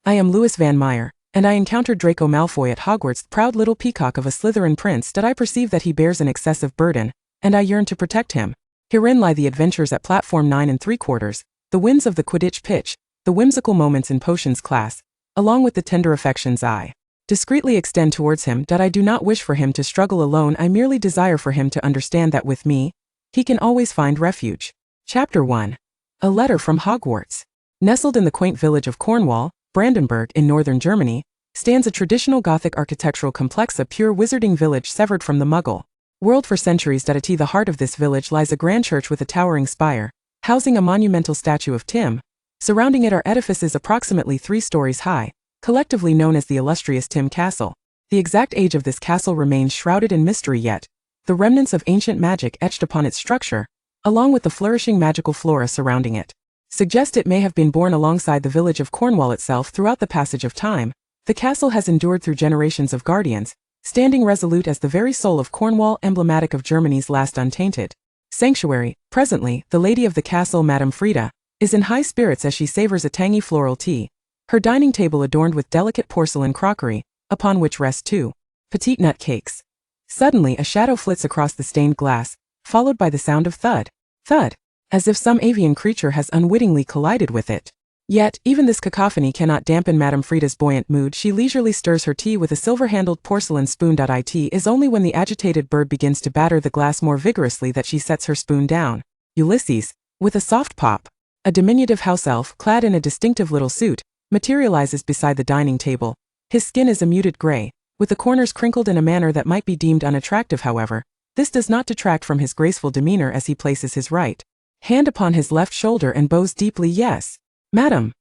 I am Louis Van Meyer, and I encountered Draco Malfoy at Hogwarts, proud little peacock of a Slytherin prince. That I perceive that he bears an excessive burden, and I yearn to protect him. Herein lie the adventures at platform 9 3/4, the wins of the Quidditch pitch, the whimsical moments in potions class, along with the tender affections I discreetly extend towards him. That I do not wish for him to struggle alone, I merely desire for him to understand that with me, he can always find refuge. Chapter 1. A Letter from Hogwarts. Nestled in the quaint village of Cornwall, Brandenburg in northern Germany, stands a traditional Gothic architectural complex, a pure wizarding village severed from the Muggle world for centuries. At the heart of this village lies a grand church with a towering spire, housing a monumental statue of Tim. Surrounding it are edifices approximately 3 stories high, collectively known as the illustrious Tim Castle. The exact age of this castle remains shrouded in mystery, yet the remnants of ancient magic etched upon its structure, along with the flourishing magical flora surrounding it, suggest it may have been born alongside the village of Cornwall itself. Throughout the passage of time, the castle has endured through generations of guardians, standing resolute as the very soul of Cornwall, emblematic of Germany's last untainted sanctuary. Presently, the lady of the castle, Madame Frida, is in high spirits as she savors a tangy floral tea, her dining table adorned with delicate porcelain crockery, upon which rest 2 petite nut cakes. Suddenly a shadow flits across the stained glass, followed by the sound of thud, thud, as if some avian creature has unwittingly collided with it. Yet, even this cacophony cannot dampen Madame Frida's buoyant mood. She leisurely stirs her tea with a silver-handled porcelain spoon. It is only when the agitated bird begins to batter the glass more vigorously that she sets her spoon down. Ulysses, with a soft pop, a diminutive house elf clad in a distinctive little suit, materializes beside the dining table. His skin is a muted gray, with the corners crinkled in a manner that might be deemed unattractive. However, this does not detract from his graceful demeanor as he places his right hand upon his left shoulder and bows deeply. Yes, madam.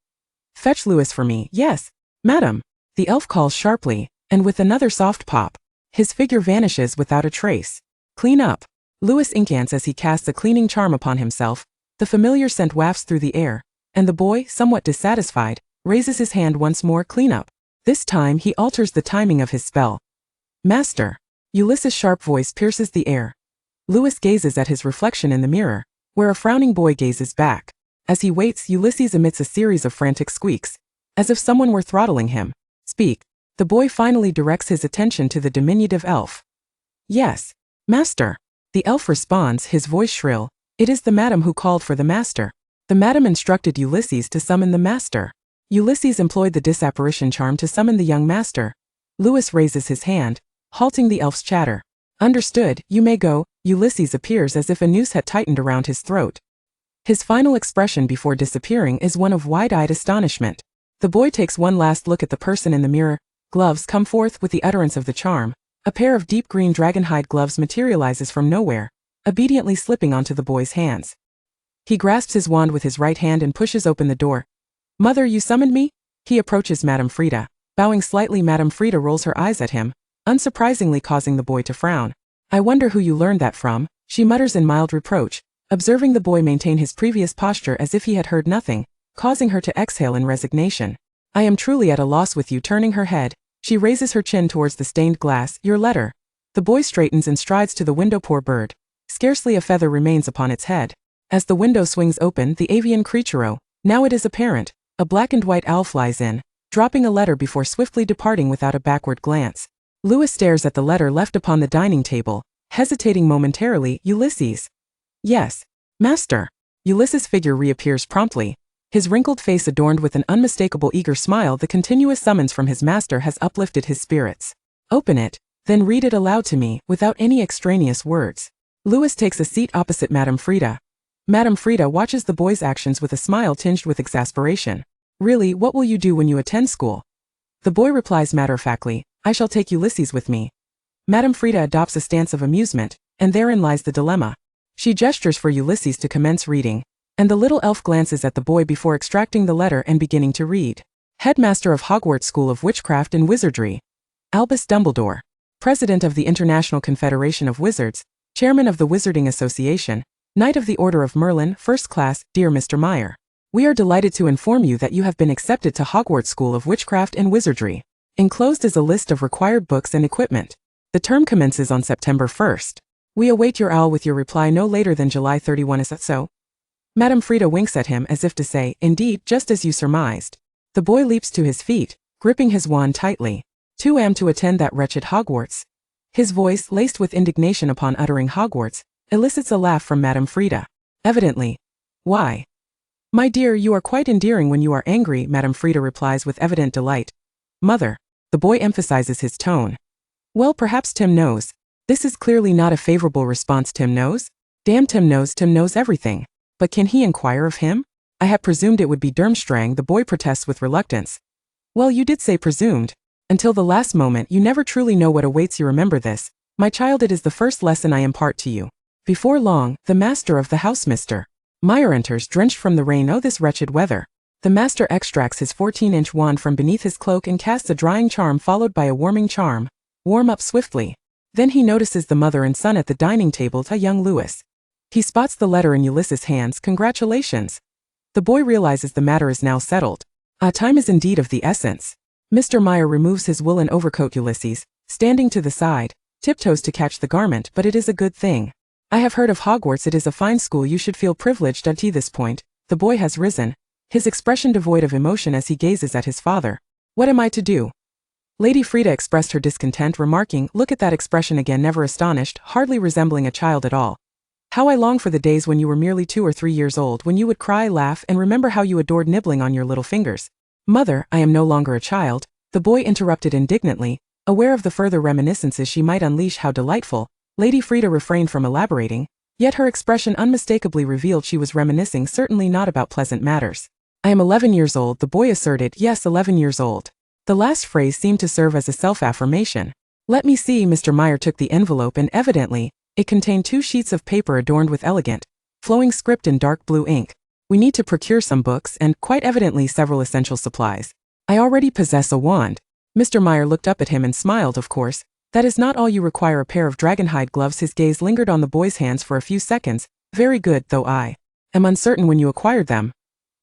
Fetch Louis for me. Yes, madam. The elf calls sharply, and with another soft pop, his figure vanishes without a trace. Clean up. Louis incants as he casts a cleaning charm upon himself. The familiar scent wafts through the air, and the boy, somewhat dissatisfied, raises his hand once more. Clean up. This time he alters the timing of his spell. Master. Ulysses' sharp voice pierces the air. Louis gazes at his reflection in the mirror, where a frowning boy gazes back. As he waits, Ulysses emits a series of frantic squeaks, as if someone were throttling him. Speak. The boy finally directs his attention to the diminutive elf. Yes, master. The elf responds, his voice shrill. It is the madam who called for the master. The madam instructed Ulysses to summon the master. Ulysses employed the disapparition charm to summon the young master. Louis raises his hand, halting the elf's chatter. Understood, you may go. Ulysses appears as if a noose had tightened around his throat. His final expression before disappearing is one of wide-eyed astonishment. The boy takes one last look at the person in the mirror. Gloves come forth with the utterance of the charm. A pair of deep green dragonhide gloves materializes from nowhere, obediently slipping onto the boy's hands. He grasps his wand with his right hand and pushes open the door. Mother, you summoned me? He approaches Madame Frida. Bowing slightly, Madame Frida rolls her eyes at him, unsurprisingly causing the boy to frown. I wonder who you learned that from, she mutters in mild reproach, observing the boy maintain his previous posture as if he had heard nothing, causing her to exhale in resignation. I am truly at a loss with you. Turning her head, she raises her chin towards the stained glass. Your letter. The boy straightens and strides to the window. Poor bird. Scarcely a feather remains upon its head. As the window swings open, the avian creature, now it is apparent, a black and white owl flies in, dropping a letter before swiftly departing without a backward glance. Louis stares at the letter left upon the dining table, hesitating momentarily. Ulysses. Yes, master. Ulysses' figure reappears promptly, his wrinkled face adorned with an unmistakable eager smile. The continuous summons from his master has uplifted his spirits. Open it, then read it aloud to me, without any extraneous words. Louis takes a seat opposite Madame Frida. Madame Frida watches the boy's actions with a smile tinged with exasperation. Really, what will you do when you attend school? The boy replies matter-of-factly, I shall take Ulysses with me. Madame Frida adopts a stance of amusement, and therein lies the dilemma. She gestures for Ulysses to commence reading, and the little elf glances at the boy before extracting the letter and beginning to read. Headmaster of Hogwarts School of Witchcraft and Wizardry. Albus Dumbledore. President of the International Confederation of Wizards, Chairman of the Wizarding Association, Knight of the Order of Merlin, First Class. Dear Mr. Meyer, we are delighted to inform you that you have been accepted to Hogwarts School of Witchcraft and Wizardry. Enclosed is a list of required books and equipment. The term commences on September 1st. We await your owl with your reply no later than July 31. Is that so? Madame Frida winks at him as if to say, indeed, just as you surmised. The boy leaps to his feet, gripping his wand tightly. Too am to attend that wretched Hogwarts. His voice, laced with indignation upon uttering Hogwarts, elicits a laugh from Madame Frida. Evidently. Why? My dear, you are quite endearing when you are angry, Madame Frida replies with evident delight. Mother. The boy emphasizes his tone. Well, perhaps Tim knows. This is clearly not a favorable response. Tim knows? Damn, Tim knows everything. But can he inquire of him? I had presumed it would be Durmstrang, the boy protests with reluctance. Well, you did say presumed. Until the last moment, you never truly know what awaits you. Remember this. My child, it is the first lesson I impart to you. Before long, the master of the house, Mr. Meyer, enters, drenched from the rain. Oh, this wretched weather. The master extracts his 14-inch wand from beneath his cloak and casts a drying charm followed by a warming charm. Warm up swiftly. Then he notices the mother and son at the dining table, a young Louis. He spots the letter in Ulysses' hands. Congratulations. The boy realizes the matter is now settled. Time is indeed of the essence. Mr. Meyer removes his woolen overcoat. Ulysses, standing to the side, tiptoes to catch the garment, but it is a good thing. I have heard of Hogwarts. It is a fine school. You should feel privileged. At this point, the boy has risen, his expression devoid of emotion as he gazes at his father. What am I to do? Lady Frida expressed her discontent, remarking, look at that expression again, never astonished, hardly resembling a child at all. How I long for the days when you were merely 2 or 3 years old, when you would cry, laugh, and remember how you adored nibbling on your little fingers. Mother, I am no longer a child, the boy interrupted indignantly, aware of the further reminiscences she might unleash. How delightful. Lady Frida refrained from elaborating, yet her expression unmistakably revealed she was reminiscing, certainly not about pleasant matters. I am 11 years old, the boy asserted. Yes, 11 years old. The last phrase seemed to serve as a self-affirmation. Let me see. Mr. Meyer took the envelope and evidently, it contained 2 sheets of paper adorned with elegant, flowing script in dark blue ink. We need to procure some books and, quite evidently, several essential supplies. I already possess a wand. Mr. Meyer looked up at him and smiled. Of course, that is not all you require. A pair of dragonhide gloves. His gaze lingered on the boy's hands for a few seconds. Very good, though I am uncertain when you acquired them.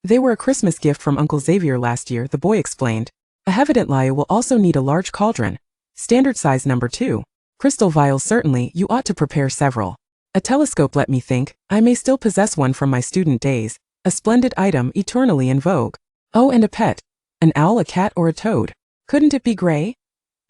They were a Christmas gift from Uncle Xavier last year, the boy explained. A Hevidentlia will also need a large cauldron. Standard size number 2. Crystal vials. Certainly, you ought to prepare several. A telescope. Let me think, I may still possess one from my student days. A splendid item, eternally in vogue. Oh, and a pet. An owl, a cat, or a toad. Couldn't it be gray?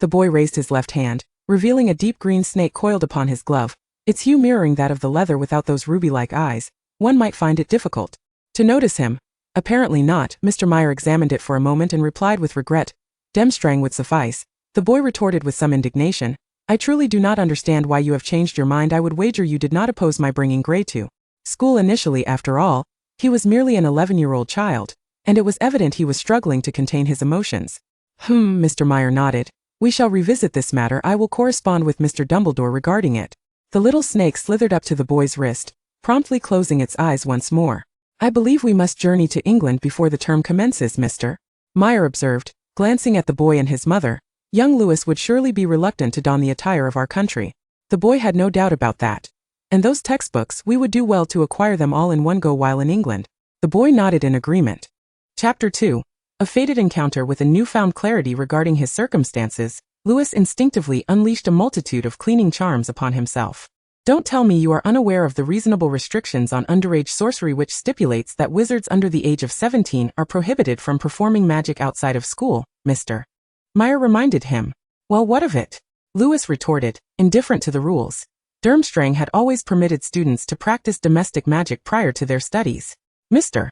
The boy raised his left hand, revealing a deep green snake coiled upon his glove, its hue mirroring that of the leather without those ruby-like eyes. One might find it difficult to notice him. Apparently not. Mr. Meyer examined it for a moment and replied with regret. Durmstrang would suffice. The boy retorted with some indignation. I truly do not understand why you have changed your mind. I would wager you did not oppose my bringing Gray to school initially. After all, he was merely an 11-year-old child, and it was evident he was struggling to contain his emotions. Mr. Meyer nodded. We shall revisit this matter. I will correspond with Mr. Dumbledore regarding it. The little snake slithered up to the boy's wrist, promptly closing its eyes once more. I believe we must journey to England before the term commences, Mr. Meyer observed, glancing at the boy and his mother. Young Louis would surely be reluctant to don the attire of our country. The boy had no doubt about that. And those textbooks, we would do well to acquire them all in one go while in England. The boy nodded in agreement. Chapter 2. A fated encounter. With a newfound clarity regarding his circumstances, Louis instinctively unleashed a multitude of cleaning charms upon himself. Don't tell me you are unaware of the reasonable restrictions on underage sorcery, which stipulates that wizards under the age of 17 are prohibited from performing magic outside of school, Mr. Meyer reminded him. Well, what of it? Louis retorted, indifferent to the rules. Durmstrang had always permitted students to practice domestic magic prior to their studies. Mr.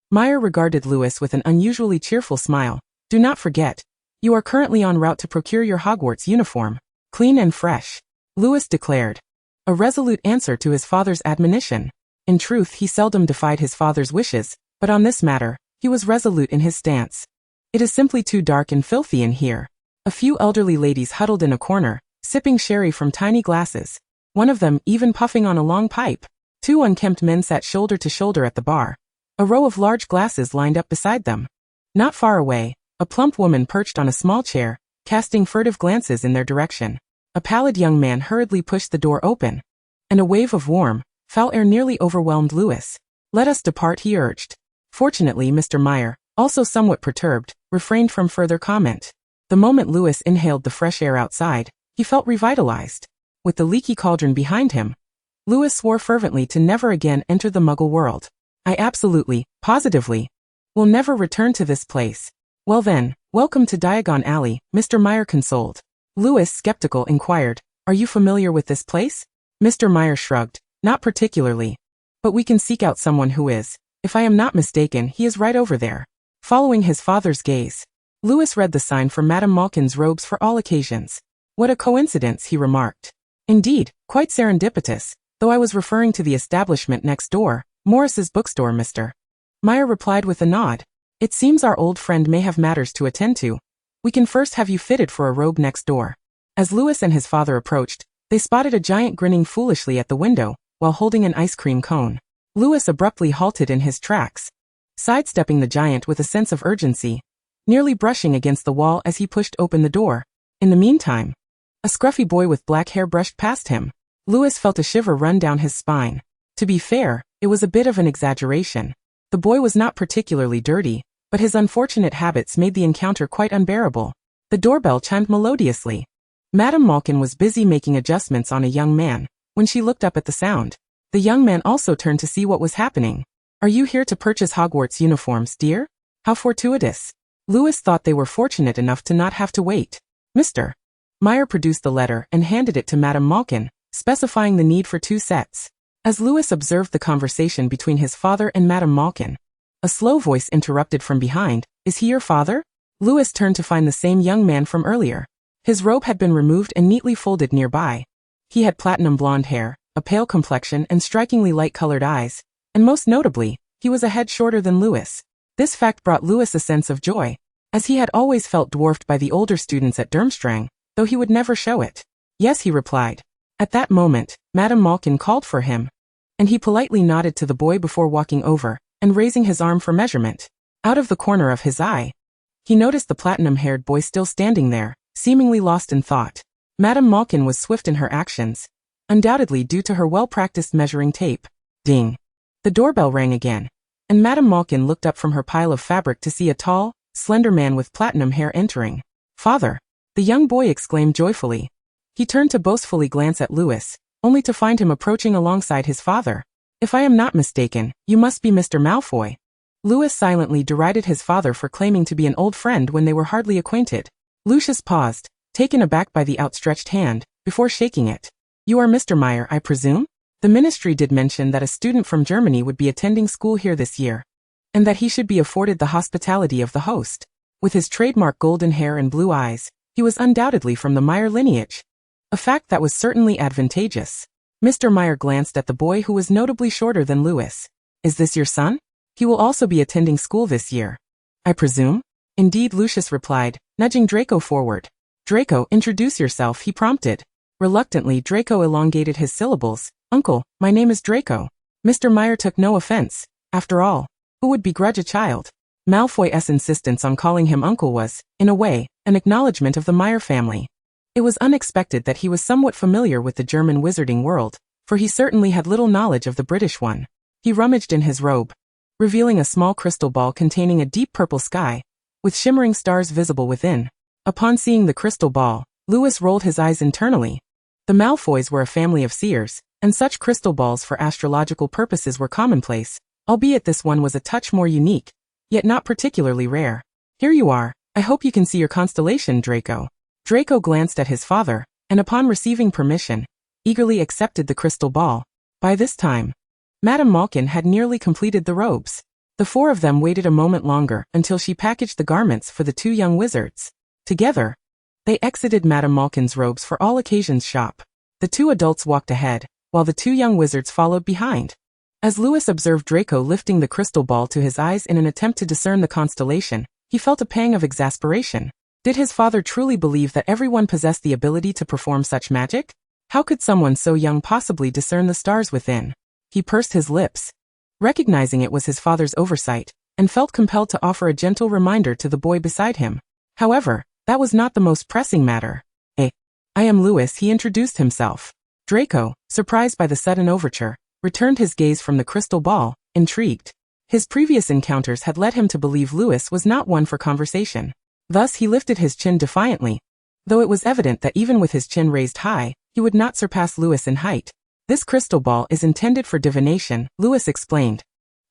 Meyer regarded Louis with an unusually cheerful smile. Do not forget, you are currently en route to procure your Hogwarts uniform. Clean and fresh. Louis declared. A resolute answer to his father's admonition. In truth, he seldom defied his father's wishes, but on this matter, he was resolute in his stance. It is simply too dark and filthy in here. A few elderly ladies huddled in a corner, sipping sherry from tiny glasses. One of them even puffing on a long pipe. 2 unkempt men sat shoulder to shoulder at the bar. A row of large glasses lined up beside them. Not far away, a plump woman perched on a small chair, casting furtive glances in their direction. A pallid young man hurriedly pushed the door open, and a wave of warm, foul air nearly overwhelmed Louis. Let us depart, he urged. Fortunately, Mr. Meyer, also somewhat perturbed, refrained from further comment. The moment Louis inhaled the fresh air outside, he felt revitalized. With the leaky cauldron behind him, Louis swore fervently to never again enter the Muggle world. I absolutely, positively, will never return to this place. Well then, welcome to Diagon Alley, Mr. Meyer consoled. Louis, skeptical, inquired, are you familiar with this place? Mr. Meyer shrugged, not particularly. But we can seek out someone who is. If I am not mistaken, he is right over there. Following his father's gaze, Louis read the sign for Madame Malkin's robes for all occasions. What a coincidence, he remarked. Indeed, quite serendipitous, though I was referring to the establishment next door, Morris's bookstore, Mr. Meyer replied with a nod. It seems our old friend may have matters to attend to. We can first have you fitted for a robe next door. As Louis and his father approached, they spotted a giant grinning foolishly at the window, while holding an ice cream cone. Louis abruptly halted in his tracks, sidestepping the giant with a sense of urgency, nearly brushing against the wall as he pushed open the door. In the meantime, a scruffy boy with black hair brushed past him. Louis felt a shiver run down his spine. To be fair, it was a bit of an exaggeration. The boy was not particularly dirty, but his unfortunate habits made the encounter quite unbearable. The doorbell chimed melodiously. Madame Malkin was busy making adjustments on a young man. When she looked up at the sound, the young man also turned to see what was happening. Are you here to purchase Hogwarts uniforms, dear? How fortuitous. Louis thought they were fortunate enough to not have to wait. Mr. Meyer produced the letter and handed it to Madame Malkin, specifying the need for 2 sets. As Louis observed the conversation between his father and Madame Malkin, a slow voice interrupted from behind, is he your father? Louis turned to find the same young man from earlier. His robe had been removed and neatly folded nearby. He had platinum blonde hair, a pale complexion and strikingly light-colored eyes, and most notably, he was a head shorter than Louis. This fact brought Louis a sense of joy, as he had always felt dwarfed by the older students at Durmstrang, though he would never show it. Yes, he replied. At that moment, Madame Malkin called for him, and he politely nodded to the boy before walking over and raising his arm for measurement. Out of the corner of his eye, he noticed the platinum-haired boy still standing there, seemingly lost in thought. Madame Malkin was swift in her actions, undoubtedly due to her well-practiced measuring tape. Ding! The doorbell rang again, and Madame Malkin looked up from her pile of fabric to see a tall, slender man with platinum hair entering. Father! The young boy exclaimed joyfully. He turned to boastfully glance at Louis, only to find him approaching alongside his father. If I am not mistaken, you must be Mr. Malfoy. Louis silently derided his father for claiming to be an old friend when they were hardly acquainted. Lucius paused, taken aback by the outstretched hand, before shaking it. You are Mr. Meyer, I presume? The ministry did mention that a student from Germany would be attending school here this year, and that he should be afforded the hospitality of the host. With his trademark golden hair and blue eyes, he was undoubtedly from the Meyer lineage, a fact that was certainly advantageous. Mr. Meyer glanced at the boy who was notably shorter than Louis. Is this your son? He will also be attending school this year, I presume? Indeed, Lucius replied, nudging Draco forward. Draco, introduce yourself, he prompted. Reluctantly, Draco elongated his syllables. Uncle, my name is Draco. Mr. Meyer took no offense. After all, who would begrudge a child? Malfoy's insistence on calling him uncle was, in a way, an acknowledgement of the Meyer family. It was unexpected that he was somewhat familiar with the German wizarding world, for he certainly had little knowledge of the British one. He rummaged in his robe, revealing a small crystal ball containing a deep purple sky, with shimmering stars visible within. Upon seeing the crystal ball, Louis rolled his eyes internally. The Malfoys were a family of seers, and such crystal balls for astrological purposes were commonplace, albeit this one was a touch more unique, yet not particularly rare. Here you are, I hope you can see your constellation, Draco. Draco glanced at his father, and upon receiving permission, eagerly accepted the crystal ball. By this time, Madame Malkin had nearly completed the robes. The 4 of them waited a moment longer until she packaged the garments for the 2 young wizards. Together, they exited Madame Malkin's robes for all occasions shop. The 2 adults walked ahead, while the 2 young wizards followed behind. As Louis observed Draco lifting the crystal ball to his eyes in an attempt to discern the constellation, he felt a pang of exasperation. Did his father truly believe that everyone possessed the ability to perform such magic? How could someone so young possibly discern the stars within? He pursed his lips, recognizing it was his father's oversight, and felt compelled to offer a gentle reminder to the boy beside him. However, that was not the most pressing matter. I am Louis, he introduced himself. Draco, surprised by the sudden overture, returned his gaze from the crystal ball, intrigued. His previous encounters had led him to believe Louis was not one for conversation. Thus he lifted his chin defiantly, though it was evident that even with his chin raised high, he would not surpass Louis in height. This crystal ball is intended for divination, Louis explained.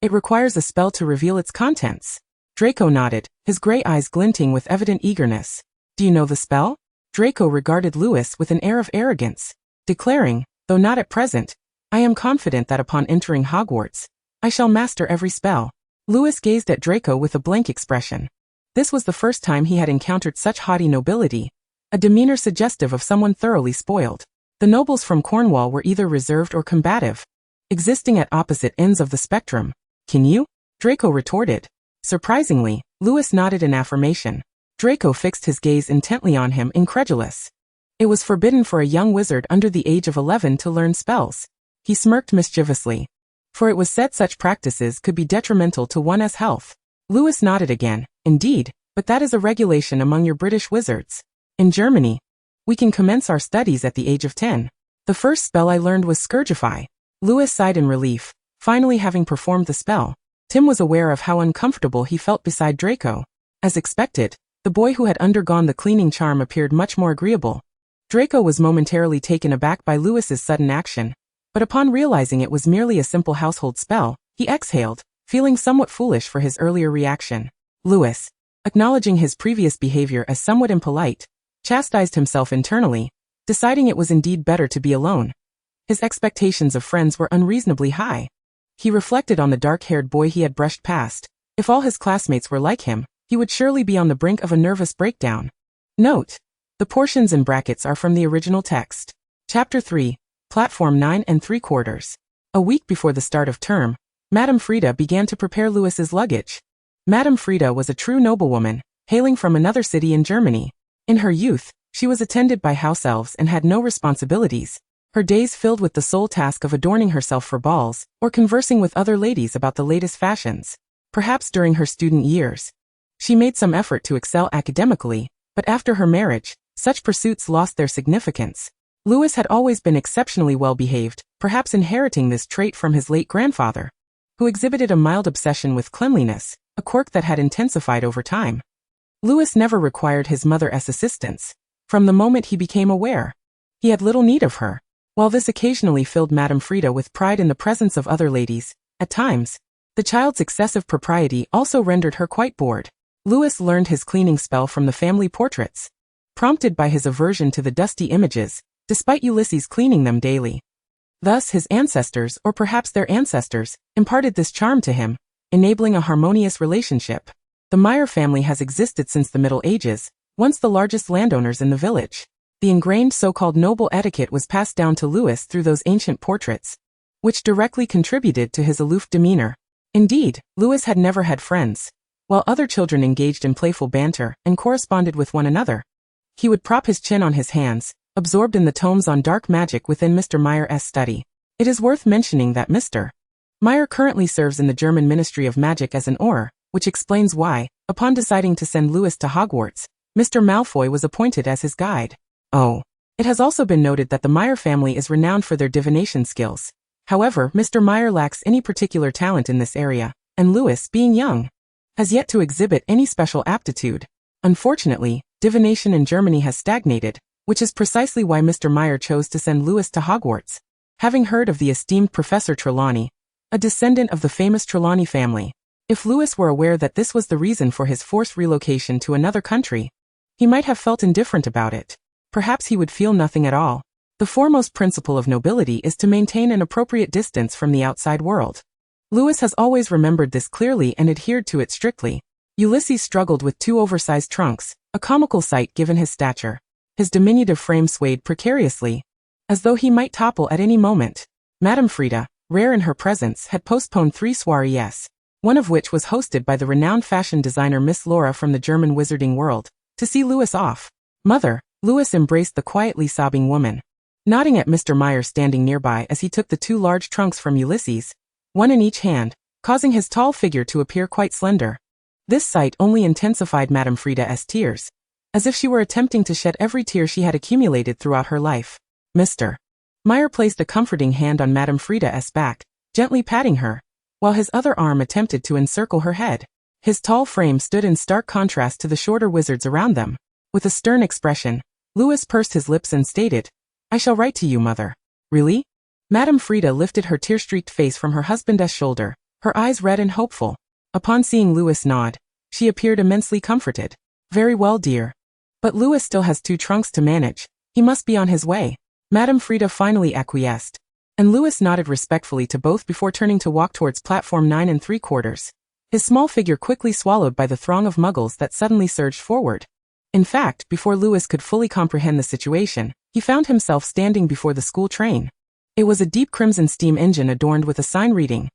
It requires a spell to reveal its contents. Draco nodded, his gray eyes glinting with evident eagerness. Do you know the spell? Draco regarded Lewis with an air of arrogance, declaring, though not at present, I am confident that upon entering Hogwarts, I shall master every spell. Lewis gazed at Draco with a blank expression. This was the first time he had encountered such haughty nobility, a demeanor suggestive of someone thoroughly spoiled. The nobles from Cornwall were either reserved or combative, existing at opposite ends of the spectrum. Can you? Draco retorted. Surprisingly, Lewis nodded in affirmation. Draco fixed his gaze intently on him, incredulous. It was forbidden for a young wizard under the age of 11 to learn spells. He smirked mischievously. For it was said such practices could be detrimental to one's health. Lewis nodded again. Indeed, but that is a regulation among your British wizards. In Germany, we can commence our studies at the age of 10. The first spell I learned was Scourgify. Lewis sighed in relief, finally having performed the spell. Tim was aware of how uncomfortable he felt beside Draco. As expected, the boy who had undergone the cleaning charm appeared much more agreeable. Draco was momentarily taken aback by Lewis's sudden action, but upon realizing it was merely a simple household spell, he exhaled, feeling somewhat foolish for his earlier reaction. Lewis, acknowledging his previous behavior as somewhat impolite, chastised himself internally, deciding it was indeed better to be alone. His expectations of friends were unreasonably high. He reflected on the dark-haired boy he had brushed past. If all his classmates were like him, he would surely be on the brink of a nervous breakdown. Note: the portions in brackets are from the original text. Chapter 3, Platform 9 3/4. A week before the start of term, Madame Frida began to prepare Lewis's luggage. Madame Frida was a true noblewoman, hailing from another city in Germany. In her youth, she was attended by house elves and had no responsibilities. Her days filled with the sole task of adorning herself for balls, or conversing with other ladies about the latest fashions. Perhaps during her student years, she made some effort to excel academically, but after her marriage, such pursuits lost their significance. Lewis had always been exceptionally well-behaved, perhaps inheriting this trait from his late grandfather, who exhibited a mild obsession with cleanliness, a quirk that had intensified over time. Lewis never required his mother's assistance. From the moment he became aware, he had little need of her. While this occasionally filled Madame Frida with pride in the presence of other ladies, at times, the child's excessive propriety also rendered her quite bored. Lewis learned his cleaning spell from the family portraits, prompted by his aversion to the dusty images, despite Ulysses cleaning them daily. Thus his ancestors, or perhaps their ancestors, imparted this charm to him, enabling a harmonious relationship. The Meyer family has existed since the Middle Ages, once the largest landowners in the village. The ingrained so-called noble etiquette was passed down to Lewis through those ancient portraits, which directly contributed to his aloof demeanor. Indeed, Lewis had never had friends. While other children engaged in playful banter and corresponded with one another, he would prop his chin on his hands, absorbed in the tomes on dark magic within Mr. Meyer's study. It is worth mentioning that Mr. Meyer currently serves in the German Ministry of Magic as an Auror, which explains why, upon deciding to send Lewis to Hogwarts, Mr. Malfoy was appointed as his guide. Oh. It has also been noted that the Meyer family is renowned for their divination skills. However, Mr. Meyer lacks any particular talent in this area, and Lewis, being young, has yet to exhibit any special aptitude. Unfortunately, divination in Germany has stagnated, which is precisely why Mr. Meyer chose to send Lewis to Hogwarts. Having heard of the esteemed Professor Trelawney, a descendant of the famous Trelawney family, if Lewis were aware that this was the reason for his forced relocation to another country, he might have felt indifferent about it. Perhaps he would feel nothing at all. The foremost principle of nobility is to maintain an appropriate distance from the outside world. Lewis has always remembered this clearly and adhered to it strictly. Ulysses struggled with 2 oversized trunks, a comical sight given his stature. His diminutive frame swayed precariously, as though he might topple at any moment. Madame Frida, rare in her presence, had postponed 3 soirees, one of which was hosted by the renowned fashion designer Miss Laura from the German wizarding world, to see Lewis off. Mother, Lewis embraced the quietly sobbing woman, nodding at Mr. Meyer standing nearby as he took the 2 large trunks from Ulysses, one in each hand, causing his tall figure to appear quite slender. This sight only intensified Madame Frida's tears, as if she were attempting to shed every tear she had accumulated throughout her life. Mr. Meyer placed a comforting hand on Madame Frida's back, gently patting her, while his other arm attempted to encircle her head. His tall frame stood in stark contrast to the shorter wizards around them. With a stern expression, Lewis pursed his lips and stated, "I shall write to you, mother." "Really?" Madame Frida lifted her tear-streaked face from her husband's shoulder, her eyes red and hopeful. Upon seeing Lewis nod, She appeared immensely comforted. Very well, dear. But Louis still has 2 trunks to manage. He must be on his way. Madame Frida finally acquiesced. And Louis nodded respectfully to both before turning to walk towards platform 9 3/4. His small figure quickly swallowed by the throng of muggles that suddenly surged forward. In fact, before Louis could fully comprehend the situation, he found himself standing before the school train. It was a deep crimson steam engine adorned with a sign reading,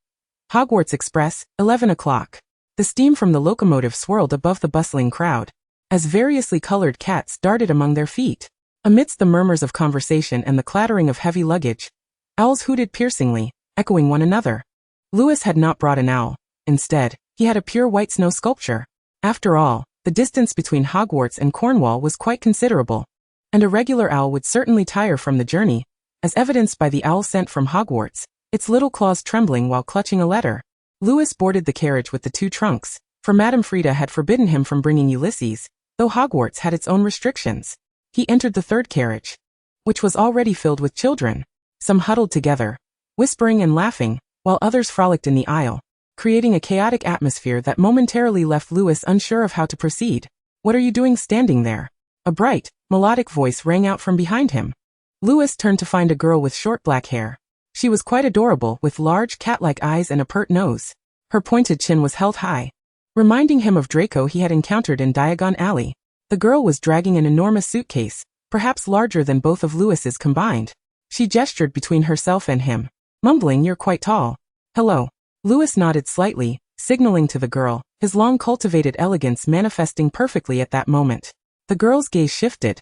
Hogwarts Express, 11 o'clock. The steam from the locomotive swirled above the bustling crowd, as variously colored cats darted among their feet. Amidst the murmurs of conversation and the clattering of heavy luggage, owls hooted piercingly, echoing one another. Louis had not brought an owl. Instead, he had a pure white snow sculpture. After all, the distance between Hogwarts and Cornwall was quite considerable, and a regular owl would certainly tire from the journey, as evidenced by the owl sent from Hogwarts, its little claws trembling while clutching a letter. Louis boarded the carriage with the 2 trunks, for Madame Frida had forbidden him from bringing Ulysses, though Hogwarts had its own restrictions. He entered the 3rd carriage, which was already filled with children. Some huddled together, whispering and laughing, while others frolicked in the aisle, creating a chaotic atmosphere that momentarily left Louis unsure of how to proceed. What are you doing standing there? A bright, melodic voice rang out from behind him. Louis turned to find a girl with short black hair. She was quite adorable, with large cat-like eyes and a pert nose. Her pointed chin was held high, reminding him of Draco he had encountered in Diagon Alley. The girl was dragging an enormous suitcase, perhaps larger than both of Louis's combined. She gestured between herself and him, mumbling, "You're quite tall." "Hello." Louis nodded slightly, signaling to the girl, his long cultivated elegance manifesting perfectly at that moment. The girl's gaze shifted,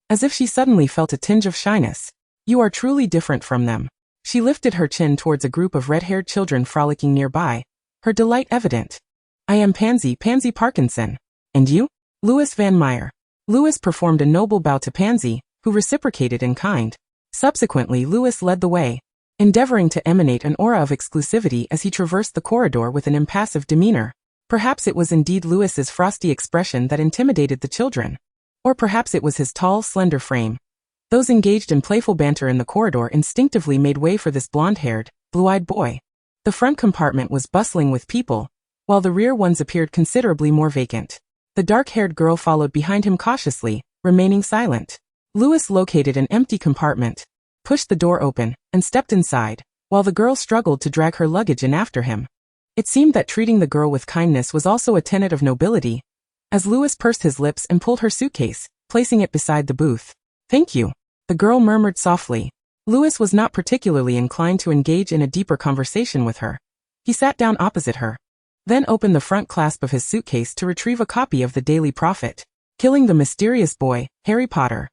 as if she suddenly felt a tinge of shyness. "You are truly different from them." She lifted her chin towards a group of red-haired children frolicking nearby, her delight evident. "I am Pansy Parkinson. And you?" "Louis Van Meyer." Louis performed a noble bow to Pansy, who reciprocated in kind. Subsequently, Louis led the way, endeavoring to emanate an aura of exclusivity as he traversed the corridor with an impassive demeanor. Perhaps it was indeed Louis's frosty expression that intimidated the children. Or perhaps it was his tall, slender frame. Those engaged in playful banter in the corridor instinctively made way for this blonde-haired, blue-eyed boy. The front compartment was bustling with people, while the rear ones appeared considerably more vacant. The dark-haired girl followed behind him cautiously, remaining silent. Louis located an empty compartment, pushed the door open, and stepped inside, while the girl struggled to drag her luggage in after him. It seemed that treating the girl with kindness was also a tenet of nobility, as Louis pursed his lips and pulled her suitcase, placing it beside the booth. "Thank you," the girl murmured softly. Louis was not particularly inclined to engage in a deeper conversation with her. He sat down opposite her, then opened the front clasp of his suitcase to retrieve a copy of the Daily Prophet, Killing the Mysterious Boy, Harry Potter.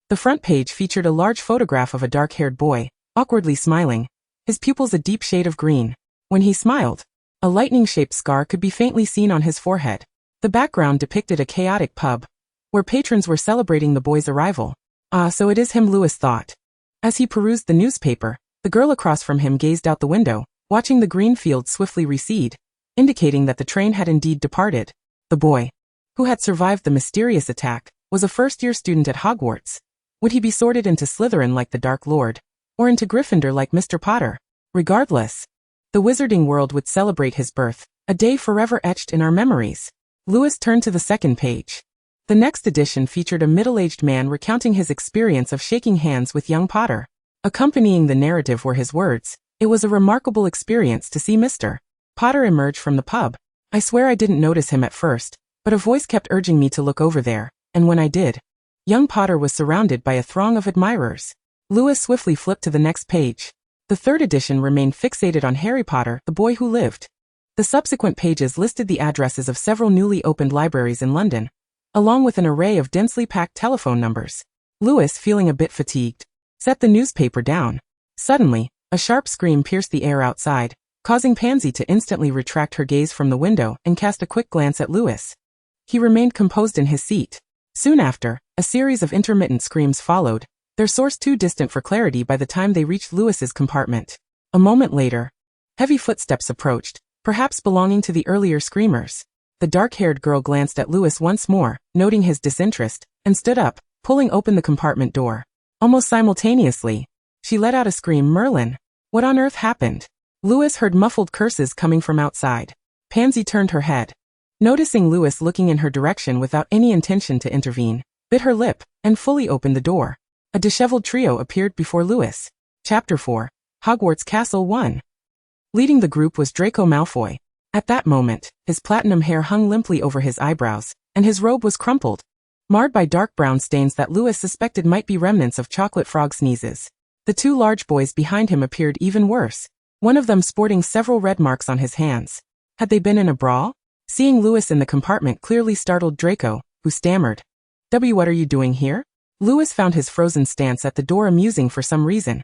The front page featured a large photograph of a dark-haired boy, awkwardly smiling, his pupils a deep shade of green. When he smiled, a lightning-shaped scar could be faintly seen on his forehead. The background depicted a chaotic pub, where patrons were celebrating the boy's arrival. Ah, so it is him, Louis thought. As he perused the newspaper, the girl across from him gazed out the window, watching the green field swiftly recede, indicating that the train had indeed departed. The boy, who had survived the mysterious attack, was a first-year student at Hogwarts. Would he be sorted into Slytherin like the Dark Lord, or into Gryffindor like Mr. Potter? Regardless, the wizarding world would celebrate his birth, a day forever etched in our memories. Louis turned to the second page. The next edition featured a middle-aged man recounting his experience of shaking hands with young Potter. Accompanying the narrative were his words, "It was a remarkable experience to see Mr. Potter emerge from the pub. I swear I didn't notice him at first, but a voice kept urging me to look over there, and when I did, young Potter was surrounded by a throng of admirers." Louis swiftly flipped to the next page. The third edition remained fixated on Harry Potter, the boy who lived. The subsequent pages listed the addresses of several newly opened libraries in London, along with an array of densely packed telephone numbers. Louis, feeling a bit fatigued, set the newspaper down. Suddenly, a sharp scream pierced the air outside, causing Pansy to instantly retract her gaze from the window and cast a quick glance at Louis. He remained composed in his seat. Soon after, a series of intermittent screams followed, their source too distant for clarity by the time they reached Louis's compartment. A moment later, heavy footsteps approached, perhaps belonging to the earlier screamers. The dark-haired girl glanced at Louis once more, noting his disinterest, and stood up, pulling open the compartment door. Almost simultaneously, she let out a scream. "Merlin! What on earth happened?" Louis heard muffled curses coming from outside. Pansy turned her head. Noticing Lewis looking in her direction without any intention to intervene, bit her lip, and fully opened the door. A disheveled trio appeared before Lewis. Chapter 4. Hogwarts Castle 1. Leading the group was Draco Malfoy. At that moment, his platinum hair hung limply over his eyebrows, and his robe was crumpled, marred by dark brown stains that Lewis suspected might be remnants of chocolate frog sneezes. The two large boys behind him appeared even worse, one of them sporting several red marks on his hands. Had they been in a brawl? Seeing Lewis in the compartment clearly startled Draco, who stammered, "What are you doing here?" Lewis found his frozen stance at the door amusing for some reason.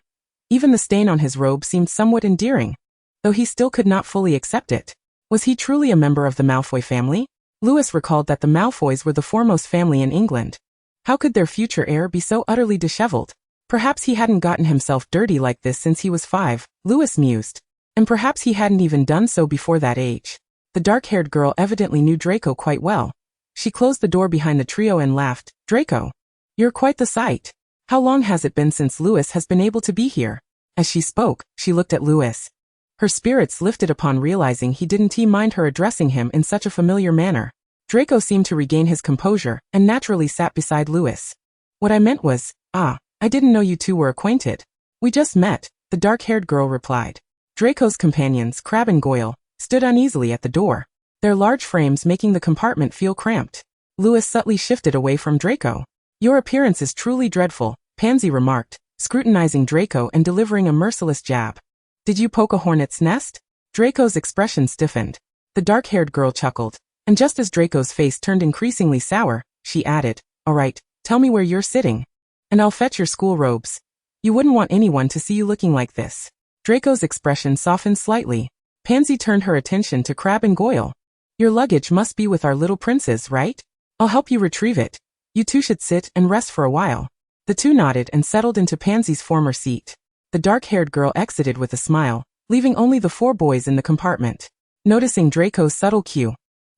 Even the stain on his robe seemed somewhat endearing, though he still could not fully accept it. Was he truly a member of the Malfoy family? Lewis recalled that the Malfoys were the foremost family in England. How could their future heir be so utterly disheveled? Perhaps he hadn't gotten himself dirty like this since he was 5, Lewis mused. And perhaps he hadn't even done so before that age. The dark-haired girl evidently knew Draco quite well. She closed the door behind the trio and laughed. "Draco, you're quite the sight. How long has it been since Lewis has been able to be here?" As she spoke, she looked at Lewis. Her spirits lifted upon realizing he didn't mind her addressing him in such a familiar manner. Draco seemed to regain his composure and naturally sat beside Lewis. "What I meant was, I didn't know you two were acquainted." "We just met," the dark-haired girl replied. Draco's companions, Crabbe and Goyle, stood uneasily at the door, their large frames making the compartment feel cramped. Lewis subtly shifted away from Draco. "Your appearance is truly dreadful," Pansy remarked, scrutinizing Draco and delivering a merciless jab. "Did you poke a hornet's nest?" Draco's expression stiffened. The dark-haired girl chuckled, and just as Draco's face turned increasingly sour, she added, "All right, tell me where you're sitting, and I'll fetch your school robes. You wouldn't want anyone to see you looking like this." Draco's expression softened slightly. Pansy turned her attention to Crabbe and Goyle. "Your luggage must be with our little princes, right? I'll help you retrieve it. You two should sit and rest for a while." The two nodded and settled into Pansy's former seat. The dark-haired girl exited with a smile, leaving only the 4 boys in the compartment. Noticing Draco's subtle cue,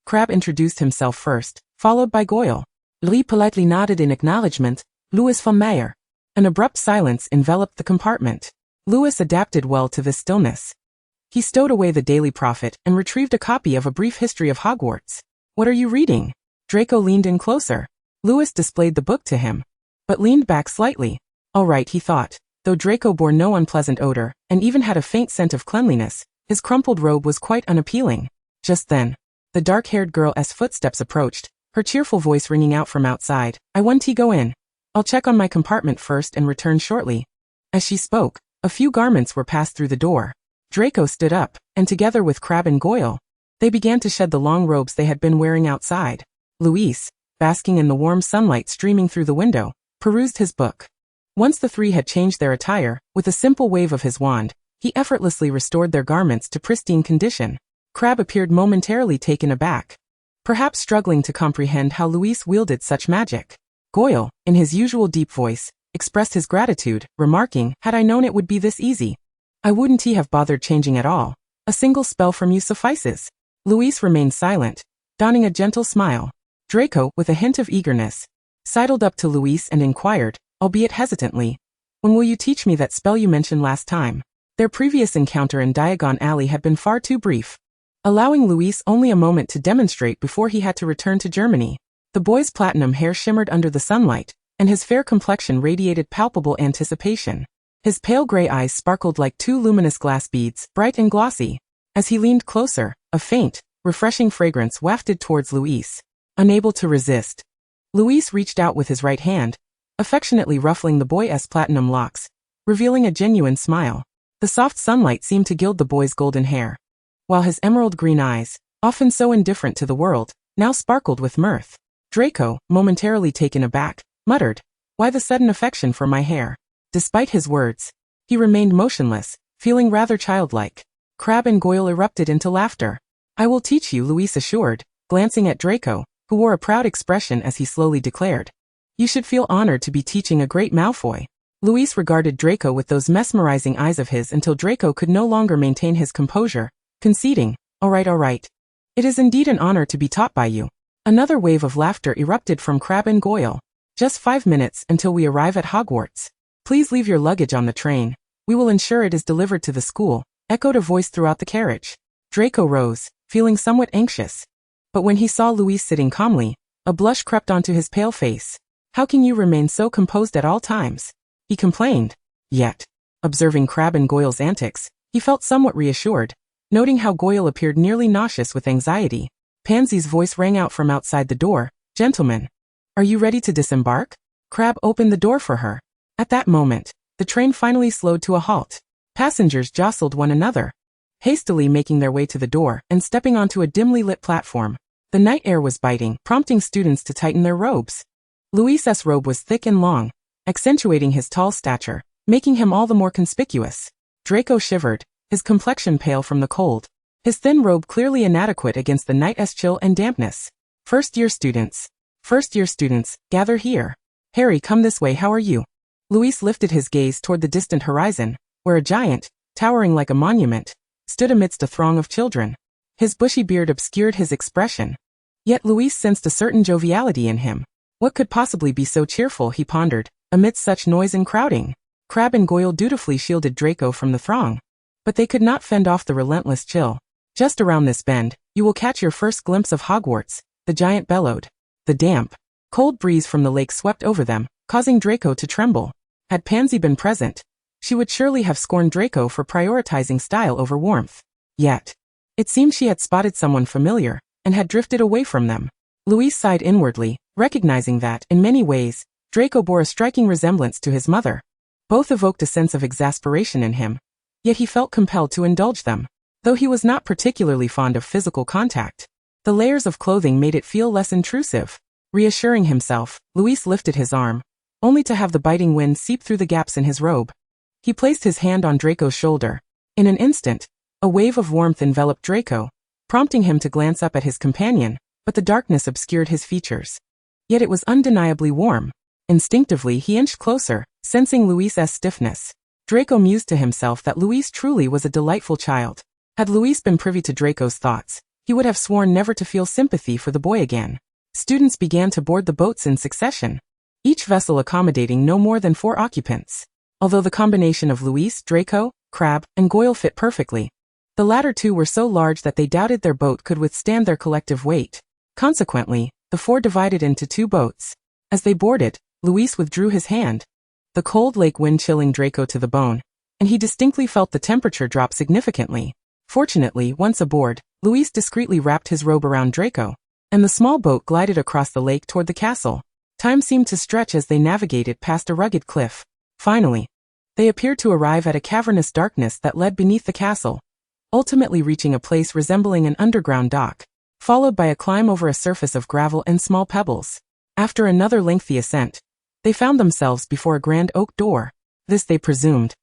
Crabbe introduced himself first, followed by Goyle. Lee politely nodded in acknowledgement. "Louis von Meyer." An abrupt silence enveloped the compartment. Lewis adapted well to this stillness. He stowed away the Daily Prophet and retrieved a copy of A Brief History of Hogwarts. "What are you reading?" Draco leaned in closer. Lewis displayed the book to him, but leaned back slightly. All right, he thought. Though Draco bore no unpleasant odor, and even had a faint scent of cleanliness, his crumpled robe was quite unappealing. Just then, the dark-haired girl's footsteps approached, her cheerful voice ringing out from outside. "I want to go in. I'll check on my compartment first and return shortly." As she spoke, a few garments were passed through the door. Draco stood up, and together with Crabbe and Goyle, they began to shed the long robes they had been wearing outside. Louis, basking in the warm sunlight streaming through the window, perused his book. Once the 3 had changed their attire, with a simple wave of his wand, he effortlessly restored their garments to pristine condition. Crabbe appeared momentarily taken aback, perhaps struggling to comprehend how Louis wielded such magic. Goyle, in his usual deep voice, expressed his gratitude, remarking, "Had I known it would be this easy, I wouldn't have bothered changing at all. A single spell from you suffices." Louis remained silent, donning a gentle smile. Draco, with a hint of eagerness, sidled up to Louis and inquired, albeit hesitantly, "When will you teach me that spell you mentioned last time?" Their previous encounter in Diagon Alley had been far too brief, allowing Louis only a moment to demonstrate before he had to return to Germany. The boy's platinum hair shimmered under the sunlight, and his fair complexion radiated palpable anticipation. His pale gray eyes sparkled like 2 luminous glass beads, bright and glossy. As he leaned closer, a faint, refreshing fragrance wafted towards Louis. Unable to resist, Louis reached out with his right hand, affectionately ruffling the boy's platinum locks, revealing a genuine smile. The soft sunlight seemed to gild the boy's golden hair, while his emerald green eyes, often so indifferent to the world, now sparkled with mirth. Draco, momentarily taken aback, muttered, "Why the sudden affection for my hair?" Despite his words, he remained motionless, feeling rather childlike. Crabbe and Goyle erupted into laughter. "I will teach you," Louis assured, glancing at Draco, who wore a proud expression as he slowly declared, "You should feel honored to be teaching a great Malfoy." Louis regarded Draco with those mesmerizing eyes of his until Draco could no longer maintain his composure, conceding, all right. It is indeed an honor to be taught by you." Another wave of laughter erupted from Crabbe and Goyle. "Just 5 minutes until we arrive at Hogwarts. Please leave your luggage on the train. We will ensure it is delivered to the school," echoed a voice throughout the carriage. Draco rose, feeling somewhat anxious. But when he saw Louise sitting calmly, a blush crept onto his pale face. "How can you remain so composed at all times?" he complained. Yet, observing Crabbe and Goyle's antics, he felt somewhat reassured, noting how Goyle appeared nearly nauseous with anxiety. Pansy's voice rang out from outside the door. "Gentlemen, are you ready to disembark?" Crabbe opened the door for her. At that moment, the train finally slowed to a halt. Passengers jostled one another, hastily making their way to the door and stepping onto a dimly lit platform. The night air was biting, prompting students to tighten their robes. Louis's robe was thick and long, accentuating his tall stature, making him all the more conspicuous. Draco shivered, his complexion pale from the cold, his thin robe clearly inadequate against the night's chill and dampness. First-year students, gather here. Harry, come this way, how are you?" Louis lifted his gaze toward the distant horizon, where a giant, towering like a monument, stood amidst a throng of children. His bushy beard obscured his expression. Yet Louis sensed a certain joviality in him. What could possibly be so cheerful, he pondered, amidst such noise and crowding? Crabbe and Goyle dutifully shielded Draco from the throng, but they could not fend off the relentless chill. "Just around this bend, you will catch your first glimpse of Hogwarts," the giant bellowed. The damp, cold breeze from the lake swept over them, causing Draco to tremble. Had Pansy been present, she would surely have scorned Draco for prioritizing style over warmth. Yet, it seemed she had spotted someone familiar, and had drifted away from them. Louis sighed inwardly, recognizing that, in many ways, Draco bore a striking resemblance to his mother. Both evoked a sense of exasperation in him, yet he felt compelled to indulge them. Though he was not particularly fond of physical contact, the layers of clothing made it feel less intrusive. Reassuring himself, Louis lifted his arm, only to have the biting wind seep through the gaps in his robe. He placed his hand on Draco's shoulder. In an instant, a wave of warmth enveloped Draco, prompting him to glance up at his companion, but the darkness obscured his features. Yet it was undeniably warm. Instinctively he inched closer, sensing Louis's stiffness. Draco mused to himself that Louis truly was a delightful child. Had Louis been privy to Draco's thoughts, he would have sworn never to feel sympathy for the boy again. Students began to board the boats in succession, each vessel accommodating no more than 4 occupants. Although the combination of Louis, Draco, Crabbe, and Goyle fit perfectly, the latter two were so large that they doubted their boat could withstand their collective weight. Consequently, the 4 divided into 2 boats. As they boarded, Louis withdrew his hand, the cold lake wind chilling Draco to the bone, and he distinctly felt the temperature drop significantly. Fortunately, once aboard, Louis discreetly wrapped his robe around Draco, and the small boat glided across the lake toward the castle. Time seemed to stretch as they navigated past a rugged cliff. Finally, they appeared to arrive at a cavernous darkness that led beneath the castle, ultimately reaching a place resembling an underground dock, followed by a climb over a surface of gravel and small pebbles. After another lengthy ascent, they found themselves before a grand oak door. This, they presumed,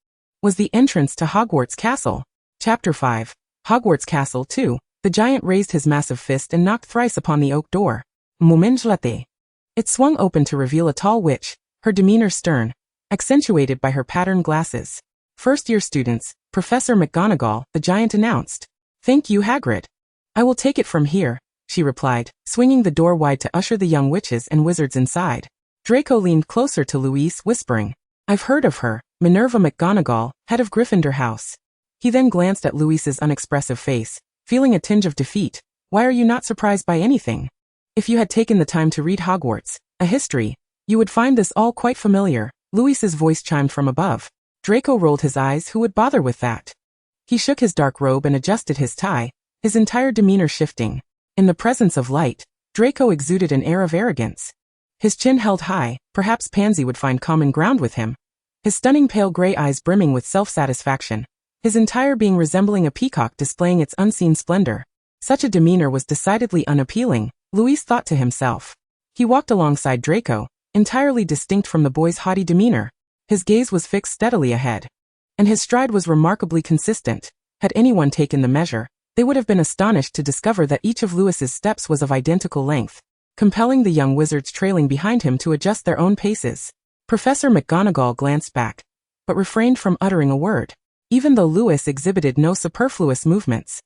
was the entrance to Hogwarts Castle. Chapter 5. Hogwarts Castle 2. The giant raised his massive fist and knocked thrice upon the oak door. Momentlate. It swung open to reveal a tall witch, her demeanor stern, accentuated by her patterned glasses. "First-year students, Professor McGonagall," the giant announced. "Thank you, Hagrid. I will take it from here," she replied, swinging the door wide to usher the young witches and wizards inside. Draco leaned closer to Louise, whispering, "I've heard of her, Minerva McGonagall, head of Gryffindor House." He then glanced at Louise's unexpressive face, feeling a tinge of defeat. "Why are you not surprised by anything? If you had taken the time to read Hogwarts, a history, you would find this all quite familiar." Louis's voice chimed from above. Draco rolled his eyes. Who would bother with that? He shook his dark robe and adjusted his tie, his entire demeanor shifting. In the presence of light, Draco exuded an air of arrogance. His chin held high, perhaps Pansy would find common ground with him. His stunning pale gray eyes brimming with self-satisfaction, his entire being resembling a peacock displaying its unseen splendor. Such a demeanor was decidedly unappealing, Louis thought to himself. He walked alongside Draco, entirely distinct from the boy's haughty demeanor. His gaze was fixed steadily ahead, and his stride was remarkably consistent. Had anyone taken the measure, they would have been astonished to discover that each of Louis's steps was of identical length, compelling the young wizards trailing behind him to adjust their own paces. Professor McGonagall glanced back, but refrained from uttering a word. Even though Louis exhibited no superfluous movements,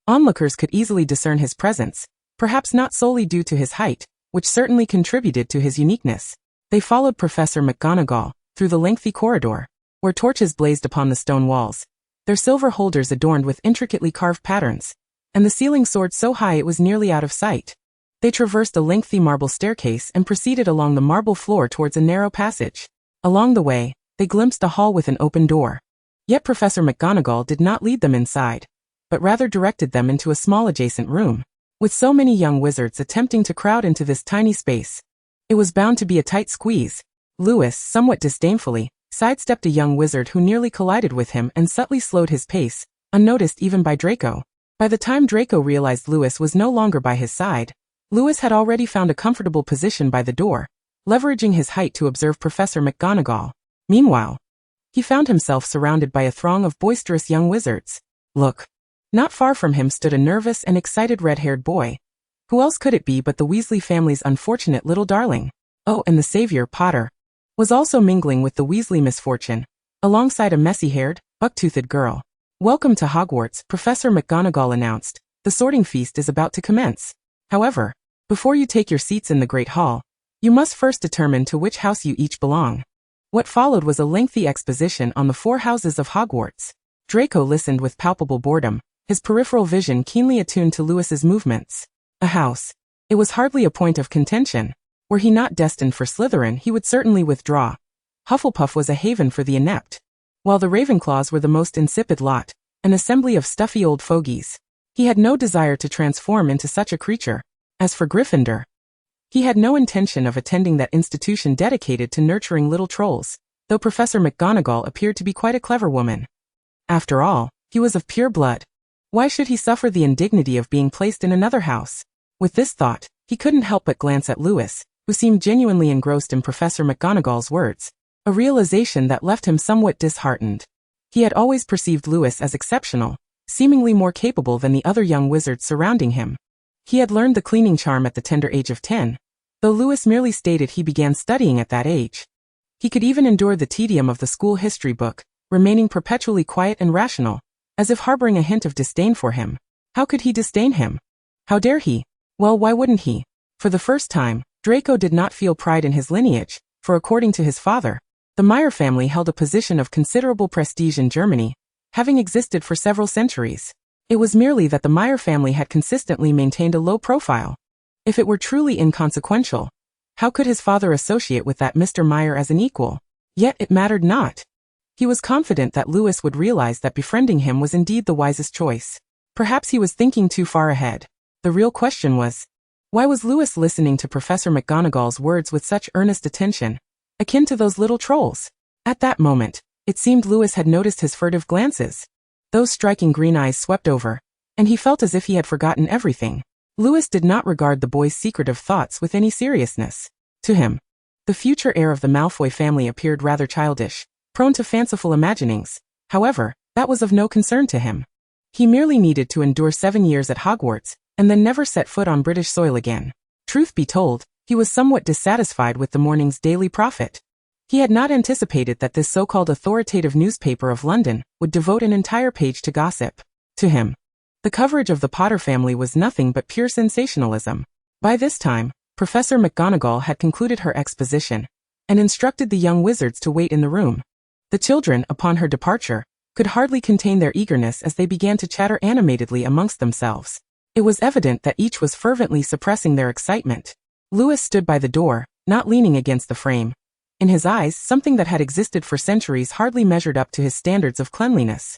onlookers could easily discern his presence, perhaps not solely due to his height, which certainly contributed to his uniqueness. They followed Professor McGonagall through the lengthy corridor, where torches blazed upon the stone walls, their silver holders adorned with intricately carved patterns. and the ceiling soared so high it was nearly out of sight. They traversed a lengthy marble staircase and proceeded along the marble floor towards a narrow passage. Along the way, they glimpsed a hall with an open door. Yet Professor McGonagall did not lead them inside, but rather directed them into a small adjacent room. With so many young wizards attempting to crowd into this tiny space, it was bound to be a tight squeeze. Lewis, somewhat disdainfully, sidestepped a young wizard who nearly collided with him and subtly slowed his pace, unnoticed even by Draco. By the time Draco realized Lewis was no longer by his side, Lewis had already found a comfortable position by the door, leveraging his height to observe Professor McGonagall. Meanwhile, he found himself surrounded by a throng of boisterous young wizards. Look. Not far from him stood a nervous and excited red-haired boy. Who else could it be but the Weasley family's unfortunate little darling? Oh, and the savior, Potter, was also mingling with the Weasley misfortune, alongside a messy-haired, buck-toothed girl. Welcome to Hogwarts, Professor McGonagall announced. The sorting feast is about to commence. However, before you take your seats in the Great Hall, you must first determine to which house you each belong. What followed was a lengthy exposition on the 4 houses of Hogwarts. Draco listened with palpable boredom, his peripheral vision keenly attuned to Lewis's movements. A house. It was hardly a point of contention. Were he not destined for Slytherin, he would certainly withdraw. Hufflepuff was a haven for the inept, while the Ravenclaws were the most insipid lot, an assembly of stuffy old fogies. He had no desire to transform into such a creature. As for Gryffindor, he had no intention of attending that institution dedicated to nurturing little trolls, though Professor McGonagall appeared to be quite a clever woman. After all, he was of pure blood. Why should he suffer the indignity of being placed in another house? With this thought, he couldn't help but glance at Lewis, who seemed genuinely engrossed in Professor McGonagall's words, a realization that left him somewhat disheartened. He had always perceived Lewis as exceptional, seemingly more capable than the other young wizards surrounding him. He had learned the cleaning charm at the tender age of 10, though Lewis merely stated he began studying at that age. He could even endure the tedium of the school history book, remaining perpetually quiet and rational, as if harboring a hint of disdain for him. How could he disdain him? How dare he? Well, why wouldn't he? For the first time, Draco did not feel pride in his lineage, for according to his father, the Meyer family held a position of considerable prestige in Germany, having existed for several centuries. It was merely that the Meyer family had consistently maintained a low profile. If it were truly inconsequential, how could his father associate with that Mr. Meyer as an equal? Yet it mattered not. He was confident that Lewis would realize that befriending him was indeed the wisest choice. Perhaps he was thinking too far ahead. The real question was, why was Lewis listening to Professor McGonagall's words with such earnest attention, akin to those little trolls? At that moment, it seemed Lewis had noticed his furtive glances. Those striking green eyes swept over, and he felt as if he had forgotten everything. Lewis did not regard the boy's secretive thoughts with any seriousness. To him, the future heir of the Malfoy family appeared rather childish, prone to fanciful imaginings. However, that was of no concern to him. He merely needed to endure 7 years at Hogwarts, and then never set foot on British soil again. Truth be told, he was somewhat dissatisfied with the morning's Daily Prophet. He had not anticipated that this so-called authoritative newspaper of London would devote an entire page to gossip. To him, the coverage of the Potter family was nothing but pure sensationalism. By this time, Professor McGonagall had concluded her exposition, and instructed the young wizards to wait in the room. The children, upon her departure, could hardly contain their eagerness as they began to chatter animatedly amongst themselves. It was evident that each was fervently suppressing their excitement. Lewis stood by the door, not leaning against the frame. In his eyes, something that had existed for centuries hardly measured up to his standards of cleanliness.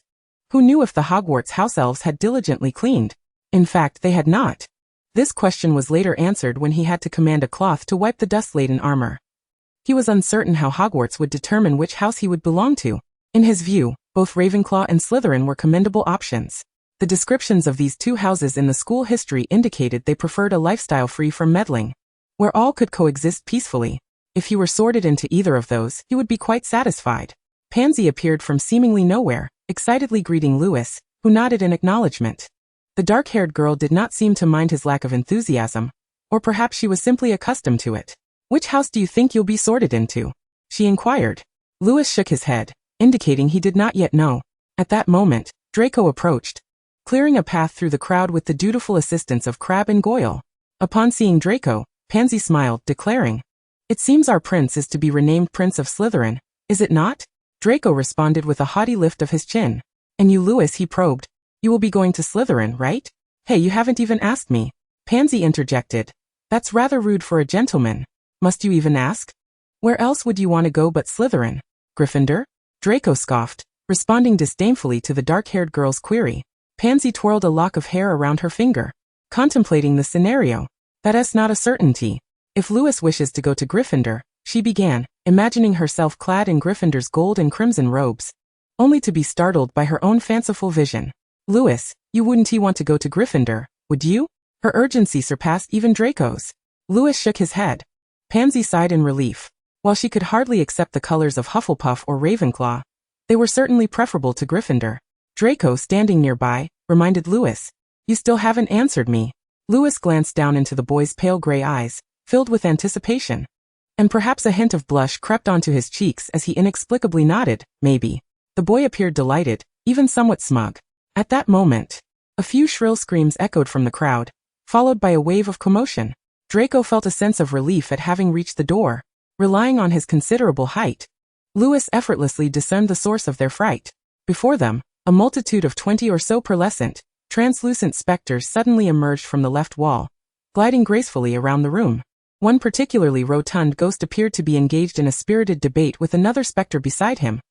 Who knew if the Hogwarts house elves had diligently cleaned? In fact, they had not. This question was later answered when he had to command a cloth to wipe the dust-laden armor. He was uncertain how Hogwarts would determine which house he would belong to. In his view, both Ravenclaw and Slytherin were commendable options. The descriptions of these 2 houses in the school history indicated they preferred a lifestyle free from meddling, where all could coexist peacefully. If he were sorted into either of those, he would be quite satisfied. Pansy appeared from seemingly nowhere, excitedly greeting Lewis, who nodded in acknowledgement. The dark-haired girl did not seem to mind his lack of enthusiasm, or perhaps she was simply accustomed to it. Which house do you think you'll be sorted into? She inquired. Lewis shook his head, indicating he did not yet know. At that moment, Draco approached, clearing a path through the crowd with the dutiful assistance of Crabbe and Goyle. Upon seeing Draco, Pansy smiled, declaring, "It seems our prince is to be renamed Prince of Slytherin, is it not?" Draco responded with a haughty lift of his chin. "And you, Lewis," he probed. "You will be going to Slytherin, right?" Hey, you haven't even asked me. Pansy interjected. That's rather rude for a gentleman. Must you even ask? Where else would you want to go but Slytherin? Gryffindor? Draco scoffed, responding disdainfully to the dark-haired girl's query. Pansy twirled a lock of hair around her finger, contemplating the scenario. That's not a certainty. If Lewis wishes to go to Gryffindor, she began, imagining herself clad in Gryffindor's gold and crimson robes, only to be startled by her own fanciful vision. Lewis, you wouldn't want to go to Gryffindor, would you? Her urgency surpassed even Draco's. Lewis shook his head. Pansy sighed in relief. While she could hardly accept the colors of Hufflepuff or Ravenclaw, they were certainly preferable to Gryffindor. Draco, standing nearby, reminded Lewis, "You still haven't answered me." Lewis glanced down into the boy's pale gray eyes, filled with anticipation. And perhaps a hint of blush crept onto his cheeks as he inexplicably nodded, maybe. The boy appeared delighted, even somewhat smug. At that moment, a few shrill screams echoed from the crowd, followed by a wave of commotion. Draco felt a sense of relief at having reached the door. Relying on his considerable height, Lewis effortlessly discerned the source of their fright. Before them, a multitude of 20 or so pearlescent, translucent specters suddenly emerged from the left wall, gliding gracefully around the room. One particularly rotund ghost appeared to be engaged in a spirited debate with another specter beside him,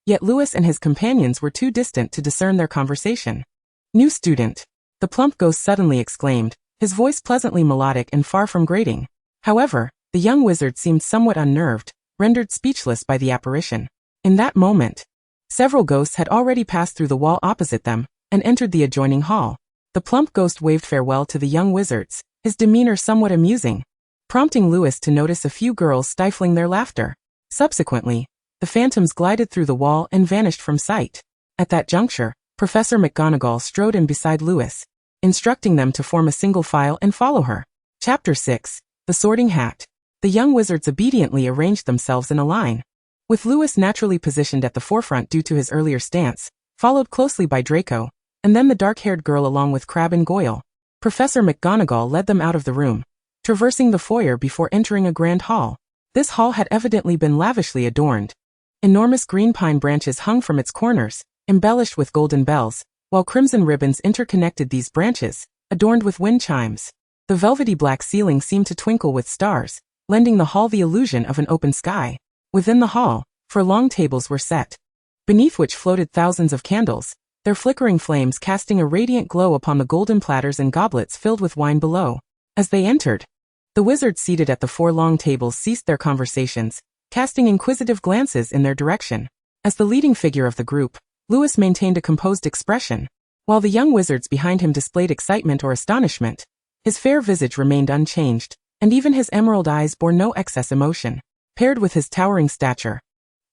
yet Lewis and his companions were too distant to discern their conversation. "New student," the plump ghost suddenly exclaimed, his voice pleasantly melodic and far from grating. However, the young wizard seemed somewhat unnerved, rendered speechless by the apparition. In that moment, several ghosts had already passed through the wall opposite them and entered the adjoining hall. The plump ghost waved farewell to the young wizards, his demeanor somewhat amusing, prompting Lewis to notice a few girls stifling their laughter. Subsequently, the phantoms glided through the wall and vanished from sight. At that juncture, Professor McGonagall strode in beside Lewis, instructing them to form a single file and follow her. Chapter 6. The Sorting Hat. The young wizards obediently arranged themselves in a line, with Lewis naturally positioned at the forefront due to his earlier stance, followed closely by Draco, and then the dark-haired girl along with Crabbe and Goyle. Professor McGonagall led them out of the room, traversing the foyer before entering a grand hall. This hall had evidently been lavishly adorned. Enormous green pine branches hung from its corners, embellished with golden bells, while crimson ribbons interconnected these branches, adorned with wind chimes. The velvety black ceiling seemed to twinkle with stars, lending the hall the illusion of an open sky. Within the hall, 4 long tables were set, beneath which floated thousands of candles, their flickering flames casting a radiant glow upon the golden platters and goblets filled with wine below. As they entered, the wizards seated at the 4 long tables ceased their conversations, casting inquisitive glances in their direction. As the leading figure of the group, Lewis maintained a composed expression, while the young wizards behind him displayed excitement or astonishment. His fair visage remained unchanged, and even his emerald eyes bore no excess emotion. Paired with his towering stature,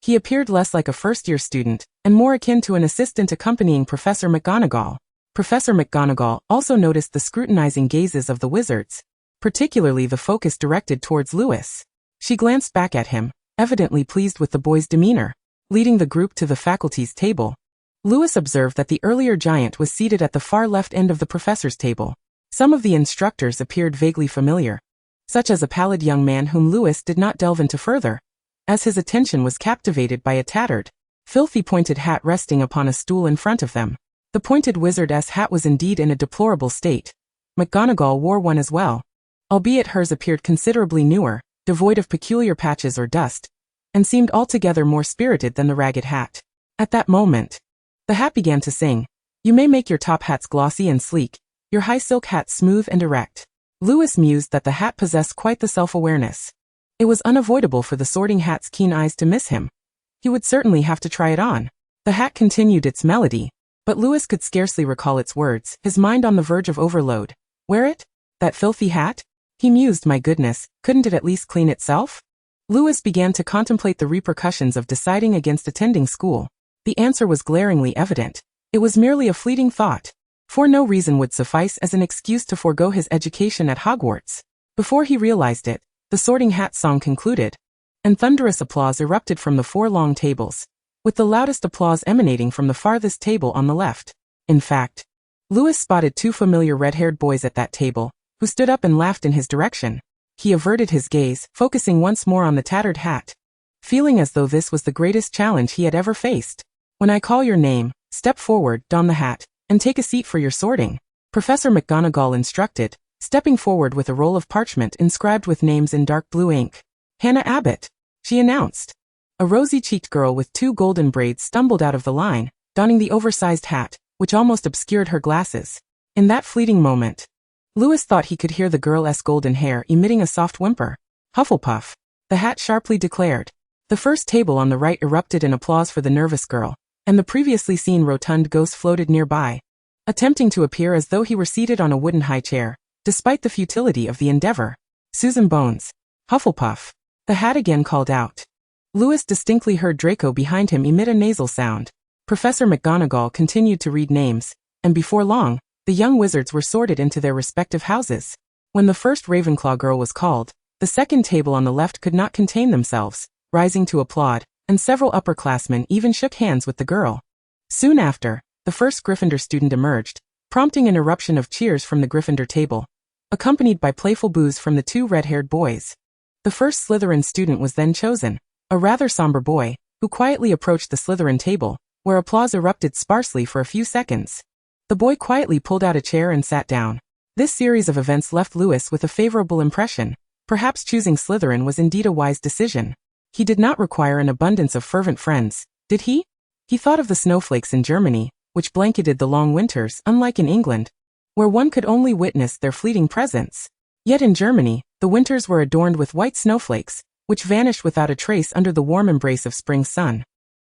he appeared less like a first-year student, and more akin to an assistant accompanying Professor McGonagall. Professor McGonagall also noticed the scrutinizing gazes of the wizards, particularly the focus directed towards Lewis. She glanced back at him, evidently pleased with the boy's demeanor. Leading the group to the faculty's table, Lewis observed that the earlier giant was seated at the far left end of the professor's table. Some of the instructors appeared vaguely familiar, such as a pallid young man whom Lewis did not delve into further, as his attention was captivated by a tattered, filthy pointed hat resting upon a stool in front of them. The pointed wizardess hat was indeed in a deplorable state. McGonagall wore one as well, albeit hers appeared considerably newer, devoid of peculiar patches or dust, and seemed altogether more spirited than the ragged hat. At that moment, the hat began to sing, "You may make your top hats glossy and sleek, your high silk hats smooth and erect." Lewis mused that the hat possessed quite the self-awareness. It was unavoidable for the Sorting Hat's keen eyes to miss him. He would certainly have to try it on. The hat continued its melody, but Lewis could scarcely recall its words, his mind on the verge of overload. Wear it? That filthy hat? He mused, my goodness, couldn't it at least clean itself? Lewis began to contemplate the repercussions of deciding against attending school. The answer was glaringly evident. It was merely a fleeting thought, for no reason would suffice as an excuse to forego his education at Hogwarts. Before he realized it, the Sorting Hat song concluded, and thunderous applause erupted from the 4 long tables, with the loudest applause emanating from the farthest table on the left. In fact, Lewis spotted 2 familiar red-haired boys at that table, who stood up and laughed in his direction. He averted his gaze, focusing once more on the tattered hat, feeling as though this was the greatest challenge he had ever faced. "When I call your name, step forward, don the hat, and take a seat for your sorting." Professor McGonagall instructed, stepping forward with a roll of parchment inscribed with names in dark blue ink. Hannah Abbott, she announced. A rosy-cheeked girl with 2 golden braids stumbled out of the line, donning the oversized hat, which almost obscured her glasses. In that fleeting moment, Lewis thought he could hear the girl's golden hair emitting a soft whimper. Hufflepuff, the hat sharply declared. The first table on the right erupted in applause for the nervous girl, and the previously seen rotund ghost floated nearby, attempting to appear as though he were seated on a wooden high chair, despite the futility of the endeavor. Susan Bones, Hufflepuff, the hat again called out. Lewis distinctly heard Draco behind him emit a nasal sound. Professor McGonagall continued to read names, and before long, the young wizards were sorted into their respective houses. When the first Ravenclaw girl was called, the second table on the left could not contain themselves, rising to applaud, and several upperclassmen even shook hands with the girl. Soon after, the first Gryffindor student emerged, prompting an eruption of cheers from the Gryffindor table, accompanied by playful boos from the 2 red-haired boys. The first Slytherin student was then chosen, a rather somber boy, who quietly approached the Slytherin table, where applause erupted sparsely for a few seconds. The boy quietly pulled out a chair and sat down. This series of events left Lewis with a favorable impression. Perhaps choosing Slytherin was indeed a wise decision. He did not require an abundance of fervent friends, did he? He thought of the snowflakes in Germany, which blanketed the long winters, unlike in England, where one could only witness their fleeting presence. Yet in Germany, the winters were adorned with white snowflakes, which vanished without a trace under the warm embrace of spring sun.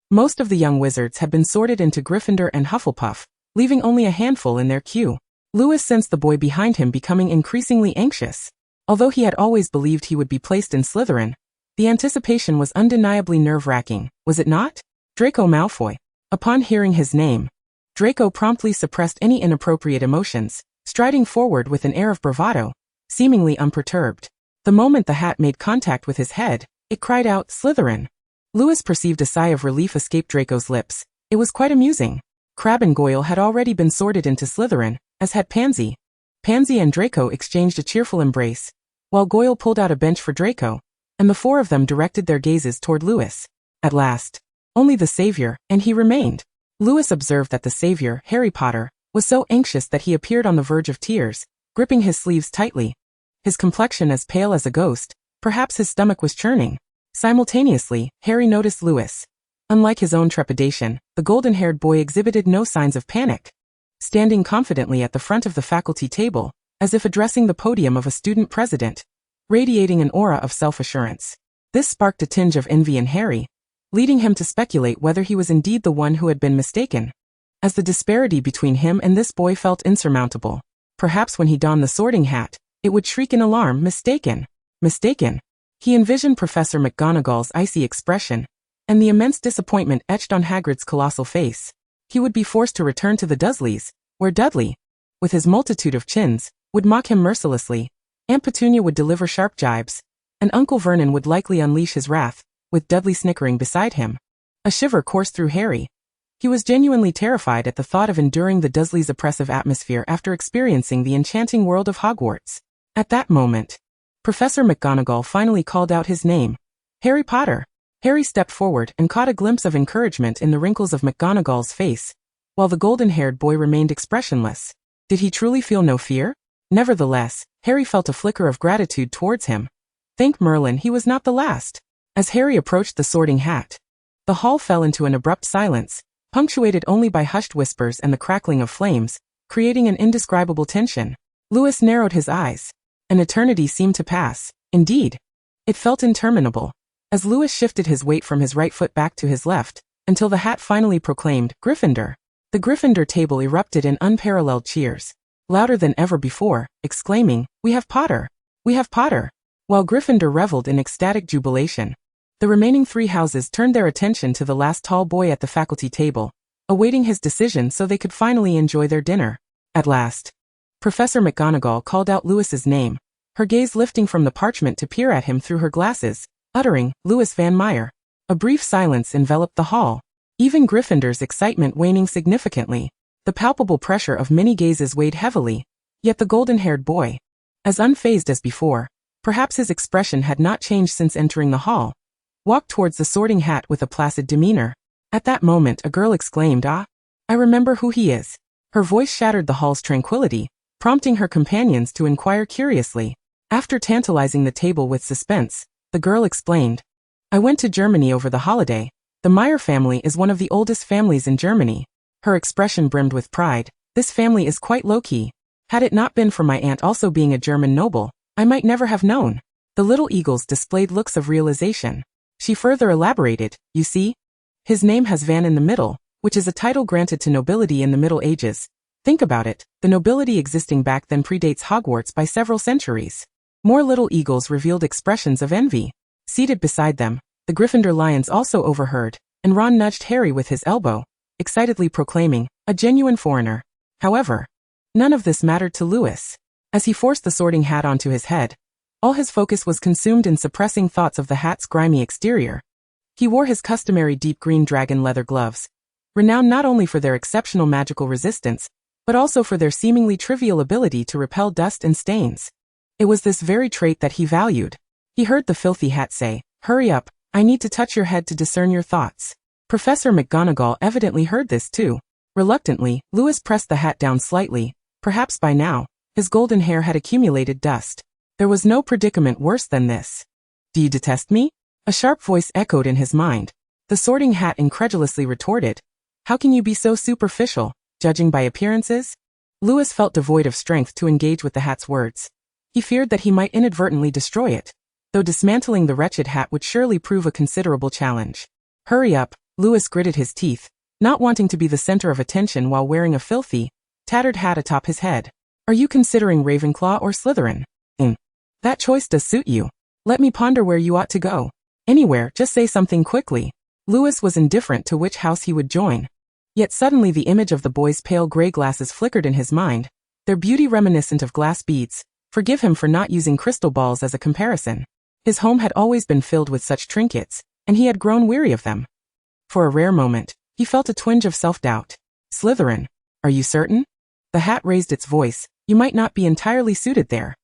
Most of the young wizards had been sorted into Gryffindor and Hufflepuff, leaving only a handful in their queue. Lewis sensed the boy behind him becoming increasingly anxious. Although he had always believed he would be placed in Slytherin, the anticipation was undeniably nerve-wracking, was it not? Draco Malfoy. Upon hearing his name, Draco promptly suppressed any inappropriate emotions, striding forward with an air of bravado, seemingly unperturbed. The moment the hat made contact with his head, it cried out, Slytherin. Lewis perceived a sigh of relief escape Draco's lips. It was quite amusing. Crabbe and Goyle had already been sorted into Slytherin, as had Pansy. Pansy and Draco exchanged a cheerful embrace, while Goyle pulled out a bench for Draco, and the 4 of them directed their gazes toward Lewis. At last, only the savior, and he remained. Lewis observed that the savior, Harry Potter, was so anxious that he appeared on the verge of tears, gripping his sleeves tightly. His complexion as pale as a ghost, perhaps his stomach was churning. Simultaneously, Harry noticed Lewis. Unlike his own trepidation, the golden-haired boy exhibited no signs of panic. Standing confidently at the front of the faculty table, as if addressing the podium of a student president, radiating an aura of self-assurance. This sparked a tinge of envy in Harry, leading him to speculate whether he was indeed the one who had been mistaken. As the disparity between him and this boy felt insurmountable, perhaps when he donned the sorting hat, it would shriek in alarm, mistaken. Mistaken. He envisioned Professor McGonagall's icy expression, and the immense disappointment etched on Hagrid's colossal face. He would be forced to return to the Dursleys, where Dudley, with his multitude of chins, would mock him mercilessly, Aunt Petunia would deliver sharp jibes, and Uncle Vernon would likely unleash his wrath, with Dudley snickering beside him. A shiver coursed through Harry. He was genuinely terrified at the thought of enduring the Dursleys' oppressive atmosphere after experiencing the enchanting world of Hogwarts. At that moment, Professor McGonagall finally called out his name. Harry Potter. Harry stepped forward and caught a glimpse of encouragement in the wrinkles of McGonagall's face, while the golden-haired boy remained expressionless. Did he truly feel no fear? Nevertheless, Harry felt a flicker of gratitude towards him. Thank Merlin he was not the last. As Harry approached the sorting hat, the hall fell into an abrupt silence, punctuated only by hushed whispers and the crackling of flames, creating an indescribable tension. Lewis narrowed his eyes. An eternity seemed to pass. Indeed, it felt interminable. As Lewis shifted his weight from his right foot back to his left, until the hat finally proclaimed, Gryffindor. The Gryffindor table erupted in unparalleled cheers, louder than ever before, exclaiming, We have Potter! We have Potter! While Gryffindor reveled in ecstatic jubilation, the remaining 3 houses turned their attention to the last tall boy at the faculty table, awaiting his decision so they could finally enjoy their dinner. At last, Professor McGonagall called out Lewis's name, her gaze lifting from the parchment to peer at him through her glasses, uttering, Louis Van Meyer. A brief silence enveloped the hall, even Gryffindor's excitement waning significantly. The palpable pressure of many gazes weighed heavily, yet the golden-haired boy, as unfazed as before, perhaps his expression had not changed since entering the hall, walked towards the sorting hat with a placid demeanor. At that moment a girl exclaimed, Ah, I remember who he is. Her voice shattered the hall's tranquility, prompting her companions to inquire curiously. After tantalizing the table with suspense, the girl explained, "I went to Germany over the holiday. The Meyer family is one of the oldest families in Germany." Her expression brimmed with pride. "This family is quite low-key. Had it not been for my aunt also being a German noble, I might never have known." The little eagles displayed looks of realization. She further elaborated, "You see? His name has Van in the middle, which is a title granted to nobility in the Middle Ages. Think about it, the nobility existing back then predates Hogwarts by several centuries." More little eagles revealed expressions of envy. Seated beside them, the Gryffindor lions also overheard, and Ron nudged Harry with his elbow, excitedly proclaiming, "A genuine foreigner." However, none of this mattered to Lewis. As he forced the sorting hat onto his head, all his focus was consumed in suppressing thoughts of the hat's grimy exterior. He wore his customary deep green dragon leather gloves, renowned not only for their exceptional magical resistance, but also for their seemingly trivial ability to repel dust and stains. It was this very trait that he valued. He heard the filthy hat say, "Hurry up, I need to touch your head to discern your thoughts." Professor McGonagall evidently heard this too. Reluctantly, Lewis pressed the hat down slightly. Perhaps by now, his golden hair had accumulated dust. There was no predicament worse than this. "Do you detest me?" A sharp voice echoed in his mind. The sorting hat incredulously retorted, "How can you be so superficial, judging by appearances?" Lewis felt devoid of strength to engage with the hat's words. He feared that he might inadvertently destroy it, though dismantling the wretched hat would surely prove a considerable challenge. "Hurry up," Lewis gritted his teeth, not wanting to be the center of attention while wearing a filthy, tattered hat atop his head. "Are you considering Ravenclaw or Slytherin? That choice does suit you. Let me ponder where you ought to go." "Anywhere, just say something quickly." Lewis was indifferent to which house he would join. Yet suddenly the image of the boy's pale gray glasses flickered in his mind, their beauty reminiscent of glass beads. Forgive him for not using crystal balls as a comparison. His home had always been filled with such trinkets, and he had grown weary of them. For a rare moment, he felt a twinge of self-doubt. "Slytherin. Are you certain?" The hat raised its voice. "You might not be entirely suited there.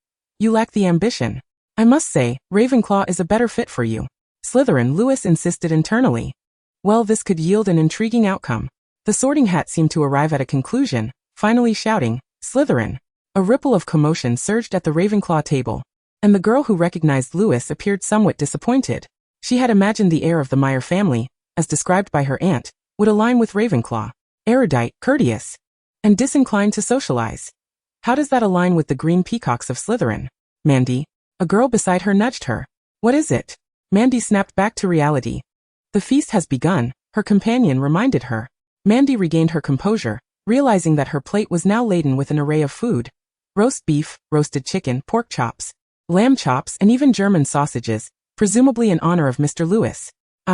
You lack the ambition. I must say, Ravenclaw is a better fit for you." "Slytherin," Lewis insisted internally. Well, this could yield an intriguing outcome. The sorting hat seemed to arrive at a conclusion, finally shouting, "Slytherin." A ripple of commotion surged at the Ravenclaw table, and the girl who recognized Lewis appeared somewhat disappointed. She had imagined the heir of the Meyer family, as described by her aunt, would align with Ravenclaw. Erudite, courteous, and disinclined to socialize. How does that align with the green peacocks of Slytherin? "Mandy." A girl beside her nudged her. "What is it?" Mandy snapped back to reality. "The feast has begun," her companion reminded her. Mandy regained her composure, realizing that her plate was now laden with an array of food. Roast beef, roasted chicken, pork chops, lamb chops, and even German sausages, presumably in honor of Mr. Lewis.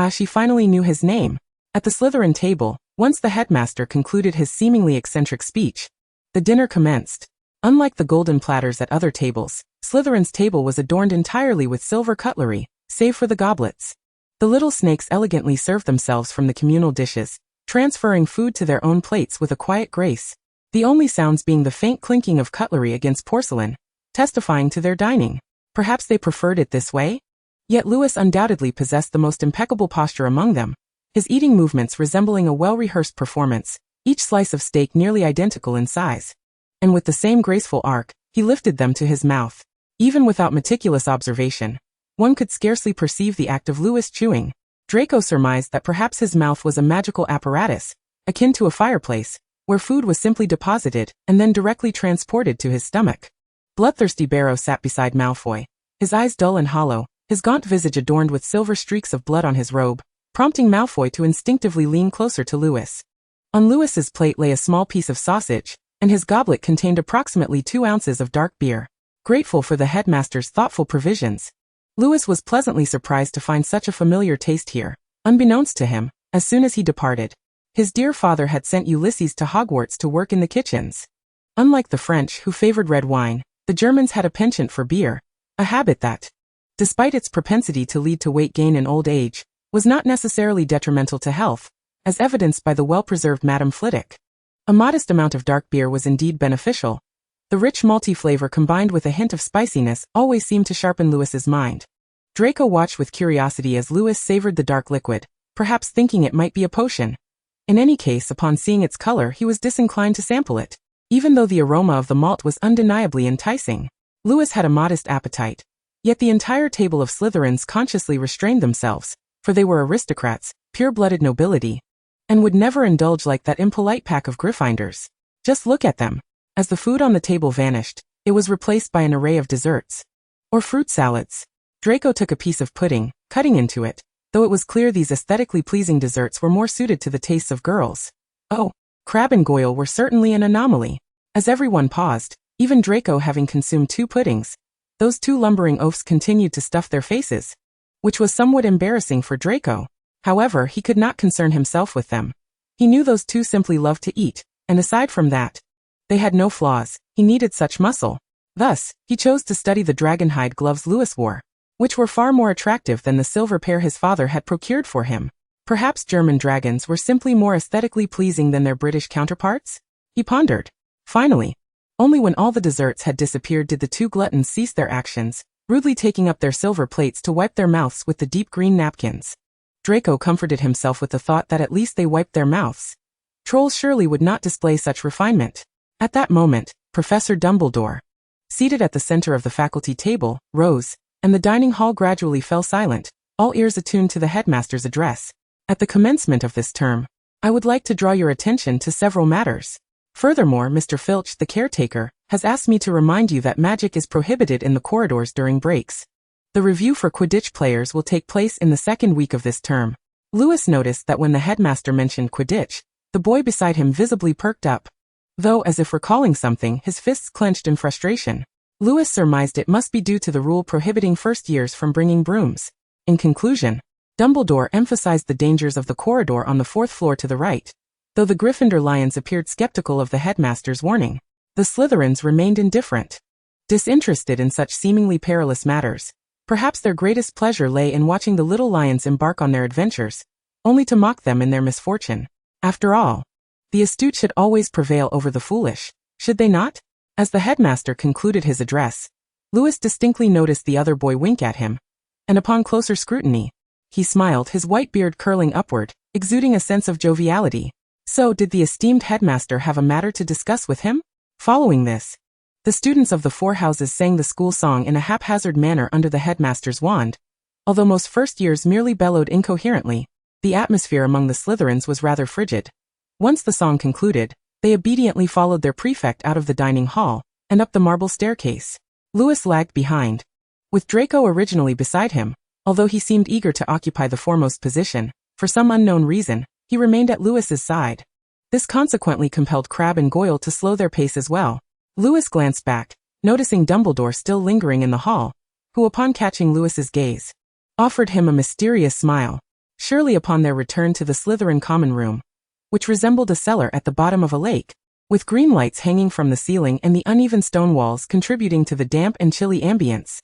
She finally knew his name. At the Slytherin table, once the headmaster concluded his seemingly eccentric speech, the dinner commenced. Unlike the golden platters at other tables, Slytherin's table was adorned entirely with silver cutlery, save for the goblets. The little snakes elegantly served themselves from the communal dishes, transferring food to their own plates with a quiet grace, the only sounds being the faint clinking of cutlery against porcelain, testifying to their dining. Perhaps they preferred it this way? Yet Lewis undoubtedly possessed the most impeccable posture among them, his eating movements resembling a well-rehearsed performance, each slice of steak nearly identical in size. And with the same graceful arc, he lifted them to his mouth. Even without meticulous observation, one could scarcely perceive the act of Lewis chewing. Draco surmised that perhaps his mouth was a magical apparatus, akin to a fireplace, where food was simply deposited and then directly transported to his stomach. Bloodthirsty Barrow sat beside Malfoy, his eyes dull and hollow, his gaunt visage adorned with silver streaks of blood on his robe, prompting Malfoy to instinctively lean closer to Lewis. On Lewis's plate lay a small piece of sausage, and his goblet contained approximately 2 ounces of dark beer. Grateful for the headmaster's thoughtful provisions, Lewis was pleasantly surprised to find such a familiar taste here. Unbeknownst to him, as soon as he departed, his dear father had sent Ulysses to Hogwarts to work in the kitchens. Unlike the French, who favored red wine, the Germans had a penchant for beer, a habit that, despite its propensity to lead to weight gain in old age, was not necessarily detrimental to health, as evidenced by the well-preserved Madame Flitwick. A modest amount of dark beer was indeed beneficial. The rich malty flavor combined with a hint of spiciness always seemed to sharpen Lewis's mind. Draco watched with curiosity as Lewis savored the dark liquid, perhaps thinking it might be a potion. In any case, upon seeing its color, he was disinclined to sample it. even though the aroma of the malt was undeniably enticing. Lewis had a modest appetite, yet the entire table of Slytherins consciously restrained themselves, for they were aristocrats, pure-blooded nobility, and would never indulge like that impolite pack of Gryffindors. Just look at them. As the food on the table vanished, it was replaced by an array of desserts, or fruit salads. Draco took a piece of pudding, cutting into it, though it was clear these aesthetically pleasing desserts were more suited to the tastes of girls. Oh, Crabbe and Goyle were certainly an anomaly. As everyone paused, even Draco having consumed 2 puddings, those 2 lumbering oafs continued to stuff their faces, which was somewhat embarrassing for Draco. However, he could not concern himself with them. He knew those 2 simply loved to eat, and aside from that, they had no flaws. He needed such muscle. Thus, he chose to study the dragonhide gloves Lewis wore, which were far more attractive than the silver pair his father had procured for him. Perhaps German dragons were simply more aesthetically pleasing than their British counterparts? He pondered. Finally, only when all the desserts had disappeared did the 2 gluttons cease their actions, rudely taking up their silver plates to wipe their mouths with the deep green napkins. Draco comforted himself with the thought that at least they wiped their mouths. Trolls surely would not display such refinement. At that moment, Professor Dumbledore, seated at the center of the faculty table, rose, and the dining hall gradually fell silent, all ears attuned to the headmaster's address. At the commencement of this term, I would like to draw your attention to several matters. Furthermore, Mr. Filch, the caretaker, has asked me to remind you that magic is prohibited in the corridors during breaks. The review for Quidditch players will take place in the 2nd week of this term. Lewis noticed that when the headmaster mentioned Quidditch, the boy beside him visibly perked up, though as if recalling something, his fists clenched in frustration. Lewis surmised it must be due to the rule prohibiting first years from bringing brooms. In conclusion, Dumbledore emphasized the dangers of the corridor on the 4th floor to the right. Though the Gryffindor Lions appeared skeptical of the headmaster's warning, the Slytherins remained indifferent, disinterested in such seemingly perilous matters. Perhaps their greatest pleasure lay in watching the little lions embark on their adventures, only to mock them in their misfortune. After all, the astute should always prevail over the foolish, should they not? As the headmaster concluded his address, Lewis distinctly noticed the other boy wink at him, and upon closer scrutiny, he smiled, his white beard curling upward, exuding a sense of joviality. So, did the esteemed headmaster have a matter to discuss with him? Following this, the students of the 4 houses sang the school song in a haphazard manner under the headmaster's wand. Although most first years merely bellowed incoherently, the atmosphere among the Slytherins was rather frigid. Once the song concluded, they obediently followed their prefect out of the dining hall, and up the marble staircase. Lewis lagged behind, with Draco originally beside him. Although he seemed eager to occupy the foremost position, for some unknown reason, he remained at Lewis's side. This consequently compelled Crabbe and Goyle to slow their pace as well. Lewis glanced back, noticing Dumbledore still lingering in the hall, who upon catching Lewis's gaze, offered him a mysterious smile. Surely upon their return to the Slytherin common room, which resembled a cellar at the bottom of a lake, with green lights hanging from the ceiling and the uneven stone walls contributing to the damp and chilly ambience,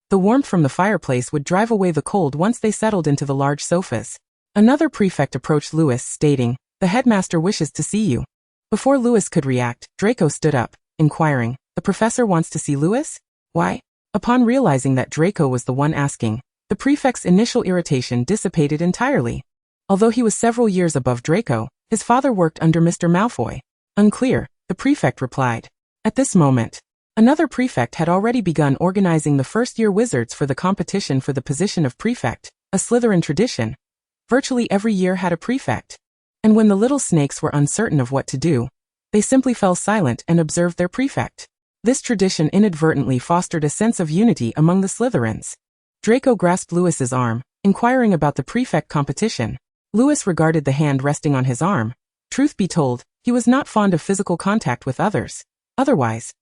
the warmth from the fireplace would drive away the cold once they settled into the large sofas. Another prefect approached Lewis, stating, "The headmaster wishes to see you." Before Lewis could react, Draco stood up, inquiring, "The professor wants to see Lewis? Why?" Upon realizing that Draco was the one asking, the prefect's initial irritation dissipated entirely. Although he was several years above Draco, his father worked under Mr. Malfoy. "Unclear," the prefect replied. At this moment, another prefect had already begun organizing the first-year wizards for the competition for the position of prefect, a Slytherin tradition. Virtually every year had a prefect. And when the little snakes were uncertain of what to do, they simply fell silent and observed their prefect. This tradition inadvertently fostered a sense of unity among the Slytherins. Draco grasped Lewis's arm, inquiring about the prefect competition. Lewis regarded the hand resting on his arm. Truth be told, he was not fond of physical contact with others. Otherwise,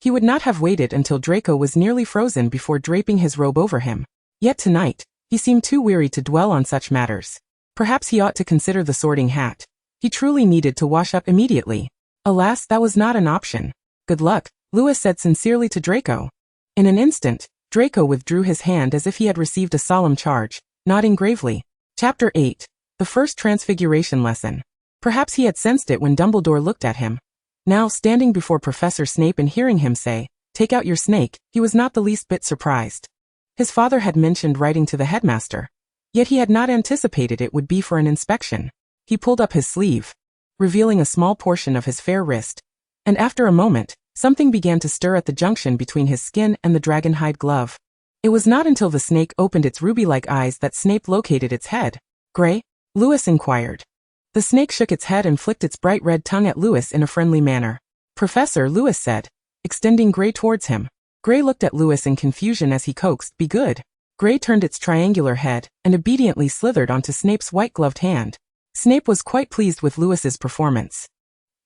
he would not have waited until Draco was nearly frozen before draping his robe over him. Yet tonight, he seemed too weary to dwell on such matters. Perhaps he ought to consider the sorting hat. He truly needed to wash up immediately. Alas, that was not an option. "Good luck," Lewis said sincerely to Draco. In an instant, Draco withdrew his hand as if he had received a solemn charge, nodding gravely. Chapter 8. The First Transfiguration Lesson. Perhaps he had sensed it when Dumbledore looked at him. Now, standing before Professor Snape and hearing him say, "Take out your snake," he was not the least bit surprised. His father had mentioned writing to the headmaster, yet he had not anticipated it would be for an inspection. He pulled up his sleeve, revealing a small portion of his fair wrist, And after a moment, something began to stir at the junction between his skin and the dragonhide glove. It was not until the snake opened its ruby-like eyes that Snape located its head. "Gray?" Lewis inquired. The snake shook its head and flicked its bright red tongue at Lewis in a friendly manner. "Professor," Lewis said, extending Gray towards him. Gray looked at Lewis in confusion as he coaxed, "Be good." Gray turned its triangular head and obediently slithered onto Snape's white-gloved hand. Snape was quite pleased with Lewis's performance.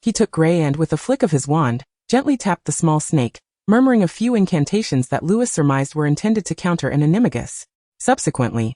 He took Gray and, with a flick of his wand, gently tapped the small snake, murmuring a few incantations that Lewis surmised were intended to counter an animagus. Subsequently,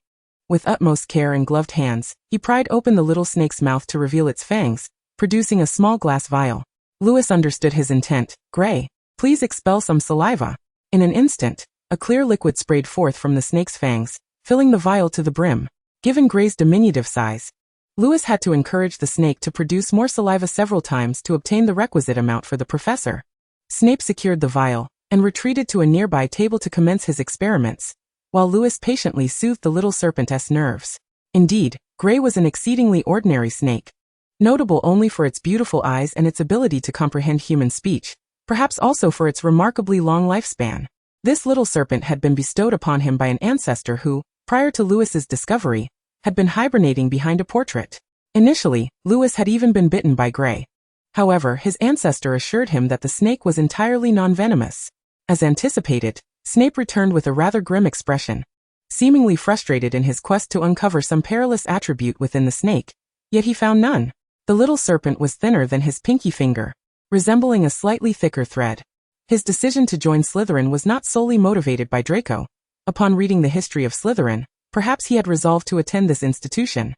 with utmost care and gloved hands, he pried open the little snake's mouth to reveal its fangs, producing a small glass vial. Lewis understood his intent. "Gray, please expel some saliva." In an instant, a clear liquid sprayed forth from the snake's fangs, filling the vial to the brim. Given Gray's diminutive size, Lewis had to encourage the snake to produce more saliva several times to obtain the requisite amount for the professor. Snape secured the vial and retreated to a nearby table to commence his experiments, while Lewis patiently soothed the little serpent's nerves. Indeed, Gray was an exceedingly ordinary snake, notable only for its beautiful eyes and its ability to comprehend human speech, perhaps also for its remarkably long lifespan. This little serpent had been bestowed upon him by an ancestor who, prior to Lewis's discovery, had been hibernating behind a portrait. Initially, Lewis had even been bitten by Gray. However, his ancestor assured him that the snake was entirely non-venomous. As anticipated, Snape returned with a rather grim expression, seemingly frustrated in his quest to uncover some perilous attribute within the snake, yet he found none. The little serpent was thinner than his pinky finger, resembling a slightly thicker thread. His decision to join Slytherin was not solely motivated by Draco. Upon reading the history of Slytherin, perhaps he had resolved to attend this institution.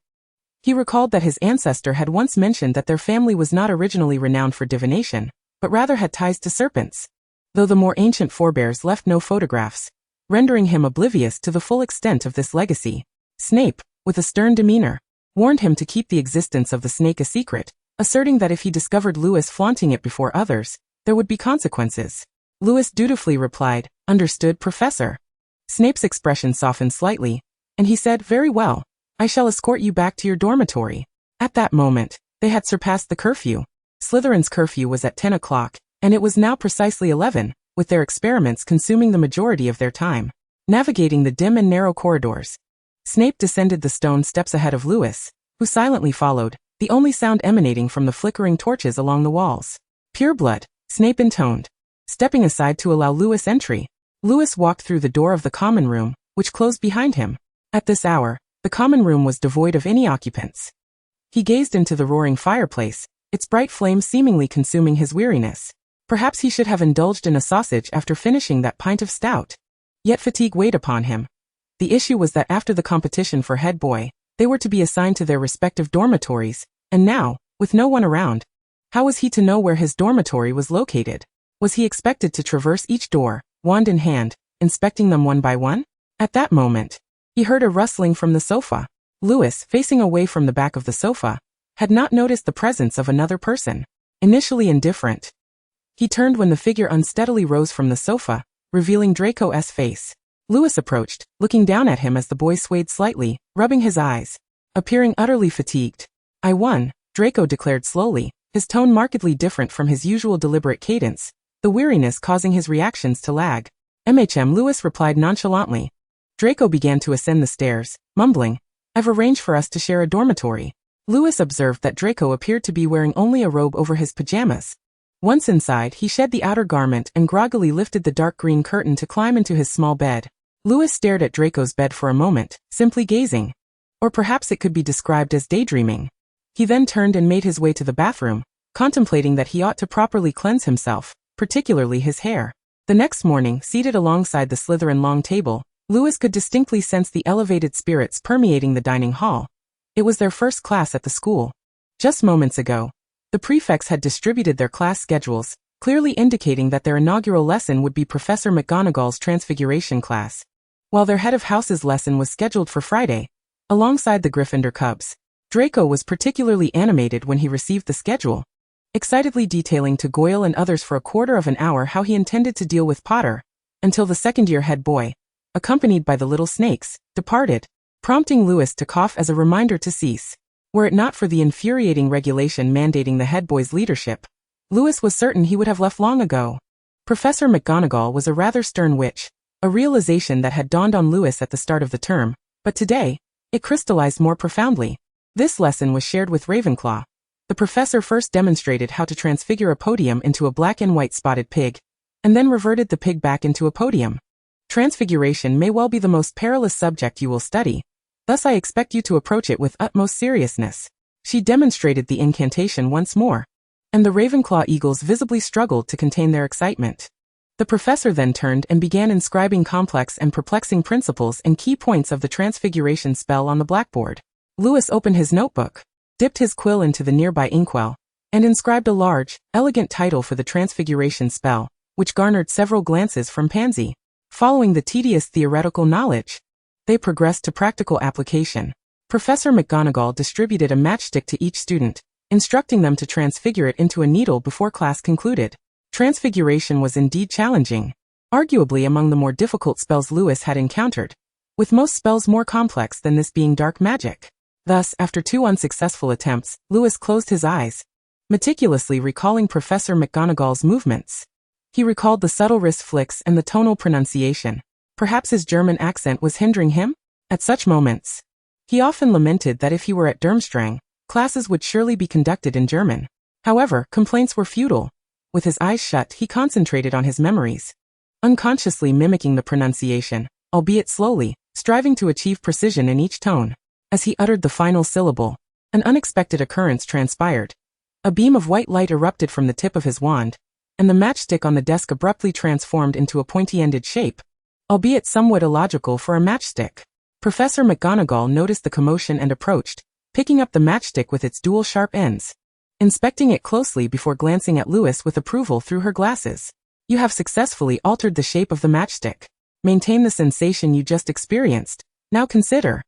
He recalled that his ancestor had once mentioned that their family was not originally renowned for divination, but rather had ties to serpents, though the more ancient forebears left no photographs, rendering him oblivious to the full extent of this legacy. Snape, with a stern demeanor, warned him to keep the existence of the snake a secret, asserting that if he discovered Lewis flaunting it before others, there would be consequences. Lewis dutifully replied, "Understood, Professor." Snape's expression softened slightly, and he said, "Very well, I shall escort you back to your dormitory." At that moment, they had surpassed the curfew. Slytherin's curfew was at 10 o'clock, and it was now precisely 11, with their experiments consuming the majority of their time. Navigating the dim and narrow corridors, Snape descended the stone steps ahead of Lewis, who silently followed, the only sound emanating from the flickering torches along the walls. "Pureblood," Snape intoned, stepping aside to allow Lewis entry. Lewis walked through the door of the common room, which closed behind him. At this hour, the common room was devoid of any occupants. He gazed into the roaring fireplace, its bright flames seemingly consuming his weariness. Perhaps he should have indulged in a sausage after finishing that pint of stout. Yet fatigue weighed upon him. The issue was that after the competition for head boy, they were to be assigned to their respective dormitories, and now, with no one around, how was he to know where his dormitory was located? Was he expected to traverse each door, wand in hand, inspecting them one by one? At that moment, he heard a rustling from the sofa. Lewis, facing away from the back of the sofa, had not noticed the presence of another person. Initially indifferent, he turned when the figure unsteadily rose from the sofa, revealing Draco's face. Lewis approached, looking down at him as the boy swayed slightly, rubbing his eyes, appearing utterly fatigued. "I won," Draco declared slowly, his tone markedly different from his usual deliberate cadence, the weariness causing his reactions to lag. Lewis replied nonchalantly. Draco began to ascend the stairs, mumbling, "I've arranged for us to share a dormitory." Lewis observed that Draco appeared to be wearing only a robe over his pajamas. Once inside, he shed the outer garment and groggily lifted the dark green curtain to climb into his small bed. Lewis stared at Draco's bed for a moment, simply gazing. Or perhaps it could be described as daydreaming. He then turned and made his way to the bathroom, contemplating that he ought to properly cleanse himself, particularly his hair. The next morning, seated alongside the Slytherin long table, Lewis could distinctly sense the elevated spirits permeating the dining hall. It was their first class at the school. Just moments ago, the prefects had distributed their class schedules, clearly indicating that their inaugural lesson would be Professor McGonagall's Transfiguration class, while their head of house's lesson was scheduled for Friday, alongside the Gryffindor Cubs. Draco was particularly animated when he received the schedule, excitedly detailing to Goyle and others for a quarter of an hour how he intended to deal with Potter, until the second-year head boy, accompanied by the little snakes, departed, prompting Lewis to cough as a reminder to cease. Were it not for the infuriating regulation mandating the head boy's leadership, Lewis was certain he would have left long ago. Professor McGonagall was a rather stern witch, a realization that had dawned on Lewis at the start of the term, but today, it crystallized more profoundly. This lesson was shared with Ravenclaw. The professor first demonstrated how to transfigure a podium into a black and white spotted pig, and then reverted the pig back into a podium. Transfiguration may well be the most perilous subject you will study, thus I expect you to approach it with utmost seriousness. She demonstrated the incantation once more, and the Ravenclaw eagles visibly struggled to contain their excitement. The professor then turned and began inscribing complex and perplexing principles and key points of the transfiguration spell on the blackboard. Lewis opened his notebook, dipped his quill into the nearby inkwell, and inscribed a large, elegant title for the transfiguration spell, which garnered several glances from Pansy. Following the tedious theoretical knowledge, they progressed to practical application. Professor McGonagall distributed a matchstick to each student, instructing them to transfigure it into a needle before class concluded. Transfiguration was indeed challenging, arguably among the more difficult spells Lewis had encountered, with most spells more complex than this being dark magic. Thus, after 2 unsuccessful attempts, Lewis closed his eyes, meticulously recalling Professor McGonagall's movements. He recalled the subtle wrist flicks and the tonal pronunciation. Perhaps his German accent was hindering him? At such moments, he often lamented that if he were at Durmstrang, classes would surely be conducted in German. However, complaints were futile. With his eyes shut, he concentrated on his memories, unconsciously mimicking the pronunciation, albeit slowly, striving to achieve precision in each tone. As he uttered the final syllable, an unexpected occurrence transpired. A beam of white light erupted from the tip of his wand, and the matchstick on the desk abruptly transformed into a pointy-ended shape, albeit somewhat illogical for a matchstick. Professor McGonagall noticed the commotion and approached, picking up the matchstick with its dual sharp ends, inspecting it closely before glancing at Lewis with approval through her glasses. You have successfully altered the shape of the matchstick. Maintain the sensation you just experienced. Now consider,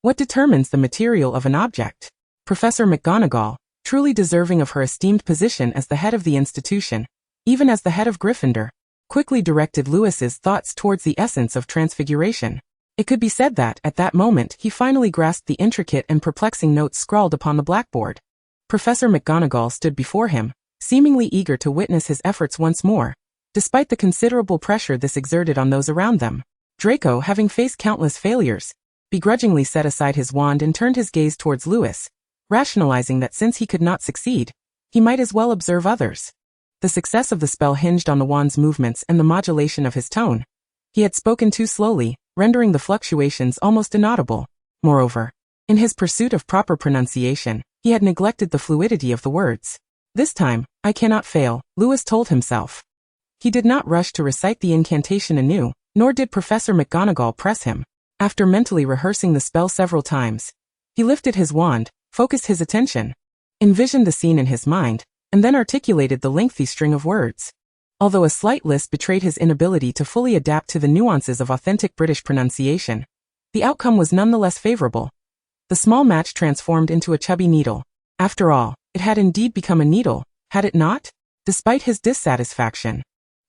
what determines the material of an object? Professor McGonagall, truly deserving of her esteemed position as the head of the institution, even as the head of Gryffindor, quickly directed Lewis's thoughts towards the essence of transfiguration. It could be said that, at that moment, he finally grasped the intricate and perplexing notes scrawled upon the blackboard. Professor McGonagall stood before him, seemingly eager to witness his efforts once more, despite the considerable pressure this exerted on those around them. Draco, having faced countless failures, begrudgingly set aside his wand and turned his gaze towards Lewis, rationalizing that since he could not succeed, he might as well observe others. The success of the spell hinged on the wand's movements and the modulation of his tone. He had spoken too slowly, rendering the fluctuations almost inaudible. Moreover, in his pursuit of proper pronunciation, he had neglected the fluidity of the words. This time, I cannot fail, Lewis told himself. He did not rush to recite the incantation anew, nor did Professor McGonagall press him. After mentally rehearsing the spell several times, he lifted his wand, focused his attention, envisioned the scene in his mind, and then articulated the lengthy string of words. Although a slight lisp betrayed his inability to fully adapt to the nuances of authentic British pronunciation, the outcome was nonetheless favorable. The small match transformed into a chubby needle. After all, it had indeed become a needle, had it not? Despite his dissatisfaction,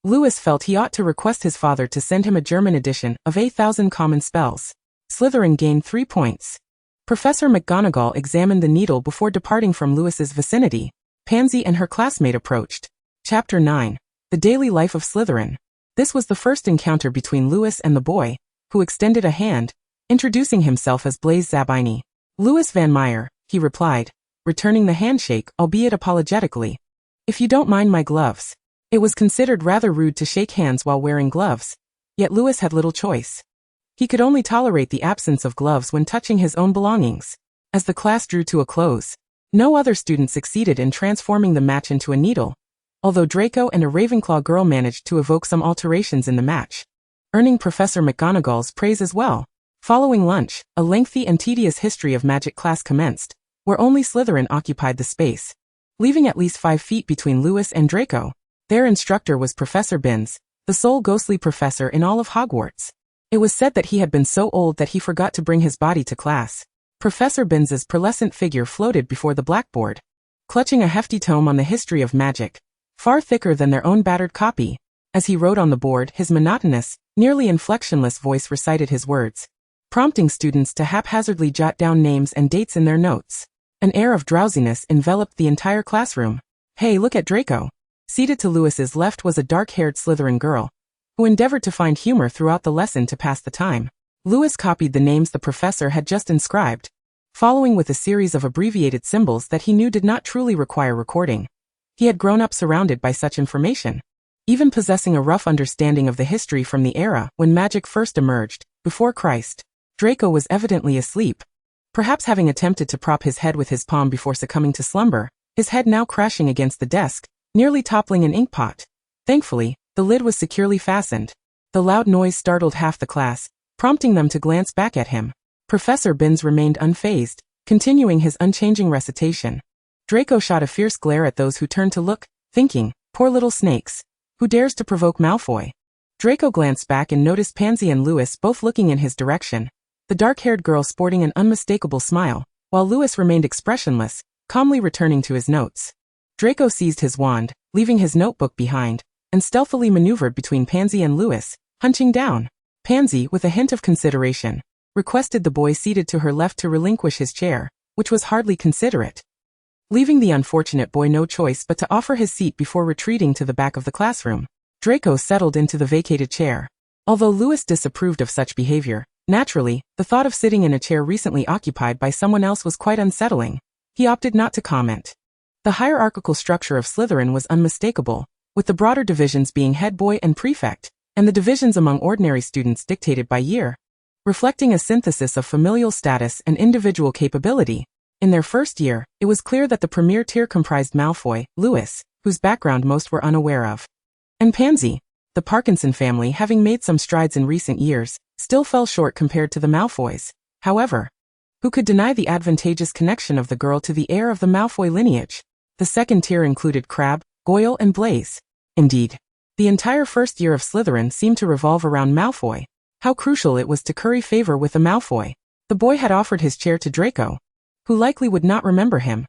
Lewis felt he ought to request his father to send him a German edition of 1,000 Common Spells. Slytherin gained 3 points. Professor McGonagall examined the needle before departing from Lewis's vicinity. Pansy and her classmate approached. Chapter 9. The Daily Life of Slytherin. This was the first encounter between Lewis and the boy, who extended a hand, introducing himself as Blaise Zabini. Louis Van Meyer, he replied, returning the handshake, albeit apologetically. If you don't mind my gloves. It was considered rather rude to shake hands while wearing gloves, yet Lewis had little choice. He could only tolerate the absence of gloves when touching his own belongings. As the class drew to a close, no other student succeeded in transforming the match into a needle, although Draco and a Ravenclaw girl managed to evoke some alterations in the match, earning Professor McGonagall's praise as well. Following lunch, a lengthy and tedious history of magic class commenced, where only Slytherin occupied the space, leaving at least 5 feet between Lewis and Draco. Their instructor was Professor Binns, the sole ghostly professor in all of Hogwarts. It was said that he had been so old that he forgot to bring his body to class. Professor Binns's pearlescent figure floated before the blackboard, clutching a hefty tome on the history of magic, far thicker than their own battered copy. As he wrote on the board, his monotonous, nearly inflectionless voice recited his words, prompting students to haphazardly jot down names and dates in their notes. An air of drowsiness enveloped the entire classroom. Hey, look at Draco. Seated to Lewis's left was a dark-haired Slytherin girl, who endeavored to find humor throughout the lesson to pass the time. Lewis copied the names the professor had just inscribed, following with a series of abbreviated symbols that he knew did not truly require recording. He had grown up surrounded by such information, even possessing a rough understanding of the history from the era when magic first emerged, before Christ. Draco was evidently asleep, perhaps having attempted to prop his head with his palm before succumbing to slumber, his head now crashing against the desk, nearly toppling an inkpot. Thankfully, the lid was securely fastened. The loud noise startled half the class, prompting them to glance back at him. Professor Binns remained unfazed, continuing his unchanging recitation. Draco shot a fierce glare at those who turned to look, thinking, poor little snakes. Who dares to provoke Malfoy? Draco glanced back and noticed Pansy and Lewis both looking in his direction, the dark-haired girl sporting an unmistakable smile, while Lewis remained expressionless, calmly returning to his notes. Draco seized his wand, leaving his notebook behind, and stealthily maneuvered between Pansy and Lewis, hunching down. Pansy, with a hint of consideration, requested the boy seated to her left to relinquish his chair, which was hardly considerate, leaving the unfortunate boy no choice but to offer his seat before retreating to the back of the classroom. Draco settled into the vacated chair. Although Lewis disapproved of such behavior, naturally, the thought of sitting in a chair recently occupied by someone else was quite unsettling. He opted not to comment. The hierarchical structure of Slytherin was unmistakable, with the broader divisions being head boy and prefect, and the divisions among ordinary students dictated by year, reflecting a synthesis of familial status and individual capability. In their first year, it was clear that the premier tier comprised Malfoy, Lewis, whose background most were unaware of, and Pansy. The Parkinson family, having made some strides in recent years, still fell short compared to the Malfoys. However, who could deny the advantageous connection of the girl to the heir of the Malfoy lineage? The second tier included Crabbe, Goyle and Blaise. Indeed, the entire first year of Slytherin seemed to revolve around Malfoy. How crucial it was to curry favor with the Malfoy. The boy had offered his chair to Draco, who likely would not remember him.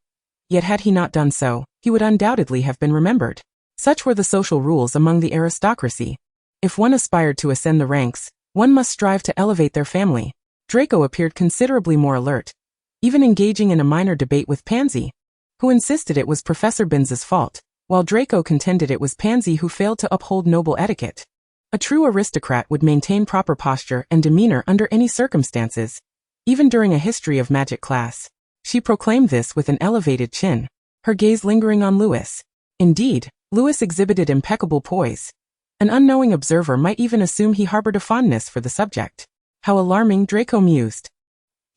Yet had he not done so, he would undoubtedly have been remembered. Such were the social rules among the aristocracy. If one aspired to ascend the ranks, one must strive to elevate their family. Draco appeared considerably more alert, even engaging in a minor debate with Pansy, who insisted it was Professor Binns's fault, while Draco contended it was Pansy who failed to uphold noble etiquette. A true aristocrat would maintain proper posture and demeanor under any circumstances, even during a history of magic class. She proclaimed this with an elevated chin, her gaze lingering on Lewis. Indeed, Lewis exhibited impeccable poise. An unknowing observer might even assume he harbored a fondness for the subject. How alarming, Draco mused.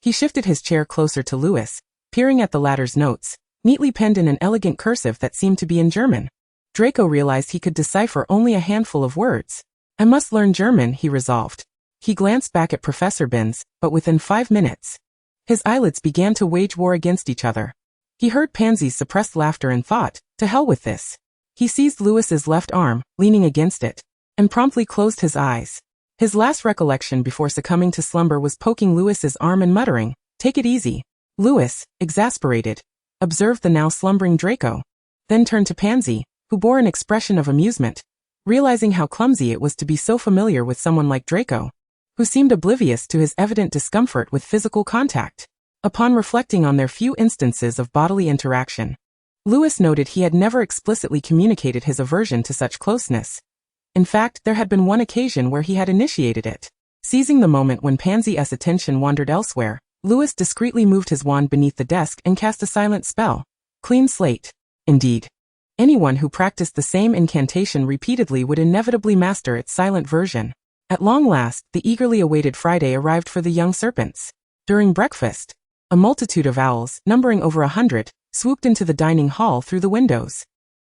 He shifted his chair closer to Lewis, peering at the latter's notes, neatly penned in an elegant cursive that seemed to be in German. Draco realized he could decipher only a handful of words. I must learn German, he resolved. He glanced back at Professor Binns, but within 5 minutes, his eyelids began to wage war against each other. He heard Pansy's suppressed laughter and thought, to hell with this. He seized Lewis's left arm, leaning against it, and promptly closed his eyes. His last recollection before succumbing to slumber was poking Lewis's arm and muttering, "Take it easy." Lewis, exasperated, observed the now slumbering Draco, then turned to Pansy, who bore an expression of amusement, realizing how clumsy it was to be so familiar with someone like Draco, who seemed oblivious to his evident discomfort with physical contact. Upon reflecting on their few instances of bodily interaction, Lewis noted he had never explicitly communicated his aversion to such closeness. In fact, there had been one occasion where he had initiated it. Seizing the moment when Pansy's attention wandered elsewhere, Lewis discreetly moved his wand beneath the desk and cast a silent spell. Clean slate. Indeed, anyone who practiced the same incantation repeatedly would inevitably master its silent version. At long last, the eagerly awaited Friday arrived for the young serpents. During breakfast, a multitude of owls, numbering over 100, swooped into the dining hall through the windows.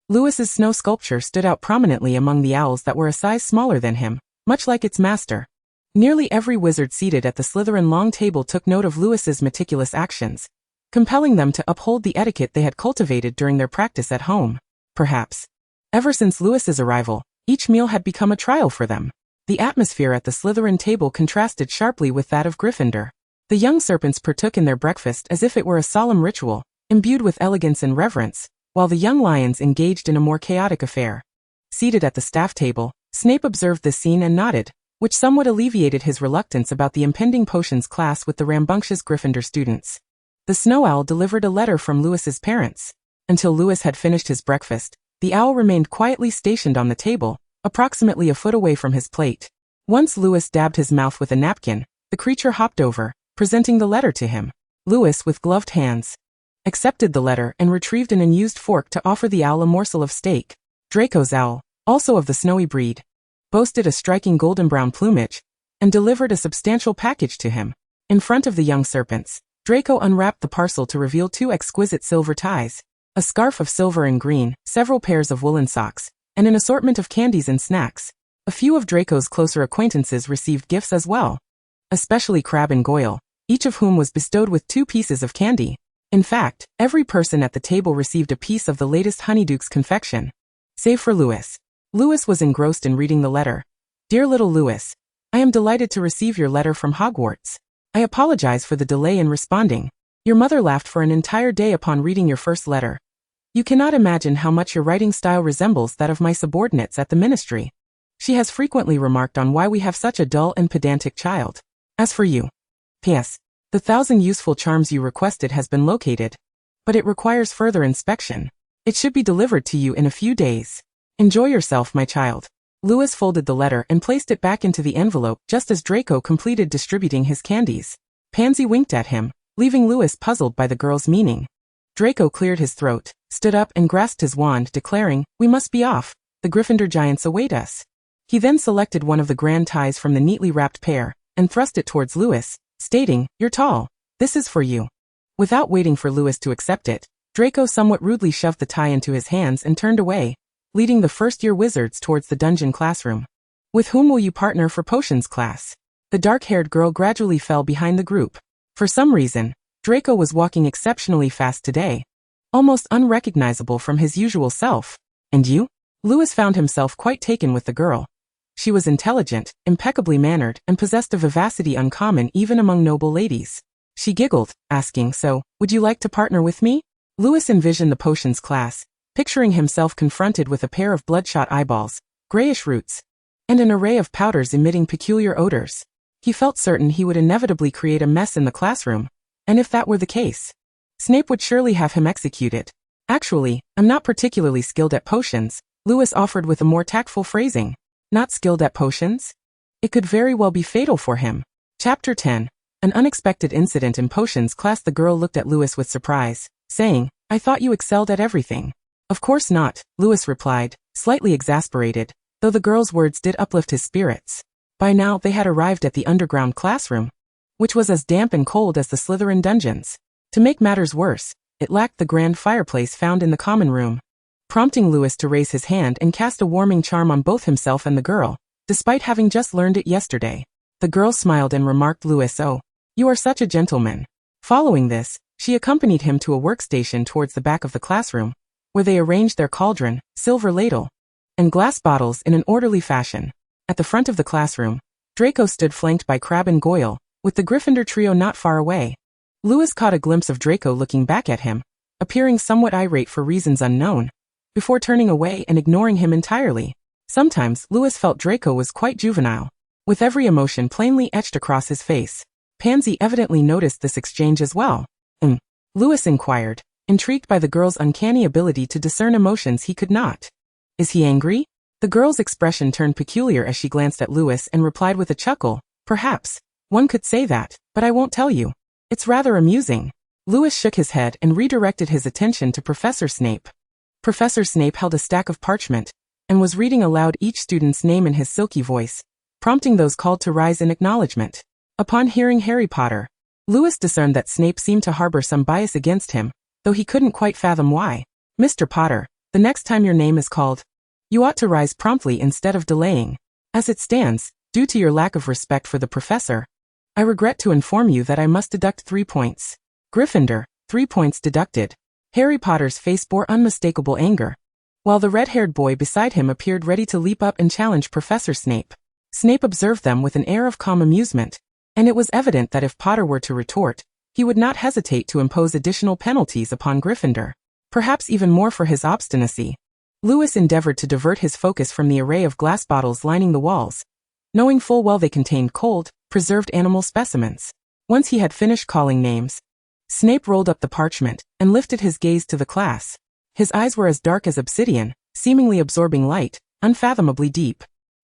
Lewis's snow sculpture stood out prominently among the owls that were a size smaller than him, much like its master. Nearly every wizard seated at the Slytherin long table took note of Lewis's meticulous actions, compelling them to uphold the etiquette they had cultivated during their practice at home. Perhaps, ever since Lewis's arrival, each meal had become a trial for them. The atmosphere at the Slytherin table contrasted sharply with that of Gryffindor. The young serpents partook in their breakfast as if it were a solemn ritual, imbued with elegance and reverence, while the young lions engaged in a more chaotic affair. Seated at the staff table, Snape observed this scene and nodded, which somewhat alleviated his reluctance about the impending potions class with the rambunctious Gryffindor students. The snow owl delivered a letter from Lewis's parents. Until Lewis had finished his breakfast, The owl remained quietly stationed on the table, approximately a foot away from his plate. Once Lewis dabbed his mouth with a napkin, the creature hopped over, presenting the letter to him. Lewis, with gloved hands, accepted the letter and retrieved an unused fork to offer the owl a morsel of steak. Draco's owl, also of the snowy breed, boasted a striking golden-brown plumage, and delivered a substantial package to him. In front of the young serpents, Draco unwrapped the parcel to reveal 2 exquisite silver ties, a scarf of silver and green, several pairs of woolen socks, and an assortment of candies and snacks. A few of Draco's closer acquaintances received gifts as well, especially Crabbe and Goyle, each of whom was bestowed with 2 pieces of candy. In fact, every person at the table received a piece of the latest Honeyduke's confection, save for Lewis. Lewis was engrossed in reading the letter. Dear little Lewis, I am delighted to receive your letter from Hogwarts. I apologize for the delay in responding. Your mother laughed for an entire day upon reading your first letter. You cannot imagine how much your writing style resembles that of my subordinates at the ministry. She has frequently remarked on why we have such a dull and pedantic child. As for you, P.S. The 1,000 useful charms you requested has been located, but it requires further inspection. It should be delivered to you in a few days. Enjoy yourself, my child. Lewis folded the letter and placed it back into the envelope just as Draco completed distributing his candies. Pansy winked at him, leaving Lewis puzzled by the girl's meaning. Draco cleared his throat, stood up and grasped his wand, declaring, "We must be off. The Gryffindor giants await us." He then selected one of the grand ties from the neatly wrapped pair and thrust it towards Lewis, stating, "You're tall. This is for you." Without waiting for Lewis to accept it, Draco somewhat rudely shoved the tie into his hands and turned away, leading the first-year wizards towards the dungeon classroom. "With whom will you partner for potions class?" The dark-haired girl gradually fell behind the group. For some reason, Draco was walking exceptionally fast today, almost unrecognizable from his usual self. "And you?" Lewis found himself quite taken with the girl. She was intelligent, impeccably mannered, and possessed a vivacity uncommon even among noble ladies. She giggled, asking, "So, would you like to partner with me?" Lewis envisioned the potions class, picturing himself confronted with a pair of bloodshot eyeballs, grayish roots, and an array of powders emitting peculiar odors. He felt certain he would inevitably create a mess in the classroom, and if that were the case, Snape would surely have him executed. "Actually, I'm not particularly skilled at potions," Lewis offered with a more tactful phrasing. Not skilled at potions? It could very well be fatal for him. Chapter 10. An unexpected incident in potions class. The girl looked at Lewis with surprise, saying, "I thought you excelled at everything." "Of course not," Lewis replied, slightly exasperated, though the girl's words did uplift his spirits. By now they had arrived at the underground classroom, which was as damp and cold as the Slytherin dungeons. To make matters worse, it lacked the grand fireplace found in the common room, prompting Lewis to raise his hand and cast a warming charm on both himself and the girl, despite having just learned it yesterday. The girl smiled and remarked, "Lewis, oh, you are such a gentleman." Following this, she accompanied him to a workstation towards the back of the classroom, where they arranged their cauldron, silver ladle, and glass bottles in an orderly fashion. At the front of the classroom, Draco stood flanked by Crabbe and Goyle, with the Gryffindor trio not far away. Lewis caught a glimpse of Draco looking back at him, appearing somewhat irate for reasons unknown, before turning away and ignoring him entirely. Sometimes Lewis felt Draco was quite juvenile, with every emotion plainly etched across his face. Pansy evidently noticed this exchange as well. Lewis inquired, intrigued by the girl's uncanny ability to discern emotions he could not. "Is he angry?" The girl's expression turned peculiar as she glanced at Lewis and replied with a chuckle, "Perhaps. One could say that, but I won't tell you. It's rather amusing." Lewis shook his head and redirected his attention to Professor Snape. Professor Snape held a stack of parchment, and was reading aloud each student's name in his silky voice, prompting those called to rise in acknowledgement. Upon hearing Harry Potter, Lewis discerned that Snape seemed to harbor some bias against him, though he couldn't quite fathom why. "Mr. Potter, the next time your name is called, you ought to rise promptly instead of delaying. As it stands, due to your lack of respect for the professor, I regret to inform you that I must deduct 3 points. Gryffindor, 3 points deducted." Harry Potter's face bore unmistakable anger, while the red-haired boy beside him appeared ready to leap up and challenge Professor Snape. Snape observed them with an air of calm amusement, and it was evident that if Potter were to retort, he would not hesitate to impose additional penalties upon Gryffindor, perhaps even more for his obstinacy. Lewis endeavored to divert his focus from the array of glass bottles lining the walls, knowing full well they contained cold, preserved animal specimens. Once he had finished calling names, Snape rolled up the parchment and lifted his gaze to the class. His eyes were as dark as obsidian, seemingly absorbing light, unfathomably deep.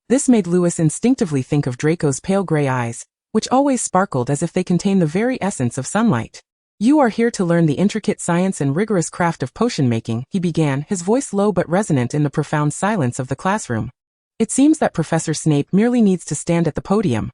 This made Lewis instinctively think of Draco's pale gray eyes, which always sparkled as if they contained the very essence of sunlight. "You are here to learn the intricate science and rigorous craft of potion making," he began, his voice low but resonant in the profound silence of the classroom. It seems that Professor Snape merely needs to stand at the podium,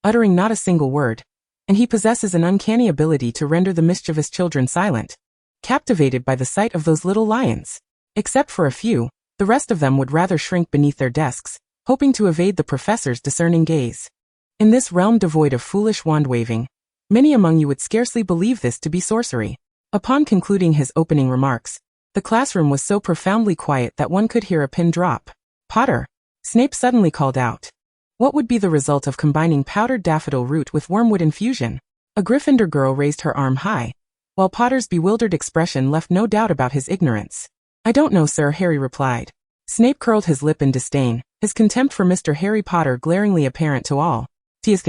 uttering not a single word, and he possesses an uncanny ability to render the mischievous children silent, captivated by the sight of those little lions. Except for a few, the rest of them would rather shrink beneath their desks, hoping to evade the professor's discerning gaze. In this realm devoid of foolish wand-waving, many among you would scarcely believe this to be sorcery. Upon concluding his opening remarks, the classroom was so profoundly quiet that one could hear a pin drop. "Potter," Snape suddenly called out. "What would be the result of combining powdered daffodil root with wormwood infusion?" A Gryffindor girl raised her arm high, while Potter's bewildered expression left no doubt about his ignorance. "I don't know, sir," Harry replied. Snape curled his lip in disdain, his contempt for Mr. Harry Potter glaringly apparent to all. "Tsk.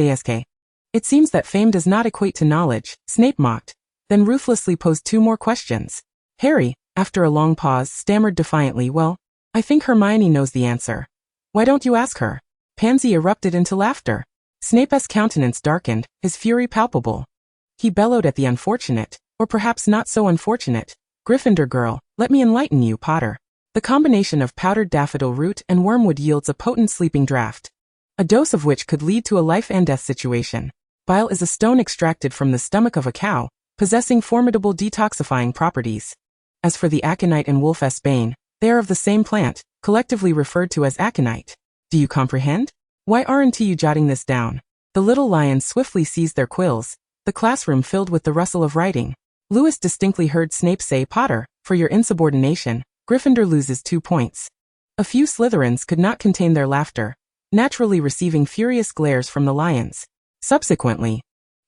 It seems that fame does not equate to knowledge," Snape mocked, then ruthlessly posed two more questions. Harry, after a long pause, stammered defiantly, "Well, I think Hermione knows the answer. Why don't you ask her?" Pansy erupted into laughter. Snape's countenance darkened, his fury palpable. He bellowed at the unfortunate, or perhaps not so unfortunate, Gryffindor girl, "Let me enlighten you, Potter. The combination of powdered daffodil root and wormwood yields a potent sleeping draught, a dose of which could lead to a life-and-death situation. Bile is a stone extracted from the stomach of a cow, possessing formidable detoxifying properties. As for the aconite and wolfsbane, they are of the same plant, collectively referred to as aconite. Do you comprehend? Why aren't you jotting this down?" The little lions swiftly seized their quills, the classroom filled with the rustle of writing. Lewis distinctly heard Snape say, "Potter, for your insubordination, Gryffindor loses 2 points." A few Slytherins could not contain their laughter, naturally receiving furious glares from the lions. Subsequently,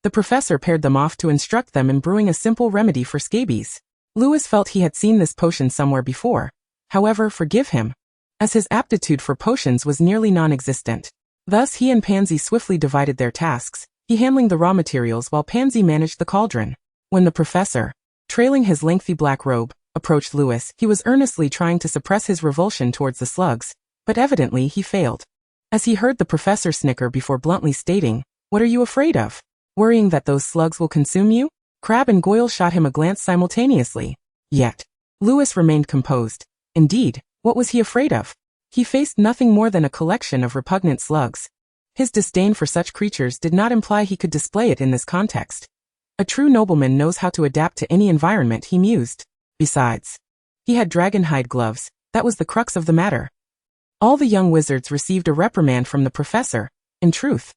the professor paired them off to instruct them in brewing a simple remedy for scabies. Lewis felt he had seen this potion somewhere before. However, forgive him, as his aptitude for potions was nearly non-existent. Thus he and Pansy swiftly divided their tasks, he handling the raw materials while Pansy managed the cauldron. When the professor, trailing his lengthy black robe, approached Lewis, he was earnestly trying to suppress his revulsion towards the slugs, but evidently he failed. As he heard the professor snicker before bluntly stating, "What are you afraid of? Worrying that those slugs will consume you?" Crabbe and Goyle shot him a glance simultaneously. Yet, Lewis remained composed. Indeed, what was he afraid of? He faced nothing more than a collection of repugnant slugs. His disdain for such creatures did not imply he could display it in this context. A true nobleman knows how to adapt to any environment, he mused. Besides, he had dragonhide gloves, that was the crux of the matter. All the young wizards received a reprimand from the professor. In truth,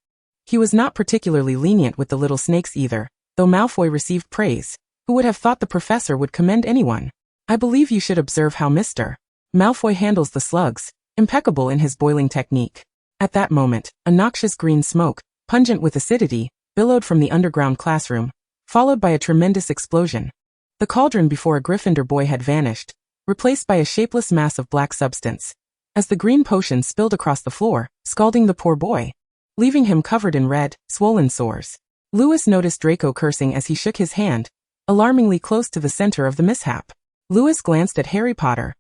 he was not particularly lenient with the little snakes either, though Malfoy received praise. Who would have thought the professor would commend anyone? "I believe you should observe how Mr. Malfoy handles the slugs, impeccable in his boiling technique." At that moment, a noxious green smoke, pungent with acidity, billowed from the underground classroom, followed by a tremendous explosion. The cauldron before a Gryffindor boy had vanished, replaced by a shapeless mass of black substance, as the green potion spilled across the floor, scalding the poor boy, leaving him covered in red, swollen sores. Lewis noticed Draco cursing as he shook his hand, alarmingly close to the center of the mishap. Lewis glanced at Harry Potter,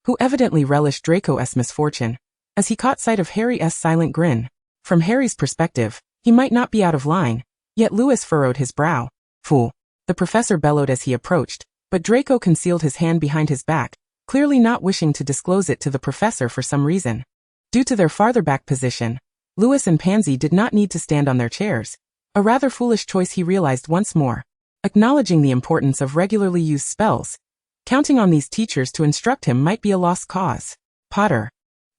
who evidently relished Draco's misfortune, as he caught sight of Harry's silent grin. From Harry's perspective, he might not be out of line, yet Lewis furrowed his brow. "Fool," the professor bellowed as he approached, but Draco concealed his hand behind his back, clearly not wishing to disclose it to the professor for some reason. Due to their farther back position, Lewis and Pansy did not need to stand on their chairs, a rather foolish choice he realized once more. Acknowledging the importance of regularly used spells, counting on these teachers to instruct him might be a lost cause. "Potter,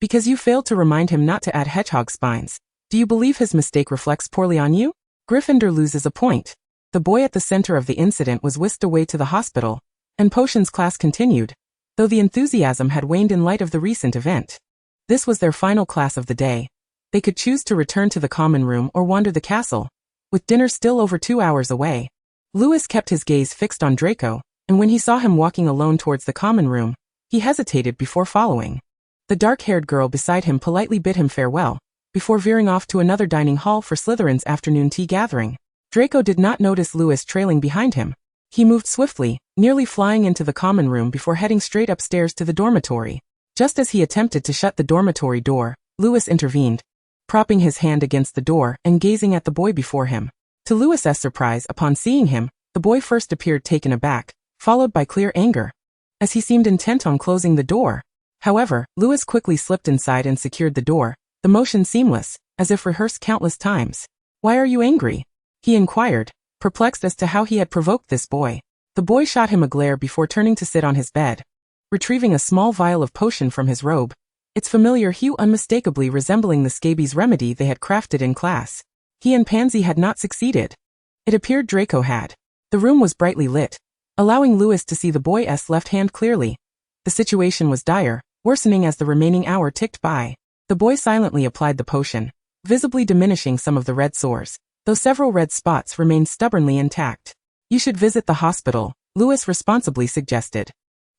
because you failed to remind him not to add hedgehog spines, do you believe his mistake reflects poorly on you? Gryffindor loses a point." The boy at the center of the incident was whisked away to the hospital, and potions class continued, though the enthusiasm had waned in light of the recent event. This was their final class of the day. They could choose to return to the common room or wander the castle, with dinner still over 2 hours away. Lewis kept his gaze fixed on Draco, and when he saw him walking alone towards the common room, he hesitated before following. The dark-haired girl beside him politely bid him farewell, before veering off to another dining hall for Slytherin's afternoon tea gathering. Draco did not notice Lewis trailing behind him. He moved swiftly, nearly flying into the common room before heading straight upstairs to the dormitory. Just as he attempted to shut the dormitory door, Louis intervened, propping his hand against the door and gazing at the boy before him. To Louis's surprise, upon seeing him, the boy first appeared taken aback, followed by clear anger, as he seemed intent on closing the door. However, Louis quickly slipped inside and secured the door, the motion seamless, as if rehearsed countless times. "Why are you angry?" he inquired, perplexed as to how he had provoked this boy. The boy shot him a glare before turning to sit on his bed, retrieving a small vial of potion from his robe, its familiar hue unmistakably resembling the scabies remedy they had crafted in class. He and Pansy had not succeeded. It appeared Draco had. The room was brightly lit, allowing Louis to see the boy's left hand clearly. The situation was dire, worsening as the remaining hour ticked by. The boy silently applied the potion, visibly diminishing some of the red sores, though several red spots remained stubbornly intact. "You should visit the hospital," Louis responsibly suggested.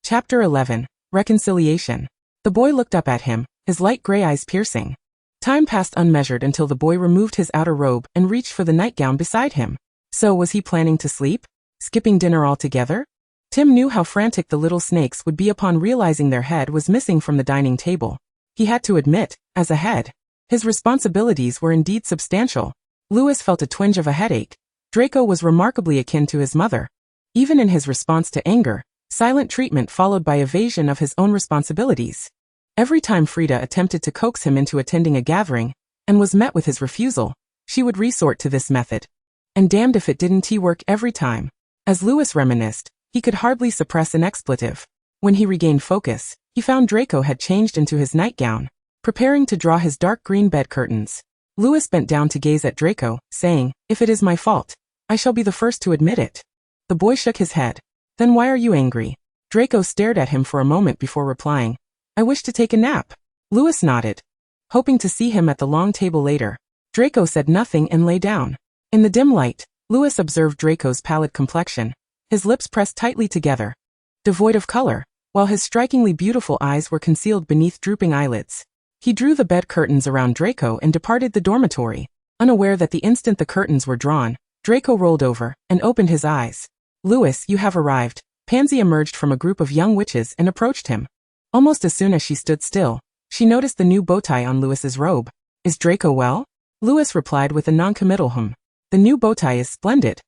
Chapter 11. Reconciliation. The boy looked up at him, his light gray eyes piercing. Time passed unmeasured until the boy removed his outer robe and reached for the nightgown beside him. So was he planning to sleep? Skipping dinner altogether? Tim knew how frantic the little snakes would be upon realizing their head was missing from the dining table. He had to admit, as a head, his responsibilities were indeed substantial. Louis felt a twinge of a headache. Draco was remarkably akin to his mother. Even in his response to anger, silent treatment followed by evasion of his own responsibilities. Every time Frida attempted to coax him into attending a gathering, and was met with his refusal, she would resort to this method. And damned if it didn't work every time. As Louis reminisced, he could hardly suppress an expletive. When he regained focus, he found Draco had changed into his nightgown, preparing to draw his dark green bed curtains. Louis bent down to gaze at Draco, saying, "If it is my fault, I shall be the first to admit it." The boy shook his head. "Then why are you angry?" Draco stared at him for a moment before replying, "I wish to take a nap." Louis nodded, hoping to see him at the long table later. Draco said nothing and lay down. In the dim light, Louis observed Draco's pallid complexion, his lips pressed tightly together, devoid of color, while his strikingly beautiful eyes were concealed beneath drooping eyelids. He drew the bed curtains around Draco and departed the dormitory, unaware that the instant the curtains were drawn, Draco rolled over and opened his eyes. "Louis, you have arrived." Pansy emerged from a group of young witches and approached him. Almost as soon as she stood still, she noticed the new bow tie on Louis's robe. "Is Draco well?" Louis replied with a non-committal hum. "The new bow tie is splendid.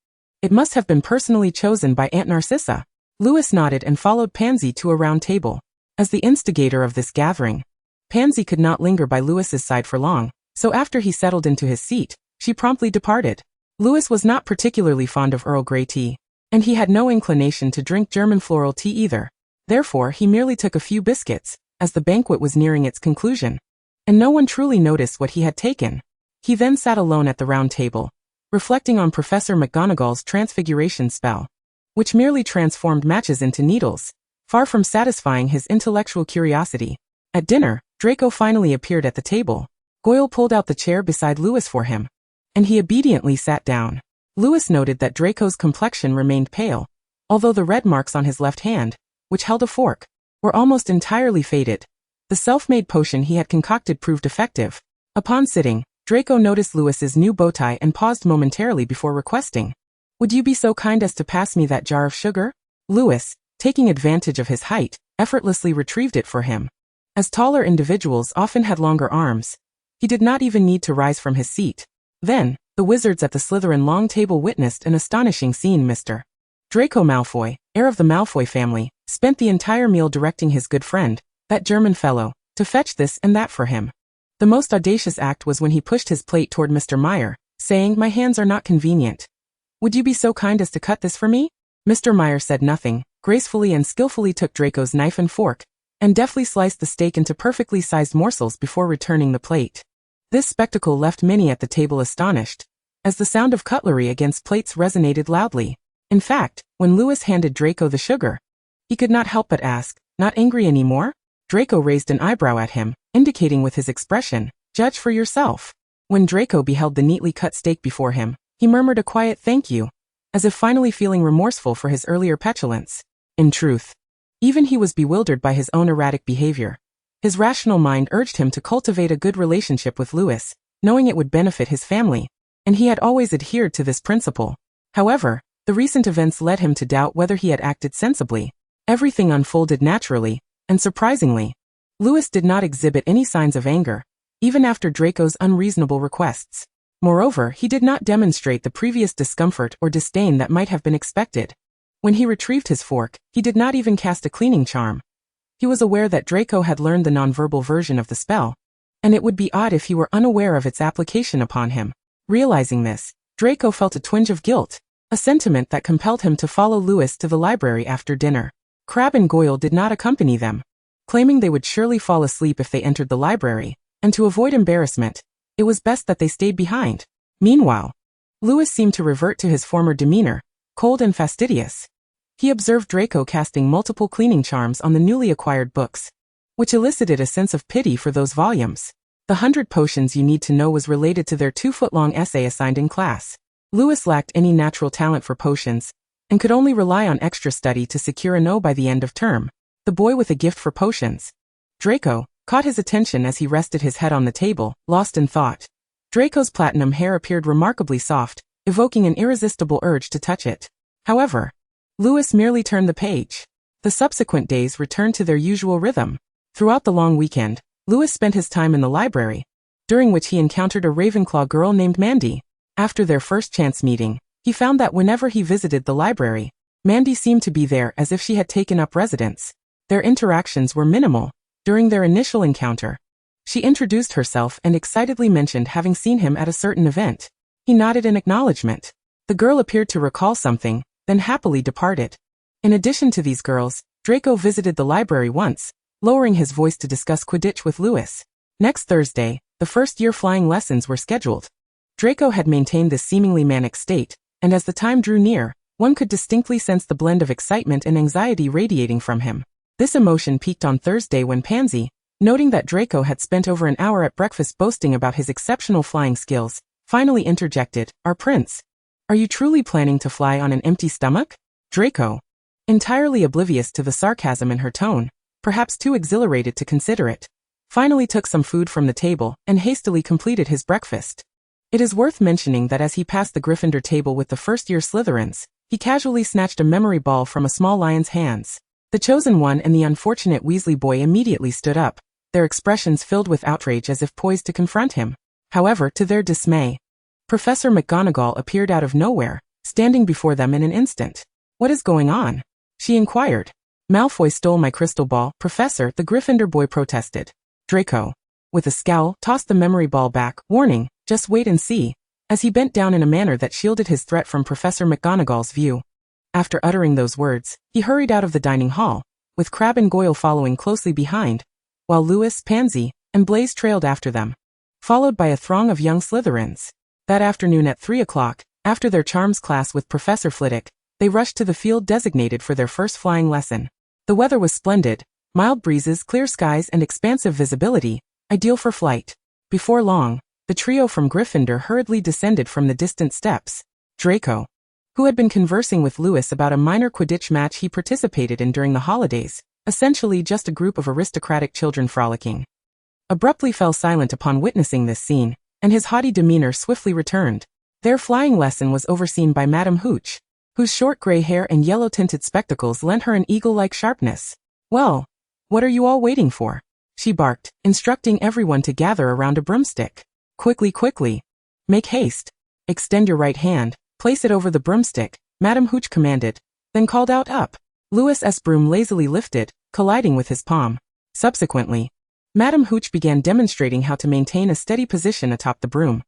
It must have been personally chosen by Aunt Narcissa." Louis nodded and followed Pansy to a round table. As the instigator of this gathering, Pansy could not linger by Louis's side for long, so after he settled into his seat, she promptly departed. Louis was not particularly fond of Earl Grey tea, and he had no inclination to drink German floral tea either. Therefore, he merely took a few biscuits, as the banquet was nearing its conclusion, and no one truly noticed what he had taken. He then sat alone at the round table, reflecting on Professor McGonagall's transfiguration spell, which merely transformed matches into needles, far from satisfying his intellectual curiosity. At dinner, Draco finally appeared at the table. Goyle pulled out the chair beside Louis for him, and he obediently sat down. Louis noted that Draco's complexion remained pale, although the red marks on his left hand, which held a fork, were almost entirely faded. The self-made potion he had concocted proved effective. Upon sitting, Draco noticed Louis's new bow tie and paused momentarily before requesting, "Would you be so kind as to pass me that jar of sugar?" Louis, taking advantage of his height, effortlessly retrieved it for him. As taller individuals often had longer arms, he did not even need to rise from his seat. Then, the wizards at the Slytherin long table witnessed an astonishing scene. Mr. Draco Malfoy, heir of the Malfoy family, spent the entire meal directing his good friend, that German fellow, to fetch this and that for him. The most audacious act was when he pushed his plate toward Mr. Meyer, saying, "My hands are not convenient. Would you be so kind as to cut this for me?" Mr. Meyer said nothing, gracefully and skillfully took Draco's knife and fork, and deftly sliced the steak into perfectly sized morsels before returning the plate. This spectacle left many at the table astonished, as the sound of cutlery against plates resonated loudly. In fact, when Louis handed Draco the sugar, he could not help but ask, "Not angry anymore?" Draco raised an eyebrow at him, indicating with his expression, "Judge for yourself." When Draco beheld the neatly cut steak before him, he murmured a quiet "thank you," as if finally feeling remorseful for his earlier petulance. In truth, even he was bewildered by his own erratic behavior. His rational mind urged him to cultivate a good relationship with Louis, knowing it would benefit his family, and he had always adhered to this principle. However, the recent events led him to doubt whether he had acted sensibly. Everything unfolded naturally, and surprisingly. Lewis did not exhibit any signs of anger, even after Draco's unreasonable requests. Moreover, he did not demonstrate the previous discomfort or disdain that might have been expected. When he retrieved his fork, he did not even cast a cleaning charm. He was aware that Draco had learned the nonverbal version of the spell, and it would be odd if he were unaware of its application upon him. Realizing this, Draco felt a twinge of guilt, a sentiment that compelled him to follow Lewis to the library after dinner. Crabbe and Goyle did not accompany them, claiming they would surely fall asleep if they entered the library, and to avoid embarrassment, it was best that they stayed behind. Meanwhile, Lewis seemed to revert to his former demeanor, cold and fastidious. He observed Draco casting multiple cleaning charms on the newly acquired books, which elicited a sense of pity for those volumes. The 100 potions you need to know was related to their 2-foot-long essay assigned in class. Lewis lacked any natural talent for potions, and could only rely on extra study to secure a no by the end of term. The boy with a gift for potions, Draco, caught his attention as he rested his head on the table, lost in thought. Draco's platinum hair appeared remarkably soft, evoking an irresistible urge to touch it. However, Lewis merely turned the page. The subsequent days returned to their usual rhythm. Throughout the long weekend, Lewis spent his time in the library, during which he encountered a Ravenclaw girl named Mandy. After their first chance meeting, he found that whenever he visited the library, Mandy seemed to be there as if she had taken up residence. Their interactions were minimal. During their initial encounter, she introduced herself and excitedly mentioned having seen him at a certain event. He nodded in acknowledgement. The girl appeared to recall something, then happily departed. In addition to these girls, Draco visited the library once, lowering his voice to discuss Quidditch with Lewis. Next Thursday, the first-year flying lessons were scheduled. Draco had maintained this seemingly manic state, and as the time drew near, one could distinctly sense the blend of excitement and anxiety radiating from him. This emotion peaked on Thursday when Pansy, noting that Draco had spent over an hour at breakfast boasting about his exceptional flying skills, finally interjected, "Our prince, are you truly planning to fly on an empty stomach?" Draco, entirely oblivious to the sarcasm in her tone, perhaps too exhilarated to consider it, finally took some food from the table and hastily completed his breakfast. It is worth mentioning that as he passed the Gryffindor table with the first-year Slytherins, he casually snatched a memory ball from a small lion's hands. The chosen one and the unfortunate Weasley boy immediately stood up, their expressions filled with outrage as if poised to confront him. However, to their dismay, Professor McGonagall appeared out of nowhere, standing before them in an instant. "What is going on?" she inquired. "Malfoy stole my crystal ball, Professor," the Gryffindor boy protested. Draco, with a scowl, tossed the memory ball back, warning, "Just wait and see," as he bent down in a manner that shielded his threat from Professor McGonagall's view. After uttering those words, he hurried out of the dining hall, with Crabbe and Goyle following closely behind, while Lewis, Pansy, and Blaise trailed after them, followed by a throng of young Slytherins. That afternoon at 3 o'clock, after their charms class with Professor Flitwick, they rushed to the field designated for their first flying lesson. The weather was splendid, mild breezes, clear skies, and expansive visibility, ideal for flight. Before long, the trio from Gryffindor hurriedly descended from the distant steps. Draco, who had been conversing with Lewis about a minor Quidditch match he participated in during the holidays, essentially just a group of aristocratic children frolicking, abruptly fell silent upon witnessing this scene, and his haughty demeanor swiftly returned. Their flying lesson was overseen by Madame Hooch, whose short gray hair and yellow-tinted spectacles lent her an eagle-like sharpness. "Well, what are you all waiting for?" she barked, instructing everyone to gather around a broomstick. Quickly. Make haste. Extend your right hand. Place it over the broomstick," Madame Hooch commanded, then called out, "Up." Lewis's broom lazily lifted, colliding with his palm. Subsequently, Madame Hooch began demonstrating how to maintain a steady position atop the broom.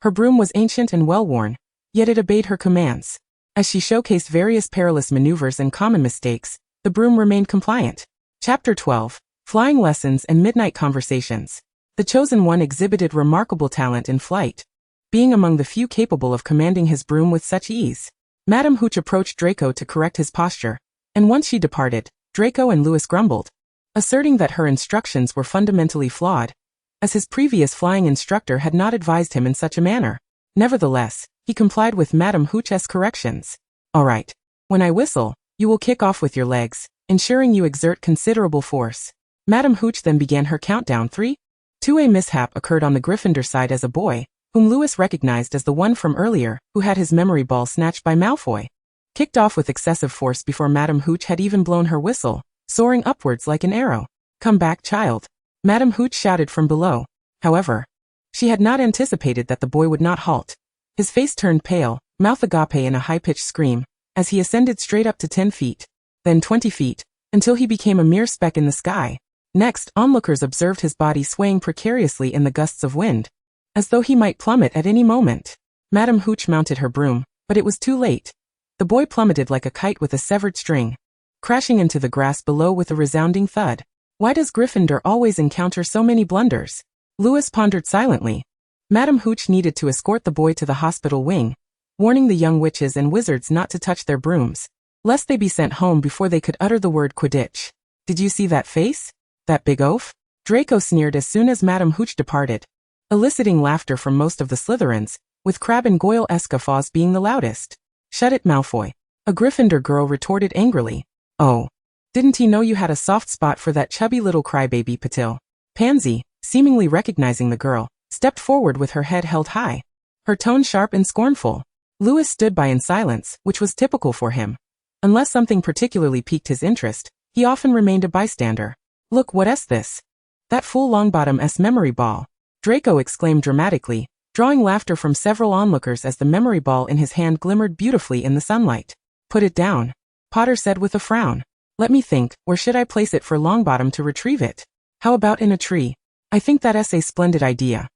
Her broom was ancient and well-worn, yet it obeyed her commands. As she showcased various perilous maneuvers and common mistakes, the broom remained compliant. Chapter 12. Flying Lessons and Midnight Conversations. The chosen one exhibited remarkable talent in flight, being among the few capable of commanding his broom with such ease. Madame Hooch approached Draco to correct his posture, and once she departed, Draco and Lewis grumbled, asserting that her instructions were fundamentally flawed, as his previous flying instructor had not advised him in such a manner. Nevertheless, he complied with Madame Hooch's corrections. "All right. When I whistle, you will kick off with your legs, ensuring you exert considerable force." Madame Hooch then began her countdown. 3, 2. A mishap occurred on the Gryffindor side as a boy, whom Lewis recognized as the one from earlier, who had his memory ball snatched by Malfoy, kicked off with excessive force before Madame Hooch had even blown her whistle, soaring upwards like an arrow. Come back, child. Madame Hooch shouted from below. However, she had not anticipated that the boy would not halt. His face turned pale, mouth agape in a high-pitched scream, as he ascended straight up to 10 feet, then 20 feet, until he became a mere speck in the sky. Next, onlookers observed his body swaying precariously in the gusts of wind, as though he might plummet at any moment. Madame Hooch mounted her broom, but it was too late. The boy plummeted like a kite with a severed string, crashing into the grass below with a resounding thud. Why does Gryffindor always encounter so many blunders? Lewis pondered silently. Madame Hooch needed to escort the boy to the hospital wing, warning the young witches and wizards not to touch their brooms, lest they be sent home before they could utter the word Quidditch. Did you see that face? That big oaf? Draco sneered as soon as Madame Hooch departed, eliciting laughter from most of the Slytherins, with Crabbe and Goyle-esque guffaws being the loudest. Shut it, Malfoy. A Gryffindor girl retorted angrily. Oh. Didn't he know you had a soft spot for that chubby little crybaby Patil? Pansy, seemingly recognizing the girl, stepped forward with her head held high, her tone sharp and scornful. Lewis stood by in silence, which was typical for him. Unless something particularly piqued his interest, he often remained a bystander. Look, what's this? That fool Longbottom's memory ball. Draco exclaimed dramatically, drawing laughter from several onlookers as the memory ball in his hand glimmered beautifully in the sunlight. Put it down, Potter said with a frown. Let me think, where should I place it for Longbottom to retrieve it? How about in a tree? I think that's a splendid idea.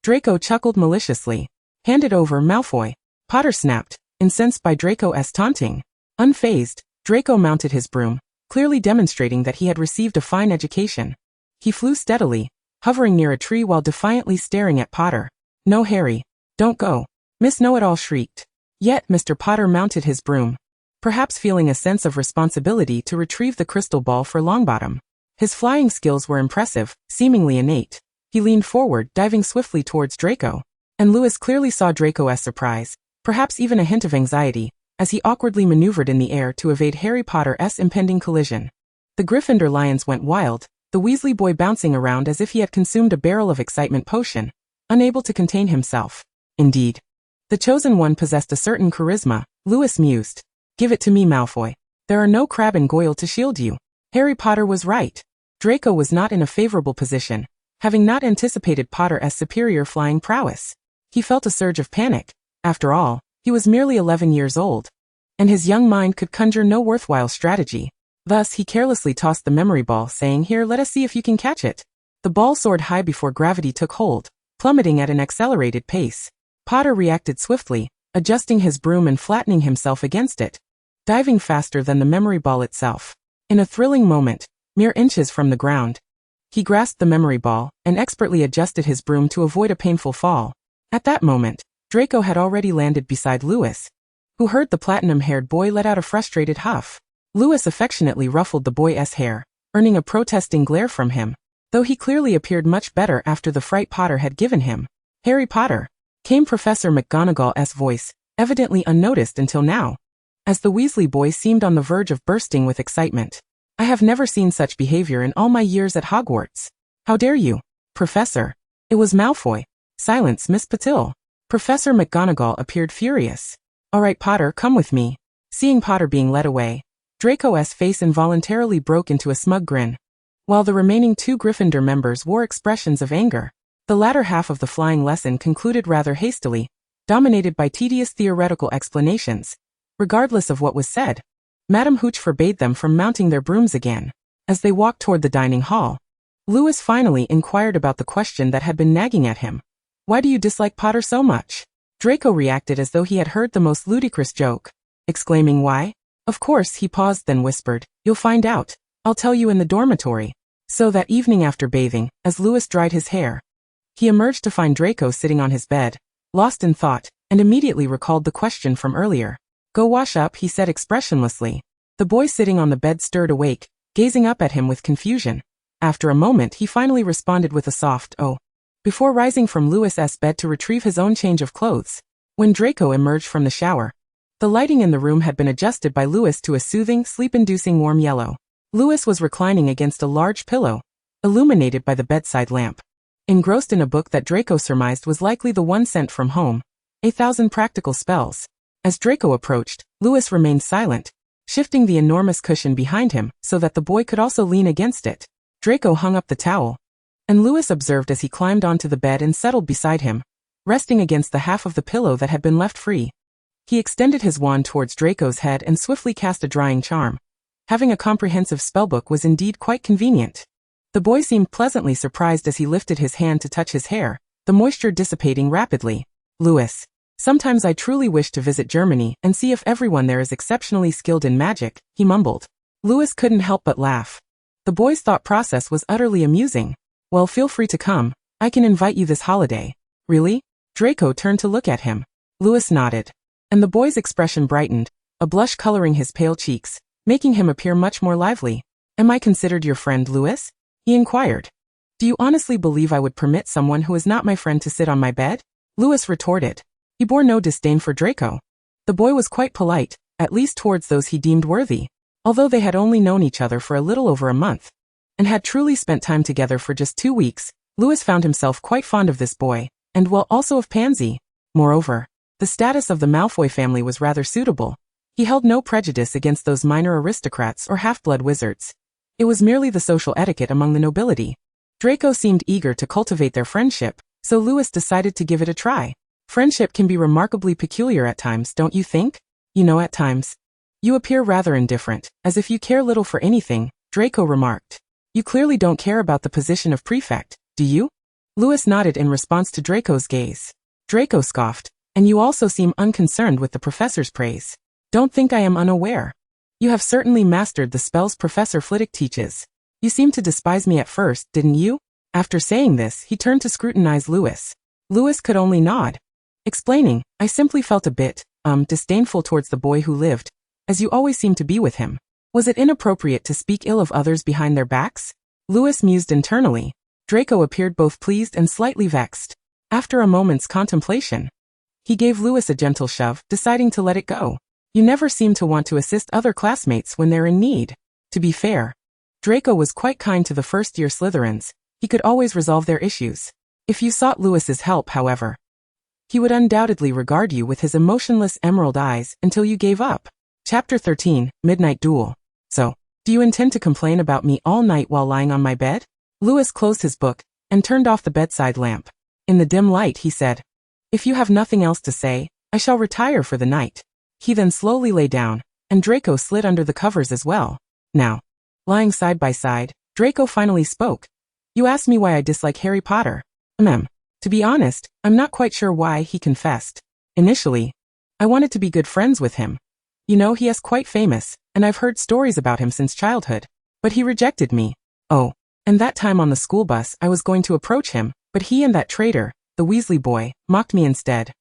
Draco chuckled maliciously. Hand it over, Malfoy. Potter snapped, incensed by Draco's taunting. Unfazed, Draco mounted his broom, clearly demonstrating that he had received a fine education. He flew steadily, hovering near a tree while defiantly staring at Potter. No, Harry. Don't go. Miss Know-it-all shrieked. Yet Mr. Potter mounted his broom, perhaps feeling a sense of responsibility to retrieve the crystal ball for Longbottom. His flying skills were impressive, seemingly innate. He leaned forward, diving swiftly towards Draco, and Lewis clearly saw Draco's surprise, perhaps even a hint of anxiety, as he awkwardly maneuvered in the air to evade Harry Potter's impending collision. The Gryffindor lions went wild, the Weasley boy bouncing around as if he had consumed a barrel of excitement potion, unable to contain himself. Indeed, the chosen one possessed a certain charisma, Lewis mused. Give it to me, Malfoy. There are no Crabbe and Goyle to shield you. Harry Potter was right. Draco was not in a favorable position, having not anticipated Potter's superior flying prowess. He felt a surge of panic. After all, he was merely 11 years old, and his young mind could conjure no worthwhile strategy. Thus, he carelessly tossed the memory ball, saying, Here, let us see if you can catch it. The ball soared high before gravity took hold, plummeting at an accelerated pace. Potter reacted swiftly, adjusting his broom and flattening himself against it, diving faster than the memory ball itself. In a thrilling moment, mere inches from the ground, he grasped the memory ball and expertly adjusted his broom to avoid a painful fall. At that moment, Draco had already landed beside Lewis, who heard the platinum-haired boy let out a frustrated huff. Lewis affectionately ruffled the boy's hair, earning a protesting glare from him, though he clearly appeared much better after the fright Potter had given him. Harry Potter, came Professor McGonagall's voice, evidently unnoticed until now, as the Weasley boy seemed on the verge of bursting with excitement. I have never seen such behavior in all my years at Hogwarts. How dare you, Professor? It was Malfoy. Silence, Miss Patil. Professor McGonagall appeared furious. All right, Potter, come with me. Seeing Potter being led away, Draco's face involuntarily broke into a smug grin, while the remaining two Gryffindor members wore expressions of anger. The latter half of the flying lesson concluded rather hastily, dominated by tedious theoretical explanations. Regardless of what was said, Madame Hooch forbade them from mounting their brooms again. As they walked toward the dining hall, Lewis finally inquired about the question that had been nagging at him. Why do you dislike Potter so much? Draco reacted as though he had heard the most ludicrous joke, exclaiming, Why? Of course, he paused, then whispered, You'll find out. I'll tell you in the dormitory. So that evening after bathing, as Lewis dried his hair, he emerged to find Draco sitting on his bed, lost in thought, and immediately recalled the question from earlier. Go wash up, he said expressionlessly. The boy sitting on the bed stirred awake, gazing up at him with confusion. After a moment, he finally responded with a soft, oh, before rising from Lewis's bed to retrieve his own change of clothes. When Draco emerged from the shower, the lighting in the room had been adjusted by Lewis to a soothing, sleep-inducing warm yellow. Lewis was reclining against a large pillow, illuminated by the bedside lamp, engrossed in a book that Draco surmised was likely the one sent from home, 1,000 Practical Spells. As Draco approached, Lewis remained silent, shifting the enormous cushion behind him so that the boy could also lean against it. Draco hung up the towel, and Lewis observed as he climbed onto the bed and settled beside him, resting against the half of the pillow that had been left free. He extended his wand towards Draco's head and swiftly cast a drying charm. Having a comprehensive spellbook was indeed quite convenient. The boy seemed pleasantly surprised as he lifted his hand to touch his hair, the moisture dissipating rapidly. Lewis, sometimes I truly wish to visit Germany and see if everyone there is exceptionally skilled in magic, he mumbled. Lewis couldn't help but laugh. The boy's thought process was utterly amusing. Well, feel free to come. I can invite you this holiday. Really? Draco turned to look at him. Lewis nodded, and the boy's expression brightened, a blush coloring his pale cheeks, making him appear much more lively. Am I considered your friend, Lewis? He inquired. Do you honestly believe I would permit someone who is not my friend to sit on my bed? Lewis retorted. He bore no disdain for Draco. The boy was quite polite, at least towards those he deemed worthy. Although they had only known each other for a little over a month, and had truly spent time together for just 2 weeks, Lewis found himself quite fond of this boy, and well, also of Pansy. Moreover, the status of the Malfoy family was rather suitable. He held no prejudice against those minor aristocrats or half-blood wizards. It was merely the social etiquette among the nobility. Draco seemed eager to cultivate their friendship, so Lewis decided to give it a try. Friendship can be remarkably peculiar at times, don't you think? At times. You appear rather indifferent, as if you care little for anything, Draco remarked. You clearly don't care about the position of prefect, do you? Lewis nodded in response to Draco's gaze. Draco scoffed, and you also seem unconcerned with the professor's praise. Don't think I am unaware. You have certainly mastered the spells Professor Flitwick teaches. You seemed to despise me at first, didn't you? After saying this, he turned to scrutinize Lewis. Lewis could only nod. Explaining, I simply felt a bit, disdainful towards the boy who lived, as you always seemed to be with him. Was it inappropriate to speak ill of others behind their backs? Lewis mused internally. Draco appeared both pleased and slightly vexed. After a moment's contemplation, he gave Lewis a gentle shove, deciding to let it go. You never seem to want to assist other classmates when they're in need. To be fair, Draco was quite kind to the first-year Slytherins. He could always resolve their issues. If you sought Lewis's help, however, he would undoubtedly regard you with his emotionless emerald eyes until you gave up. Chapter 13, Midnight Duel. So, do you intend to complain about me all night while lying on my bed? Lewis closed his book and turned off the bedside lamp. In the dim light, he said, If you have nothing else to say, I shall retire for the night. He then slowly lay down, and Draco slid under the covers as well. Now, lying side by side, Draco finally spoke. You asked me why I dislike Harry Potter. To be honest, I'm not quite sure why, he confessed. Initially, I wanted to be good friends with him. He is quite famous, and I've heard stories about him since childhood. But he rejected me. Oh, and that time on the school bus I was going to approach him, but he and that traitor, the Weasley boy, mocked me instead.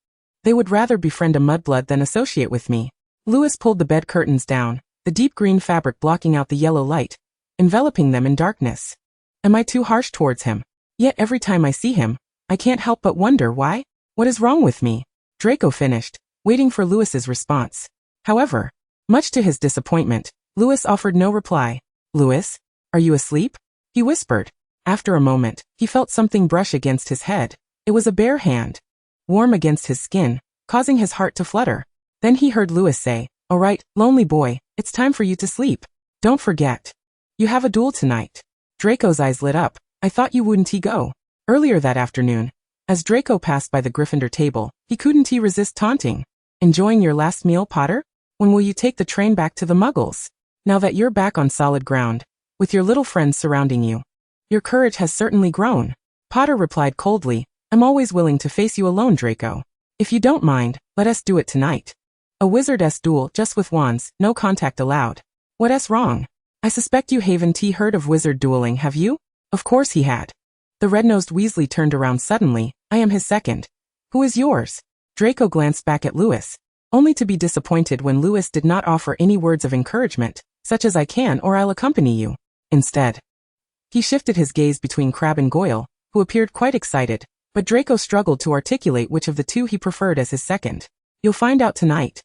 They would rather befriend a mudblood than associate with me. Lewis pulled the bed curtains down, the deep green fabric blocking out the yellow light, enveloping them in darkness. Am I too harsh towards him? Yet every time I see him, I can't help but wonder why. What is wrong with me? Draco finished, waiting for Lewis's response. However, much to his disappointment, Lewis offered no reply. Lewis, are you asleep? He whispered. After a moment, he felt something brush against his head. It was a bare hand, warm against his skin, causing his heart to flutter. Then he heard Lewis say, All right, lonely boy, it's time for you to sleep. Don't forget. You have a duel tonight. Draco's eyes lit up. I thought you wouldn't go. Earlier that afternoon, as Draco passed by the Gryffindor table, he couldn't resist taunting. Enjoying your last meal, Potter? When will you take the train back to the Muggles? Now that you're back on solid ground, with your little friends surrounding you, your courage has certainly grown. Potter replied coldly, I'm always willing to face you alone, Draco. If you don't mind, let us do it tonight. A wizardess duel just with wands, no contact allowed. What's wrong? I suspect you haven't heard of wizard dueling, have you? Of course he had. The red-nosed Weasley turned around suddenly. I am his second. Who is yours? Draco glanced back at Lewis, only to be disappointed when Lewis did not offer any words of encouragement, such as I can or I'll accompany you. Instead, he shifted his gaze between Crabbe and Goyle, who appeared quite excited, but Draco struggled to articulate which of the two he preferred as his second. You'll find out tonight,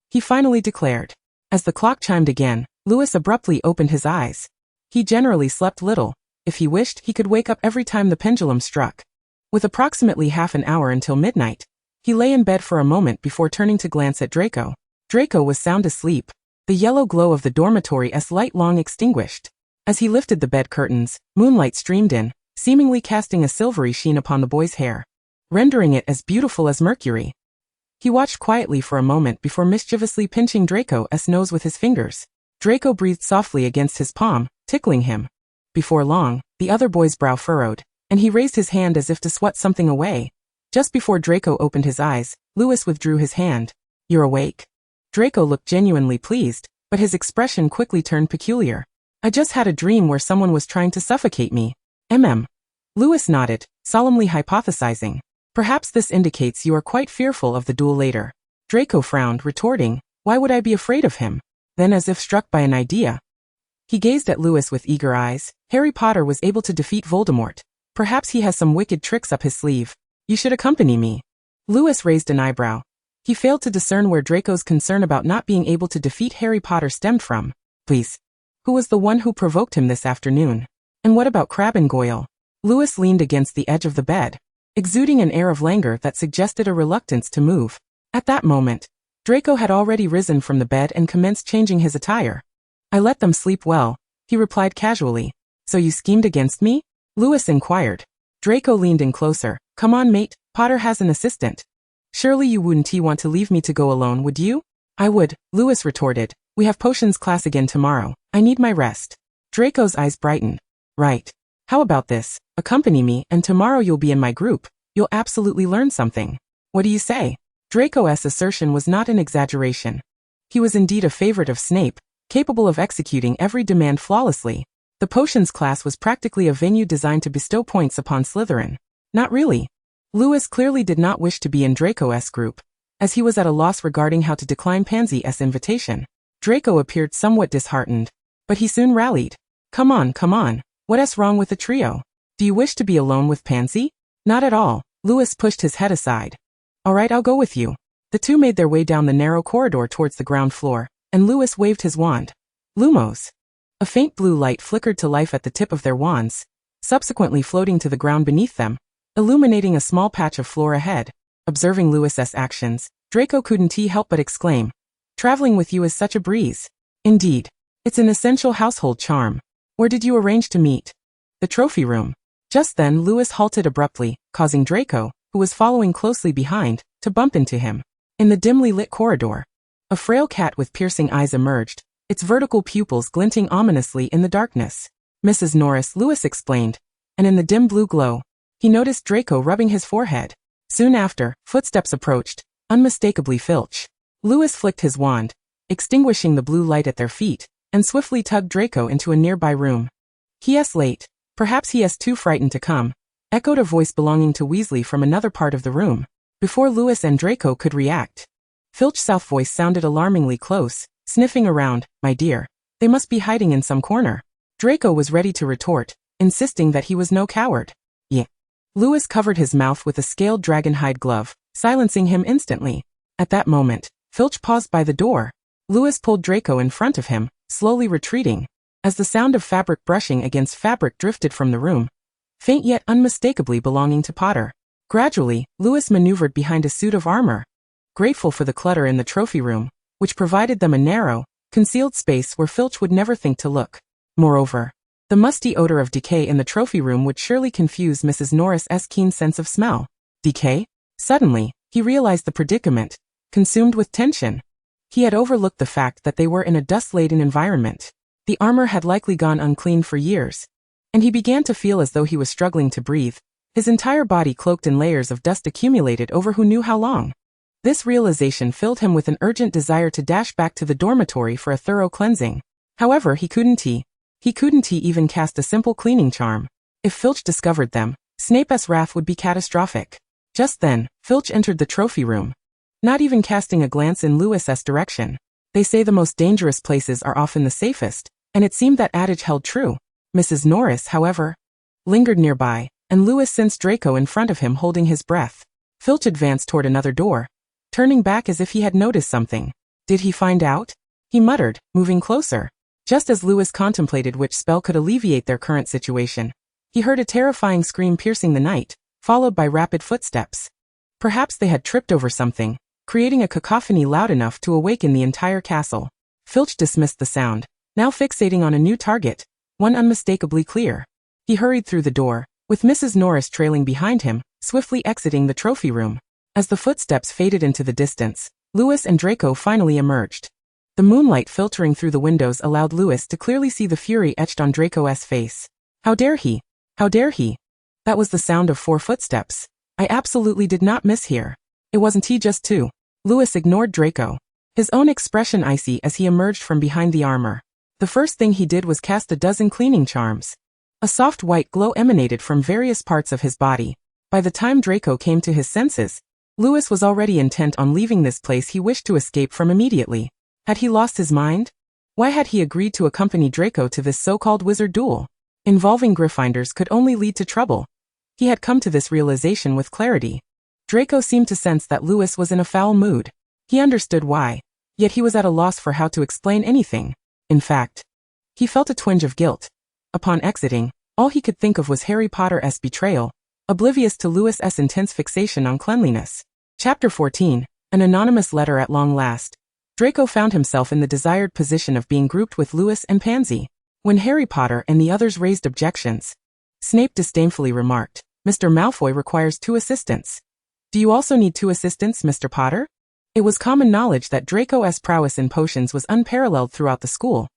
he finally declared. As the clock chimed again, Lewis abruptly opened his eyes. He generally slept little. If he wished, he could wake up every time the pendulum struck. With approximately half an hour until midnight, he lay in bed for a moment before turning to glance at Draco. Draco was sound asleep, the yellow glow of the dormitory's light long extinguished. As he lifted the bed curtains, moonlight streamed in, seemingly casting a silvery sheen upon the boy's hair, rendering it as beautiful as Mercury. He watched quietly for a moment before mischievously pinching Draco's nose with his fingers. Draco breathed softly against his palm, tickling him. Before long, the other boy's brow furrowed, and he raised his hand as if to swat something away. Just before Draco opened his eyes, Lewis withdrew his hand. "You're awake?" Draco looked genuinely pleased, but his expression quickly turned peculiar. "I just had a dream where someone was trying to suffocate me." Lewis nodded, solemnly hypothesizing. "Perhaps this indicates you are quite fearful of the duel later." Draco frowned, retorting, "Why would I be afraid of him?" Then, as if struck by an idea, he gazed at Lewis with eager eyes. "Harry Potter was able to defeat Voldemort. Perhaps he has some wicked tricks up his sleeve. You should accompany me." Lewis raised an eyebrow. He failed to discern where Draco's concern about not being able to defeat Harry Potter stemmed from. Please. Who was the one who provoked him this afternoon? And what about Crabbe and Goyle? Lewis leaned against the edge of the bed, exuding an air of languor that suggested a reluctance to move. At that moment, Draco had already risen from the bed and commenced changing his attire. "I let them sleep well," he replied casually. "So you schemed against me?" Lewis inquired. Draco leaned in closer. "Come on, mate, Potter has an assistant. Surely you wouldn't want to leave me to go alone, would you?" "I would," Lewis retorted. "We have potions class again tomorrow. I need my rest." Draco's eyes brightened. "Right. How about this? Accompany me, and tomorrow you'll be in my group. You'll absolutely learn something. What do you say?" Draco's assertion was not an exaggeration. He was indeed a favorite of Snape, capable of executing every demand flawlessly. The potions class was practically a venue designed to bestow points upon Slytherin. Not really. Lewis clearly did not wish to be in Draco's group, as he was at a loss regarding how to decline Pansy's invitation. Draco appeared somewhat disheartened, but he soon rallied. Come on. What's wrong with the trio? Do you wish to be alone with Pansy?" "Not at all." Lewis pushed his head aside. "All right, I'll go with you." The two made their way down the narrow corridor towards the ground floor, and Lewis waved his wand. Lumos. A faint blue light flickered to life at the tip of their wands, subsequently floating to the ground beneath them, illuminating a small patch of floor ahead. Observing Lewis's actions, Draco couldn't help but exclaim, "Traveling with you is such a breeze." "Indeed. It's an essential household charm. Where did you arrange to meet?" "The trophy room." Just then Lewis halted abruptly, causing Draco, who was following closely behind, to bump into him. In the dimly lit corridor, a frail cat with piercing eyes emerged, its vertical pupils glinting ominously in the darkness. "Mrs. Norris," Lewis explained, and in the dim blue glow, he noticed Draco rubbing his forehead. Soon after, footsteps approached, unmistakably Filch. Lewis flicked his wand, extinguishing the blue light at their feet, and swiftly tugged Draco into a nearby room. "He's late. Perhaps he is too frightened to come," echoed a voice belonging to Weasley from another part of the room. Before Lewis and Draco could react, Filch's soft voice sounded alarmingly close, sniffing around. "My dear, they must be hiding in some corner." Draco was ready to retort, insisting that he was no coward. "Yeah." Lewis covered his mouth with a scaled dragonhide glove, silencing him instantly. At that moment, Filch paused by the door. Lewis pulled Draco in front of him, slowly retreating, as the sound of fabric brushing against fabric drifted from the room, faint yet unmistakably belonging to Potter. Gradually, Lewis maneuvered behind a suit of armor, grateful for the clutter in the trophy room, which provided them a narrow, concealed space where Filch would never think to look. Moreover, the musty odor of decay in the trophy room would surely confuse Mrs. Norris's keen sense of smell. Decay? Suddenly, he realized the predicament, consumed with tension. He had overlooked the fact that they were in a dust-laden environment. The armor had likely gone uncleaned for years, and he began to feel as though he was struggling to breathe, his entire body cloaked in layers of dust accumulated over who knew how long. This realization filled him with an urgent desire to dash back to the dormitory for a thorough cleansing. However, he couldn't even cast a simple cleaning charm. If Filch discovered them, Snape's wrath would be catastrophic. Just then, Filch entered the trophy room, not even casting a glance in Lewis's direction. They say the most dangerous places are often the safest, and it seemed that adage held true. Mrs. Norris, however, lingered nearby, and Lewis sensed Draco in front of him holding his breath. Filch advanced toward another door, turning back as if he had noticed something. "Did he find out?" he muttered, moving closer. Just as Lewis contemplated which spell could alleviate their current situation, he heard a terrifying scream piercing the night, followed by rapid footsteps. Perhaps they had tripped over something, creating a cacophony loud enough to awaken the entire castle. Filch dismissed the sound, now fixating on a new target, one unmistakably clear. He hurried through the door, with Mrs. Norris trailing behind him, swiftly exiting the trophy room. As the footsteps faded into the distance, Lewis and Draco finally emerged. The moonlight filtering through the windows allowed Lewis to clearly see the fury etched on Draco's face. How dare he? How dare he? That was the sound of 4 footsteps. I absolutely did not miss here. It wasn't he just 2. Lewis ignored Draco, his own expression icy as he emerged from behind the armor. The first thing he did was cast a dozen cleaning charms. A soft white glow emanated from various parts of his body. By the time Draco came to his senses, Lewis was already intent on leaving this place he wished to escape from immediately. Had he lost his mind? Why had he agreed to accompany Draco to this so-called wizard duel? Involving Gryffindors could only lead to trouble. He had come to this realization with clarity. Draco seemed to sense that Lewis was in a foul mood. He understood why, yet he was at a loss for how to explain anything. In fact, he felt a twinge of guilt. Upon exiting, all he could think of was Harry Potter's betrayal, oblivious to Lewis's intense fixation on cleanliness. Chapter 14, An Anonymous Letter at Long Last. Draco found himself in the desired position of being grouped with Lewis and Pansy. When Harry Potter and the others raised objections, Snape disdainfully remarked, "Mr. Malfoy requires 2 assistants. Do you also need 2 assistants, Mr. Potter?" It was common knowledge that Draco's prowess in potions was unparalleled throughout the school.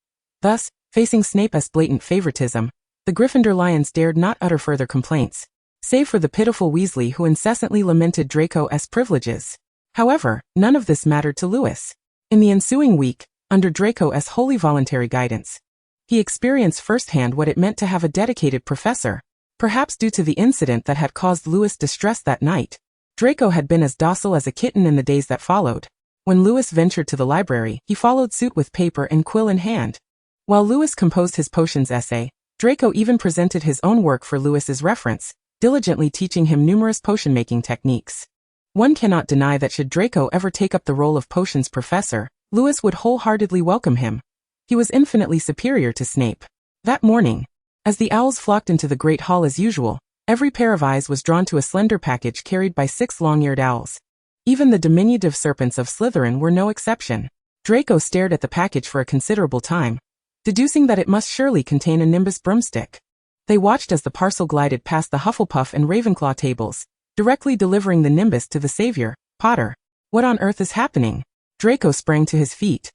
Thus, facing Snape's blatant favoritism, the Gryffindor Lions dared not utter further complaints, save for the pitiful Weasley who incessantly lamented Draco's privileges. However, none of this mattered to Lewis. In the ensuing week, under Draco's wholly voluntary guidance, he experienced firsthand what it meant to have a dedicated professor. Perhaps due to the incident that had caused Lewis distress that night, Draco had been as docile as a kitten in the days that followed. When Lewis ventured to the library, he followed suit with paper and quill in hand. While Lewis composed his potions essay, Draco even presented his own work for Lewis's reference, diligently teaching him numerous potion-making techniques. One cannot deny that should Draco ever take up the role of potions professor, Lewis would wholeheartedly welcome him. He was infinitely superior to Snape. That morning, as the owls flocked into the great hall as usual, every pair of eyes was drawn to a slender package carried by 6 long-eared owls. Even the diminutive serpents of Slytherin were no exception. Draco stared at the package for a considerable time, deducing that it must surely contain a Nimbus broomstick. They watched as the parcel glided past the Hufflepuff and Ravenclaw tables, directly delivering the Nimbus to the savior, Potter. What on earth is happening? Draco sprang to his feet,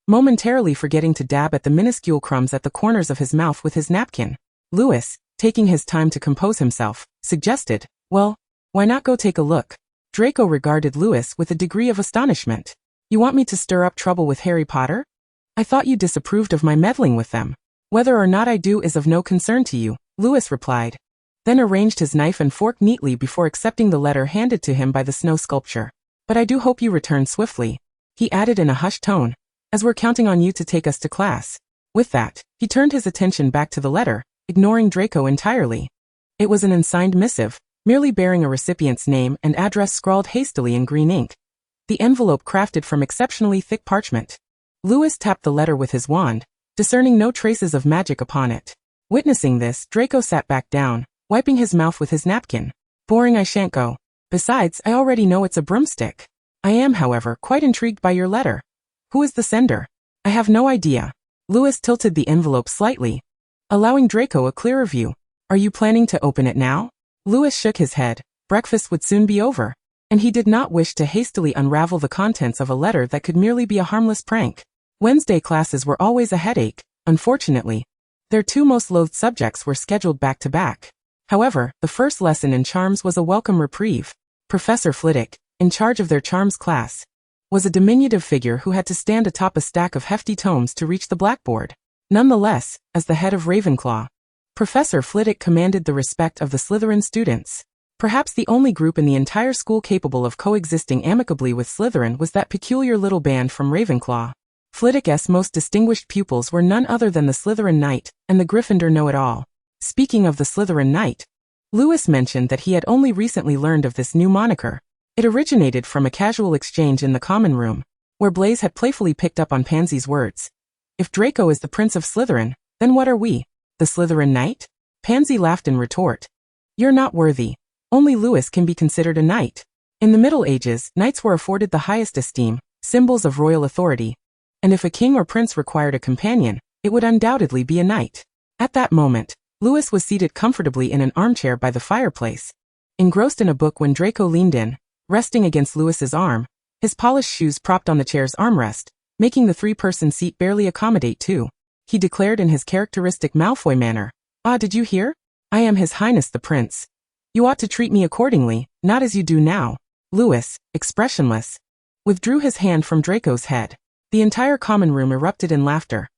momentarily forgetting to dab at the minuscule crumbs at the corners of his mouth with his napkin. Lewis, taking his time to compose himself, suggested, "Well, why not go take a look?" Draco regarded Lewis with a degree of astonishment. "You want me to stir up trouble with Harry Potter? I thought you disapproved of my meddling with them." "Whether or not I do is of no concern to you," Lewis replied, then arranged his knife and fork neatly before accepting the letter handed to him by the snow sculpture. "But I do hope you return swiftly," he added in a hushed tone, "as we're counting on you to take us to class." With that, he turned his attention back to the letter, ignoring Draco entirely. It was an unsigned missive, merely bearing a recipient's name and address scrawled hastily in green ink. The envelope crafted from exceptionally thick parchment. Lewis tapped the letter with his wand, discerning no traces of magic upon it. Witnessing this, Draco sat back down, wiping his mouth with his napkin. "Boring, I shan't go. Besides, I already know it's a broomstick. I am, however, quite intrigued by your letter. Who is the sender?" "I have no idea." Lewis tilted the envelope slightly, allowing Draco a clearer view. "Are you planning to open it now?" Lewis shook his head. Breakfast would soon be over, and he did not wish to hastily unravel the contents of a letter that could merely be a harmless prank. Wednesday classes were always a headache. Unfortunately, their 2 most loathed subjects were scheduled back-to-back. However, the first lesson in charms was a welcome reprieve. Professor Flitwick, in charge of their charms class, was a diminutive figure who had to stand atop a stack of hefty tomes to reach the blackboard. Nonetheless, as the head of Ravenclaw, Professor Flitwick commanded the respect of the Slytherin students. Perhaps the only group in the entire school capable of coexisting amicably with Slytherin was that peculiar little band from Ravenclaw. Flitwick's most distinguished pupils were none other than the Slytherin Knight and the Gryffindor Know-It-All. Speaking of the Slytherin Knight, Lewis mentioned that he had only recently learned of this new moniker. It originated from a casual exchange in the common room, where Blaise had playfully picked up on Pansy's words. "If Draco is the Prince of Slytherin, then what are we? The Slytherin Knight?" Pansy laughed in retort. "You're not worthy. Only Lewis can be considered a knight. In the Middle Ages, knights were afforded the highest esteem, symbols of royal authority, and if a king or prince required a companion, it would undoubtedly be a knight. At that moment, Lewis was seated comfortably in an armchair by the fireplace, engrossed in a book when Draco leaned in, resting against Lewis's arm, his polished shoes propped on the chair's armrest, making the three-person seat barely accommodate two. He declared in his characteristic Malfoy manner, "Ah, did you hear? I am His Highness the Prince. You ought to treat me accordingly, not as you do now." Lewis, expressionless, withdrew his hand from Draco's head. The entire common room erupted in laughter.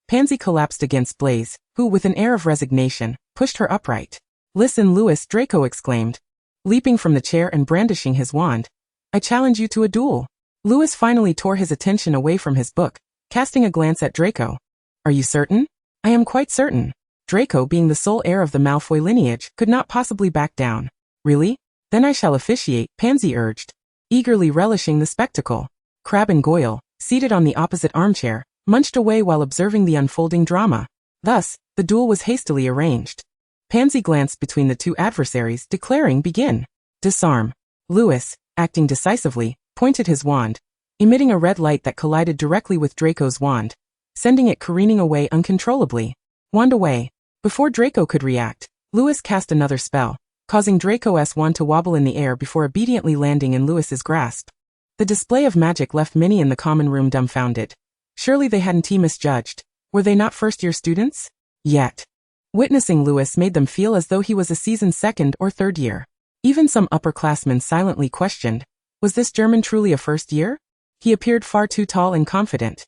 Pansy collapsed against Blaze, who, with an air of resignation, pushed her upright. "Listen, Lewis," Draco exclaimed, leaping from the chair and brandishing his wand. "I challenge you to a duel." Lewis finally tore his attention away from his book, casting a glance at Draco. "Are you certain?" "I am quite certain." Draco, being the sole heir of the Malfoy lineage, could not possibly back down. "Really? Then I shall officiate," Pansy urged, eagerly relishing the spectacle. Crabbe and Goyle, seated on the opposite armchair, munched away while observing the unfolding drama. Thus, the duel was hastily arranged. Pansy glanced between the two adversaries, declaring, "Begin." "Disarm." Lewis, acting decisively, pointed his wand, emitting a red light that collided directly with Draco's wand, sending it careening away uncontrollably. Wand away. Before Draco could react, Lewis cast another spell, causing Draco's wand to wobble in the air before obediently landing in Lewis's grasp. The display of magic left many in the common room dumbfounded. Surely they hadn't misjudged. Were they not first-year students? Yet. Witnessing Lewis made them feel as though he was a seasoned second or third year. Even some upperclassmen silently questioned, was this German truly a first year? He appeared far too tall and confident.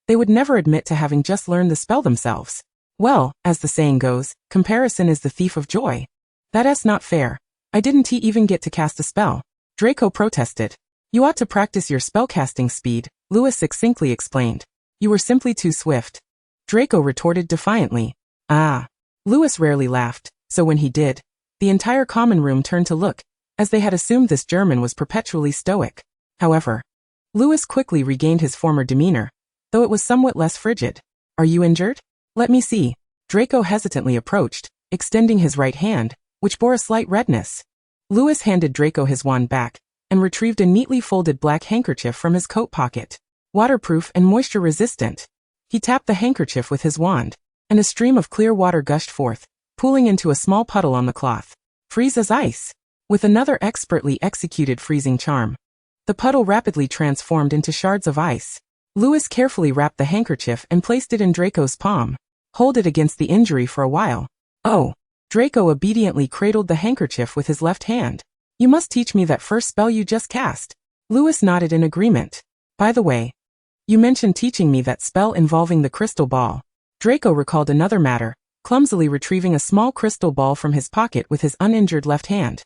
They would never admit to having just learned the spell themselves. Well, as the saying goes, comparison is the thief of joy. That's not fair. I didn't even get to cast a spell. Draco protested. You ought to practice your spellcasting speed, Lewis succinctly explained. You were simply too swift. Draco retorted defiantly. Ah. Lewis rarely laughed, so when he did, the entire common room turned to look, as they had assumed this German was perpetually stoic. However, Lewis quickly regained his former demeanor, though it was somewhat less frigid. Are you injured? Let me see. Draco hesitantly approached, extending his right hand, which bore a slight redness. Lewis handed Draco his wand back, and retrieved a neatly folded black handkerchief from his coat pocket. Waterproof and moisture-resistant. He tapped the handkerchief with his wand, and a stream of clear water gushed forth, pooling into a small puddle on the cloth. Freeze as ice. With another expertly executed freezing charm, the puddle rapidly transformed into shards of ice. Lewis carefully wrapped the handkerchief and placed it in Draco's palm. Hold it against the injury for a while. Oh. Draco obediently cradled the handkerchief with his left hand. You must teach me that first spell you just cast. Lewis nodded in agreement. By the way, you mentioned teaching me that spell involving the crystal ball. Draco recalled another matter, clumsily retrieving a small crystal ball from his pocket with his uninjured left hand.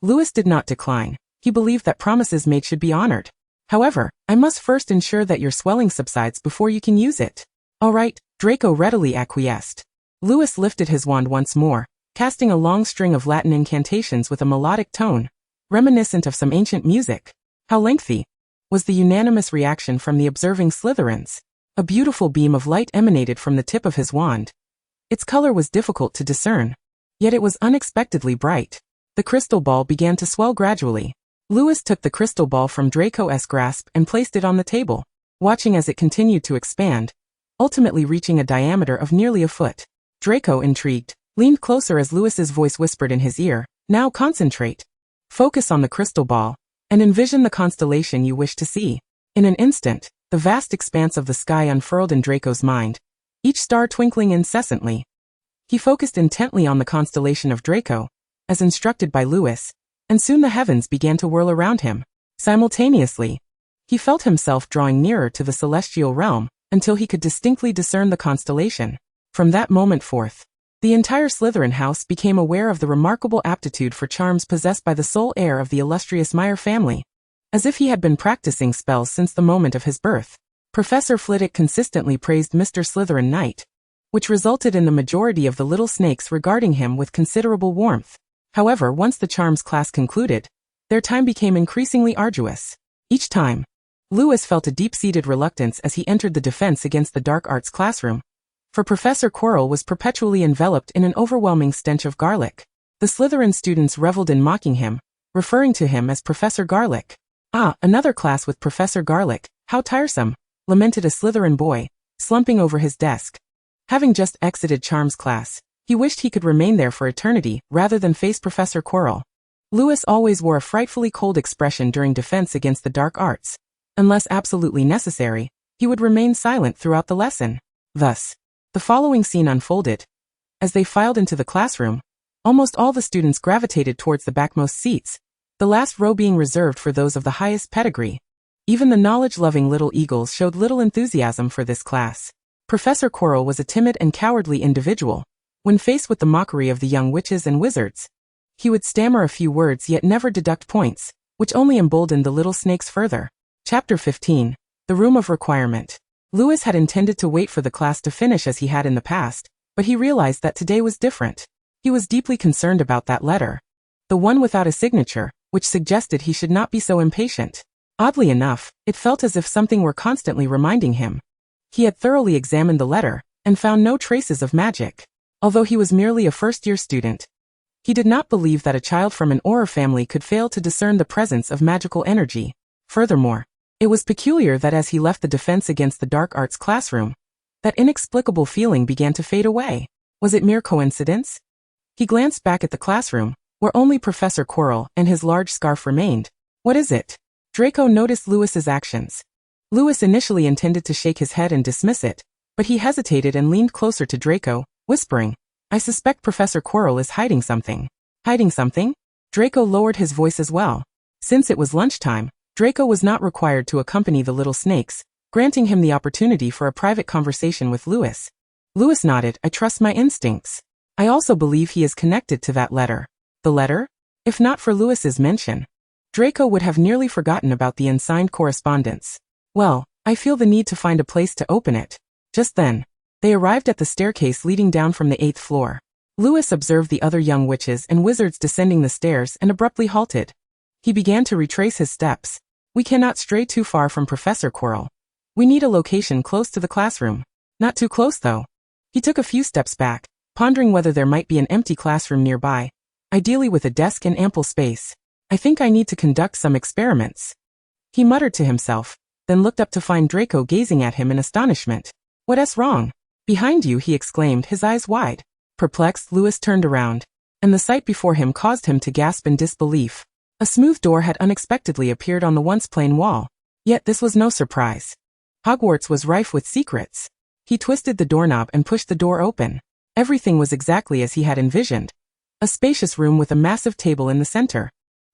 Lewis did not decline. He believed that promises made should be honored. However, I must first ensure that your swelling subsides before you can use it. All right, Draco readily acquiesced. Lewis lifted his wand once more, casting a long string of Latin incantations with a melodic tone, reminiscent of some ancient music. How lengthy? Was the unanimous reaction from the observing Slytherins. A beautiful beam of light emanated from the tip of his wand. Its color was difficult to discern, yet it was unexpectedly bright. The crystal ball began to swell gradually. Lewis took the crystal ball from Draco's grasp and placed it on the table, watching as it continued to expand, ultimately reaching a diameter of nearly a foot. Draco, intrigued, leaned closer as Lewis's voice whispered in his ear, "Now concentrate. Focus on the crystal ball, and envision the constellation you wish to see." In an instant, the vast expanse of the sky unfurled in Draco's mind, each star twinkling incessantly. He focused intently on the constellation of Draco, as instructed by Lewis, and soon the heavens began to whirl around him. Simultaneously, he felt himself drawing nearer to the celestial realm, until he could distinctly discern the constellation. From that moment forth, the entire Slytherin house became aware of the remarkable aptitude for charms possessed by the sole heir of the illustrious Meyer family, as if he had been practicing spells since the moment of his birth. Professor Flitwick consistently praised Mr. Slytherin Knight, which resulted in the majority of the little snakes regarding him with considerable warmth. However, once the charms class concluded, their time became increasingly arduous. Each time, Lewis felt a deep-seated reluctance as he entered the Defense Against the Dark Arts classroom, for Professor Quirrell was perpetually enveloped in an overwhelming stench of garlic. The Slytherin students reveled in mocking him, referring to him as Professor Garlic. Ah, another class with Professor Garlic, how tiresome, lamented a Slytherin boy, slumping over his desk. Having just exited Charm's class, he wished he could remain there for eternity rather than face Professor Quirrell. Lewis always wore a frightfully cold expression during defense against the dark arts. Unless absolutely necessary, he would remain silent throughout the lesson. Thus, the following scene unfolded. As they filed into the classroom, almost all the students gravitated towards the backmost seats, the last row being reserved for those of the highest pedigree. Even the knowledge-loving little eagles showed little enthusiasm for this class. Professor Quirrell was a timid and cowardly individual. When faced with the mockery of the young witches and wizards, he would stammer a few words yet never deduct points, which only emboldened the little snakes further. Chapter 15. The Room of Requirement. Lewis had intended to wait for the class to finish as he had in the past, but he realized that today was different. He was deeply concerned about that letter. The one without a signature, which suggested he should not be so impatient. Oddly enough, it felt as if something were constantly reminding him. He had thoroughly examined the letter, and found no traces of magic. Although he was merely a first-year student, he did not believe that a child from an Auror family could fail to discern the presence of magical energy. Furthermore, it was peculiar that as he left the defense against the dark arts classroom, that inexplicable feeling began to fade away. Was it mere coincidence? He glanced back at the classroom, where only Professor Quirrell and his large scarf remained. What is it? Draco noticed Lewis's actions. Lewis initially intended to shake his head and dismiss it, but he hesitated and leaned closer to Draco, whispering, I suspect Professor Quirrell is hiding something. Hiding something? Draco lowered his voice as well. Since it was lunchtime, Draco was not required to accompany the little snakes, granting him the opportunity for a private conversation with Lewis. Lewis nodded, I trust my instincts. I also believe he is connected to that letter. The letter? If not for Lewis's mention, Draco would have nearly forgotten about the unsigned correspondence. Well, I feel the need to find a place to open it. Just then, they arrived at the staircase leading down from the 8th floor. Lewis observed the other young witches and wizards descending the stairs and abruptly halted. He began to retrace his steps. We cannot stray too far from Professor Quirrell. We need a location close to the classroom. Not too close, though. He took a few steps back, pondering whether there might be an empty classroom nearby, ideally with a desk and ample space. I think I need to conduct some experiments, he muttered to himself, then looked up to find Draco gazing at him in astonishment. What's wrong? Behind you, he exclaimed, his eyes wide. Perplexed, Lewis turned around, and the sight before him caused him to gasp in disbelief. A smooth door had unexpectedly appeared on the once plain wall. Yet this was no surprise. Hogwarts was rife with secrets. He twisted the doorknob and pushed the door open. Everything was exactly as he had envisioned. A spacious room with a massive table in the center.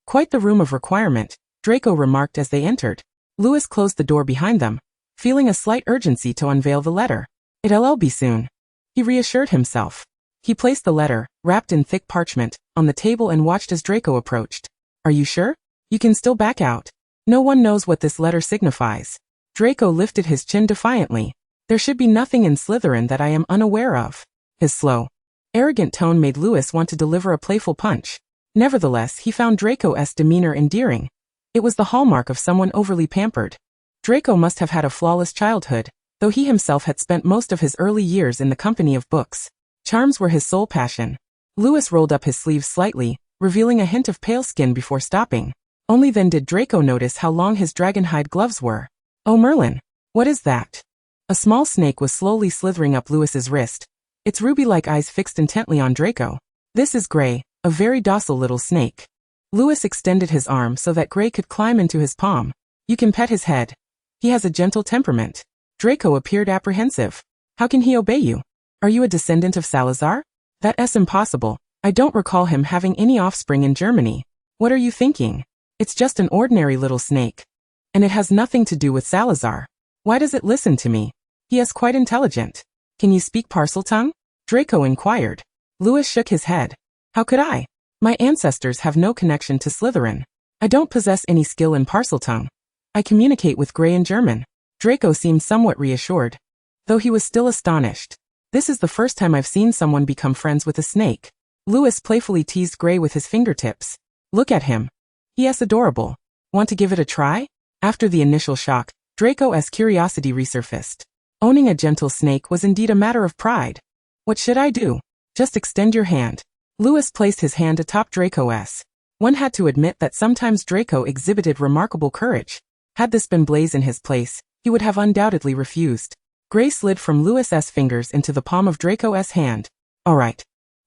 Quite the room of requirement, Draco remarked as they entered. Lewis closed the door behind them, feeling a slight urgency to unveil the letter. It'll be soon, he reassured himself. He placed the letter, wrapped in thick parchment, on the table and watched as Draco approached. Are you sure? You can still back out. No one knows what this letter signifies. Draco lifted his chin defiantly. There should be nothing in Slytherin that I am unaware of. His slow, arrogant tone made Lewis want to deliver a playful punch. Nevertheless, he found Draco's demeanor endearing. It was the hallmark of someone overly pampered. Draco must have had a flawless childhood, though he himself had spent most of his early years in the company of books. Charms were his sole passion. Lewis rolled up his sleeves slightly, revealing a hint of pale skin before stopping. Only then did Draco notice how long his dragonhide gloves were. Oh Merlin, what is that? A small snake was slowly slithering up Lewis's wrist, its ruby-like eyes fixed intently on Draco. This is Gray, a very docile little snake. Lewis extended his arm so that Gray could climb into his palm. You can pet his head. He has a gentle temperament. Draco appeared apprehensive. How can he obey you? Are you a descendant of Salazar? That's impossible. I don't recall him having any offspring in Germany. What are you thinking? It's just an ordinary little snake. And it has nothing to do with Salazar. Why does it listen to me? He is quite intelligent. Can you speak Parseltongue? Draco inquired. Lewis shook his head. How could I? My ancestors have no connection to Slytherin. I don't possess any skill in Parseltongue. I communicate with Gray in German. Draco seemed somewhat reassured, though he was still astonished. This is the first time I've seen someone become friends with a snake. Lewis playfully teased Gray with his fingertips. Look at him. He is adorable. Want to give it a try? After the initial shock, Draco's curiosity resurfaced. Owning a gentle snake was indeed a matter of pride. What should I do? Just extend your hand. Lewis placed his hand atop Draco's. One had to admit that sometimes Draco exhibited remarkable courage. Had this been Blaise in his place, he would have undoubtedly refused. Gray slid from Lewis's fingers into the palm of Draco's hand. All right.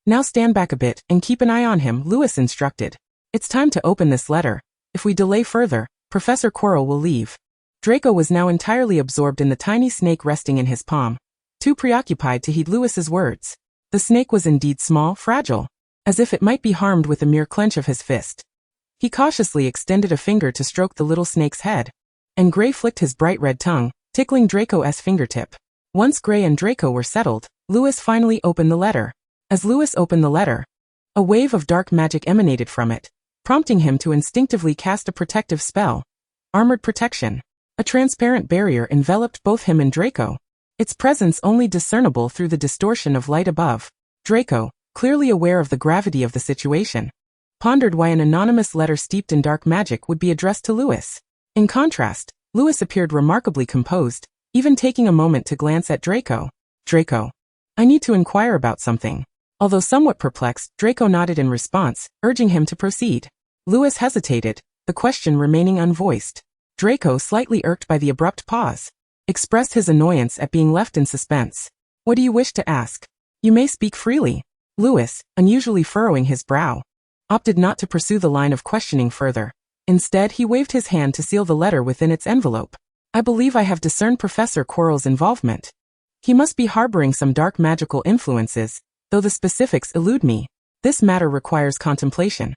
Now stand back a bit and keep an eye on him, Lewis instructed. It's time to open this letter. If we delay further, Professor Quirrell will leave. Draco was now entirely absorbed in the tiny snake resting in his palm, too preoccupied to heed Lewis's words. The snake was indeed small, fragile, as if it might be harmed with a mere clench of his fist. He cautiously extended a finger to stroke the little snake's head, and Gray flicked his bright red tongue, tickling Draco's fingertip. Once Gray and Draco were settled, Lewis finally opened the letter. As Lewis opened the letter, a wave of dark magic emanated from it, prompting him to instinctively cast a protective spell. Armored protection. A transparent barrier enveloped both him and Draco, its presence only discernible through the distortion of light above. Draco, clearly aware of the gravity of the situation, pondered why an anonymous letter steeped in dark magic would be addressed to Lewis. In contrast, Lewis appeared remarkably composed, even taking a moment to glance at Draco. Draco. I need to inquire about something. Although somewhat perplexed, Draco nodded in response, urging him to proceed. Lewis hesitated, the question remaining unvoiced. Draco, slightly irked by the abrupt pause, expressed his annoyance at being left in suspense. What do you wish to ask? You may speak freely. Lewis, unusually furrowing his brow, opted not to pursue the line of questioning further. Instead, he waved his hand to seal the letter within its envelope. I believe I have discerned Professor Quirrell's involvement. He must be harboring some dark magical influences, though the specifics elude me. This matter requires contemplation.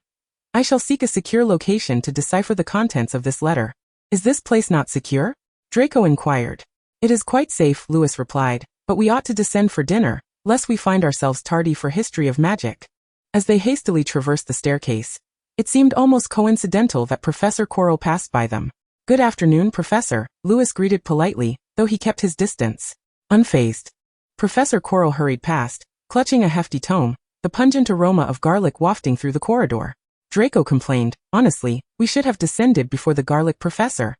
I shall seek a secure location to decipher the contents of this letter. Is this place not secure? Draco inquired. It is quite safe, Lewis replied, but we ought to descend for dinner, lest we find ourselves tardy for history of magic. As they hastily traversed the staircase, it seemed almost coincidental that Professor Quirrell passed by them. Good afternoon, Professor, Lewis greeted politely, though he kept his distance. Unfazed, Professor Quirrell hurried past, clutching a hefty tome, the pungent aroma of garlic wafting through the corridor. Draco complained, honestly, we should have descended before the garlic, Professor.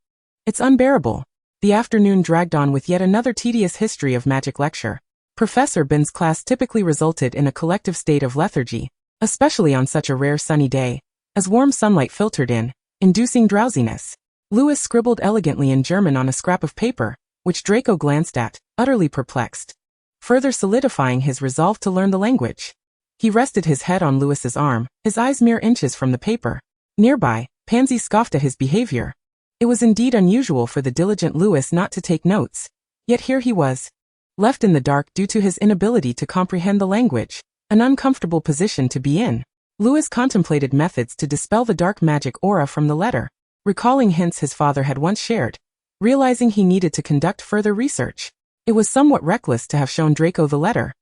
It's unbearable. The afternoon dragged on with yet another tedious history of magic lecture. Professor Bin's class typically resulted in a collective state of lethargy, especially on such a rare sunny day, as warm sunlight filtered in, inducing drowsiness. Lewis scribbled elegantly in German on a scrap of paper, which Draco glanced at, utterly perplexed, further solidifying his resolve to learn the language. He rested his head on Lewis's arm, his eyes mere inches from the paper. Nearby, Pansy scoffed at his behavior. It was indeed unusual for the diligent Lewis not to take notes. Yet here he was, left in the dark due to his inability to comprehend the language, an uncomfortable position to be in. Lewis contemplated methods to dispel the dark magic aura from the letter, recalling hints his father had once shared, realizing he needed to conduct further research. It was somewhat reckless to have shown Draco the letter.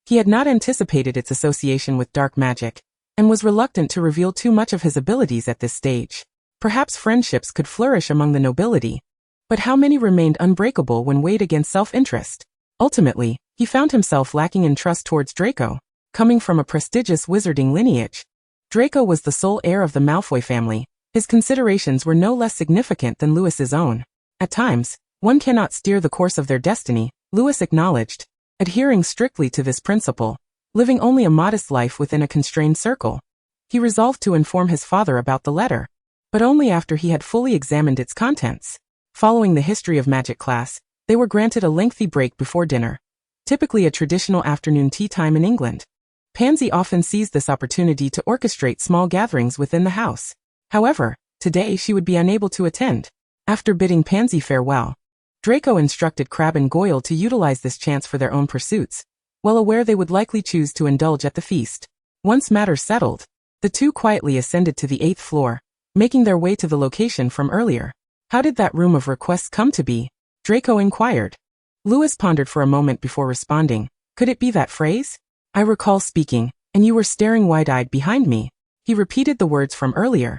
He had not anticipated its association with dark magic, and was reluctant to reveal too much of his abilities at this stage. Perhaps friendships could flourish among the nobility, but how many remained unbreakable when weighed against self-interest? Ultimately, he found himself lacking in trust towards Draco, coming from a prestigious wizarding lineage. Draco was the sole heir of the Malfoy family. His considerations were no less significant than Lewis's own. At times, one cannot steer the course of their destiny, Lewis acknowledged, adhering strictly to this principle, living only a modest life within a constrained circle. He resolved to inform his father about the letter, but only after he had fully examined its contents. Following the history of magic class, they were granted a lengthy break before dinner, typically a traditional afternoon tea time in England. Pansy often seized this opportunity to orchestrate small gatherings within the house. However, today she would be unable to attend. After bidding Pansy farewell, Draco instructed Crabbe and Goyle to utilize this chance for their own pursuits, well aware they would likely choose to indulge at the feast. Once matters settled, the two quietly ascended to the 8th floor, making their way to the location from earlier. How did that room of requests come to be? Draco inquired. Lewis pondered for a moment before responding. Could it be that phrase? I recall speaking, and you were staring wide-eyed behind me. He repeated the words from earlier.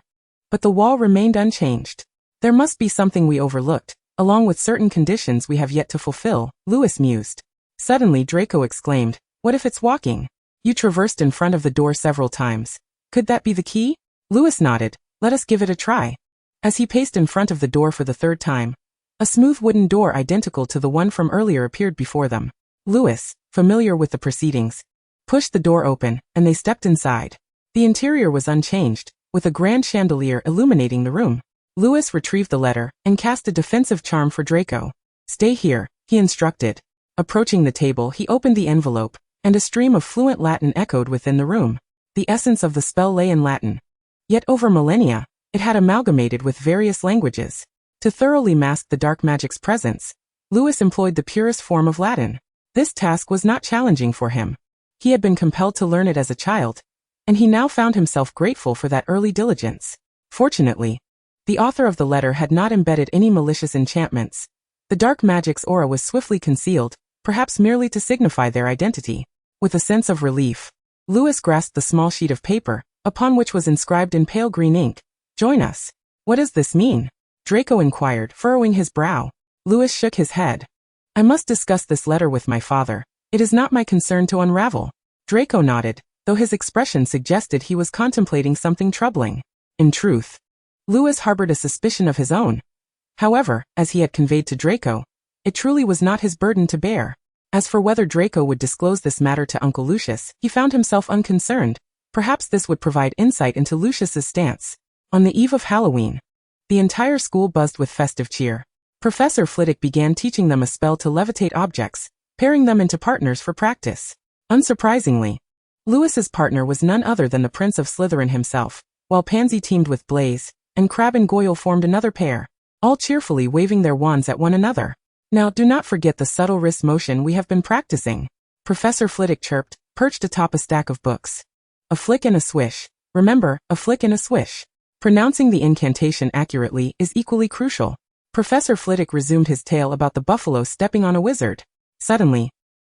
But the wall remained unchanged. There must be something we overlooked, along with certain conditions we have yet to fulfill, Lewis mused. Suddenly Draco exclaimed, what if it's walking? You traversed in front of the door several times. Could that be the key? Lewis nodded. Let us give it a try. As he paced in front of the door for the 3rd time, a smooth wooden door identical to the one from earlier appeared before them. Lewis, familiar with the proceedings, pushed the door open, and they stepped inside. The interior was unchanged, with a grand chandelier illuminating the room. Lewis retrieved the letter and cast a defensive charm for Draco. Stay here, he instructed. Approaching the table, he opened the envelope, and a stream of fluent Latin echoed within the room. The essence of the spell lay in Latin. Yet over millennia, it had amalgamated with various languages. To thoroughly mask the dark magic's presence, Lewis employed the purest form of Latin. This task was not challenging for him. He had been compelled to learn it as a child, and he now found himself grateful for that early diligence. Fortunately, the author of the letter had not embedded any malicious enchantments. The dark magic's aura was swiftly concealed, perhaps merely to signify their identity. With a sense of relief, Lewis grasped the small sheet of paper, upon which was inscribed in pale green ink, "Join us." "What does this mean?" Draco inquired, furrowing his brow. Lewis shook his head. "I must discuss this letter with my father. It is not my concern to unravel." Draco nodded, though his expression suggested he was contemplating something troubling. In truth, Lewis harbored a suspicion of his own. However, as he had conveyed to Draco, it truly was not his burden to bear. As for whether Draco would disclose this matter to Uncle Lucius, he found himself unconcerned. Perhaps this would provide insight into Lucius's stance. On the eve of Halloween, the entire school buzzed with festive cheer. Professor Flitwick began teaching them a spell to levitate objects, pairing them into partners for practice. Unsurprisingly, Lewis's partner was none other than the Prince of Slytherin himself, while Pansy teamed with Blaze, and Crabbe and Goyle formed another pair, all cheerfully waving their wands at one another. "Now do not forget the subtle wrist motion we have been practicing," Professor Flitwick chirped, perched atop a stack of books. "A flick and a swish. Remember, a flick and a swish. Pronouncing the incantation accurately is equally crucial." Professor Flitwick resumed his tale about the buffalo stepping on a wizard. Suddenly,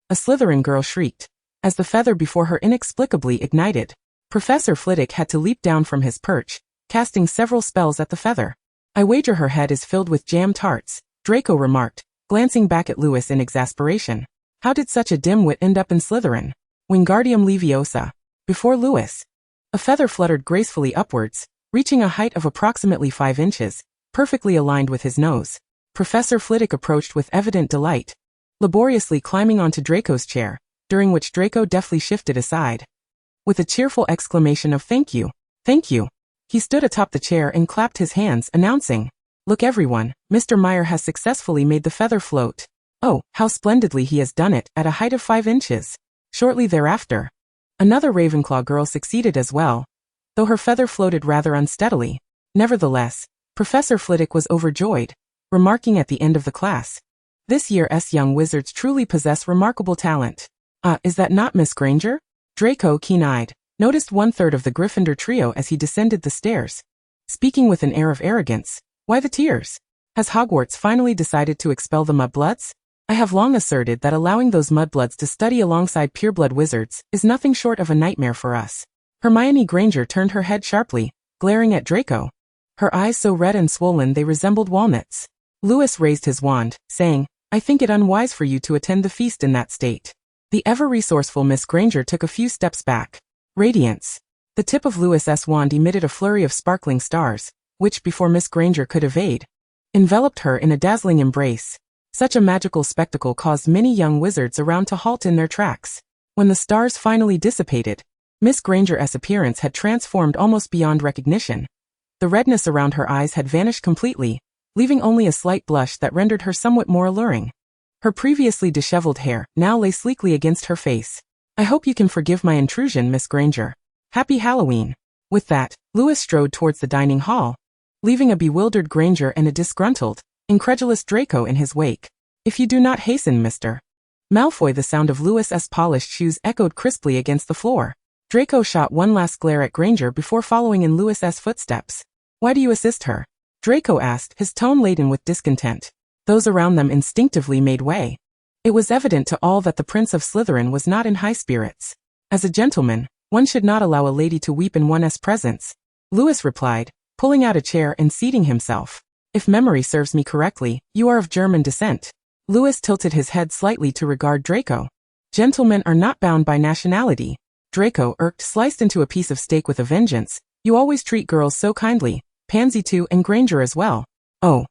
a Slytherin girl shrieked, as the feather before her inexplicably ignited. Professor Flitwick had to leap down from his perch, casting several spells at the feather. "I wager her head is filled with jam tarts," Draco remarked, glancing back at Lewis in exasperation. How did such a dimwit end up in Slytherin? Wingardium Leviosa. Before Lewis, a feather fluttered gracefully upwards, reaching a height of approximately 5 inches, perfectly aligned with his nose. Professor Flitwick approached with evident delight, laboriously climbing onto Draco's chair, during which Draco deftly shifted aside. With a cheerful exclamation of "Thank you, thank you," he stood atop the chair and clapped his hands, announcing, "Look everyone, Mr. Meyer has successfully made the feather float. Oh, how splendidly he has done it, at a height of 5 inches. Shortly thereafter, another Ravenclaw girl succeeded as well, though her feather floated rather unsteadily. Nevertheless, Professor Flitwick was overjoyed, remarking at the end of the class, "This year's young wizards truly possess remarkable talent. Is that not Miss Granger?" Draco, keen-eyed, noticed 1/3 of the Gryffindor trio as he descended the stairs, speaking with an air of arrogance. "Why the tears? Has Hogwarts finally decided to expel the mudbloods? I have long asserted that allowing those mudbloods to study alongside pureblood wizards is nothing short of a nightmare for us." Hermione Granger turned her head sharply, glaring at Draco, her eyes so red and swollen they resembled walnuts. Lewis raised his wand, saying, "I think it unwise for you to attend the feast in that state." The ever-resourceful Miss Granger took a few steps back. Radiance. The tip of Lewis's wand emitted a flurry of sparkling stars, which, before Miss Granger could evade, enveloped her in a dazzling embrace. Such a magical spectacle caused many young wizards around to halt in their tracks. When the stars finally dissipated, Miss Granger's appearance had transformed almost beyond recognition. The redness around her eyes had vanished completely, leaving only a slight blush that rendered her somewhat more alluring. Her previously disheveled hair now lay sleekly against her face. "I hope you can forgive my intrusion, Miss Granger. Happy Halloween." With that, Lewis strode towards the dining hall, leaving a bewildered Granger and a disgruntled, incredulous Draco in his wake. "If you do not hasten, Mr. Malfoy," the sound of Lewis's polished shoes echoed crisply against the floor. Draco shot one last glare at Granger before following in Lewis's footsteps. "Why do you assist her?" Draco asked, his tone laden with discontent. Those around them instinctively made way. It was evident to all that the Prince of Slytherin was not in high spirits. As a gentleman, one should not allow a lady to weep in one's presence. Lewis replied, pulling out a chair and seating himself. "If memory serves me correctly, you are of German descent." Lewis tilted his head slightly to regard Draco. "Gentlemen are not bound by nationality." Draco, irked, sliced into a piece of steak with a vengeance. "You always treat girls so kindly, Pansy too, and Granger as well." "Oh.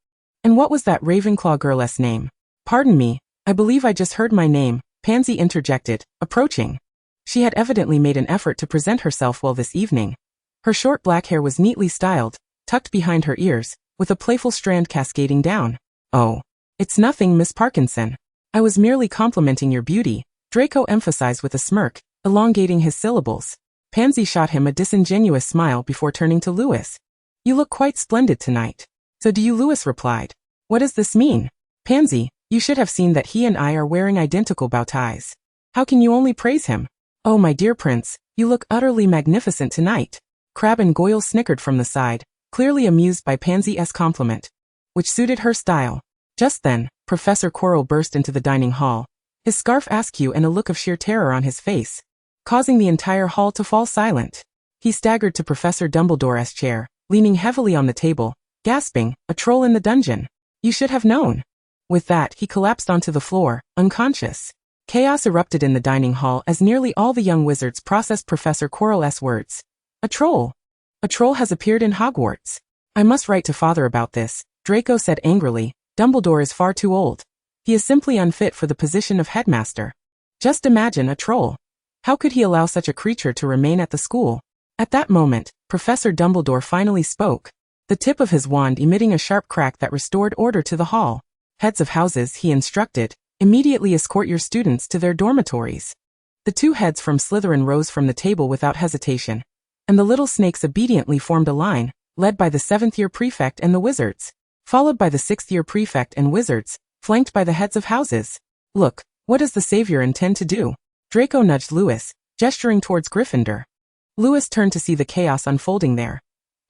And what was that Ravenclaw girl's name?" "Pardon me, I believe I just heard my name," Pansy interjected, approaching. She had evidently made an effort to present herself well this evening. Her short black hair was neatly styled, tucked behind her ears, with a playful strand cascading down. "Oh. It's nothing, Miss Parkinson." I was merely complimenting your beauty, Draco emphasized with a smirk, elongating his syllables. Pansy shot him a disingenuous smile before turning to Lewis. You look quite splendid tonight. So do you, Lewis replied. What does this mean? Pansy, you should have seen that he and I are wearing identical bow ties. How can you only praise him? Oh, my dear prince, you look utterly magnificent tonight. Crabbe and Goyle snickered from the side, clearly amused by Pansy's compliment, which suited her style. Just then, Professor Quirrell burst into the dining hall, his scarf askew and a look of sheer terror on his face, causing the entire hall to fall silent. He staggered to Professor Dumbledore's chair, leaning heavily on the table, gasping, a troll in the dungeon. You should have known. With that, he collapsed onto the floor, unconscious. Chaos erupted in the dining hall as nearly all the young wizards processed Professor Quirrell's words. A troll. A troll has appeared in Hogwarts. I must write to father about this, Draco said angrily. Dumbledore is far too old. He is simply unfit for the position of headmaster. Just imagine a troll. How could he allow such a creature to remain at the school? At that moment, Professor Dumbledore finally spoke, the tip of his wand emitting a sharp crack that restored order to the hall. Heads of houses, he instructed, immediately escort your students to their dormitories. The two heads from Slytherin rose from the table without hesitation, and the little snakes obediently formed a line, led by the 7th-year prefect and the wizards, followed by the 6th-year prefect and wizards, flanked by the heads of houses. Look, what does the savior intend to do? Draco nudged Lewis, gesturing towards Gryffindor. Lewis turned to see the chaos unfolding there.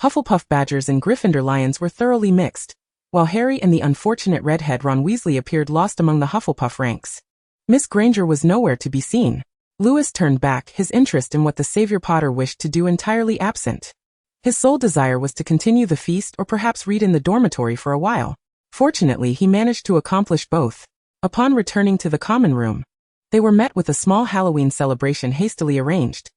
Hufflepuff badgers and Gryffindor lions were thoroughly mixed, while Harry and the unfortunate redhead Ron Weasley appeared lost among the Hufflepuff ranks. Miss Granger was nowhere to be seen. Lewis turned back, his interest in what the Savior Potter wished to do entirely absent. His sole desire was to continue the feast or perhaps read in the dormitory for a while. Fortunately, he managed to accomplish both. Upon returning to the common room, they were met with a small Halloween celebration hastily arranged.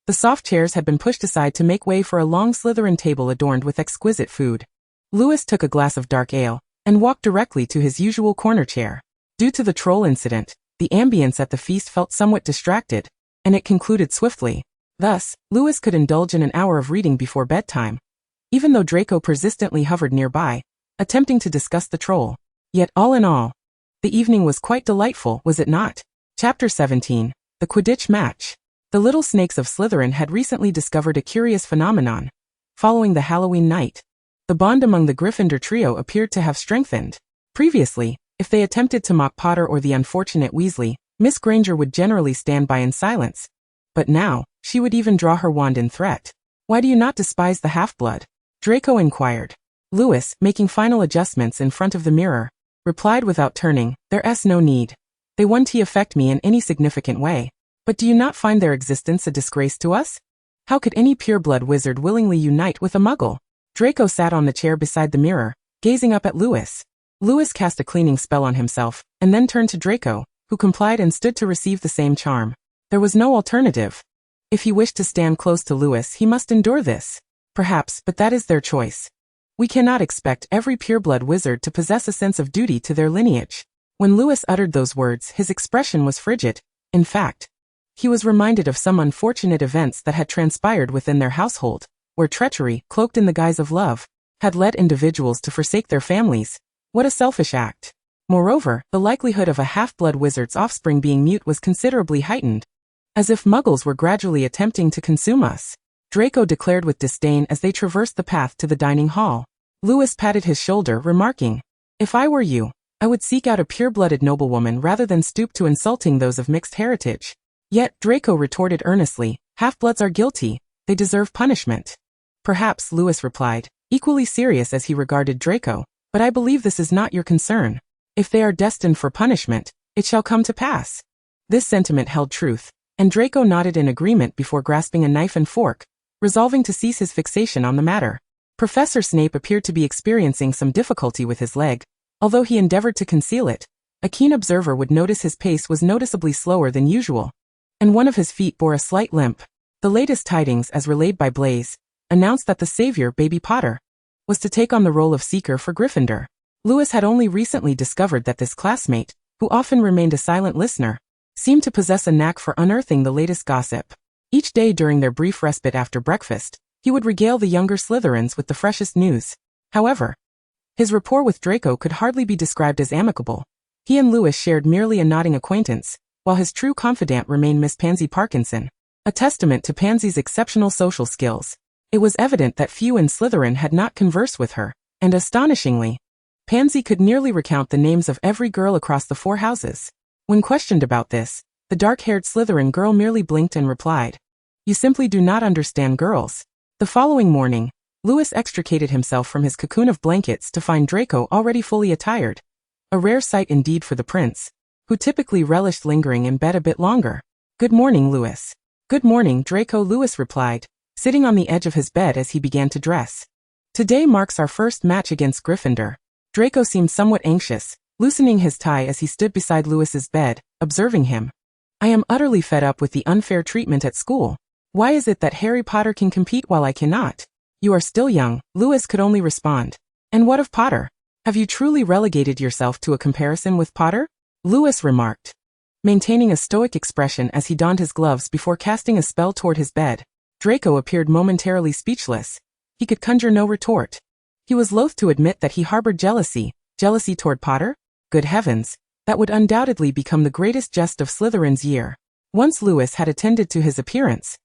The soft chairs had been pushed aside to make way for a long Slytherin table adorned with exquisite food. Lewis took a glass of dark ale and walked directly to his usual corner chair. Due to the troll incident, the ambience at the feast felt somewhat distracted, and it concluded swiftly. Thus, Lewis could indulge in an hour of reading before bedtime, even though Draco persistently hovered nearby, attempting to discuss the troll. Yet all in all, the evening was quite delightful, was it not? Chapter 17, The Quidditch Match. The little snakes of Slytherin had recently discovered a curious phenomenon. Following the Halloween night, the bond among the Gryffindor trio appeared to have strengthened. Previously, if they attempted to mock Potter or the unfortunate Weasley, Miss Granger would generally stand by in silence. But now, she would even draw her wand in threat. Why do you not despise the half-blood? Draco inquired. Lewis, making final adjustments in front of the mirror, replied without turning, There's no need. They won't affect me in any significant way. But do you not find their existence a disgrace to us? How could any pureblood wizard willingly unite with a muggle? Draco sat on the chair beside the mirror, gazing up at Lewis. Lewis cast a cleaning spell on himself, and then turned to Draco, who complied and stood to receive the same charm. There was no alternative. If he wished to stand close to Lewis, he must endure this. Perhaps, but that is their choice. We cannot expect every pureblood wizard to possess a sense of duty to their lineage. When Lewis uttered those words, his expression was frigid. In fact, he was reminded of some unfortunate events that had transpired within their household, where treachery, cloaked in the guise of love, had led individuals to forsake their families. What a selfish act. Moreover, the likelihood of a half-blood wizard's offspring being mute was considerably heightened. As if muggles were gradually attempting to consume us, Draco declared with disdain as they traversed the path to the dining hall. Lewis patted his shoulder, remarking, If I were you, I would seek out a pure-blooded noblewoman rather than stoop to insulting those of mixed heritage. Yet, Draco retorted earnestly, half-bloods are guilty, they deserve punishment. Perhaps, Lewis replied, equally serious as he regarded Draco, but I believe this is not your concern. If they are destined for punishment, it shall come to pass. This sentiment held truth, and Draco nodded in agreement before grasping a knife and fork, resolving to cease his fixation on the matter. Professor Snape appeared to be experiencing some difficulty with his leg. Although he endeavored to conceal it, a keen observer would notice his pace was noticeably slower than usual, and one of his feet bore a slight limp. The latest tidings, as relayed by Blaise, announced that the savior, Baby Potter, was to take on the role of Seeker for Gryffindor. Lewis had only recently discovered that this classmate, who often remained a silent listener, seemed to possess a knack for unearthing the latest gossip. Each day during their brief respite after breakfast, he would regale the younger Slytherins with the freshest news. However, his rapport with Draco could hardly be described as amicable. He and Lewis shared merely a nodding acquaintance, while his true confidant remained Miss Pansy Parkinson, a testament to Pansy's exceptional social skills. It was evident that few in Slytherin had not conversed with her, and astonishingly, Pansy could nearly recount the names of every girl across the 4 houses. When questioned about this, the dark-haired Slytherin girl merely blinked and replied, "You simply do not understand girls." The following morning, Lewis extricated himself from his cocoon of blankets to find Draco already fully attired, a rare sight indeed for the prince, who typically relished lingering in bed a bit longer. "Good morning, Lewis." "Good morning, Draco," Lewis replied, sitting on the edge of his bed as he began to dress. "Today marks our first match against Gryffindor." Draco seemed somewhat anxious, loosening his tie as he stood beside Lewis's bed, observing him. "I am utterly fed up with the unfair treatment at school. Why is it that Harry Potter can compete while I cannot?" "You are still young," Lewis could only respond. "And what of Potter? Have you truly relegated yourself to a comparison with Potter?" Lewis remarked, maintaining a stoic expression as he donned his gloves before casting a spell toward his bed. Draco appeared momentarily speechless. He could conjure no retort. He was loath to admit that he harbored jealousy toward Potter? Good heavens, that would undoubtedly become the greatest jest of Slytherin's year. Once Lewis had attended to his appearance,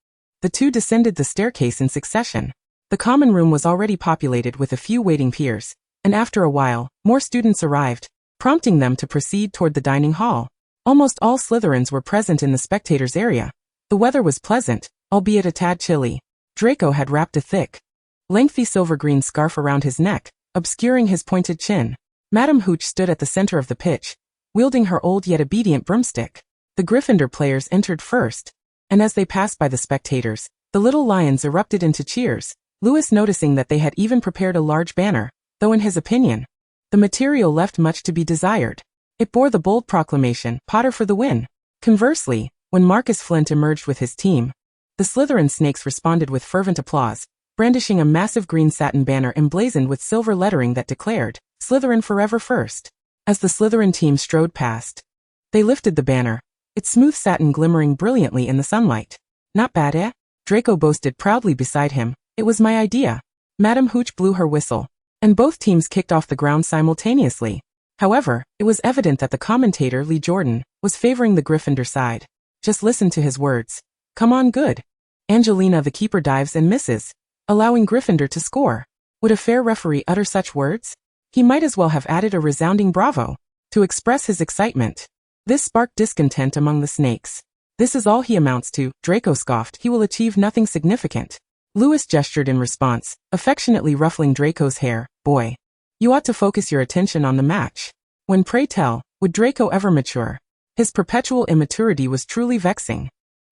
the two descended the staircase in succession. The common room was already populated with a few waiting peers, and after a while, more students arrived, prompting them to proceed toward the dining hall. Almost all Slytherins were present in the spectators' area. The weather was pleasant, albeit a tad chilly. Draco had wrapped a thick, lengthy silver-green scarf around his neck, obscuring his pointed chin. Madame Hooch stood at the center of the pitch, wielding her old yet obedient broomstick. The Gryffindor players entered first, and as they passed by the spectators, the little lions erupted into cheers, Lewis noticing that they had even prepared a large banner, though in his opinion, the material left much to be desired. It bore the bold proclamation, "Potter for the win." Conversely, when Marcus Flint emerged with his team, the Slytherin Snakes responded with fervent applause, brandishing a massive green satin banner emblazoned with silver lettering that declared, "Slytherin forever first." As the Slytherin team strode past, they lifted the banner, its smooth satin glimmering brilliantly in the sunlight. "Not bad, eh?" Draco boasted proudly beside him. "It was my idea." Madame Hooch blew her whistle, and both teams kicked off the ground simultaneously. However, it was evident that the commentator, Lee Jordan, was favoring the Gryffindor side. Just listen to his words. "Come on, good." Angelina the keeper dives and misses, allowing Gryffindor to score. Would a fair referee utter such words? He might as well have added a resounding bravo to express his excitement. This sparked discontent among the snakes. "This is all he amounts to," Draco scoffed. "He will achieve nothing significant." Lewis gestured in response, affectionately ruffling Draco's hair. "Boy, you ought to focus your attention on the match." When, pray tell, would Draco ever mature? His perpetual immaturity was truly vexing.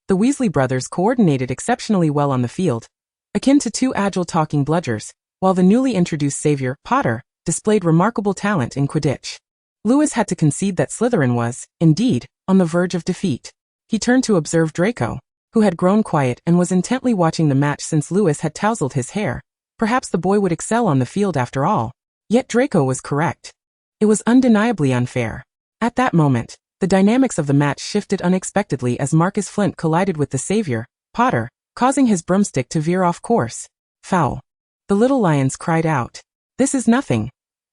The Weasley brothers coordinated exceptionally well on the field, akin to 2 agile talking bludgers, while the newly introduced savior, Potter, displayed remarkable talent in Quidditch. Lewis had to concede that Slytherin was, indeed, on the verge of defeat. He turned to observe Draco, who had grown quiet and was intently watching the match since Lewis had tousled his hair. Perhaps the boy would excel on the field after all. Yet Draco was correct. It was undeniably unfair. At that moment, the dynamics of the match shifted unexpectedly as Marcus Flint collided with the savior, Potter, causing his broomstick to veer off course. "Foul." The little lions cried out. "This is nothing.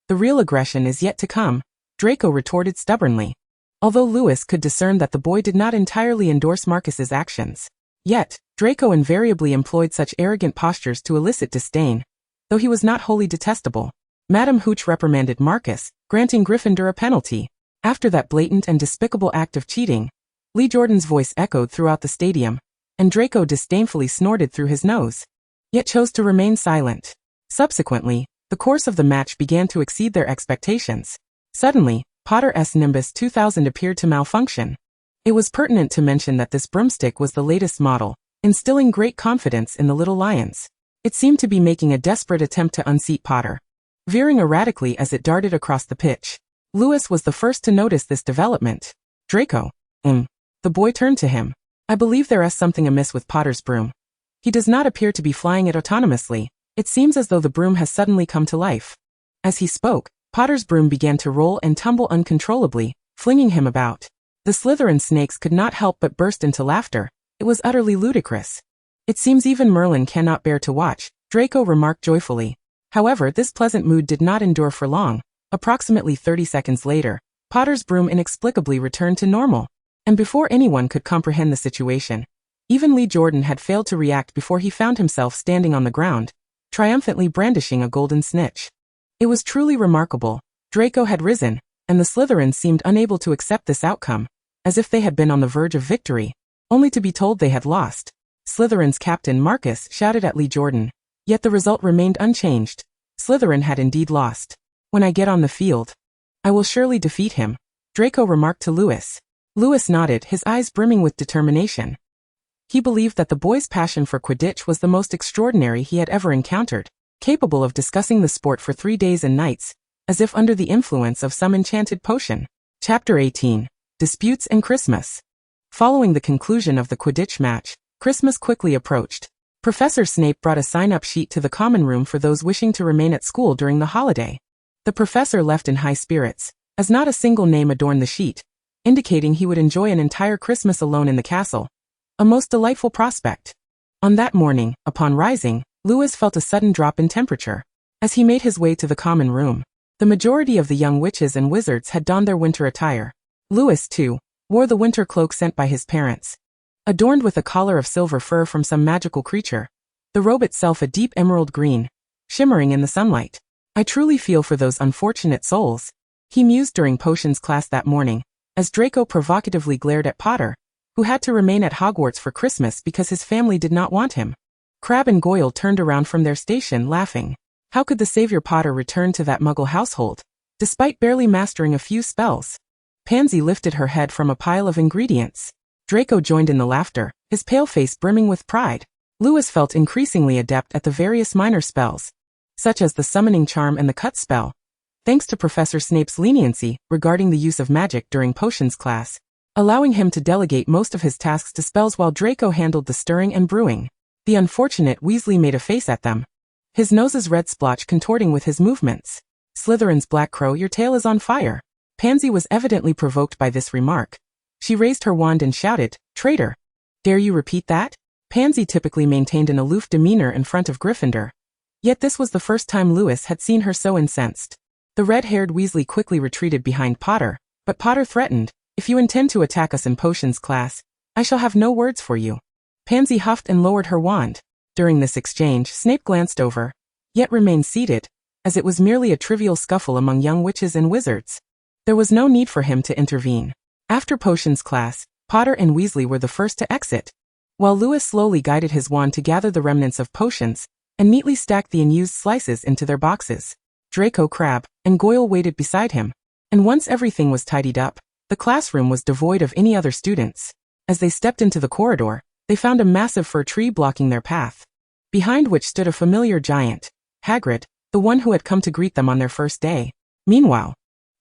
The real aggression is yet to come," Draco retorted stubbornly. Although Lewis could discern that the boy did not entirely endorse Marcus's actions, yet, Draco invariably employed such arrogant postures to elicit disdain, though he was not wholly detestable. Madame Hooch reprimanded Marcus, granting Gryffindor a penalty. After that blatant and despicable act of cheating, Lee Jordan's voice echoed throughout the stadium, and Draco disdainfully snorted through his nose, yet chose to remain silent. Subsequently, the course of the match began to exceed their expectations. Suddenly, Potter's Nimbus 2000 appeared to malfunction. It was pertinent to mention that this broomstick was the latest model, instilling great confidence in the little lions. It seemed to be making a desperate attempt to unseat Potter, veering erratically as it darted across the pitch. Lewis was the first to notice this development. "Draco." The boy turned to him. "I believe there is something amiss with Potter's broom. He does not appear to be flying it autonomously. It seems as though the broom has suddenly come to life." As he spoke, Potter's broom began to roll and tumble uncontrollably, flinging him about. The Slytherin snakes could not help but burst into laughter. It was utterly ludicrous. "It seems even Merlin cannot bear to watch," Draco remarked joyfully. However, this pleasant mood did not endure for long. Approximately 30 seconds later, Potter's broom inexplicably returned to normal. And before anyone could comprehend the situation, even Lee Jordan had failed to react before he found himself standing on the ground, triumphantly brandishing a golden snitch. It was truly remarkable. Draco had risen, and the Slytherins seemed unable to accept this outcome, as if they had been on the verge of victory, only to be told they had lost. Slytherin's captain Marcus shouted at Lee Jordan, yet the result remained unchanged. Slytherin had indeed lost. When I get on the field, I will surely defeat him, Draco remarked to Lewis. Lewis nodded, his eyes brimming with determination. He believed that the boy's passion for Quidditch was the most extraordinary he had ever encountered, capable of discussing the sport for 3 days and nights, as if under the influence of some enchanted potion. Chapter 18. Disputes and Christmas. Following the conclusion of the Quidditch match, Christmas quickly approached. Professor Snape brought a sign-up sheet to the common room for those wishing to remain at school during the holiday. The professor left in high spirits, as not a single name adorned the sheet, indicating he would enjoy an entire Christmas alone in the castle. A most delightful prospect. On that morning, upon rising, Lewis felt a sudden drop in temperature. As he made his way to the common room, the majority of the young witches and wizards had donned their winter attire. Lewis, too, wore the winter cloak sent by his parents. Adorned with a collar of silver fur from some magical creature, the robe itself a deep emerald green, shimmering in the sunlight. I truly feel for those unfortunate souls, he mused during potions class that morning, as Draco provocatively glared at Potter, who had to remain at Hogwarts for Christmas because his family did not want him. Crabbe and Goyle turned around from their station, laughing. How could the Savior Potter return to that Muggle household, despite barely mastering a few spells? Pansy lifted her head from a pile of ingredients. Draco joined in the laughter, his pale face brimming with pride. Lewis felt increasingly adept at the various minor spells, such as the summoning charm and the cut spell, thanks to Professor Snape's leniency regarding the use of magic during potions class, allowing him to delegate most of his tasks to spells while Draco handled the stirring and brewing. The unfortunate Weasley made a face at them, his nose's red splotch contorting with his movements. Slytherin's Black Crow, your tail is on fire. Pansy was evidently provoked by this remark. She raised her wand and shouted, Traitor! Dare you repeat that? Pansy typically maintained an aloof demeanor in front of Gryffindor. Yet this was the first time Lewis had seen her so incensed. The red-haired Weasley quickly retreated behind Potter, but Potter threatened, If you intend to attack us in potions class, I shall have no words for you. Pansy huffed and lowered her wand. During this exchange, Snape glanced over, yet remained seated, as it was merely a trivial scuffle among young witches and wizards. There was no need for him to intervene. After potions class, Potter and Weasley were the first to exit, while Lewis slowly guided his wand to gather the remnants of potions and neatly stacked the unused slices into their boxes. Draco, Crabbe, and Goyle waited beside him, and once everything was tidied up, the classroom was devoid of any other students. As they stepped into the corridor, they found a massive fir tree blocking their path, behind which stood a familiar giant, Hagrid, the one who had come to greet them on their first day. Meanwhile,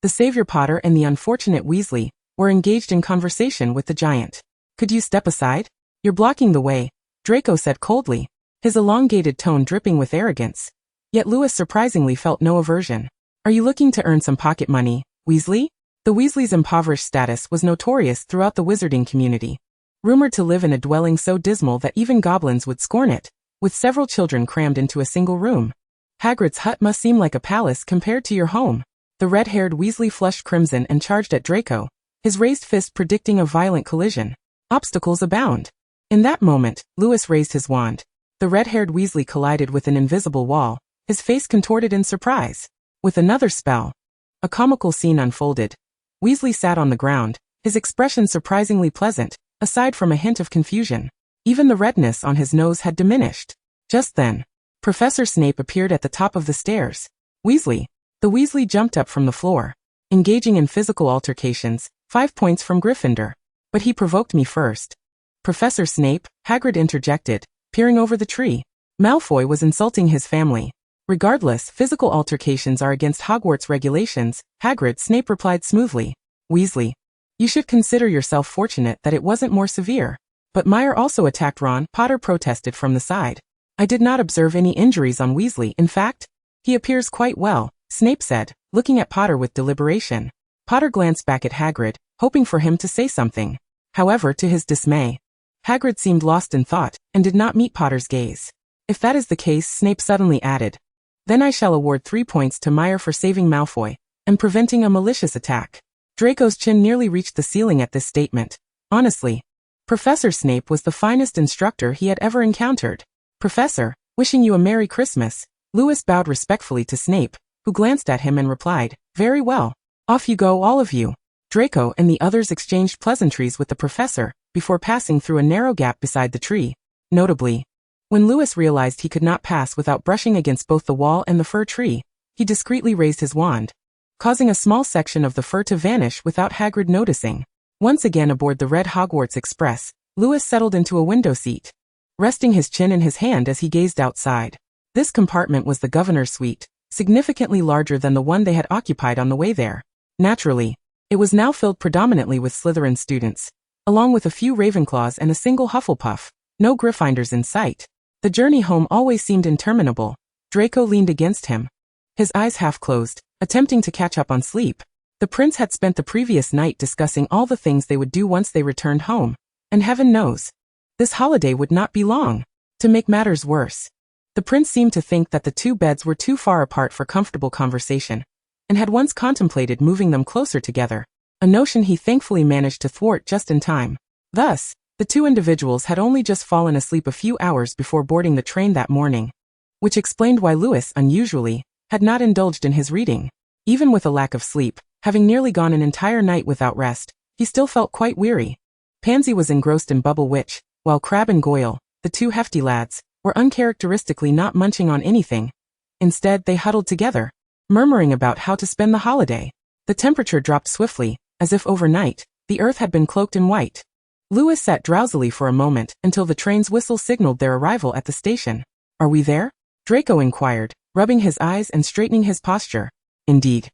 the Savior Potter and the unfortunate Weasley were engaged in conversation with the giant. Could you step aside? You're blocking the way, Draco said coldly, his elongated tone dripping with arrogance. Yet Lewis surprisingly felt no aversion. Are you looking to earn some pocket money, Weasley? The Weasleys' impoverished status was notorious throughout the wizarding community, rumored to live in a dwelling so dismal that even goblins would scorn it, with several children crammed into a single room. Hagrid's hut must seem like a palace compared to your home. The red-haired Weasley flushed crimson and charged at Draco, his raised fist predicting a violent collision. Obstacles abound. In that moment, Lewis raised his wand. The red-haired Weasley collided with an invisible wall, his face contorted in surprise. With another spell, a comical scene unfolded. Weasley sat on the ground, his expression surprisingly pleasant, aside from a hint of confusion. Even the redness on his nose had diminished. Just then, Professor Snape appeared at the top of the stairs. Weasley. The Weasley jumped up from the floor, engaging in physical altercations, 5 points from Gryffindor. But he provoked me first. Professor Snape, Hagrid interjected, peering over the tree. Malfoy was insulting his family. Regardless, physical altercations are against Hogwarts regulations, Hagrid, Snape replied smoothly. Weasley. You should consider yourself fortunate that it wasn't more severe. But Meyer also attacked Ron, Potter protested from the side. I did not observe any injuries on Weasley, in fact, he appears quite well, Snape said, looking at Potter with deliberation. Potter glanced back at Hagrid, hoping for him to say something. However, to his dismay, Hagrid seemed lost in thought, and did not meet Potter's gaze. If that is the case, Snape suddenly added, then I shall award 3 points to Meyer for saving Malfoy, and preventing a malicious attack. Draco's chin nearly reached the ceiling at this statement. Honestly, Professor Snape was the finest instructor he had ever encountered. Professor, wishing you a Merry Christmas. Lewis bowed respectfully to Snape, who glanced at him and replied, very well. Off you go, all of you. Draco and the others exchanged pleasantries with the professor, before passing through a narrow gap beside the tree. Notably, when Lewis realized he could not pass without brushing against both the wall and the fir tree, he discreetly raised his wand, causing a small section of the fir to vanish without Hagrid noticing. Once again aboard the red Hogwarts Express, Lewis settled into a window seat, resting his chin in his hand as he gazed outside. This compartment was the governor's suite, significantly larger than the one they had occupied on the way there. Naturally, it was now filled predominantly with Slytherin students, along with a few Ravenclaws and a single Hufflepuff. No Gryffindors in sight. The journey home always seemed interminable. Draco leaned against him, his eyes half closed, attempting to catch up on sleep. The prince had spent the previous night discussing all the things they would do once they returned home, and heaven knows, this holiday would not be long. To make matters worse, the prince seemed to think that the two beds were too far apart for comfortable conversation, and had once contemplated moving them closer together, a notion he thankfully managed to thwart just in time. Thus, the two individuals had only just fallen asleep a few hours before boarding the train that morning, which explained why Lewis, unusually, had not indulged in his reading. Even with a lack of sleep, having nearly gone an entire night without rest, he still felt quite weary. Pansy was engrossed in Bubble Witch, while Crabbe and Goyle, the two hefty lads, were uncharacteristically not munching on anything. Instead, they huddled together, murmuring about how to spend the holiday. The temperature dropped swiftly, as if overnight, the earth had been cloaked in white. Lewis sat drowsily for a moment until the train's whistle signaled their arrival at the station. Are we there? Draco inquired, rubbing his eyes and straightening his posture. Indeed.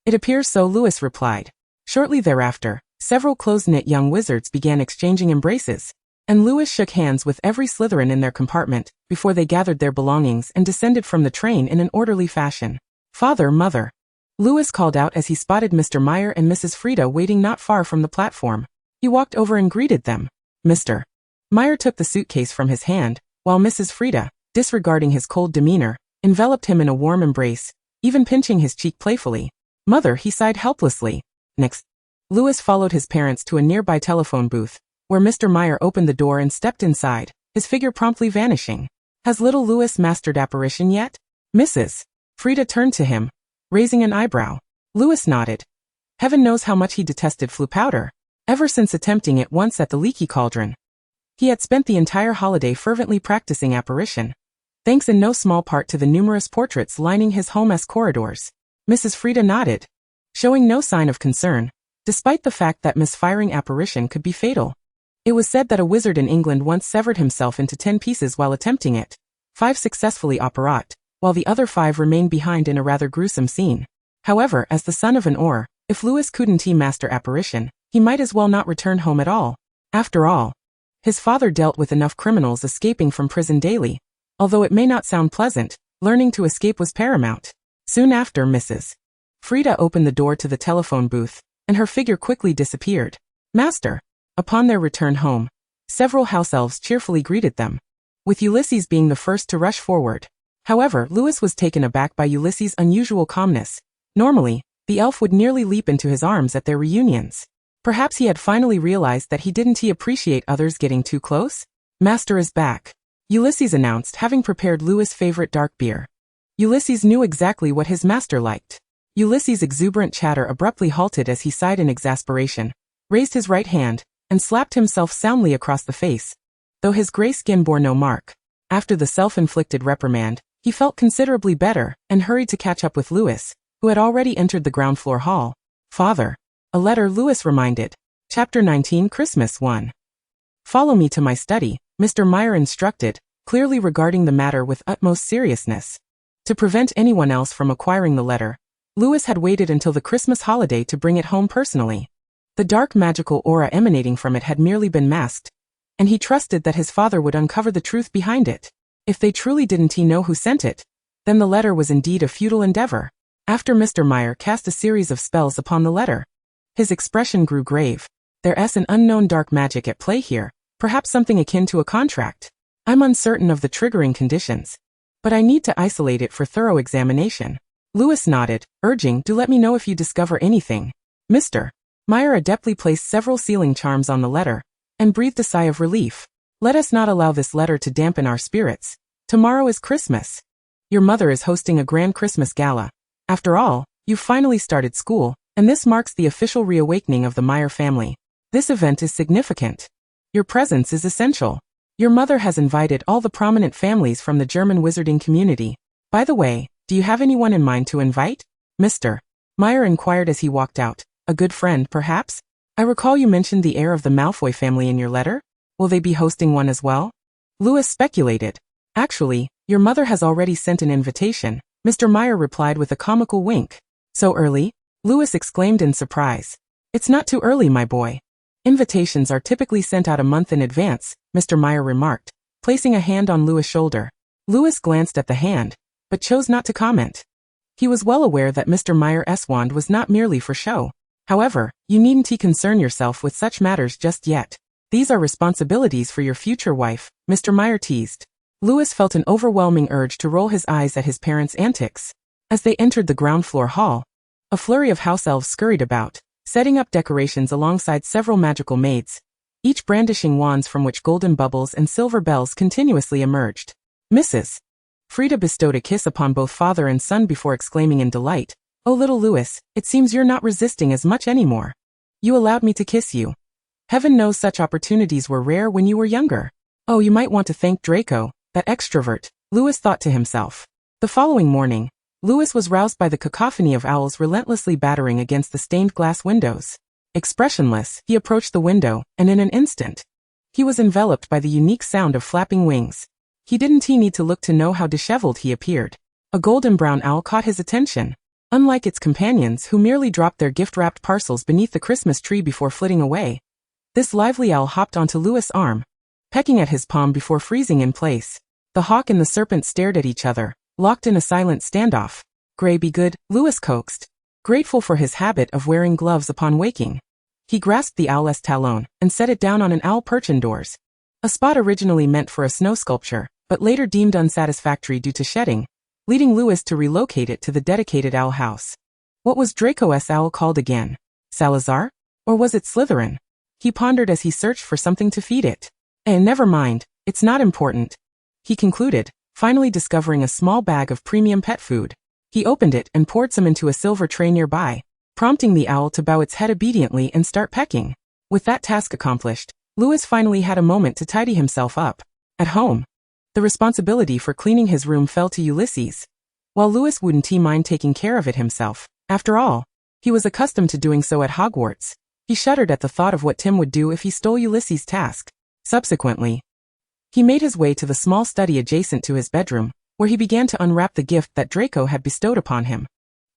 It appears so, Lewis replied. Shortly thereafter, several close-knit young wizards began exchanging embraces, and Lewis shook hands with every Slytherin in their compartment before they gathered their belongings and descended from the train in an orderly fashion. Father, Mother. Lewis called out as he spotted Mr. Meyer and Mrs. Frida waiting not far from the platform. He walked over and greeted them. Mr. Meyer took the suitcase from his hand, while Mrs. Frida, disregarding his cold demeanor, enveloped him in a warm embrace, even pinching his cheek playfully. Mother, he sighed helplessly. Next, Lewis followed his parents to a nearby telephone booth, where Mr. Meyer opened the door and stepped inside, his figure promptly vanishing. Has little Lewis mastered apparition yet? Mrs. Frida turned to him, raising an eyebrow. Lewis nodded. Heaven knows how much he detested Floo powder. Ever since attempting it once at the Leaky Cauldron, he had spent the entire holiday fervently practicing apparition, thanks in no small part to the numerous portraits lining his home-esque corridors. Mrs. Frida nodded, showing no sign of concern, despite the fact that misfiring apparition could be fatal. It was said that a wizard in England once severed himself into 10 pieces while attempting it, 5 successfully apparat, while the other 5 remained behind in a rather gruesome scene. However, as the son of an Orr, if Lewis couldn't master apparition, he might as well not return home at all. After all, his father dealt with enough criminals escaping from prison daily. Although it may not sound pleasant, learning to escape was paramount. Soon after, Mrs. Frida opened the door to the telephone booth, and her figure quickly disappeared. Master. Upon their return home, several house elves cheerfully greeted them, with Ulysses being the first to rush forward. However, Lewis was taken aback by Ulysses' unusual calmness. Normally, the elf would nearly leap into his arms at their reunions. Perhaps he had finally realized that he didn't appreciate others getting too close? Master is back, Ulysses announced, having prepared Lewis' favorite dark beer. Ulysses knew exactly what his master liked. Ulysses' exuberant chatter abruptly halted as he sighed in exasperation, raised his right hand, and slapped himself soundly across the face, though his gray skin bore no mark. After the self-inflicted reprimand, he felt considerably better and hurried to catch up with Lewis, who had already entered the ground floor hall. Father. A letter, Lewis reminded. Chapter 19, Christmas 1. Follow me to my study, Mr. Meyer instructed, clearly regarding the matter with utmost seriousness. To prevent anyone else from acquiring the letter, Lewis had waited until the Christmas holiday to bring it home personally. The dark magical aura emanating from it had merely been masked, and he trusted that his father would uncover the truth behind it. If they truly didn't know who sent it, then the letter was indeed a futile endeavor. After Mr. Meyer cast a series of spells upon the letter, his expression grew grave. There's an unknown dark magic at play here, perhaps something akin to a contract. I'm uncertain of the triggering conditions, but I need to isolate it for thorough examination. Lewis nodded, urging, do let me know if you discover anything. Mr. Meyer adeptly placed several sealing charms on the letter, and breathed a sigh of relief. Let us not allow this letter to dampen our spirits. Tomorrow is Christmas. Your mother is hosting a grand Christmas gala. After all, you've finally started school, and this marks the official reawakening of the Meyer family. This event is significant. Your presence is essential. Your mother has invited all the prominent families from the German wizarding community. By the way, do you have anyone in mind to invite? Mr. Meyer inquired as he walked out. A good friend, perhaps? I recall you mentioned the heir of the Malfoy family in your letter. Will they be hosting one as well? Louis speculated. Actually, your mother has already sent an invitation, Mr. Meyer replied with a comical wink. So early? Louis exclaimed in surprise. It's not too early, my boy. Invitations are typically sent out a month in advance, Mr. Meyer remarked, placing a hand on Louis' shoulder. Louis glanced at the hand, but chose not to comment. He was well aware that Mr. Meyer's wand was not merely for show. However, you needn't concern yourself with such matters just yet. These are responsibilities for your future wife, Mr. Meyer teased. Louis felt an overwhelming urge to roll his eyes at his parents' antics. As they entered the ground floor hall, a flurry of house elves scurried about, setting up decorations alongside several magical maids, each brandishing wands from which golden bubbles and silver bells continuously emerged. Mrs. Frida bestowed a kiss upon both father and son before exclaiming in delight, "Oh, little Louis, it seems you're not resisting as much anymore. You allowed me to kiss you. Heaven knows such opportunities were rare when you were younger. Oh, you might want to thank Draco, that extrovert," Louis thought to himself. The following morning, Louis was roused by the cacophony of owls relentlessly battering against the stained glass windows. Expressionless, he approached the window, and in an instant, he was enveloped by the unique sound of flapping wings. He didn't need to look to know how disheveled he appeared. A golden brown owl caught his attention. Unlike its companions who merely dropped their gift-wrapped parcels beneath the Christmas tree before flitting away, this lively owl hopped onto Louis' arm, pecking at his palm before freezing in place. The hawk and the serpent stared at each other, locked in a silent standoff. "Gray be good," Louis coaxed, grateful for his habit of wearing gloves upon waking. He grasped the owl's talon and set it down on an owl perch indoors, a spot originally meant for a snow sculpture, but later deemed unsatisfactory due to shedding, leading Louis to relocate it to the dedicated owl house. What was Draco's owl called again? Salazar? Or was it Slytherin? He pondered as he searched for something to feed it. Never mind, it's not important, he concluded, finally discovering a small bag of premium pet food. He opened it and poured some into a silver tray nearby, prompting the owl to bow its head obediently and start pecking. With that task accomplished, Louis finally had a moment to tidy himself up. At home, the responsibility for cleaning his room fell to Ulysses. While Louis wouldn't mind taking care of it himself, after all, he was accustomed to doing so at Hogwarts. He shuddered at the thought of what Tim would do if he stole Ulysses' task. Subsequently, he made his way to the small study adjacent to his bedroom, where he began to unwrap the gift that Draco had bestowed upon him.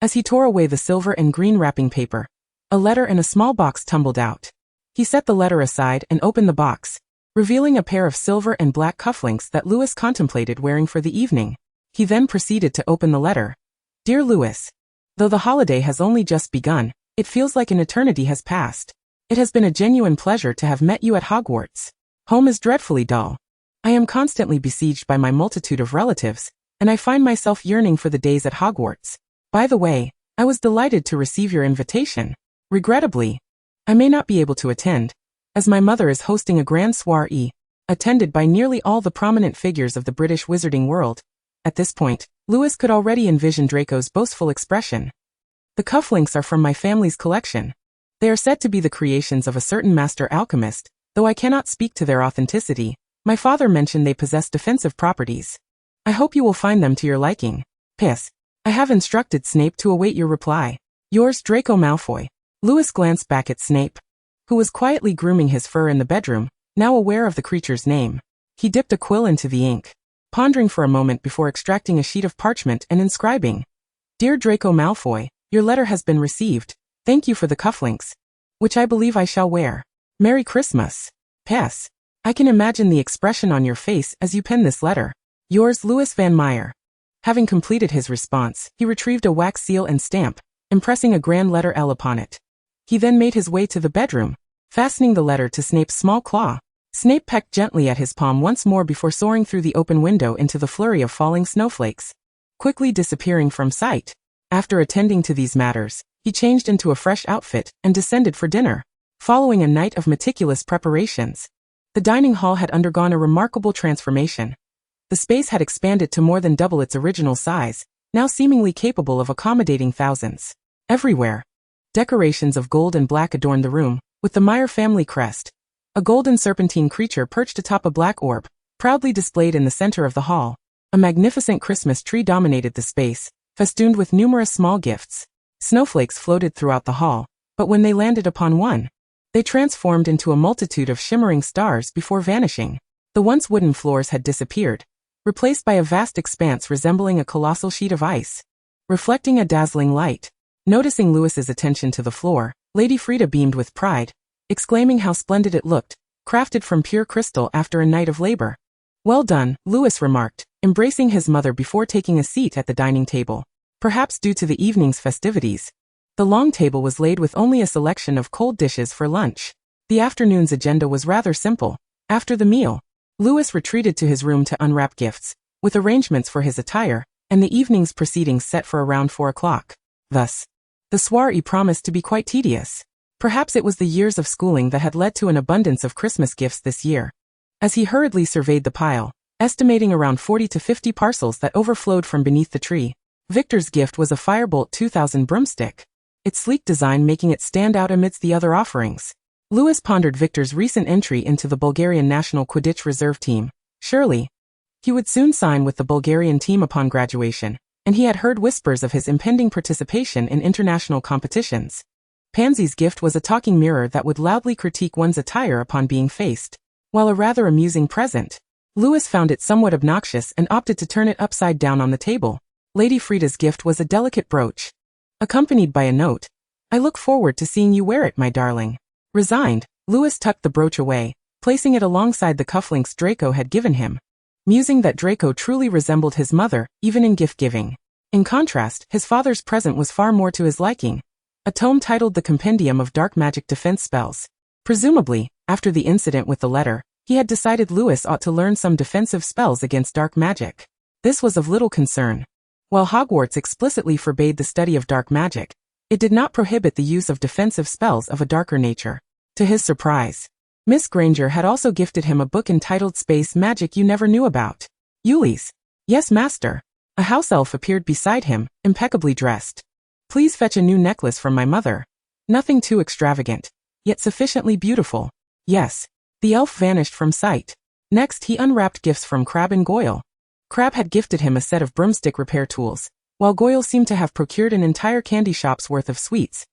As he tore away the silver and green wrapping paper, a letter and a small box tumbled out. He set the letter aside and opened the box, revealing a pair of silver and black cufflinks that Louis contemplated wearing for the evening. He then proceeded to open the letter. "Dear Louis, though the holiday has only just begun, it feels like an eternity has passed. It has been a genuine pleasure to have met you at Hogwarts. Home is dreadfully dull. I am constantly besieged by my multitude of relatives, and I find myself yearning for the days at Hogwarts. By the way, I was delighted to receive your invitation. Regrettably, I may not be able to attend, as my mother is hosting a grand soirée, attended by nearly all the prominent figures of the British wizarding world." At this point, Louis could already envision Draco's boastful expression. "The cufflinks are from my family's collection. They are said to be the creations of a certain master alchemist, though I cannot speak to their authenticity. My father mentioned they possess defensive properties. I hope you will find them to your liking. P.S. I have instructed Snape to await your reply. Yours, Draco Malfoy." Louis glanced back at Snape, who was quietly grooming his fur in the bedroom, now aware of the creature's name. He dipped a quill into the ink, pondering for a moment before extracting a sheet of parchment and inscribing, "Dear Draco Malfoy, your letter has been received. Thank you for the cufflinks, which I believe I shall wear. Merry Christmas. P.S. I can imagine the expression on your face as you pen this letter. Yours, Louis Van Meyer." Having completed his response, he retrieved a wax seal and stamp, impressing a grand letter L upon it. He then made his way to the bedroom, fastening the letter to Snape's small claw. Snape pecked gently at his palm once more before soaring through the open window into the flurry of falling snowflakes, quickly disappearing from sight. After attending to these matters, He changed into a fresh outfit and descended for dinner. Following a night of meticulous preparations, the dining hall had undergone a remarkable transformation. The space had expanded to more than double its original size, now seemingly capable of accommodating thousands. Everywhere, decorations of gold and black adorned the room, with the Meyer family crest, a golden serpentine creature perched atop a black orb, proudly displayed in the center of the hall. A magnificent Christmas tree dominated the space, festooned with numerous small gifts. Snowflakes floated throughout the hall, but when they landed upon one, they transformed into a multitude of shimmering stars before vanishing. The once wooden floors had disappeared, replaced by a vast expanse resembling a colossal sheet of ice, reflecting a dazzling light. Noticing Louis's attention to the floor, Lady Frida beamed with pride, exclaiming how splendid it looked, crafted from pure crystal after a night of labor. Well done, Louis remarked, embracing his mother before taking a seat at the dining table. Perhaps due to the evening's festivities, the long table was laid with only a selection of cold dishes for lunch. The afternoon's agenda was rather simple. After the meal, Louis retreated to his room to unwrap gifts, with arrangements for his attire, and the evening's proceedings set for around 4 o'clock. Thus, the soiree promised to be quite tedious. Perhaps it was the years of schooling that had led to an abundance of Christmas gifts this year. As he hurriedly surveyed the pile, estimating around 40 to 50 parcels that overflowed from beneath the tree, Victor's gift was a Firebolt 2000 broomstick, its sleek design making it stand out amidst the other offerings. Louis pondered Victor's recent entry into the Bulgarian national Quidditch reserve team. Surely, he would soon sign with the Bulgarian team upon graduation, and he had heard whispers of his impending participation in international competitions. Pansy's gift was a talking mirror that would loudly critique one's attire upon being faced. While a rather amusing present, Louis found it somewhat obnoxious and opted to turn it upside down on the table. Lady Frida's gift was a delicate brooch, accompanied by a note. "I look forward to seeing you wear it, my darling." Resigned, Louis tucked the brooch away, placing it alongside the cufflinks Draco had given him, musing that Draco truly resembled his mother, even in gift-giving. In contrast, his father's present was far more to his liking, a tome titled The Compendium of Dark Magic Defense Spells. Presumably, after the incident with the letter, he had decided Louis ought to learn some defensive spells against dark magic. This was of little concern. While Hogwarts explicitly forbade the study of dark magic, it did not prohibit the use of defensive spells of a darker nature. To his surprise, Miss Granger had also gifted him a book entitled Space Magic You Never Knew About. "Ulysses." "Yes, master." A house elf appeared beside him, impeccably dressed. "Please fetch a new necklace from my mother. Nothing too extravagant, yet sufficiently beautiful." "Yes." The elf vanished from sight. Next he unwrapped gifts from Crabbe and Goyle. Crabbe had gifted him a set of broomstick repair tools, while Goyle seemed to have procured an entire candy shop's worth of sweets,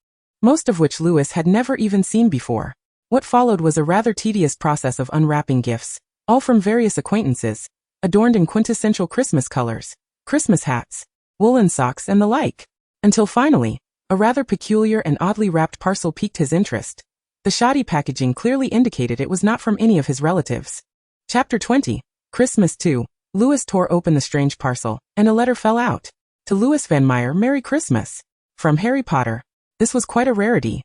most of which Louis had never even seen before. What followed was a rather tedious process of unwrapping gifts, all from various acquaintances, adorned in quintessential Christmas colors, Christmas hats, woolen socks and the like, until finally, a rather peculiar and oddly wrapped parcel piqued his interest. The shoddy packaging clearly indicated it was not from any of his relatives. Chapter 20. Christmas 2. Louis tore open the strange parcel, and a letter fell out. To Louis Van Meyer, Merry Christmas. From Harry Potter. This was quite a rarity.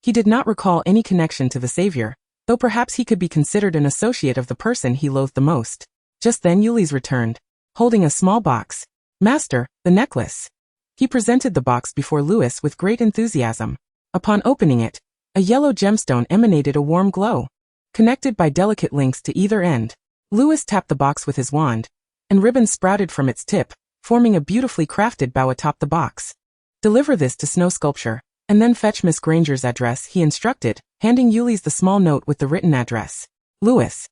He did not recall any connection to the Savior, though perhaps he could be considered an associate of the person he loathed the most. Just then Ulysses returned, holding a small box. "Master, the necklace." He presented the box before Louis with great enthusiasm. Upon opening it, a yellow gemstone emanated a warm glow, connected by delicate links to either end. Louis tapped the box with his wand, and ribbons sprouted from its tip, forming a beautifully crafted bow atop the box. "Deliver this to Snow Sculpture, and then fetch Miss Granger's address," he instructed, handing Ulysses the small note with the written address. "Louis."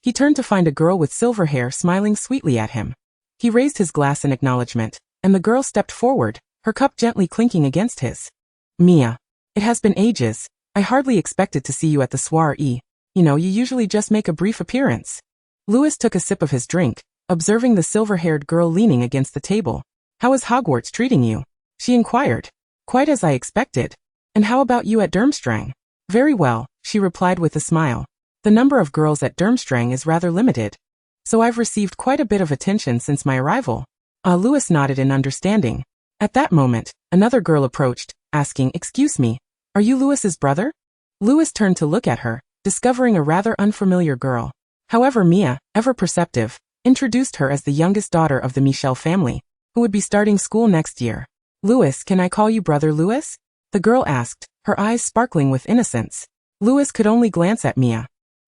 He turned to find a girl with silver hair smiling sweetly at him. He raised his glass in acknowledgement, and the girl stepped forward, her cup gently clinking against his. "Mia. It has been ages. I hardly expected to see you at the soiree. You know, you usually just make a brief appearance." Louis took a sip of his drink, observing the silver-haired girl leaning against the table. "How is Hogwarts treating you?" she inquired. "Quite as I expected. And how about you at Durmstrang?" "Very well," she replied with a smile. "The number of girls at Durmstrang is rather limited, so I've received quite a bit of attention since my arrival." Louis nodded in understanding. At that moment, another girl approached, asking, "Excuse me, are you Louis's brother?" Louis turned to look at her, discovering a rather unfamiliar girl. However, Mia, ever perceptive, introduced her as the youngest daughter of the Michel family, who would be starting school next year. "Louis, can I call you Brother Louis?" the girl asked, her eyes sparkling with innocence. Louis could only glance at Mia.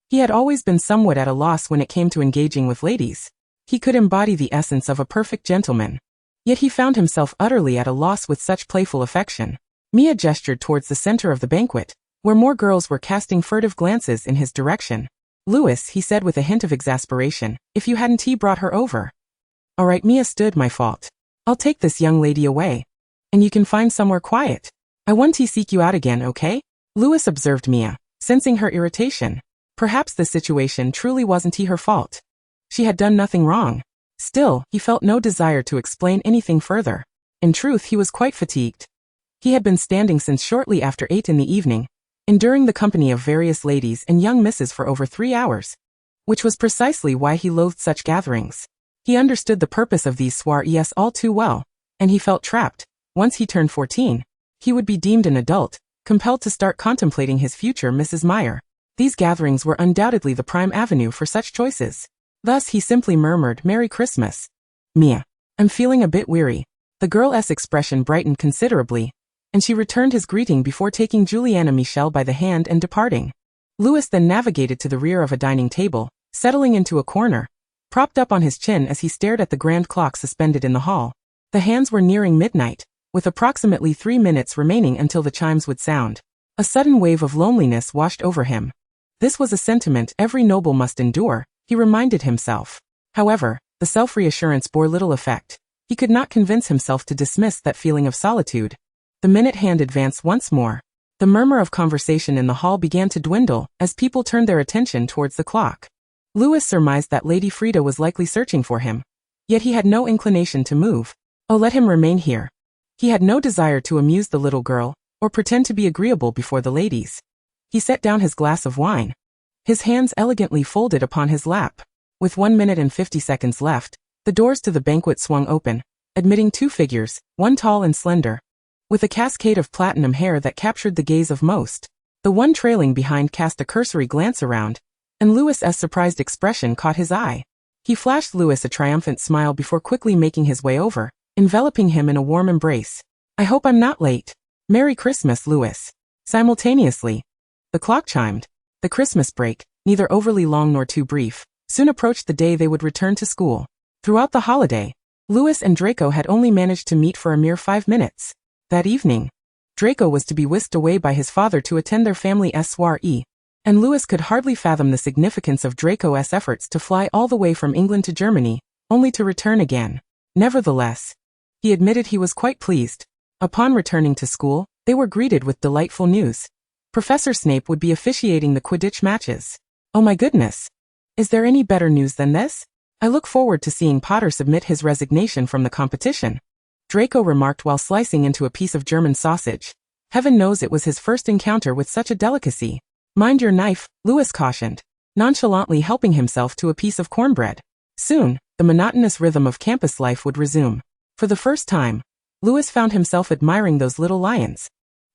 He had always been somewhat at a loss when it came to engaging with ladies. He could embody the essence of a perfect gentleman. Yet he found himself utterly at a loss with such playful affection. Mia gestured towards the center of the banquet, where more girls were casting furtive glances in his direction. Louis, he said with a hint of exasperation, if you hadn't brought her over. All right, Mia stood, my fault. I'll take this young lady away. And you can find somewhere quiet. I want to seek you out again, okay? Louis observed Mia, sensing her irritation. Perhaps the situation truly wasn't her fault. She had done nothing wrong. Still, he felt no desire to explain anything further. In truth, he was quite fatigued. He had been standing since shortly after 8 in the evening, enduring the company of various ladies and young misses for over 3 hours, which was precisely why he loathed such gatherings. He understood the purpose of these soirees all too well, and he felt trapped. Once he turned 14, he would be deemed an adult, compelled to start contemplating his future Mrs. Meyer. These gatherings were undoubtedly the prime avenue for such choices. Thus he simply murmured, Merry Christmas. Mia, I'm feeling a bit weary. The girl's expression brightened considerably, and she returned his greeting before taking Juliana Michel by the hand and departing. Louis then navigated to the rear of a dining table, settling into a corner, propped up on his chin as he stared at the grand clock suspended in the hall. The hands were nearing midnight, with approximately 3 minutes remaining until the chimes would sound. A sudden wave of loneliness washed over him. This was a sentiment every noble must endure, he reminded himself. However, the self-reassurance bore little effect. He could not convince himself to dismiss that feeling of solitude. The minute hand advanced once more. The murmur of conversation in the hall began to dwindle as people turned their attention towards the clock. Louis surmised that Lady Frida was likely searching for him. Yet he had no inclination to move. Oh, let him remain here. He had no desire to amuse the little girl, or pretend to be agreeable before the ladies. He set down his glass of wine, his hands elegantly folded upon his lap. With 1 minute and 50 seconds left, the doors to the banquet swung open, admitting 2 figures, one tall and slender, with a cascade of platinum hair that captured the gaze of most. The one trailing behind cast a cursory glance around, and Louis's surprised expression caught his eye. He flashed Louis a triumphant smile before quickly making his way over, enveloping him in a warm embrace. I hope I'm not late. Merry Christmas, Louis. Simultaneously, the clock chimed. The Christmas break, neither overly long nor too brief, soon approached the day they would return to school. Throughout the holiday, Louis and Draco had only managed to meet for a mere 5 minutes. That evening, Draco was to be whisked away by his father to attend their family's soiree, and Louis could hardly fathom the significance of Draco's efforts to fly all the way from England to Germany, only to return again. Nevertheless, he admitted he was quite pleased. Upon returning to school, they were greeted with delightful news. Professor Snape would be officiating the Quidditch matches. Oh my goodness! Is there any better news than this? I look forward to seeing Potter submit his resignation from the competition. Draco remarked while slicing into a piece of German sausage. Heaven knows it was his first encounter with such a delicacy. Mind your knife, Louis cautioned, nonchalantly helping himself to a piece of cornbread. Soon, the monotonous rhythm of campus life would resume. For the first time, Louis found himself admiring those little lions.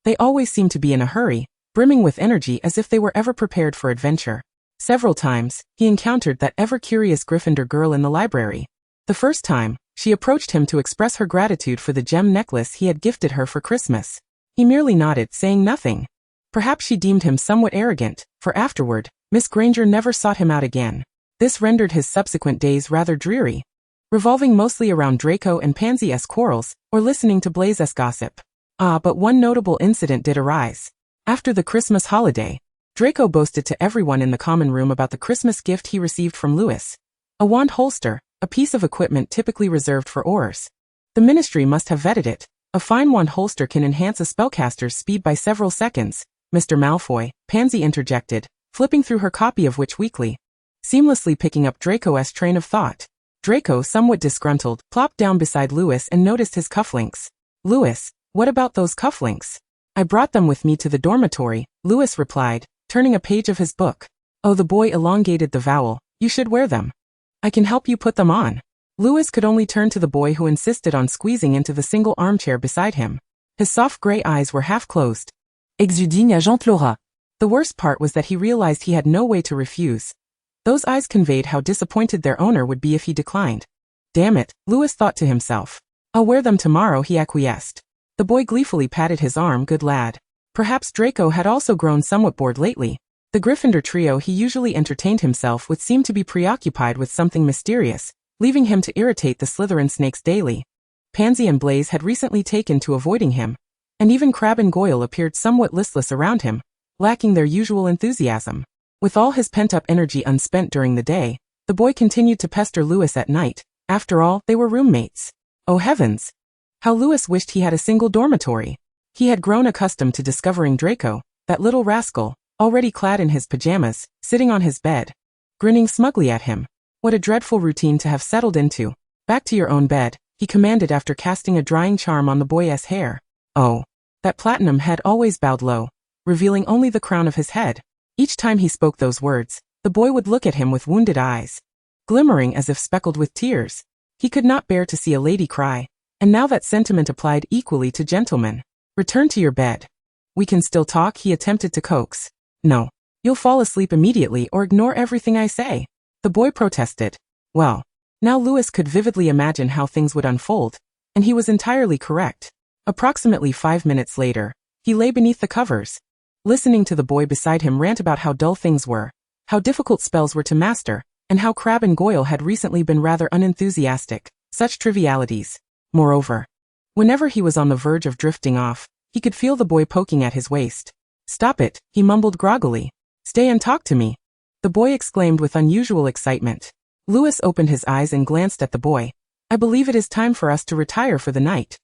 They always seemed to be in a hurry, brimming with energy as if they were ever prepared for adventure. Several times, he encountered that ever-curious Gryffindor girl in the library. The first time, she approached him to express her gratitude for the gem necklace he had gifted her for Christmas. He merely nodded, saying nothing. Perhaps she deemed him somewhat arrogant, for afterward, Miss Granger never sought him out again. This rendered his subsequent days rather dreary, revolving mostly around Draco and Pansy's quarrels, or listening to Blaze's gossip. But one notable incident did arise. After the Christmas holiday, Draco boasted to everyone in the common room about the Christmas gift he received from Louis. A wand holster, a piece of equipment typically reserved for Aurors. The Ministry must have vetted it. A fine wand holster can enhance a spellcaster's speed by several seconds, Mr. Malfoy, Pansy interjected, flipping through her copy of Witch Weekly, seamlessly picking up Draco's train of thought. Draco, somewhat disgruntled, plopped down beside Louis and noticed his cufflinks. Louis, what about those cufflinks? I brought them with me to the dormitory, Louis replied, turning a page of his book. Oh, the boy elongated the vowel. You should wear them. I can help you put them on. Louis could only turn to the boy who insisted on squeezing into the single armchair beside him. His soft gray eyes were half closed. Exuding agent Laura. The worst part was that he realized he had no way to refuse. Those eyes conveyed how disappointed their owner would be if he declined. Damn it, Louis thought to himself. I'll wear them tomorrow, he acquiesced. The boy gleefully patted his arm. Good lad. Perhaps Draco had also grown somewhat bored lately. The Gryffindor trio he usually entertained himself with seemed to be preoccupied with something mysterious, leaving him to irritate the Slytherin snakes daily. Pansy and Blaze had recently taken to avoiding him, and even Crabbe and Goyle appeared somewhat listless around him, lacking their usual enthusiasm. With all his pent-up energy unspent during the day, the boy continued to pester Lewis at night. After all, they were roommates. Oh heavens! How Lewis wished he had a single dormitory. He had grown accustomed to discovering Draco, that little rascal, already clad in his pajamas, sitting on his bed, grinning smugly at him. What a dreadful routine to have settled into. Back to your own bed, he commanded after casting a drying charm on the boy's hair. Oh, that platinum head always bowed low, revealing only the crown of his head. Each time he spoke those words, the boy would look at him with wounded eyes, glimmering as if speckled with tears. He could not bear to see a lady cry, and now that sentiment applied equally to gentlemen. Return to your bed. We can still talk, he attempted to coax. No. You'll fall asleep immediately or ignore everything I say. The boy protested. Well, now Lewis could vividly imagine how things would unfold, and he was entirely correct. Approximately 5 minutes later, he lay beneath the covers, listening to the boy beside him rant about how dull things were, how difficult spells were to master, and how Crabbe and Goyle had recently been rather unenthusiastic. Such trivialities. Moreover, whenever he was on the verge of drifting off, he could feel the boy poking at his waist. Stop it, he mumbled groggily. Stay and talk to me. The boy exclaimed with unusual excitement. Lewis opened his eyes and glanced at the boy. I believe it is time for us to retire for the night.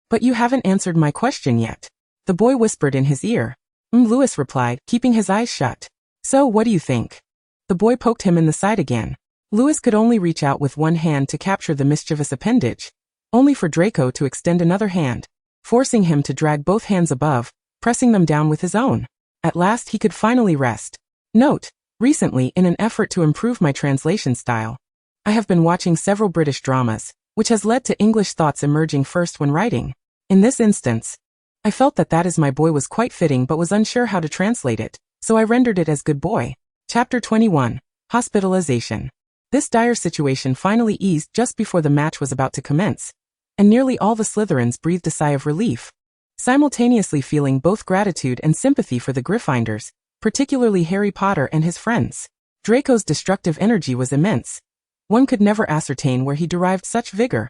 But you haven't answered my question yet. The boy whispered in his ear. Lewis replied, keeping his eyes shut. So what do you think? The boy poked him in the side again. Lewis could only reach out with one hand to capture the mischievous appendage, only for Draco to extend another hand, forcing him to drag both hands above, pressing them down with his own. At last he could finally rest. Note: recently, in an effort to improve my translation style, I have been watching several British dramas, which has led to English thoughts emerging first when writing. In this instance, I felt that is my boy was quite fitting but was unsure how to translate it, so I rendered it as good boy. Chapter 21. Hospitalization. This dire situation finally eased just before the match was about to commence, and nearly all the Slytherins breathed a sigh of relief, simultaneously feeling both gratitude and sympathy for the Gryffindors, particularly Harry Potter and his friends. Draco's destructive energy was immense. One could never ascertain where he derived such vigor.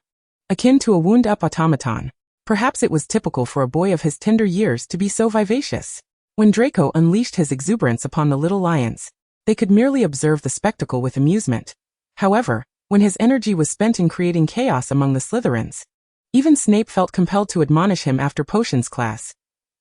Akin to a wound-up automaton. Perhaps it was typical for a boy of his tender years to be so vivacious. When Draco unleashed his exuberance upon the little lions, they could merely observe the spectacle with amusement. However, when his energy was spent in creating chaos among the Slytherins, even Snape felt compelled to admonish him after potions class.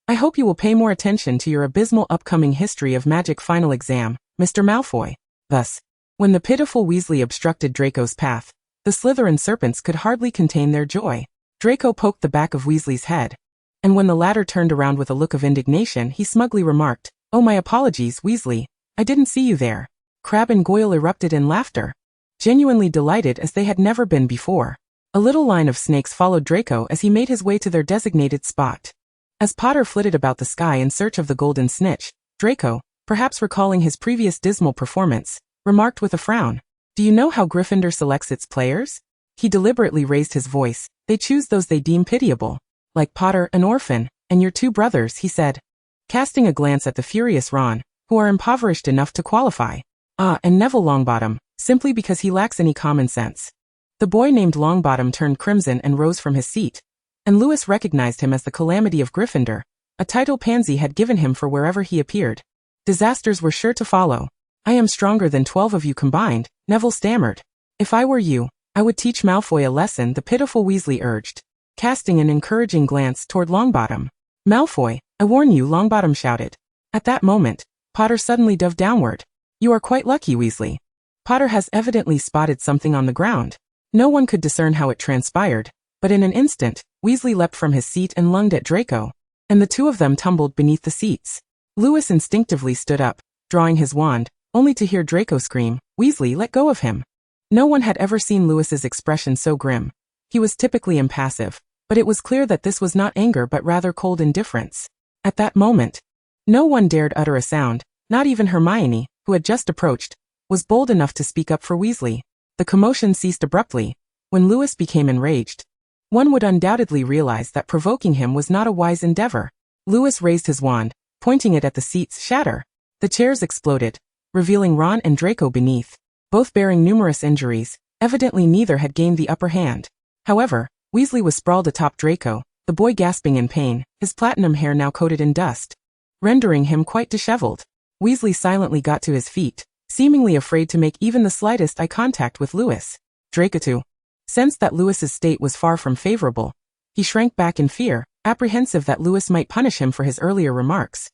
I hope you will pay more attention to your abysmal upcoming history of magic final exam, Mr. Malfoy. Thus, when the pitiful Weasley obstructed Draco's path, the Slytherin serpents could hardly contain their joy. Draco poked the back of Weasley's head, and when the latter turned around with a look of indignation, he smugly remarked, "Oh, my apologies, Weasley. I didn't see you there." Crabbe and Goyle erupted in laughter, genuinely delighted as they had never been before. A little line of snakes followed Draco as he made his way to their designated spot. As Potter flitted about the sky in search of the golden snitch, Draco, perhaps recalling his previous dismal performance, remarked with a frown, "Do you know how Gryffindor selects its players?" He deliberately raised his voice. "They choose those they deem pitiable. Like Potter, an orphan, and your two brothers," he said, casting a glance at the furious Ron, "who are impoverished enough to qualify. And Neville Longbottom, simply because he lacks any common sense." The boy named Longbottom turned crimson and rose from his seat, and Lewis recognized him as the Calamity of Gryffindor, a title Pansy had given him for wherever he appeared. Disasters were sure to follow. "I am stronger than 12 of you combined," Neville stammered. "If I were you, I would teach Malfoy a lesson," the pitiful Weasley urged, casting an encouraging glance toward Longbottom. "Malfoy, I warn you," Longbottom shouted. At that moment, Potter suddenly dove downward. "You are quite lucky, Weasley. Potter has evidently spotted something on the ground." No one could discern how it transpired, but in an instant, Weasley leapt from his seat and lunged at Draco, and the two of them tumbled beneath the seats. Lewis instinctively stood up, drawing his wand, only to hear Draco scream, "Weasley, let go of him." No one had ever seen Lewis's expression so grim. He was typically impassive, but it was clear that this was not anger but rather cold indifference. At that moment, no one dared utter a sound, not even Hermione, who had just approached, was bold enough to speak up for Weasley. The commotion ceased abruptly, when Lewis became enraged. one would undoubtedly realize that provoking him was not a wise endeavor. Lewis raised his wand, pointing it at the seats. Shatter. The chairs exploded, revealing Ron and Draco beneath, both bearing numerous injuries. Evidently neither had gained the upper hand. However, Weasley was sprawled atop Draco, the boy gasping in pain, his platinum hair now coated in dust, rendering him quite disheveled. Weasley silently got to his feet, seemingly afraid to make even the slightest eye contact with Lewis. Draco too sensed that Lewis's state was far from favorable. He shrank back in fear, apprehensive that Lewis might punish him for his earlier remarks.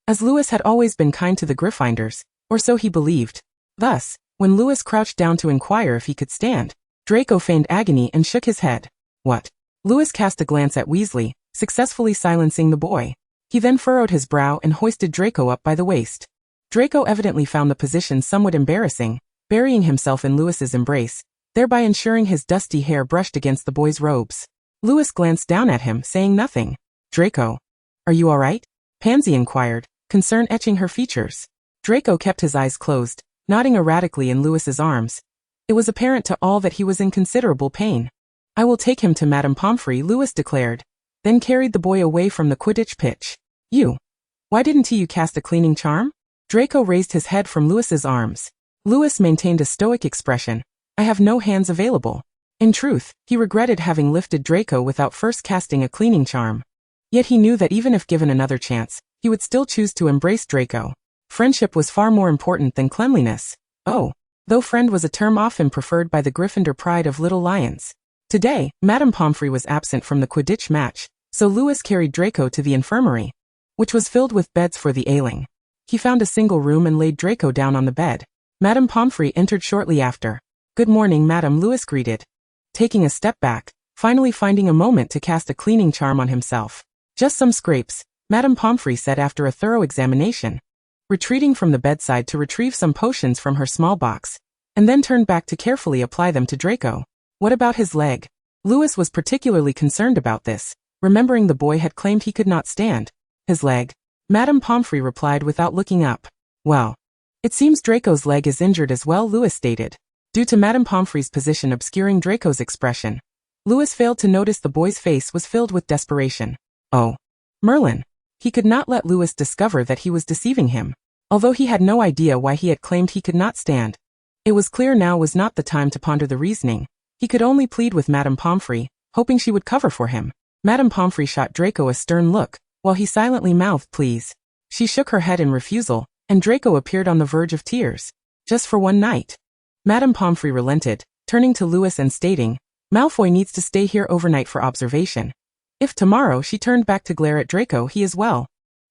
As Lewis had always been kind to the Gryffindors, or so he believed. Thus, when Lewis crouched down to inquire if he could stand, Draco feigned agony and shook his head. What? Lewis cast a glance at Weasley, successfully silencing the boy. He then furrowed his brow and hoisted Draco up by the waist. Draco evidently found the position somewhat embarrassing, burying himself in Lewis's embrace, thereby ensuring his dusty hair brushed against the boy's robes. Lewis glanced down at him, saying nothing. Draco, are you all right? Pansy inquired, concern etching her features. Draco kept his eyes closed, nodding erratically in Lewis's arms. It was apparent to all that he was in considerable pain. I will take him to Madame Pomfrey, Lewis declared, then carried the boy away from the Quidditch pitch. Why didn't you cast a cleaning charm? Draco raised his head from Lewis's arms. Lewis maintained a stoic expression. I have no hands available. In truth, he regretted having lifted Draco without first casting a cleaning charm. Yet he knew that even if given another chance, he would still choose to embrace Draco. Friendship was far more important than cleanliness. Though friend was a term often preferred by the Gryffindor pride of Little Lions. Today, Madame Pomfrey was absent from the Quidditch match, so Lewis carried Draco to the infirmary, which was filled with beds for the ailing. He found a single room and laid Draco down on the bed. Madame Pomfrey entered shortly after. Good morning, Madame, Lewis greeted, taking a step back, finally finding a moment to cast a cleaning charm on himself. Just some scrapes, Madame Pomfrey said after a thorough examination, retreating from the bedside to retrieve some potions from her small box, and then turned back to carefully apply them to Draco. What about his leg? Lewis was particularly concerned about this, remembering the boy had claimed he could not stand. His leg? Madame Pomfrey replied without looking up. Well, it seems Draco's leg is injured as well, Lewis stated. Due to Madame Pomfrey's position obscuring Draco's expression, Lewis failed to notice the boy's face was filled with desperation. Oh, Merlin. He could not let Lewis discover that he was deceiving him. Although he had no idea why he had claimed he could not stand, it was clear now was not the time to ponder the reasoning. He could only plead with Madame Pomfrey, hoping she would cover for him. Madame Pomfrey shot Draco a stern look, while he silently mouthed please. She shook her head in refusal, and Draco appeared on the verge of tears. Just for one night. Madame Pomfrey relented, turning to Lewis and stating, Malfoy needs to stay here overnight for observation. If tomorrow she turned back to glare at Draco, he is well.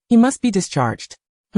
He must be discharged.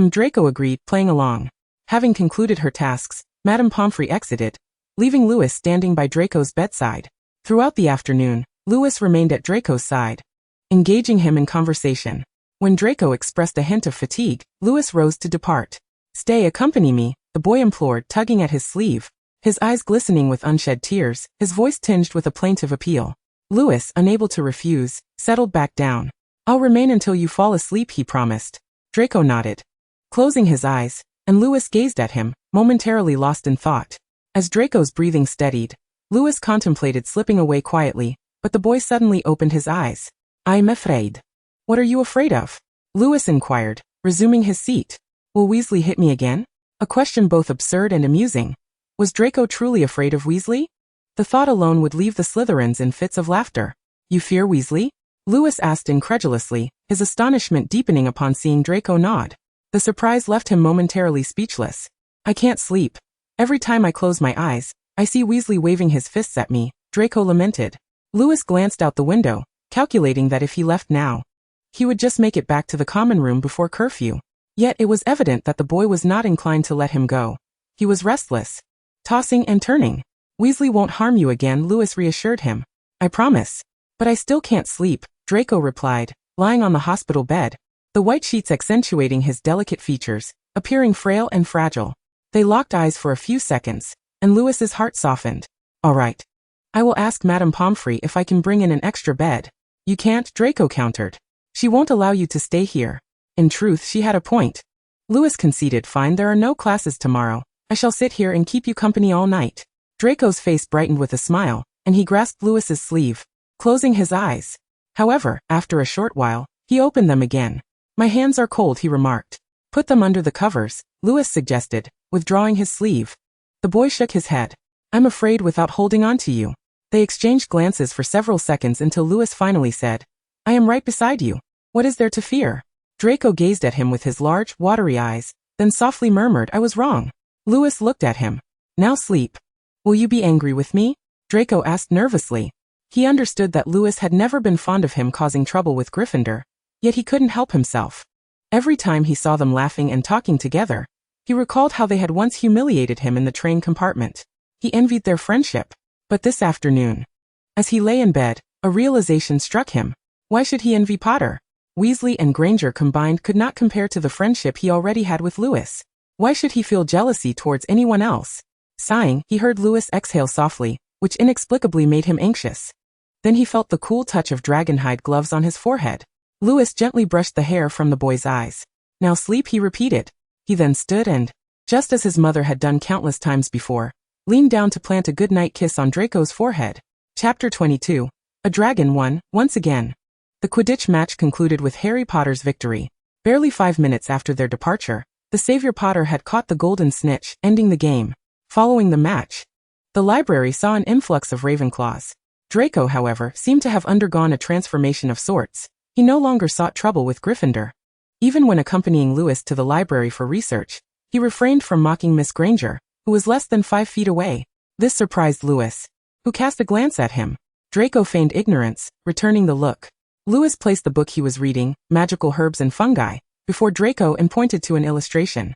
Draco agreed, playing along. Having concluded her tasks, Madame Pomfrey exited, leaving Lewis standing by Draco's bedside. Throughout the afternoon, Lewis remained at Draco's side, engaging him in conversation. When Draco expressed a hint of fatigue, Lewis rose to depart. Stay, accompany me, the boy implored, tugging at his sleeve, his eyes glistening with unshed tears, his voice tinged with a plaintive appeal. Lewis, unable to refuse, settled back down. I'll remain until you fall asleep, he promised. Draco nodded, closing his eyes, and Lewis gazed at him, momentarily lost in thought. As Draco's breathing steadied, Lewis contemplated slipping away quietly, but the boy suddenly opened his eyes. I'm afraid. What are you afraid of? Lewis inquired, resuming his seat. Will Weasley hit me again? A question both absurd and amusing. Was Draco truly afraid of Weasley? The thought alone would leave the Slytherins in fits of laughter. You fear Weasley? Lewis asked incredulously, his astonishment deepening upon seeing Draco nod. The surprise left him momentarily speechless. I can't sleep. Every time I close my eyes, I see Weasley waving his fists at me, Draco lamented. Lewis glanced out the window, calculating that if he left now, he would just make it back to the common room before curfew. Yet it was evident that the boy was not inclined to let him go. He was restless, tossing and turning. Weasley won't harm you again, Lewis reassured him. I promise. But I still can't sleep, Draco replied, lying on the hospital bed, the white sheets accentuating his delicate features, appearing frail and fragile. They locked eyes for a few seconds, and Lewis's heart softened. All right. I will ask Madame Pomfrey if I can bring in an extra bed. You can't, Draco countered. She won't allow you to stay here. In truth, she had a point. Lewis conceded, fine, there are no classes tomorrow. I shall sit here and keep you company all night. Draco's face brightened with a smile, and he grasped Lewis's sleeve. closing his eyes. However, after a short while, he opened them again. My hands are cold, he remarked. Put them under the covers, Lewis suggested, withdrawing his sleeve. The boy shook his head. I'm afraid without holding on to you. They exchanged glances for several seconds until Lewis finally said, I am right beside you. What is there to fear? Draco gazed at him with his large, watery eyes, then softly murmured, I was wrong. Lewis looked at him. Now sleep. Will you be angry with me? Draco asked nervously. He understood that Lewis had never been fond of him causing trouble with Gryffindor, yet he couldn't help himself. Every time he saw them laughing and talking together, he recalled how they had once humiliated him in the train compartment. He envied their friendship. But this afternoon, as he lay in bed, a realization struck him. Why should he envy Potter? Weasley and Granger combined could not compare to the friendship he already had with Lewis. Why should he feel jealousy towards anyone else? Sighing, he heard Lewis exhale softly, which inexplicably made him anxious. Then he felt the cool touch of dragonhide gloves on his forehead. Lewis gently brushed the hair from the boy's eyes. Now sleep, he repeated. He then stood and, just as his mother had done countless times before, leaned down to plant a goodnight kiss on Draco's forehead. Chapter 22. A Dragon Won, Once Again. The Quidditch match concluded with Harry Potter's victory. Barely 5 minutes after their departure, the Savior Potter had caught the golden snitch, ending the game. Following the match, the library saw an influx of Ravenclaws. Draco, however, seemed to have undergone a transformation of sorts. He no longer sought trouble with Gryffindor. Even when accompanying Lewis to the library for research, he refrained from mocking Miss Granger, who was less than 5 feet away. This surprised Lewis, who cast a glance at him. Draco feigned ignorance, returning the look. Lewis placed the book he was reading, Magical Herbs and Fungi, before Draco and pointed to an illustration.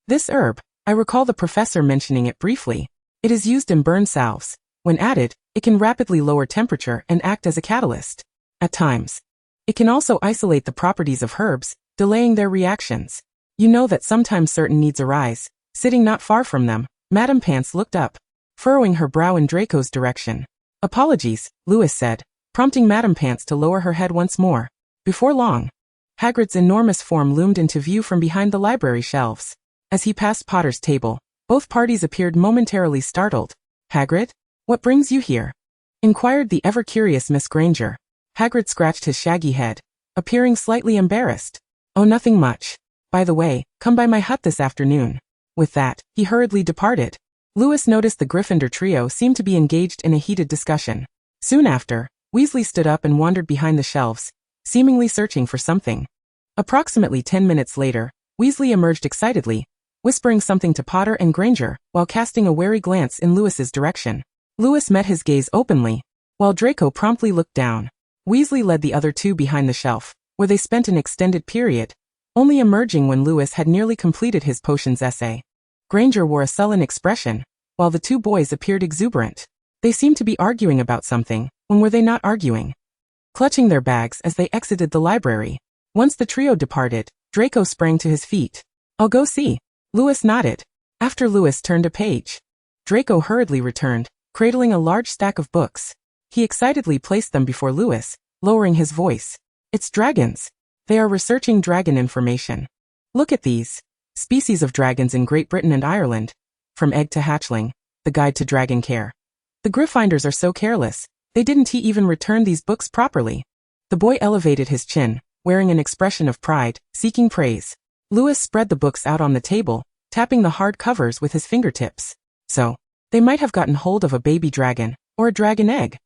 This herb, I recall the professor mentioning it briefly. It is used in burn salves. When added, it can rapidly lower temperature and act as a catalyst. At times, it can also isolate the properties of herbs, delaying their reactions. You know that sometimes certain needs arise. Sitting not far from them, Madame Pants looked up, furrowing her brow in Draco's direction. Apologies, Lewis said, prompting Madame Pants to lower her head once more. Before long, Hagrid's enormous form loomed into view from behind the library shelves. As he passed Potter's table, both parties appeared momentarily startled. Hagrid? What brings you here? Inquired the ever-curious Miss Granger. Hagrid scratched his shaggy head, appearing slightly embarrassed. Oh, nothing much. By the way, come by my hut this afternoon. With that, he hurriedly departed. Lewis noticed the Gryffindor trio seemed to be engaged in a heated discussion. Soon after, Weasley stood up and wandered behind the shelves, seemingly searching for something. Approximately 10 minutes later, Weasley emerged excitedly, whispering something to Potter and Granger, while casting a wary glance in Lewis's direction. Lewis met his gaze openly, while Draco promptly looked down. Weasley led the other two behind the shelf, where they spent an extended period, only emerging when Lewis had nearly completed his potions essay. Granger wore a sullen expression, while the two boys appeared exuberant. They seemed to be arguing about something, when were they not arguing? Clutching their bags as they exited the library. Once the trio departed, Draco sprang to his feet. I'll go see. Lewis nodded. After Lewis turned a page, Draco hurriedly returned, cradling a large stack of books. He excitedly placed them before Lewis, lowering his voice. It's dragons. They are researching dragon information. Look at these. Species of dragons in Great Britain and Ireland. From egg to hatchling, the guide to dragon care. The Gryffindors are so careless, they didn't even return these books properly. The boy elevated his chin, wearing an expression of pride, seeking praise. Lewis spread the books out on the table, tapping the hard covers with his fingertips. So, they might have gotten hold of a baby dragon, or a dragon egg.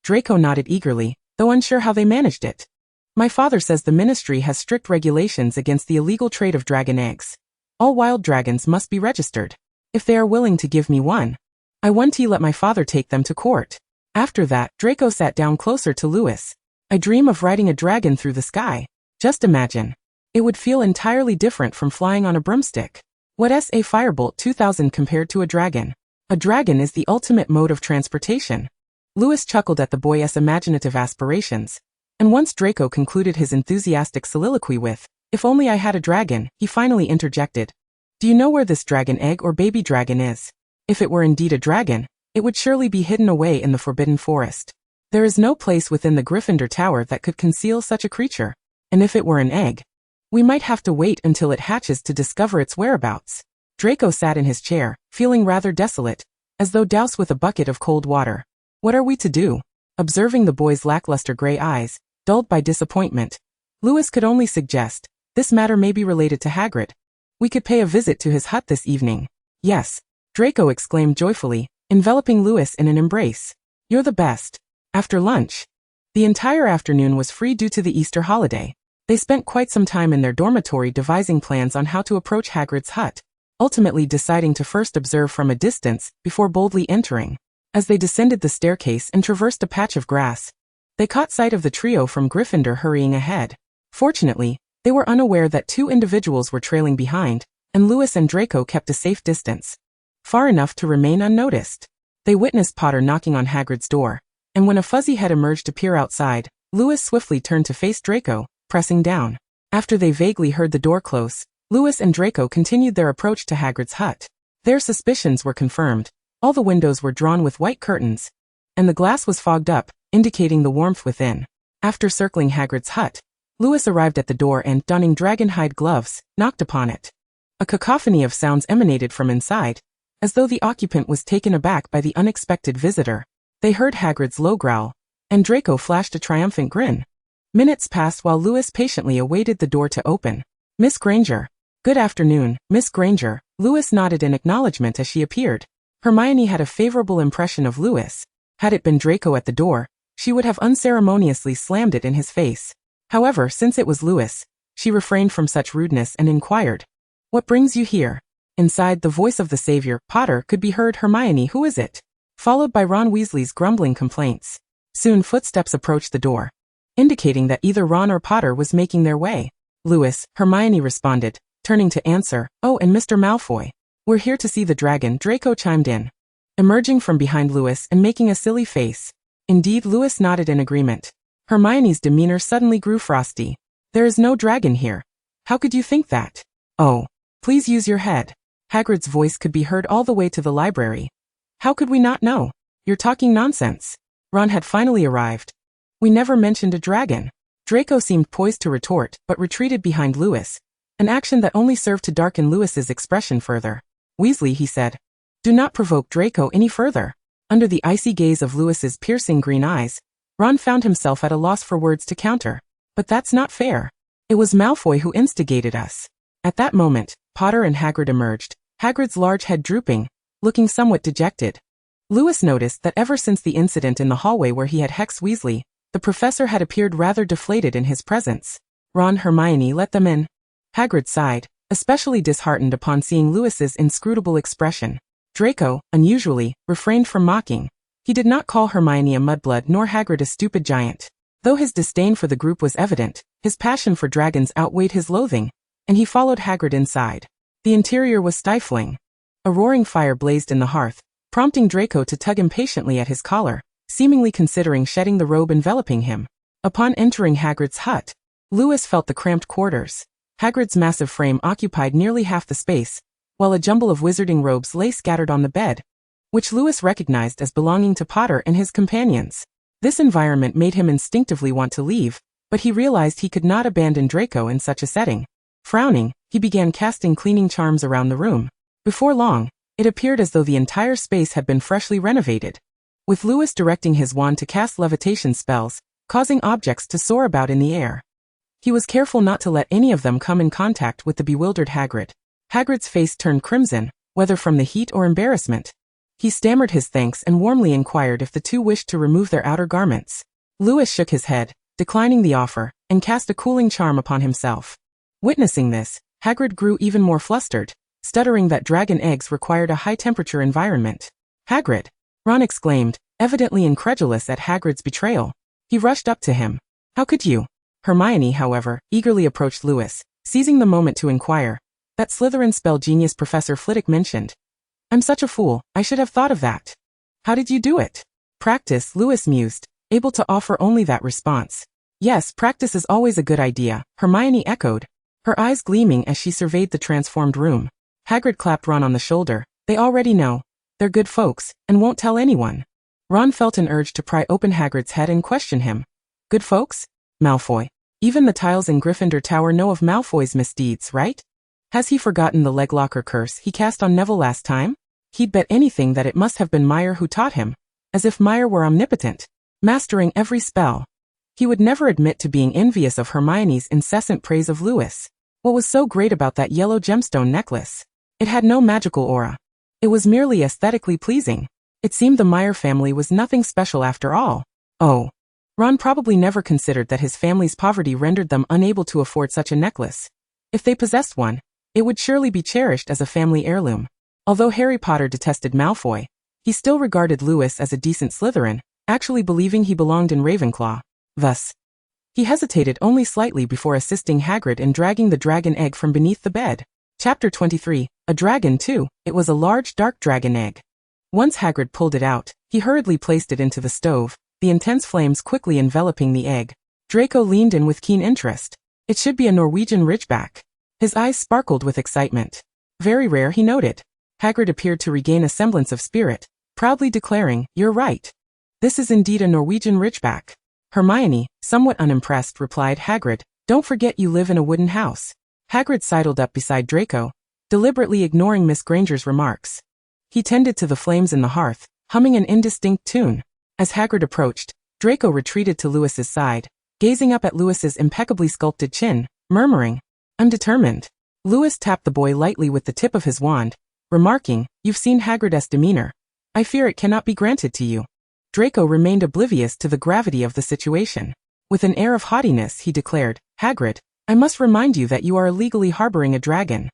Draco nodded eagerly, though unsure how they managed it. My father says the ministry has strict regulations against the illegal trade of dragon eggs. All wild dragons must be registered. If they are willing to give me one, I want to let my father take them to court. After that, Draco sat down closer to Lewis. I dream of riding a dragon through the sky. Just imagine. It would feel entirely different from flying on a broomstick. What's a Firebolt 2000 compared to a dragon? A dragon is the ultimate mode of transportation. Lewis chuckled at the boy's imaginative aspirations. And once Draco concluded his enthusiastic soliloquy with, if only I had a dragon, he finally interjected. Do you know where this dragon egg or baby dragon is? If it were indeed a dragon, it would surely be hidden away in the Forbidden Forest. There is no place within the Gryffindor Tower that could conceal such a creature. And if it were an egg, we might have to wait until it hatches to discover its whereabouts. Draco sat in his chair, feeling rather desolate, as though doused with a bucket of cold water. What are we to do? Observing the boy's lackluster gray eyes, dulled by disappointment, Lewis could only suggest, this matter may be related to Hagrid. We could pay a visit to his hut this evening. Yes, Draco exclaimed joyfully, enveloping Lewis in an embrace. You're the best. After lunch. The entire afternoon was free due to the Easter holiday. They spent quite some time in their dormitory devising plans on how to approach Hagrid's hut, ultimately deciding to first observe from a distance before boldly entering. As they descended the staircase and traversed a patch of grass, they caught sight of the trio from Gryffindor hurrying ahead. Fortunately, they were unaware that two individuals were trailing behind, and Lewis and Draco kept a safe distance, far enough to remain unnoticed. They witnessed Potter knocking on Hagrid's door, and when a fuzzy head emerged to peer outside, Lewis swiftly turned to face Draco, pressing down. After they vaguely heard the door close, Lewis and Draco continued their approach to Hagrid's hut. Their suspicions were confirmed. All the windows were drawn with white curtains, and the glass was fogged up, indicating the warmth within. After circling Hagrid's hut, Lewis arrived at the door and, donning dragonhide gloves, knocked upon it. A cacophony of sounds emanated from inside, as though the occupant was taken aback by the unexpected visitor. They heard Hagrid's low growl, and Draco flashed a triumphant grin. Minutes passed while Lewis patiently awaited the door to open. Miss Granger. Good afternoon, Miss Granger. Lewis nodded in acknowledgement as she appeared. Hermione had a favorable impression of Lewis. Had it been Draco at the door, she would have unceremoniously slammed it in his face. However, since it was Lewis, she refrained from such rudeness and inquired, "What brings you here?" Inside, the voice of the savior, Potter, could be heard. "Hermione, who is it?" Followed by Ron Weasley's grumbling complaints. Soon footsteps approached the door, indicating that either Ron or Potter was making their way. "Lewis," Hermione responded, turning to answer. "Oh, and Mr. Malfoy. We're here to see the dragon," Draco chimed in, emerging from behind Lewis and making a silly face. Indeed, Lewis nodded in agreement. Hermione's demeanor suddenly grew frosty. "There is no dragon here. How could you think that?" "Oh, please use your head." Hagrid's voice could be heard all the way to the library. "How could we not know? You're talking nonsense." Ron had finally arrived. "We never mentioned a dragon." Draco seemed poised to retort, but retreated behind Lewis, an action that only served to darken Lewis's expression further. "Weasley," he said, "do not provoke Draco any further." Under the icy gaze of Lewis's piercing green eyes, Ron found himself at a loss for words to counter. "But that's not fair. It was Malfoy who instigated us." At that moment, Potter and Hagrid emerged, Hagrid's large head drooping, looking somewhat dejected. Lewis noticed that ever since the incident in the hallway where he had hexed Weasley, the professor had appeared rather deflated in his presence. "Ron, Hermione, let them in." Hagrid sighed, especially disheartened upon seeing Lewis's inscrutable expression. Draco, unusually, refrained from mocking. He did not call Hermione a mudblood nor Hagrid a stupid giant. Though his disdain for the group was evident, his passion for dragons outweighed his loathing, and he followed Hagrid inside. The interior was stifling. A roaring fire blazed in the hearth, prompting Draco to tug impatiently at his collar, seemingly considering shedding the robe enveloping him. Upon entering Hagrid's hut, Lewis felt the cramped quarters. Hagrid's massive frame occupied nearly half the space, while a jumble of wizarding robes lay scattered on the bed, which Lewis recognized as belonging to Potter and his companions. This environment made him instinctively want to leave, but he realized he could not abandon Draco in such a setting. Frowning, he began casting cleaning charms around the room. Before long, it appeared as though the entire space had been freshly renovated, with Lewis directing his wand to cast levitation spells, causing objects to soar about in the air. He was careful not to let any of them come in contact with the bewildered Hagrid. Hagrid's face turned crimson, whether from the heat or embarrassment. He stammered his thanks and warmly inquired if the two wished to remove their outer garments. Lewis shook his head, declining the offer, and cast a cooling charm upon himself. Witnessing this, Hagrid grew even more flustered, stuttering that dragon eggs required a high-temperature environment. "Hagrid!" Ron exclaimed, evidently incredulous at Hagrid's betrayal. He rushed up to him. "How could you?" Hermione, however, eagerly approached Lewis, seizing the moment to inquire. "That Slytherin spell genius Professor Flitwick mentioned. I'm such a fool, I should have thought of that." "How did you do it?" "Practice," Lewis mused, able to offer only that response. "Yes, practice is always a good idea," Hermione echoed, her eyes gleaming as she surveyed the transformed room. Hagrid clapped Ron on the shoulder. "They already know. They're good folks, and won't tell anyone." Ron felt an urge to pry open Hagrid's head and question him. "Good folks? Malfoy. Even the tiles in Gryffindor Tower know of Malfoy's misdeeds, right? Has he forgotten the leglocker curse he cast on Neville last time? He'd bet anything that it must have been Meyer who taught him, as if Meyer were omnipotent." mastering every spell. He would never admit to being envious of Hermione's incessant praise of Lewis. What was so great about that yellow gemstone necklace? It had no magical aura. It was merely aesthetically pleasing. It seemed the Meyer family was nothing special after all. Oh. Ron probably never considered that his family's poverty rendered them unable to afford such a necklace. If they possessed one, it would surely be cherished as a family heirloom. Although Harry Potter detested Malfoy, he still regarded Lewis as a decent Slytherin, actually believing he belonged in Ravenclaw. Thus, he hesitated only slightly before assisting Hagrid in dragging the dragon egg from beneath the bed. Chapter 23, A Dragon too. It was a large dark dragon egg. Once Hagrid pulled it out, he hurriedly placed it into the stove, the intense flames quickly enveloping the egg. Draco leaned in with keen interest. It should be a Norwegian Ridgeback. His eyes sparkled with excitement. Very rare, he noted. Hagrid appeared to regain a semblance of spirit, proudly declaring, "You're right. This is indeed a Norwegian Ridgeback." Hermione, somewhat unimpressed, replied, "Hagrid, don't forget you live in a wooden house." Hagrid sidled up beside Draco, deliberately ignoring Miss Granger's remarks. He tended to the flames in the hearth, humming an indistinct tune. As Hagrid approached, Draco retreated to Lewis's side, gazing up at Lewis's impeccably sculpted chin, murmuring, "I'm determined." Lewis tapped the boy lightly with the tip of his wand, remarking, "You've seen Hagrid's demeanor. I fear it cannot be granted to you." Draco remained oblivious to the gravity of the situation. With an air of haughtiness, he declared, "Hagrid, I must remind you that you are illegally harboring a dragon."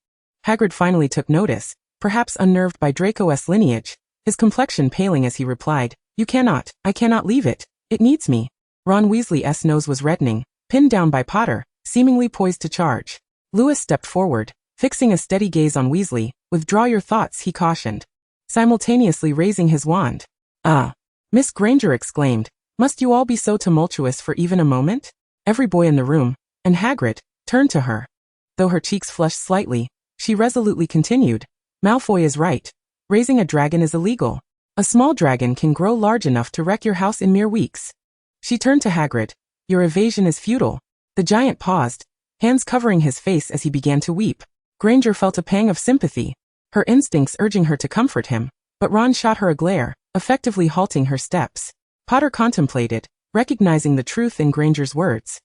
Hagrid finally took notice, perhaps unnerved by Draco's lineage, his complexion paling as he replied, I cannot leave it. It needs me." Ron Weasley's nose was reddening, pinned down by Potter, seemingly poised to charge. Lewis stepped forward, fixing a steady gaze on Weasley. "Withdraw your thoughts," he cautioned, simultaneously raising his wand. "Ah!" Miss Granger exclaimed, "Must you all be so tumultuous for even a moment?" Every boy in the room, and Hagrid, turned to her. Though her cheeks flushed slightly, she resolutely continued, "Malfoy is right. Raising a dragon is illegal. A small dragon can grow large enough to wreck your house in mere weeks." She turned to Hagrid. "Your evasion is futile." The giant paused, hands covering his face as he began to weep. Granger felt a pang of sympathy, her instincts urging her to comfort him, but Ron shot her a glare, effectively halting her steps. Potter contemplated, recognizing the truth in Granger's words.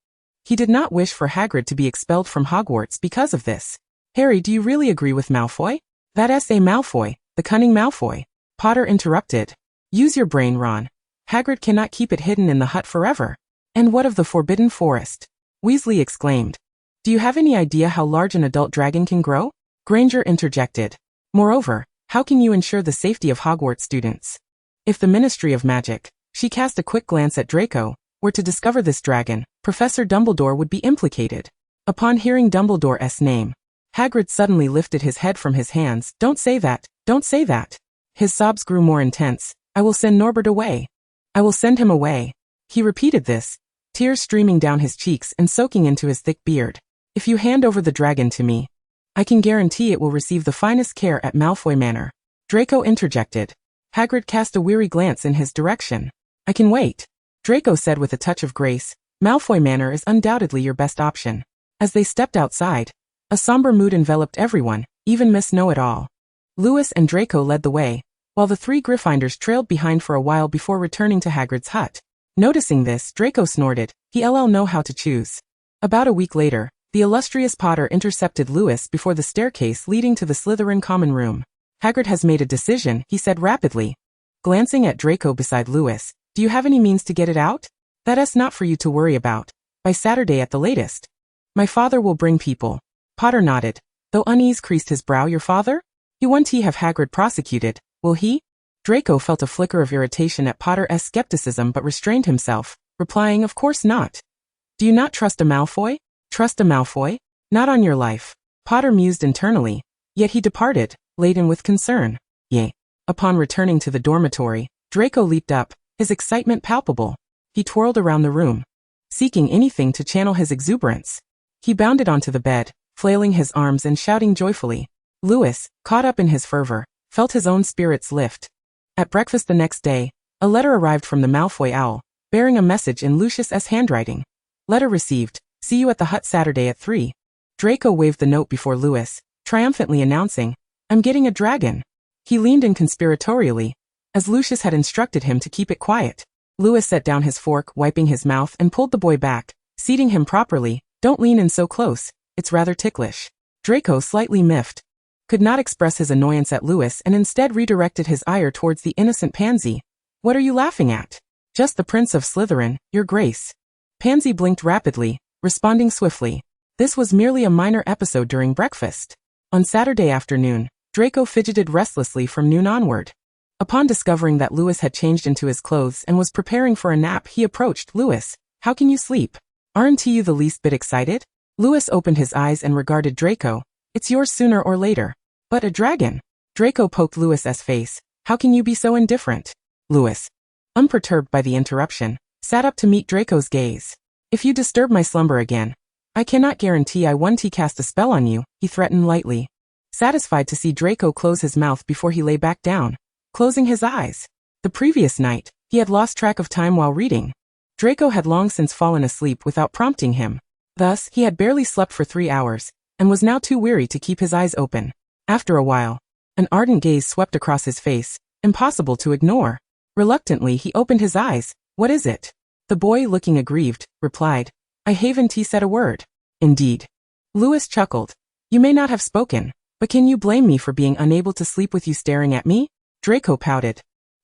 He did not wish for Hagrid to be expelled from Hogwarts because of this. "Harry, do you really agree with Malfoy?" "That S.A. Malfoy, the cunning Malfoy." Potter interrupted. "Use your brain, Ron. Hagrid cannot keep it hidden in the hut forever." "And what of the Forbidden Forest?" Weasley exclaimed. "Do you have any idea how large an adult dragon can grow?" Granger interjected. "Moreover, how can you ensure the safety of Hogwarts students? If the Ministry of Magic," she cast a quick glance at Draco, "were to discover this dragon, Professor Dumbledore would be implicated." Upon hearing Dumbledore's name, Hagrid suddenly lifted his head from his hands. "Don't say that, don't say that." His sobs grew more intense. "I will send Norbert away. I will send him away." He repeated this, tears streaming down his cheeks and soaking into his thick beard. "If you hand over the dragon to me, I can guarantee it will receive the finest care at Malfoy Manor." Draco interjected. Hagrid cast a weary glance in his direction. "I can wait," Draco said with a touch of grace. "Malfoy Manor is undoubtedly your best option." As they stepped outside, a somber mood enveloped everyone, even Miss Know-It-All. Lewis and Draco led the way, while the three Gryffindors trailed behind for a while before returning to Hagrid's hut. Noticing this, Draco snorted, "He'll know how to choose." About a week later, the illustrious Potter intercepted Lewis before the staircase leading to the Slytherin common room. "Hagrid has made a decision," he said rapidly. Glancing at Draco beside Lewis, "Do you have any means to get it out?" "That's not for you to worry about. By Saturday at the latest. My father will bring people." Potter nodded, though unease creased his brow. "Your father? He won't have Hagrid prosecuted, will he?" Draco felt a flicker of irritation at Potter's skepticism but restrained himself, replying, "Of course not. Do you not trust a Malfoy?" "Trust a Malfoy? Not on your life." Potter mused internally, yet he departed, laden with concern. "Yea." Upon returning to the dormitory, Draco leaped up, his excitement palpable. He twirled around the room, seeking anything to channel his exuberance. He bounded onto the bed, flailing his arms and shouting joyfully. Lewis, caught up in his fervor, felt his own spirits lift. At breakfast the next day, a letter arrived from the Malfoy owl, bearing a message in Lucius's handwriting. "Letter received. See you at the hut Saturday at 3. Draco waved the note before Lewis, triumphantly announcing, "I'm getting a dragon." He leaned in conspiratorially, as Lucius had instructed him to keep it quiet. Lewis set down his fork, wiping his mouth, and pulled the boy back, seating him properly. Don't lean in so close, it's rather ticklish. Draco, slightly miffed, could not express his annoyance at Lewis and instead redirected his ire towards the innocent Pansy. What are you laughing at? Just the Prince of Slytherin, Your Grace. Pansy blinked rapidly, responding swiftly. This was merely a minor episode during breakfast. On Saturday afternoon, Draco fidgeted restlessly from noon onward. Upon discovering that Lewis had changed into his clothes and was preparing for a nap, he approached. Lewis, how can you sleep? Aren't you the least bit excited? Lewis opened his eyes and regarded Draco. It's yours sooner or later. But a dragon. Draco poked Lewis's face. How can you be so indifferent? Lewis, unperturbed by the interruption, sat up to meet Draco's gaze. If you disturb my slumber again, I cannot guarantee I won't cast a spell on you, he threatened lightly. Satisfied to see Draco close his mouth before he lay back down, closing his eyes. The previous night, he had lost track of time while reading. Draco had long since fallen asleep without prompting him. Thus, he had barely slept for 3 hours, and was now too weary to keep his eyes open. After a while, an ardent gaze swept across his face, impossible to ignore. Reluctantly, he opened his eyes. What is it? The boy, looking aggrieved, replied, I haven't said a word. Indeed. Lewis chuckled. You may not have spoken, but can you blame me for being unable to sleep with you staring at me? Draco pouted.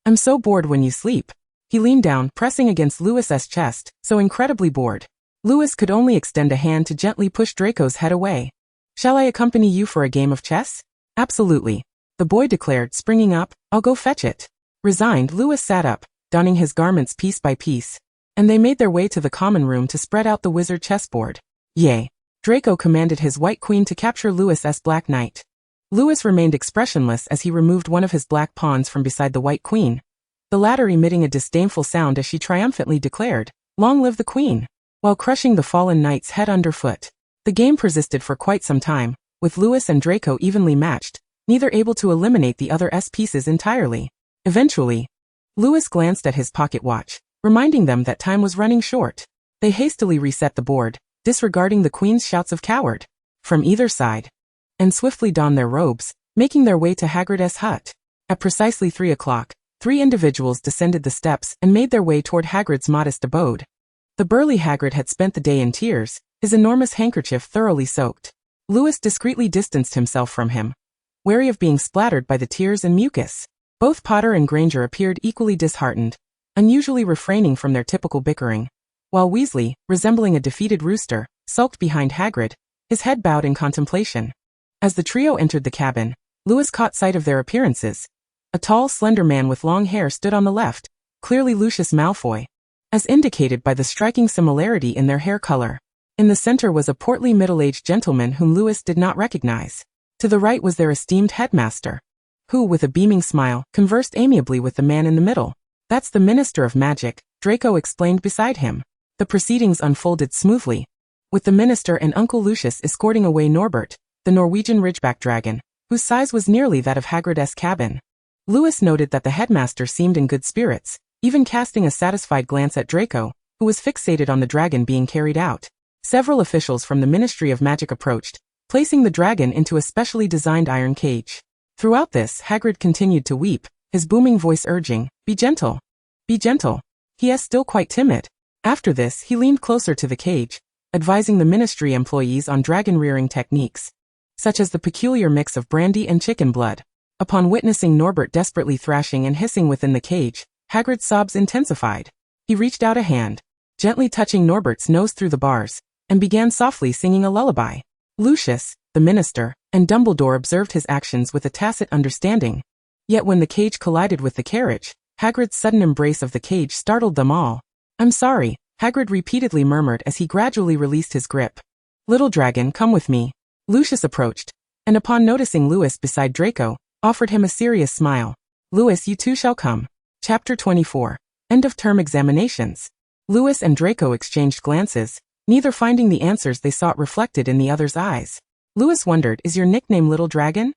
I'm so bored when you sleep. He leaned down, pressing against Lewis's chest, so incredibly bored. Lewis could only extend a hand to gently push Draco's head away. Shall I accompany you for a game of chess? Absolutely. The boy declared, springing up. I'll go fetch it. Resigned, Lewis sat up, donning his garments piece by piece, and they made their way to the common room to spread out the wizard chessboard. Yay. Draco commanded his white queen to capture Lewis's black knight. Lewis remained expressionless as he removed one of his black pawns from beside the white queen, the latter emitting a disdainful sound as she triumphantly declared, Long live the queen, while crushing the fallen knight's head underfoot. The game persisted for quite some time, with Lewis and Draco evenly matched, neither able to eliminate the other's pieces entirely. Eventually, Lewis glanced at his pocket watch, reminding them that time was running short. They hastily reset the board, disregarding the queen's shouts of coward from either side, and swiftly donned their robes, making their way to Hagrid's hut. At precisely 3 o'clock, 3 individuals descended the steps and made their way toward Hagrid's modest abode. The burly Hagrid had spent the day in tears, his enormous handkerchief thoroughly soaked. Lewis discreetly distanced himself from him, wary of being splattered by the tears and mucus. Both Potter and Granger appeared equally disheartened, unusually refraining from their typical bickering, while Weasley, resembling a defeated rooster, sulked behind Hagrid, his head bowed in contemplation. As the trio entered the cabin, Lewis caught sight of their appearances. A tall, slender man with long hair stood on the left, clearly Lucius Malfoy, as indicated by the striking similarity in their hair color. In the center was a portly middle-aged gentleman whom Lewis did not recognize. To the right was their esteemed headmaster, who, with a beaming smile, conversed amiably with the man in the middle. That's the Minister of Magic, Draco explained beside him. The proceedings unfolded smoothly, with the minister and Uncle Lucius escorting away Norbert, the Norwegian Ridgeback dragon, whose size was nearly that of Hagrid's cabin. Lewis noted that the headmaster seemed in good spirits, even casting a satisfied glance at Draco, who was fixated on the dragon being carried out. Several officials from the Ministry of Magic approached, placing the dragon into a specially designed iron cage. Throughout this, Hagrid continued to weep, his booming voice urging, Be gentle. Be gentle. He is still quite timid. After this, he leaned closer to the cage, advising the ministry employees on dragon-rearing techniques, such as the peculiar mix of brandy and chicken blood. Upon witnessing Norbert desperately thrashing and hissing within the cage, Hagrid's sobs intensified. He reached out a hand, gently touching Norbert's nose through the bars, and began softly singing a lullaby. Lucius, the minister, and Dumbledore observed his actions with a tacit understanding. Yet when the cage collided with the carriage, Hagrid's sudden embrace of the cage startled them all. I'm sorry, Hagrid repeatedly murmured as he gradually released his grip. Little dragon, come with me. Lucius approached, and upon noticing Lewis beside Draco, offered him a serious smile. Lewis, you too shall come. Chapter 24. End of term examinations. Lewis and Draco exchanged glances, neither finding the answers they sought reflected in the other's eyes. Lewis wondered, is your nickname Little Dragon?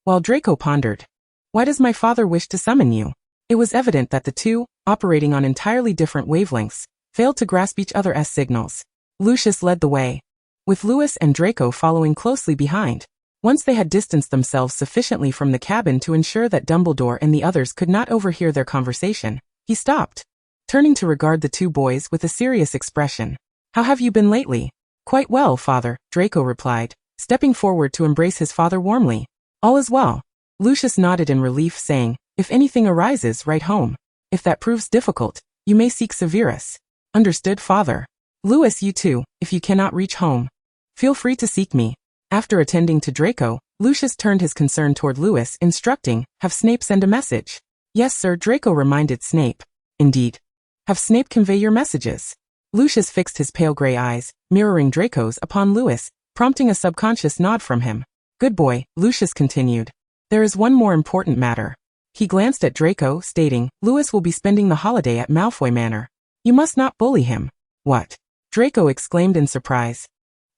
While Draco pondered, why does my father wish to summon you? It was evident that the two, operating on entirely different wavelengths, failed to grasp each other's signals. Lucius led the way, with Lewis and Draco following closely behind. Once they had distanced themselves sufficiently from the cabin to ensure that Dumbledore and the others could not overhear their conversation, he stopped. turning to regard the two boys with a serious expression. How have you been lately? Quite well, father, Draco replied, stepping forward to embrace his father warmly. All is well. Lucius nodded in relief, saying, if anything arises, write home. If that proves difficult, you may seek Severus. Understood, father. Louis, you too, if you cannot reach home. Feel free to seek me. After attending to Draco, Lucius turned his concern toward Louis, instructing, have Snape send a message. Yes, sir, Draco reminded Snape. Indeed. Have Snape convey your messages. Lucius fixed his pale gray eyes, mirroring Draco's, upon Louis, prompting a subconscious nod from him. Good boy, Lucius continued. There is one more important matter. He glanced at Draco, stating, Louis will be spending the holiday at Malfoy Manor. You must not bully him. What? Draco exclaimed in surprise,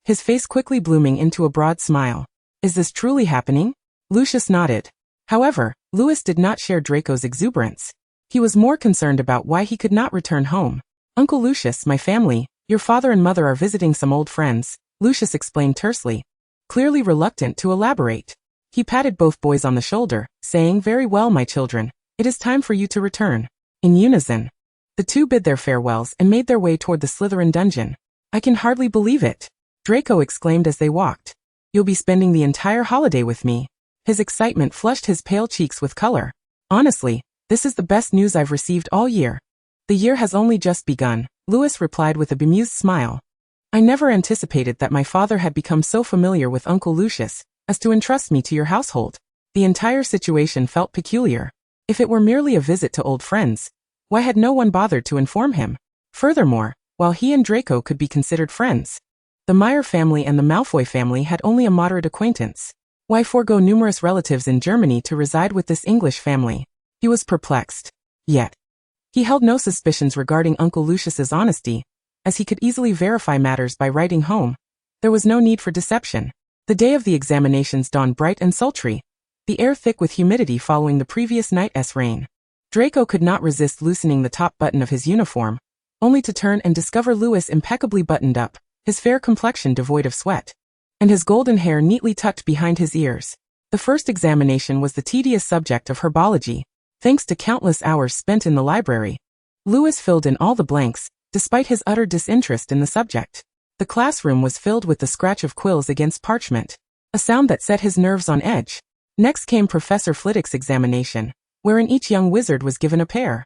his face quickly blooming into a broad smile. Is this truly happening? Lucius nodded. However, Louis did not share Draco's exuberance. He was more concerned about why he could not return home. Uncle Lucius, my family, your father and mother are visiting some old friends, Lucius explained tersely, clearly reluctant to elaborate. He patted both boys on the shoulder, saying, very well, my children, it is time for you to return. In unison, the two bid their farewells and made their way toward the Slytherin dungeon. I can hardly believe it, Draco exclaimed as they walked. You'll be spending the entire holiday with me. His excitement flushed his pale cheeks with color. Honestly, this is the best news I've received all year. The year has only just begun, Louis replied with a bemused smile. I never anticipated that my father had become so familiar with Uncle Lucius as to entrust me to your household. The entire situation felt peculiar. If it were merely a visit to old friends, why had no one bothered to inform him? Furthermore, while he and Draco could be considered friends, the Meyer family and the Malfoy family had only a moderate acquaintance. Why forego numerous relatives in Germany to reside with this English family? He was perplexed. Yet, he held no suspicions regarding Uncle Lucius's honesty, as he could easily verify matters by writing home. There was no need for deception. The day of the examinations dawned bright and sultry, the air thick with humidity following the previous night's rain. Draco could not resist loosening the top button of his uniform, only to turn and discover Louis impeccably buttoned up, his fair complexion devoid of sweat, and his golden hair neatly tucked behind his ears. The first examination was the tedious subject of herbology. Thanks to countless hours spent in the library, Louis filled in all the blanks, despite his utter disinterest in the subject. The classroom was filled with the scratch of quills against parchment, a sound that set his nerves on edge. Next came Professor Flitwick's examination, wherein each young wizard was given a pair,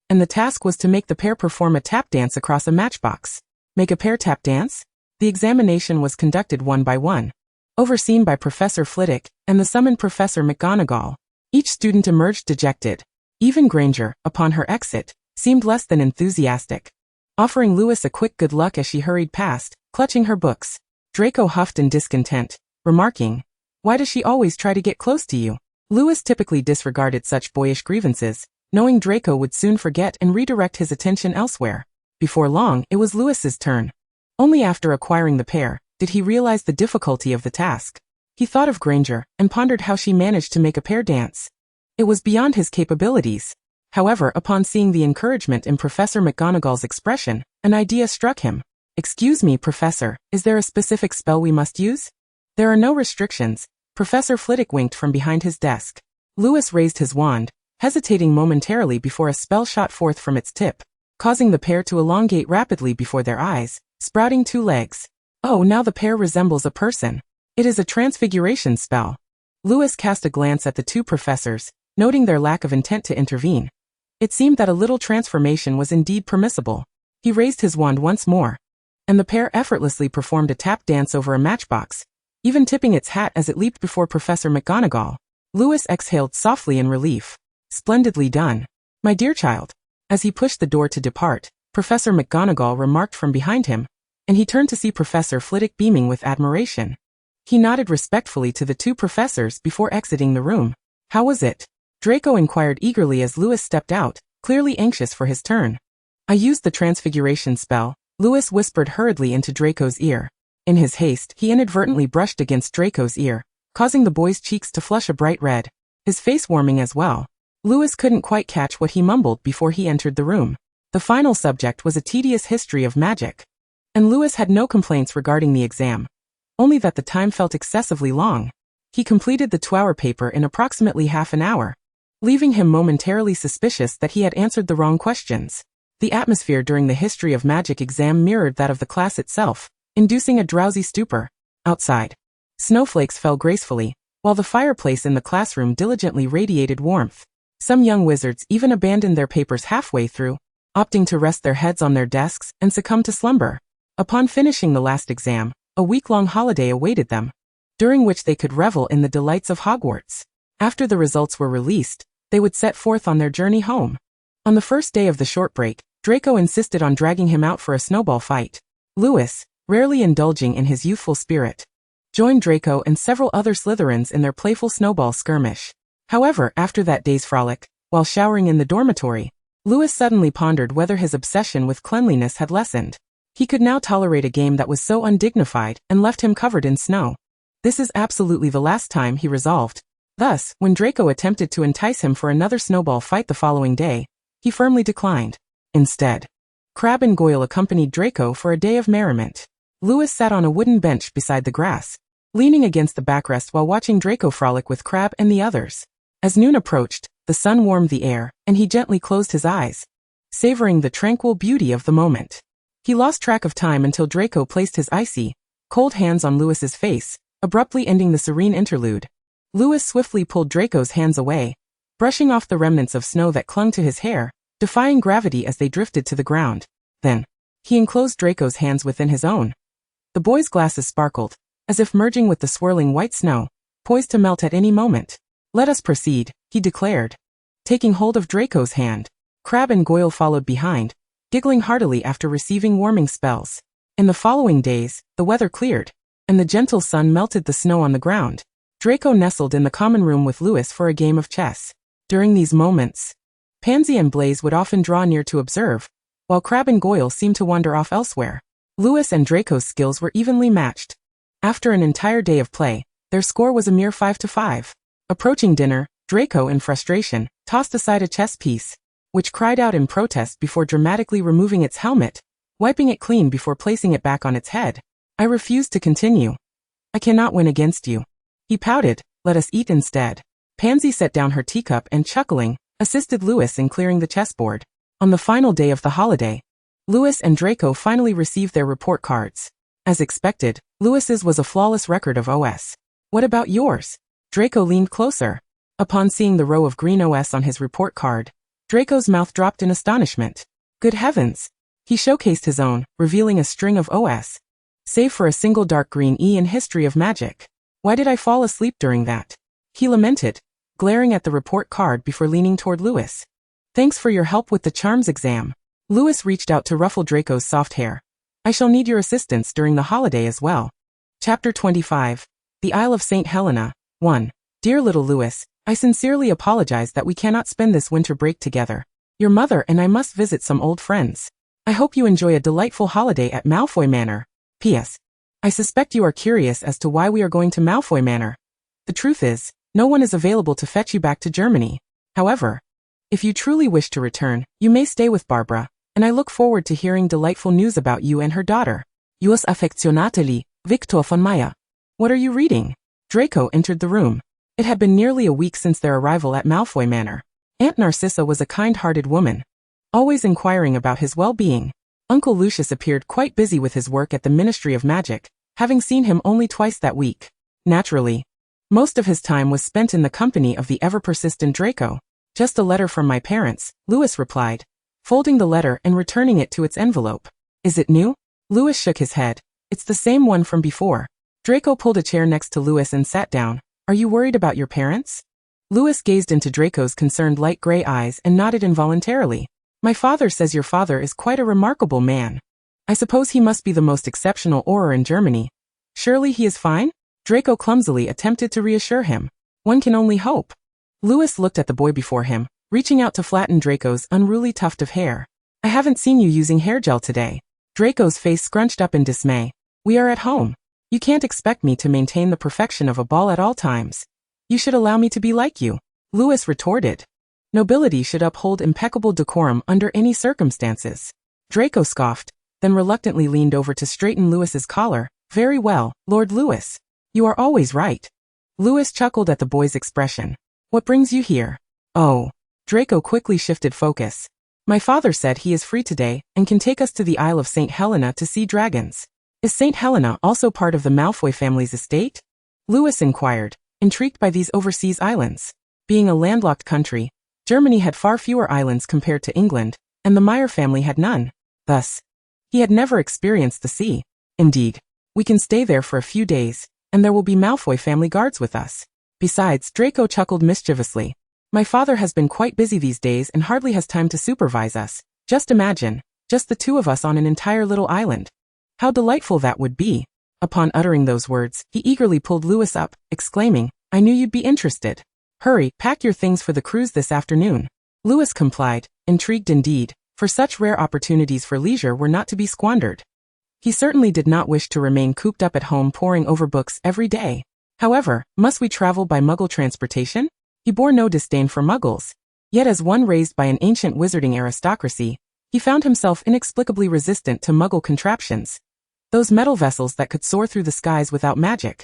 and the task was to make the pair perform a tap dance across a matchbox. Make a pair tap dance? The examination was conducted one by one, overseen by Professor Flitwick and the summoned Professor McGonagall. Each student emerged dejected. Even Granger, upon her exit, seemed less than enthusiastic, offering Louis a quick good luck as she hurried past, clutching her books. Draco huffed in discontent, remarking, why does she always try to get close to you? Louis typically disregarded such boyish grievances, knowing Draco would soon forget and redirect his attention elsewhere. Before long, it was Louis's turn. Only after acquiring the pair did he realize the difficulty of the task. He thought of Granger and pondered how she managed to make a pair dance. It was beyond his capabilities. However, upon seeing the encouragement in Professor McGonagall's expression, an idea struck him. Excuse me, Professor, is there a specific spell we must use? There are no restrictions, Professor Flitwick winked from behind his desk. Louis raised his wand, hesitating momentarily before a spell shot forth from its tip, causing the pair to elongate rapidly before their eyes, sprouting two legs. Oh, now the pair resembles a person. It is a transfiguration spell. Louis cast a glance at the two professors, noting their lack of intent to intervene. It seemed that a little transformation was indeed permissible. He raised his wand once more, and the pair effortlessly performed a tap dance over a matchbox, even tipping its hat as it leaped before Professor McGonagall. Louis exhaled softly in relief. Splendidly done, my dear child. As he pushed the door to depart, Professor McGonagall remarked from behind him, and he turned to see Professor Flitwick beaming with admiration. He nodded respectfully to the two professors before exiting the room. How was it? Draco inquired eagerly as Louis stepped out, clearly anxious for his turn. I used the transfiguration spell, Louis whispered hurriedly into Draco's ear. In his haste, he inadvertently brushed against Draco's ear, causing the boy's cheeks to flush a bright red, his face warming as well. Louis couldn't quite catch what he mumbled before he entered the room. The final subject was a tedious history of magic, and Louis had no complaints regarding the exam, only that the time felt excessively long. He completed the 2-hour paper in approximately half an hour, leaving him momentarily suspicious that he had answered the wrong questions. The atmosphere during the History of Magic exam mirrored that of the class itself, inducing a drowsy stupor. Outside, snowflakes fell gracefully, while the fireplace in the classroom diligently radiated warmth. Some young wizards even abandoned their papers halfway through, opting to rest their heads on their desks and succumb to slumber. Upon finishing the last exam, a week-long holiday awaited them, during which they could revel in the delights of Hogwarts. After the results were released, they would set forth on their journey home. On the first day of the short break, Draco insisted on dragging him out for a snowball fight. Lewis, rarely indulging in his youthful spirit, joined Draco and several other Slytherins in their playful snowball skirmish. However, after that day's frolic, while showering in the dormitory, Lewis suddenly pondered whether his obsession with cleanliness had lessened. He could now tolerate a game that was so undignified and left him covered in snow. This is absolutely the last time, he resolved. Thus, when Draco attempted to entice him for another snowball fight the following day, he firmly declined. Instead, Crabbe and Goyle accompanied Draco for a day of merriment. Lewis sat on a wooden bench beside the grass, leaning against the backrest while watching Draco frolic with Crabbe and the others. As noon approached, the sun warmed the air, and he gently closed his eyes, savoring the tranquil beauty of the moment. He lost track of time until Draco placed his icy, cold hands on Lewis's face, abruptly ending the serene interlude. Lewis swiftly pulled Draco's hands away, brushing off the remnants of snow that clung to his hair, defying gravity as they drifted to the ground. Then, he enclosed Draco's hands within his own. The boy's glasses sparkled, as if merging with the swirling white snow, poised to melt at any moment. "Let us proceed," he declared. Taking hold of Draco's hand, Crabbe and Goyle followed behind, giggling heartily after receiving warming spells. In the following days, the weather cleared, and the gentle sun melted the snow on the ground. Draco nestled in the common room with Lewis for a game of chess. During these moments, Pansy and Blaze would often draw near to observe, while Crabbe and Goyle seemed to wander off elsewhere. Lewis and Draco's skills were evenly matched. After an entire day of play, their score was a mere 5-5. Approaching dinner, Draco, in frustration, tossed aside a chess piece, which cried out in protest before dramatically removing its helmet, wiping it clean before placing it back on its head. "I refuse to continue. I cannot win against you," he pouted. "Let us eat instead." Pansy set down her teacup and, chuckling, assisted Lewis in clearing the chessboard. On the final day of the holiday, Lewis and Draco finally received their report cards. As expected, Lewis's was a flawless record of OS. "What about yours?" Draco leaned closer. Upon seeing the row of green OS on his report card, Draco's mouth dropped in astonishment. Good heavens! He showcased his own, revealing a string of OS, save for a single dark green E in History of Magic. "Why did I fall asleep during that?" he lamented, glaring at the report card before leaning toward Lewis. "Thanks for your help with the charms exam." Lewis reached out to ruffle Draco's soft hair. "I shall need your assistance during the holiday as well." Chapter 25. The Isle of St. Helena. 1. Dear little Lewis, I sincerely apologize that we cannot spend this winter break together. Your mother and I must visit some old friends. I hope you enjoy a delightful holiday at Malfoy Manor. P.S. I suspect you are curious as to why we are going to Malfoy Manor. The truth is, no one is available to fetch you back to Germany. However, if you truly wish to return, you may stay with Barbara, and I look forward to hearing delightful news about you and her daughter. Yours affectionately, Victor von Meyer. What are you reading? Draco entered the room. It had been nearly a week since their arrival at Malfoy Manor. Aunt Narcissa was a kind-hearted woman, always inquiring about his well-being. Uncle Lucius appeared quite busy with his work at the Ministry of Magic, having seen him only twice that week. Naturally, most of his time was spent in the company of the ever-persistent Draco. "Just a letter from my parents," Lewis replied, folding the letter and returning it to its envelope. "Is it new?" Lewis shook his head. "It's the same one from before." Draco pulled a chair next to Lewis and sat down. "Are you worried about your parents?" Lewis gazed into Draco's concerned light gray eyes and nodded involuntarily. "My father says your father is quite a remarkable man. I suppose he must be the most exceptional orar in Germany. Surely he is fine?" Draco clumsily attempted to reassure him. "One can only hope." Lewis looked at the boy before him, reaching out to flatten Draco's unruly tuft of hair. "I haven't seen you using hair gel today." Draco's face scrunched up in dismay. "We are at home. You can't expect me to maintain the perfection of a ball at all times. You should allow me to be like you," Lewis retorted. "Nobility should uphold impeccable decorum under any circumstances." Draco scoffed, then reluctantly leaned over to straighten Lewis's collar. "Very well, Lord Lewis. You are always right." Lewis chuckled at the boy's expression. "What brings you here?" "Oh." Draco quickly shifted focus. My father said he is free today and can take us to the Isle of St. Helena to see dragons. Is St. Helena also part of the Malfoy family's estate? Lewis inquired, intrigued by these overseas islands. Being a landlocked country, Germany had far fewer islands compared to England, and the Meyer family had none. Thus, he had never experienced the sea. Indeed, we can stay there for a few days, and there will be Malfoy family guards with us. Besides, Draco chuckled mischievously. My father has been quite busy these days and hardly has time to supervise us. Just imagine, just the two of us on an entire little island. How delightful that would be. Upon uttering those words, he eagerly pulled Lewis up, exclaiming, I knew you'd be interested. Hurry, pack your things for the cruise this afternoon. Lewis complied, intrigued indeed, for such rare opportunities for leisure were not to be squandered. He certainly did not wish to remain cooped up at home poring over books every day. However, must we travel by Muggle transportation? He bore no disdain for Muggles. Yet as one raised by an ancient wizarding aristocracy, he found himself inexplicably resistant to Muggle contraptions. Those metal vessels that could soar through the skies without magic,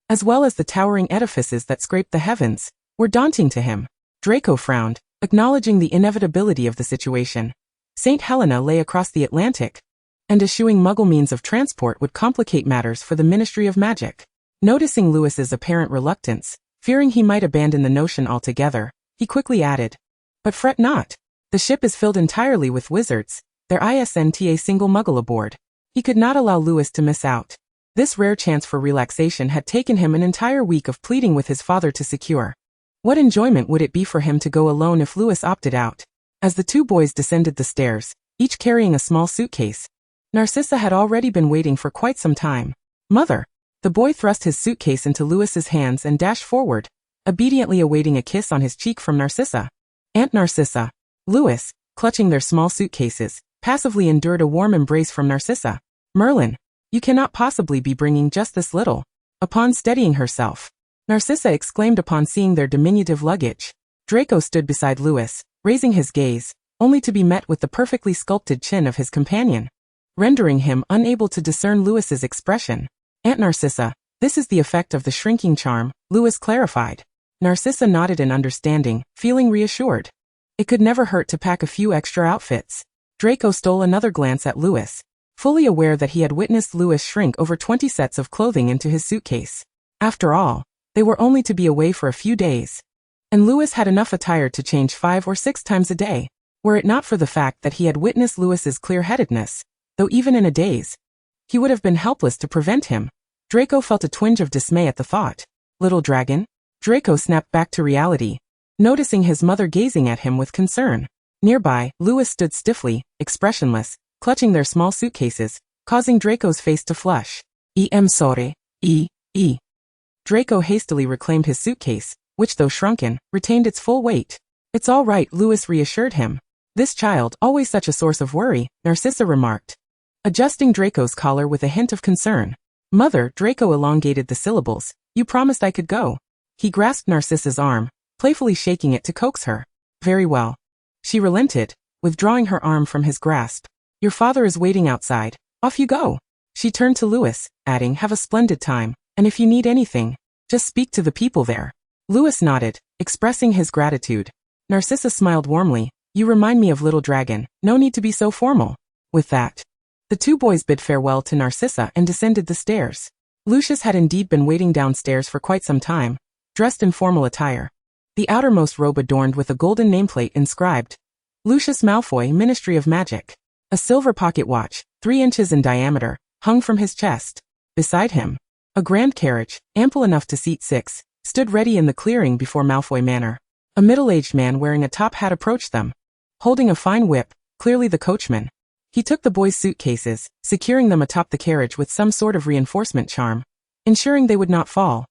as well as the towering edifices that scraped the heavens, were daunting to him. Draco frowned, acknowledging the inevitability of the situation. St. Helena lay across the Atlantic, and eschewing Muggle means of transport would complicate matters for the Ministry of Magic. Noticing Lewis's apparent reluctance, fearing he might abandon the notion altogether, he quickly added, But fret not. The ship is filled entirely with wizards, there isn't a single Muggle aboard. He could not allow Lewis to miss out. This rare chance for relaxation had taken him an entire week of pleading with his father to secure. What enjoyment would it be for him to go alone if Lewis opted out? As the two boys descended the stairs, each carrying a small suitcase, Narcissa had already been waiting for quite some time. Mother! The boy thrust his suitcase into Lewis's hands and dashed forward, obediently awaiting a kiss on his cheek from Narcissa. Aunt Narcissa. Lewis, clutching their small suitcases, passively endured a warm embrace from Narcissa. Merlin, you cannot possibly be bringing just this little. Upon steadying herself, Narcissa exclaimed upon seeing their diminutive luggage. Draco stood beside Lewis, raising his gaze, only to be met with the perfectly sculpted chin of his companion, rendering him unable to discern Lewis's expression. Aunt Narcissa, this is the effect of the shrinking charm, Lewis clarified. Narcissa nodded in understanding, feeling reassured. It could never hurt to pack a few extra outfits. Draco stole another glance at Lewis, fully aware that he had witnessed Lewis shrink over 20 sets of clothing into his suitcase. After all, they were only to be away for a few days, and Lewis had enough attire to change 5 or 6 times a day. Were it not for the fact that he had witnessed Lewis's clear-headedness, though even in a daze, he would have been helpless to prevent him. Draco felt a twinge of dismay at the thought. Little dragon? Draco snapped back to reality, noticing his mother gazing at him with concern. Nearby, Lewis stood stiffly, expressionless, clutching their small suitcases, causing Draco's face to flush. I'm sorry. Draco hastily reclaimed his suitcase, which though shrunken, retained its full weight. It's all right, Lewis reassured him. This child, always such a source of worry, Narcissa remarked, adjusting Draco's collar with a hint of concern. Mother, Draco elongated the syllables, you promised I could go. He grasped Narcissa's arm, playfully shaking it to coax her. Very well. She relented, withdrawing her arm from his grasp. Your father is waiting outside. Off you go. She turned to Lewis, adding, have a splendid time, and if you need anything, just speak to the people there. Lewis nodded, expressing his gratitude. Narcissa smiled warmly. You remind me of Little Dragon, no need to be so formal. With that, the two boys bid farewell to Narcissa and descended the stairs. Lucius had indeed been waiting downstairs for quite some time, dressed in formal attire. The outermost robe adorned with a golden nameplate inscribed, Lucius Malfoy, Ministry of Magic. A silver pocket watch, 3 inches in diameter, hung from his chest. Beside him, a grand carriage, ample enough to seat 6, stood ready in the clearing before Malfoy Manor. A middle-aged man wearing a top hat approached them, holding a fine whip, clearly the coachman. He took the boys' suitcases, securing them atop the carriage with some sort of reinforcement charm, ensuring they would not fall.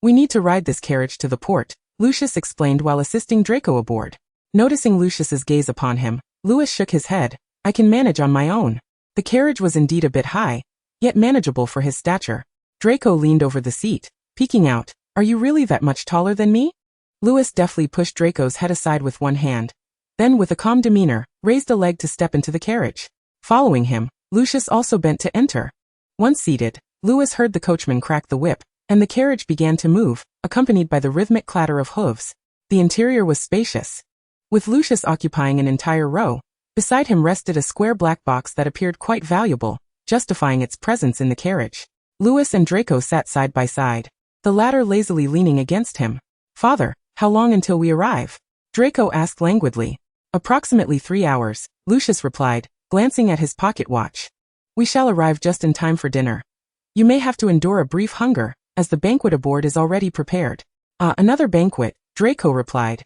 We need to ride this carriage to the port, Lucius explained while assisting Draco aboard. Noticing Lucius's gaze upon him, Lewis shook his head. I can manage on my own. The carriage was indeed a bit high, yet manageable for his stature. Draco leaned over the seat, peeking out. Are you really that much taller than me? Lewis deftly pushed Draco's head aside with one hand, then with a calm demeanor, raised a leg to step into the carriage. Following him, Lucius also bent to enter. Once seated, Lewis heard the coachman crack the whip, and the carriage began to move, accompanied by the rhythmic clatter of hooves. The interior was spacious, with Lucius occupying an entire row. Beside him rested a square black box that appeared quite valuable, justifying its presence in the carriage. Lewis and Draco sat side by side, the latter lazily leaning against him. "Father, how long until we arrive?" Draco asked languidly. "Approximately 3 hours," Lucius replied, glancing at his pocket watch. "We shall arrive just in time for dinner. You may have to endure a brief hunger, as the banquet aboard is already prepared." Another banquet," Draco replied,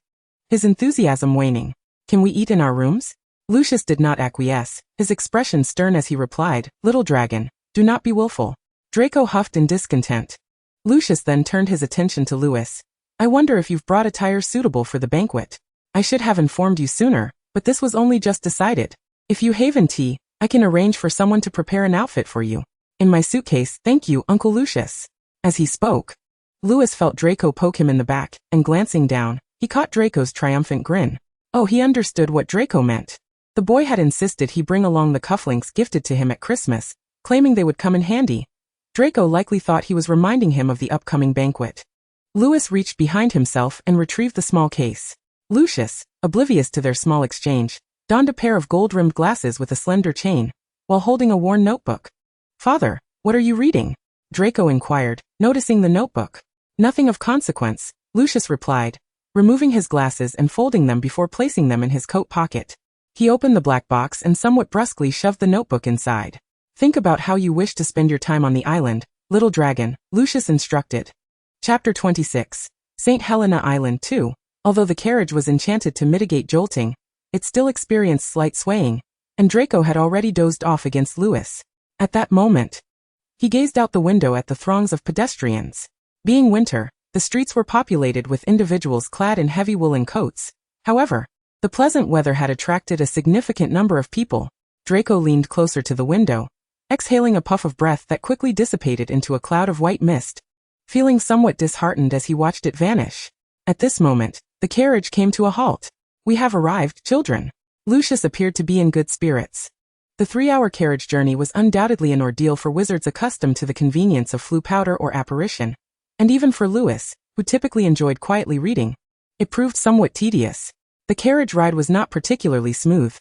his enthusiasm waning. "Can we eat in our rooms?" Lucius did not acquiesce, his expression stern as he replied, "Little dragon, do not be willful." Draco huffed in discontent. Lucius then turned his attention to Lewis. "I wonder if you've brought attire suitable for the banquet. I should have informed you sooner, but this was only just decided. If you haven tea, I can arrange for someone to prepare an outfit for you. In my suitcase, thank you, Uncle Lucius." As he spoke, Lewis felt Draco poke him in the back, and glancing down, he caught Draco's triumphant grin. Oh, he understood what Draco meant. The boy had insisted he bring along the cufflinks gifted to him at Christmas, claiming they would come in handy. Draco likely thought he was reminding him of the upcoming banquet. Lewis reached behind himself and retrieved the small case. Lucius, oblivious to their small exchange, donned a pair of gold-rimmed glasses with a slender chain, while holding a worn notebook. "Father, what are you reading?" Draco inquired, noticing the notebook. "Nothing of consequence," Lucius replied, removing his glasses and folding them before placing them in his coat pocket. He opened the black box and somewhat brusquely shoved the notebook inside. "Think about how you wish to spend your time on the island, little dragon," Lucius instructed. Chapter 26. St. Helena Island 2. Although the carriage was enchanted to mitigate jolting, it still experienced slight swaying, and Draco had already dozed off against Lewis. At that moment, he gazed out the window at the throngs of pedestrians. Being winter, the streets were populated with individuals clad in heavy woolen coats. However, the pleasant weather had attracted a significant number of people. Draco leaned closer to the window, exhaling a puff of breath that quickly dissipated into a cloud of white mist, feeling somewhat disheartened as he watched it vanish. At this moment, the carriage came to a halt. "We have arrived, children." Lucius appeared to be in good spirits. The 3-hour carriage journey was undoubtedly an ordeal for wizards accustomed to the convenience of flue powder or apparition, and even for Lewis, who typically enjoyed quietly reading, it proved somewhat tedious. The carriage ride was not particularly smooth.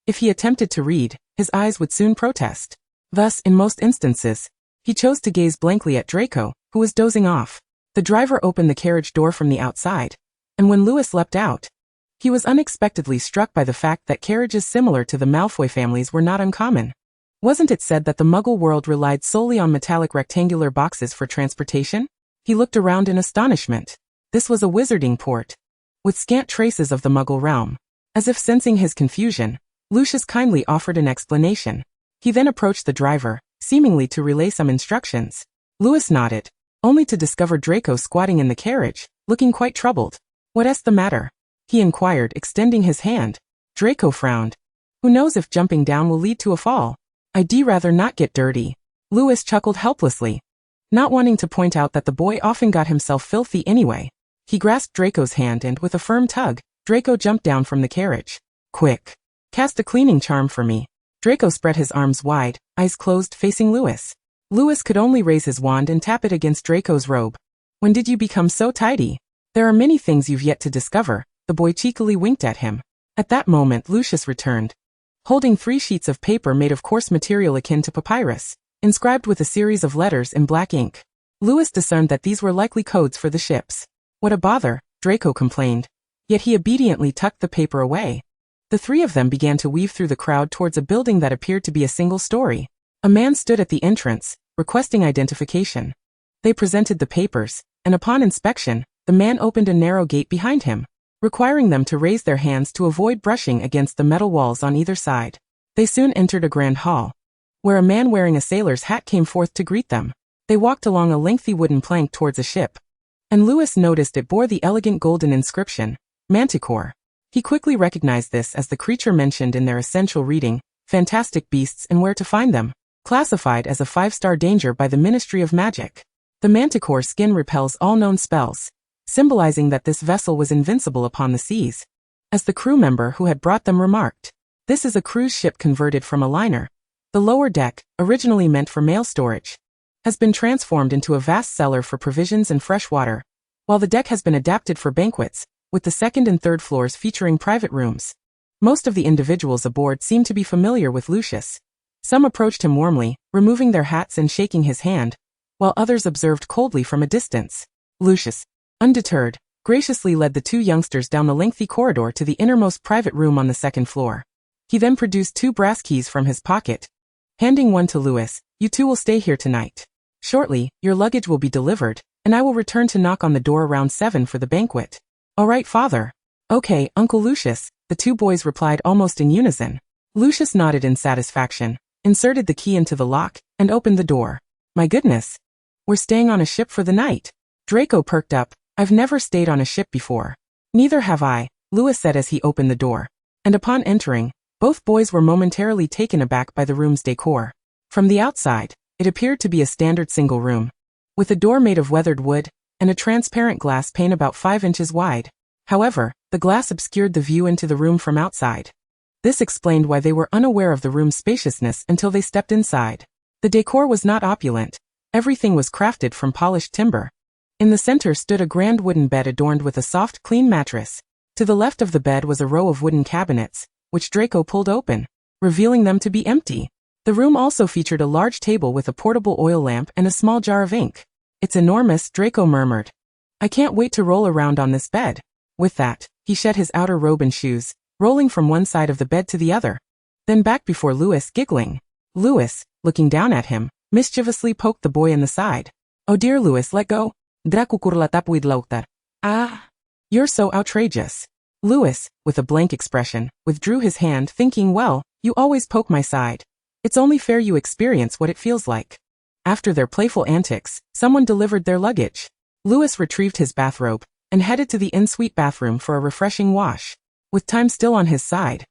If he attempted to read, his eyes would soon protest. Thus, in most instances, he chose to gaze blankly at Draco, who was dozing off. The driver opened the carriage door from the outside, and when Lewis leapt out, he was unexpectedly struck by the fact that carriages similar to the Malfoy families were not uncommon. Wasn't it said that the Muggle world relied solely on metallic rectangular boxes for transportation? He looked around in astonishment. This was a wizarding port, with scant traces of the Muggle realm. As if sensing his confusion, Lucius kindly offered an explanation. He then approached the driver, seemingly to relay some instructions. Lewis nodded, only to discover Draco squatting in the carriage, looking quite troubled. "What's the matter?" he inquired, extending his hand. Draco frowned. "Who knows if jumping down will lead to a fall? I'd rather not get dirty." Lewis chuckled helplessly, not wanting to point out that the boy often got himself filthy anyway. He grasped Draco's hand and, with a firm tug, Draco jumped down from the carriage. "Quick, cast a cleaning charm for me." Draco spread his arms wide, eyes closed, facing Lewis. Lewis could only raise his wand and tap it against Draco's robe. "When did you become so tidy? There are many things you've yet to discover." The boy cheekily winked at him. At that moment, Lucius returned, holding 3 sheets of paper made of coarse material akin to papyrus, inscribed with a series of letters in black ink. Lewis discerned that these were likely codes for the ships. "What a bother," Draco complained. Yet he obediently tucked the paper away. The 3 of them began to weave through the crowd towards a building that appeared to be a single story. A man stood at the entrance, requesting identification. They presented the papers, and upon inspection, the man opened a narrow gate behind him, requiring them to raise their hands to avoid brushing against the metal walls on either side. They soon entered a grand hall, where a man wearing a sailor's hat came forth to greet them. They walked along a lengthy wooden plank towards a ship, and Lewis noticed it bore the elegant golden inscription, Manticore. He quickly recognized this as the creature mentioned in their essential reading, Fantastic Beasts and Where to Find Them, classified as a 5-star danger by the Ministry of Magic. The Manticore skin repels all known spells, symbolizing that this vessel was invincible upon the seas. As the crew member who had brought them remarked, "This is a cruise ship converted from a liner. The lower deck, originally meant for mail storage, has been transformed into a vast cellar for provisions and fresh water, while the deck has been adapted for banquets, with the 2nd and 3rd floors featuring private rooms. Most of the individuals aboard seemed to be familiar with Lucius. Some approached him warmly, removing their hats and shaking his hand, while others observed coldly from a distance. Lucius, undeterred, graciously led the two youngsters down the lengthy corridor to the innermost private room on the second floor. He then produced 2 brass keys from his pocket. Handing one to Louis, "You two will stay here tonight. Shortly, your luggage will be delivered, and I will return to knock on the door around 7 for the banquet." "All right, father." "Okay, Uncle Lucius," the 2 boys replied almost in unison. Lucius nodded in satisfaction, inserted the key into the lock, and opened the door. "My goodness. We're staying on a ship for the night." Draco perked up. "I've never stayed on a ship before." "Neither have I," Louis said as he opened the door. And upon entering, both boys were momentarily taken aback by the room's decor. From the outside, it appeared to be a standard single room, with a door made of weathered wood, and a transparent glass pane about 5 inches wide. However, the glass obscured the view into the room from outside. This explained why they were unaware of the room's spaciousness until they stepped inside. The decor was not opulent. Everything was crafted from polished timber. In the center stood a grand wooden bed adorned with a soft, clean mattress. To the left of the bed was a row of wooden cabinets, which Draco pulled open, revealing them to be empty. The room also featured a large table with a portable oil lamp and a small jar of ink. "It's enormous," Draco murmured. "I can't wait to roll around on this bed." With that, he shed his outer robe and shoes, rolling from one side of the bed to the other. Then back before Louis, giggling. Louis, looking down at him, mischievously poked the boy in the side. "Oh dear Louis, let go. Draco kurlatapuid lautar. Ah. You're so outrageous." Louis, with a blank expression, withdrew his hand thinking, "Well, you always poke my side. It's only fair you experience what it feels like." After their playful antics, someone delivered their luggage. Louis retrieved his bathrobe and headed to the en-suite bathroom for a refreshing wash. With time still on his side,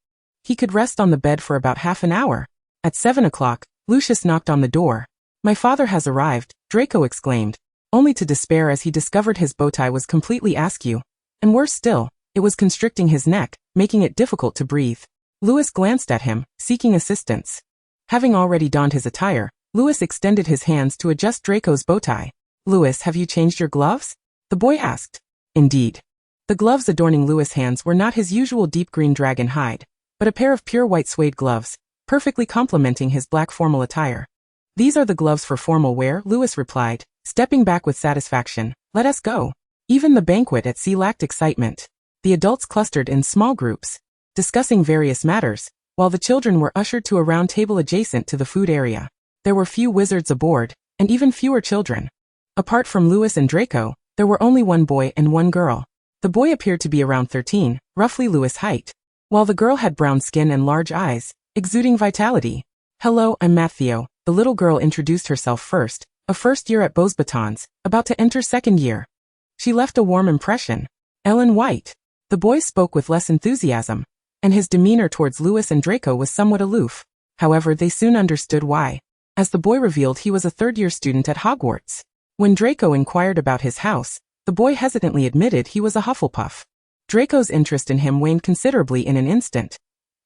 he could rest on the bed for about half an hour. At 7 o'clock, Lucius knocked on the door. "My father has arrived," Draco exclaimed, only to despair as he discovered his bow tie was completely askew. And worse still, it was constricting his neck, making it difficult to breathe. Louis glanced at him, seeking assistance. Having already donned his attire, Louis extended his hands to adjust Draco's bow tie. "Louis, have you changed your gloves?" the boy asked. Indeed. The gloves adorning Louis' hands were not his usual deep green dragon hide, but a pair of pure white suede gloves, perfectly complementing his black formal attire. "These are the gloves for formal wear," Louis replied, stepping back with satisfaction. "Let us go." Even the banquet at sea lacked excitement. The adults clustered in small groups, discussing various matters, while the children were ushered to a round table adjacent to the food area. There were few wizards aboard, and even fewer children. Apart from Louis and Draco, there were only 1 boy and 1 girl. The boy appeared to be around 13, roughly Louis' height, while the girl had brown skin and large eyes, exuding vitality. "Hello, I'm Matthew," the little girl introduced herself first, a first year at Beauxbatons, about to enter second year. She left a warm impression. "Ellen White." The boy spoke with less enthusiasm, and his demeanor towards Louis and Draco was somewhat aloof. However, they soon understood why, as the boy revealed he was a third-year student at Hogwarts. When Draco inquired about his house, the boy hesitantly admitted he was a Hufflepuff. Draco's interest in him waned considerably in an instant.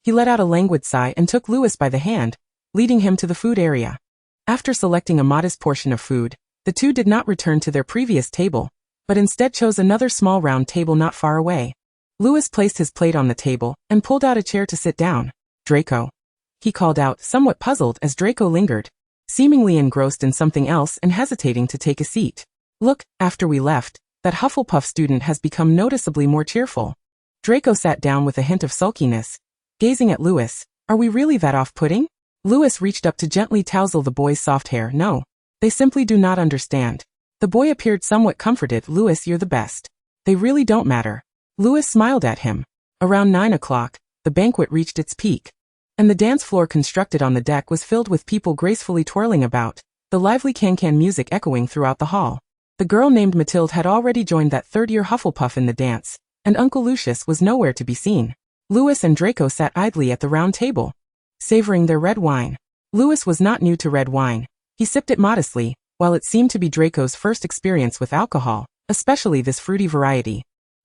He let out a languid sigh and took Louis by the hand, leading him to the food area. After selecting a modest portion of food, the two did not return to their previous table, but instead chose another small round table not far away. Louis placed his plate on the table and pulled out a chair to sit down. "Draco," he called out, somewhat puzzled as Draco lingered, seemingly engrossed in something else and hesitating to take a seat. "Look, after we left, that Hufflepuff student has become noticeably more cheerful." Draco sat down with a hint of sulkiness, gazing at Louis. "Are we really that off-putting?" Louis reached up to gently tousle the boy's soft hair. "No. They simply do not understand." The boy appeared somewhat comforted. "Louis, you're the best. They really don't matter." Louis smiled at him. Around 9 o'clock, the banquet reached its peak, and the dance floor constructed on the deck was filled with people gracefully twirling about, the lively can-can music echoing throughout the hall. The girl named Mathilde had already joined that third-year Hufflepuff in the dance, and Uncle Lucius was nowhere to be seen. Louis and Draco sat idly at the round table, savoring their red wine. Louis was not new to red wine. He sipped it modestly, while it seemed to be Draco's first experience with alcohol, especially this fruity variety.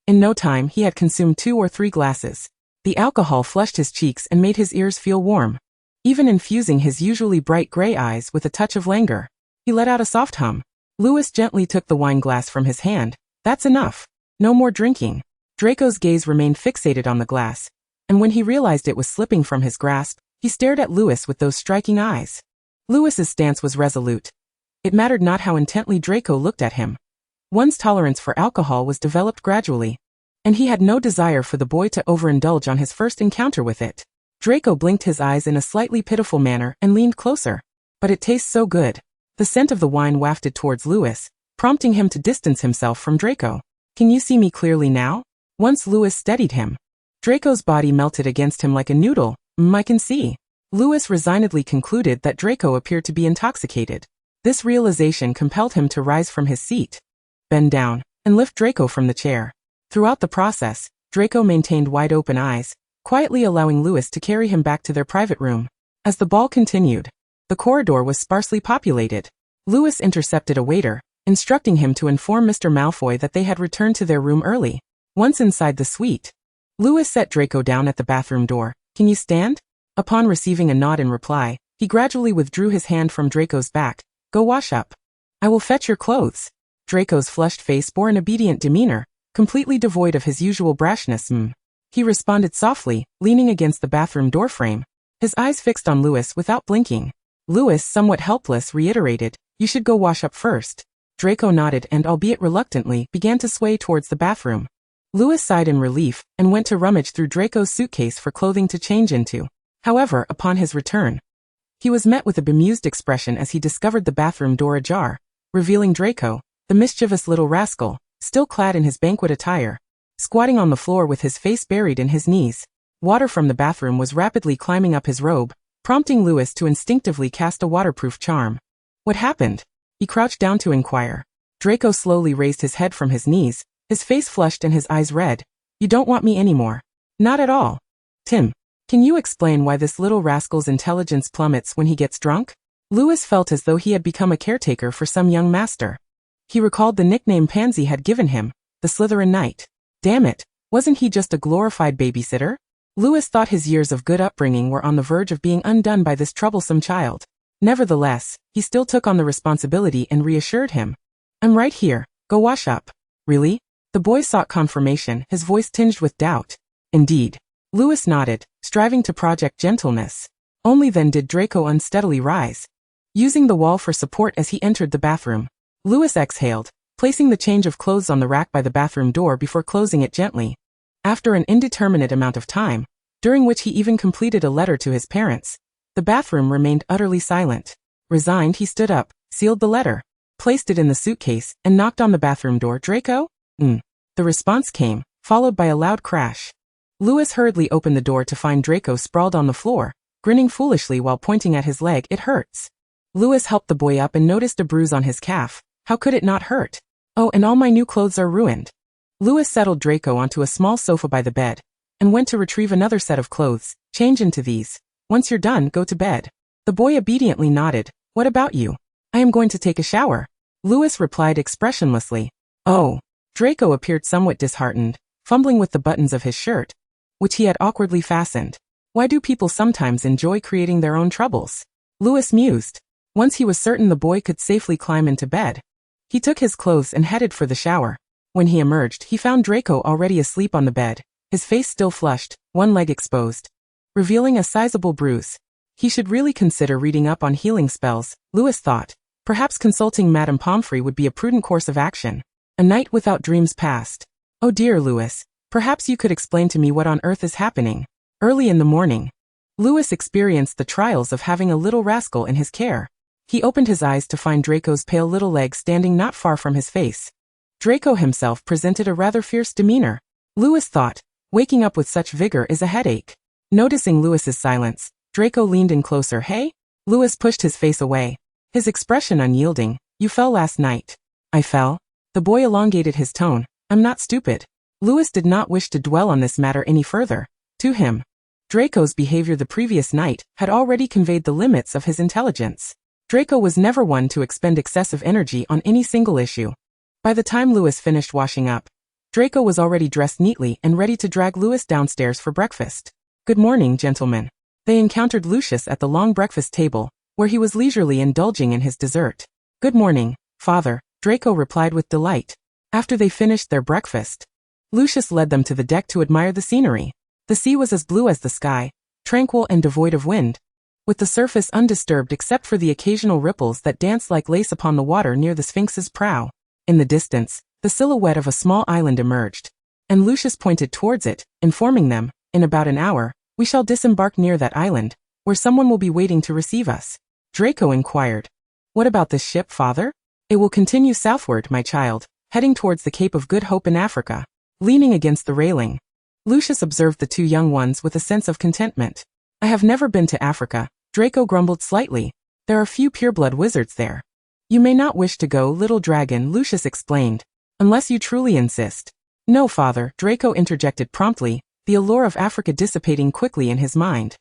In no time he had consumed 2 or 3 glasses. The alcohol flushed his cheeks and made his ears feel warm, even infusing his usually bright gray eyes with a touch of languor. He let out a soft hum. Louis gently took the wine glass from his hand. "That's enough. No more drinking." Draco's gaze remained fixated on the glass, and when he realized it was slipping from his grasp, he stared at Lewis with those striking eyes. Lewis's stance was resolute. It mattered not how intently Draco looked at him. One's tolerance for alcohol was developed gradually, and he had no desire for the boy to overindulge on his first encounter with it. Draco blinked his eyes in a slightly pitiful manner and leaned closer. But it tastes so good. The scent of the wine wafted towards Lewis, prompting him to distance himself from Draco. Can you see me clearly now? Once Lewis steadied him. Draco's body melted against him like a noodle. I can see. Lewis resignedly concluded that Draco appeared to be intoxicated. This realization compelled him to rise from his seat, bend down, and lift Draco from the chair. Throughout the process, Draco maintained wide-open eyes, quietly allowing Lewis to carry him back to their private room. As the ball continued, the corridor was sparsely populated. Lewis intercepted a waiter, instructing him to inform Mr. Malfoy that they had returned to their room early. Once inside the suite, Lewis set Draco down at the bathroom door. Can you stand? Upon receiving a nod in reply, he gradually withdrew his hand from Draco's back. Go wash up. I will fetch your clothes. Draco's flushed face bore an obedient demeanor, completely devoid of his usual brashness. He responded softly, leaning against the bathroom doorframe, his eyes fixed on Lewis without blinking. Lewis, somewhat helpless, reiterated, You should go wash up first. Draco nodded and, albeit reluctantly, began to sway towards the bathroom. Lewis sighed in relief and went to rummage through Draco's suitcase for clothing to change into. However, upon his return, he was met with a bemused expression as he discovered the bathroom door ajar, revealing Draco, the mischievous little rascal, still clad in his banquet attire, squatting on the floor with his face buried in his knees. Water from the bathroom was rapidly climbing up his robe, prompting Lewis to instinctively cast a waterproof charm. What happened? He crouched down to inquire. Draco slowly raised his head from his knees, his face flushed and his eyes red. You don't want me anymore. Not at all. Tim, can you explain why this little rascal's intelligence plummets when he gets drunk? Lewis felt as though he had become a caretaker for some young master. He recalled the nickname Pansy had given him, the Slytherin Knight. Damn it, wasn't he just a glorified babysitter? Lewis thought his years of good upbringing were on the verge of being undone by this troublesome child. Nevertheless, he still took on the responsibility and reassured him. I'm right here, go wash up. Really? The boy sought confirmation, his voice tinged with doubt. Indeed. Lewis nodded, striving to project gentleness. Only then did Draco unsteadily rise, using the wall for support as he entered the bathroom. Lewis exhaled, placing the change of clothes on the rack by the bathroom door before closing it gently. After an indeterminate amount of time, during which he even completed a letter to his parents, the bathroom remained utterly silent. Resigned, he stood up, sealed the letter, placed it in the suitcase, and knocked on the bathroom door. Draco? The response came, followed by a loud crash. Lewis hurriedly opened the door to find Draco sprawled on the floor, grinning foolishly while pointing at his leg. It hurts. Lewis helped the boy up and noticed a bruise on his calf. How could it not hurt? Oh, and all my new clothes are ruined. Lewis settled Draco onto a small sofa by the bed, and went to retrieve another set of clothes. Change into these. Once you're done, go to bed. The boy obediently nodded. What about you? I am going to take a shower. Lewis replied expressionlessly. Oh. Draco appeared somewhat disheartened, fumbling with the buttons of his shirt, which he had awkwardly fastened. Why do people sometimes enjoy creating their own troubles? Lewis mused. Once he was certain the boy could safely climb into bed, he took his clothes and headed for the shower. When he emerged, he found Draco already asleep on the bed, his face still flushed, one leg exposed, revealing a sizable bruise. He should really consider reading up on healing spells, Lewis thought. Perhaps consulting Madame Pomfrey would be a prudent course of action. A night without dreams passed. Oh dear, Lewis, perhaps you could explain to me what on earth is happening. Early in the morning, Lewis experienced the trials of having a little rascal in his care. He opened his eyes to find Draco's pale little leg standing not far from his face. Draco himself presented a rather fierce demeanor. Lewis thought, waking up with such vigor is a headache. Noticing Lewis's silence, Draco leaned in closer. Hey? Lewis pushed his face away, his expression unyielding. You fell last night. I fell? The boy elongated his tone. I'm not stupid. Lewis did not wish to dwell on this matter any further. To him, Draco's behavior the previous night had already conveyed the limits of his intelligence. Draco was never one to expend excessive energy on any single issue. By the time Lewis finished washing up, Draco was already dressed neatly and ready to drag Lewis downstairs for breakfast. Good morning, gentlemen. They encountered Lucius at the long breakfast table, where he was leisurely indulging in his dessert. Good morning, father, Draco replied with delight. After they finished their breakfast, Lucius led them to the deck to admire the scenery. The sea was as blue as the sky, tranquil and devoid of wind, with the surface undisturbed except for the occasional ripples that danced like lace upon the water near the Sphinx's prow. In the distance, the silhouette of a small island emerged, and Lucius pointed towards it, informing them, "In about an hour, we shall disembark near that island, where someone will be waiting to receive us." Draco inquired, "What about this ship, father?" "It will continue southward, my child, heading towards the Cape of Good Hope in Africa." Leaning against the railing, Lucius observed the two young ones with a sense of contentment. "I have never been to Africa," Draco grumbled slightly. "There are few pureblood wizards there." "You may not wish to go, little dragon," Lucius explained, "unless you truly insist." "No, father," Draco interjected promptly, the allure of Africa dissipating quickly in his mind.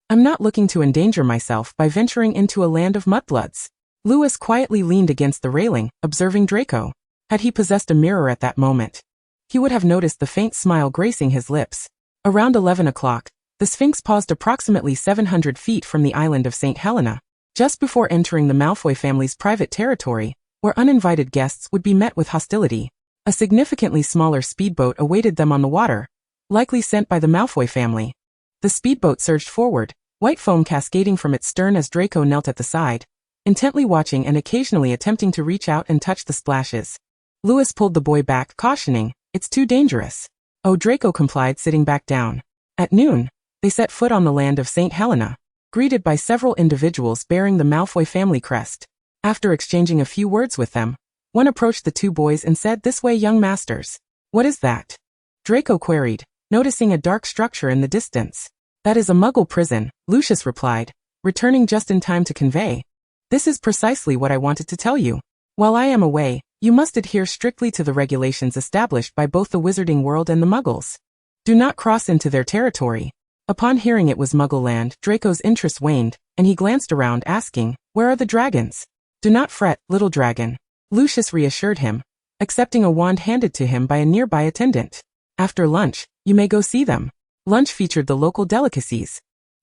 "I'm not looking to endanger myself by venturing into a land of mudbloods." Lewis quietly leaned against the railing, observing Draco. Had he possessed a mirror at that moment, he would have noticed the faint smile gracing his lips. Around 11 o'clock, the Sphinx paused approximately 700 feet from the island of St. Helena, just before entering the Malfoy family's private territory, where uninvited guests would be met with hostility. A significantly smaller speedboat awaited them on the water, likely sent by the Malfoy family. The speedboat surged forward, white foam cascading from its stern as Draco knelt at the side, intently watching and occasionally attempting to reach out and touch the splashes. Lewis pulled the boy back, cautioning, "It's too dangerous." "Oh," Draco complied, sitting back down. At noon, they set foot on the land of St. Helena, greeted by several individuals bearing the Malfoy family crest. After exchanging a few words with them, one approached the two boys and said, "This way, young masters." "What is that?" Draco queried, noticing a dark structure in the distance. "That is a Muggle prison," Lucius replied, returning just in time to convey, "This is precisely what I wanted to tell you. While I am away, you must adhere strictly to the regulations established by both the wizarding world and the Muggles. Do not cross into their territory." Upon hearing it was Muggle land, Draco's interest waned, and he glanced around asking, "Where are the dragons?" "Do not fret, little dragon," Lucius reassured him, accepting a wand handed to him by a nearby attendant. "After lunch, you may go see them." Lunch featured the local delicacies,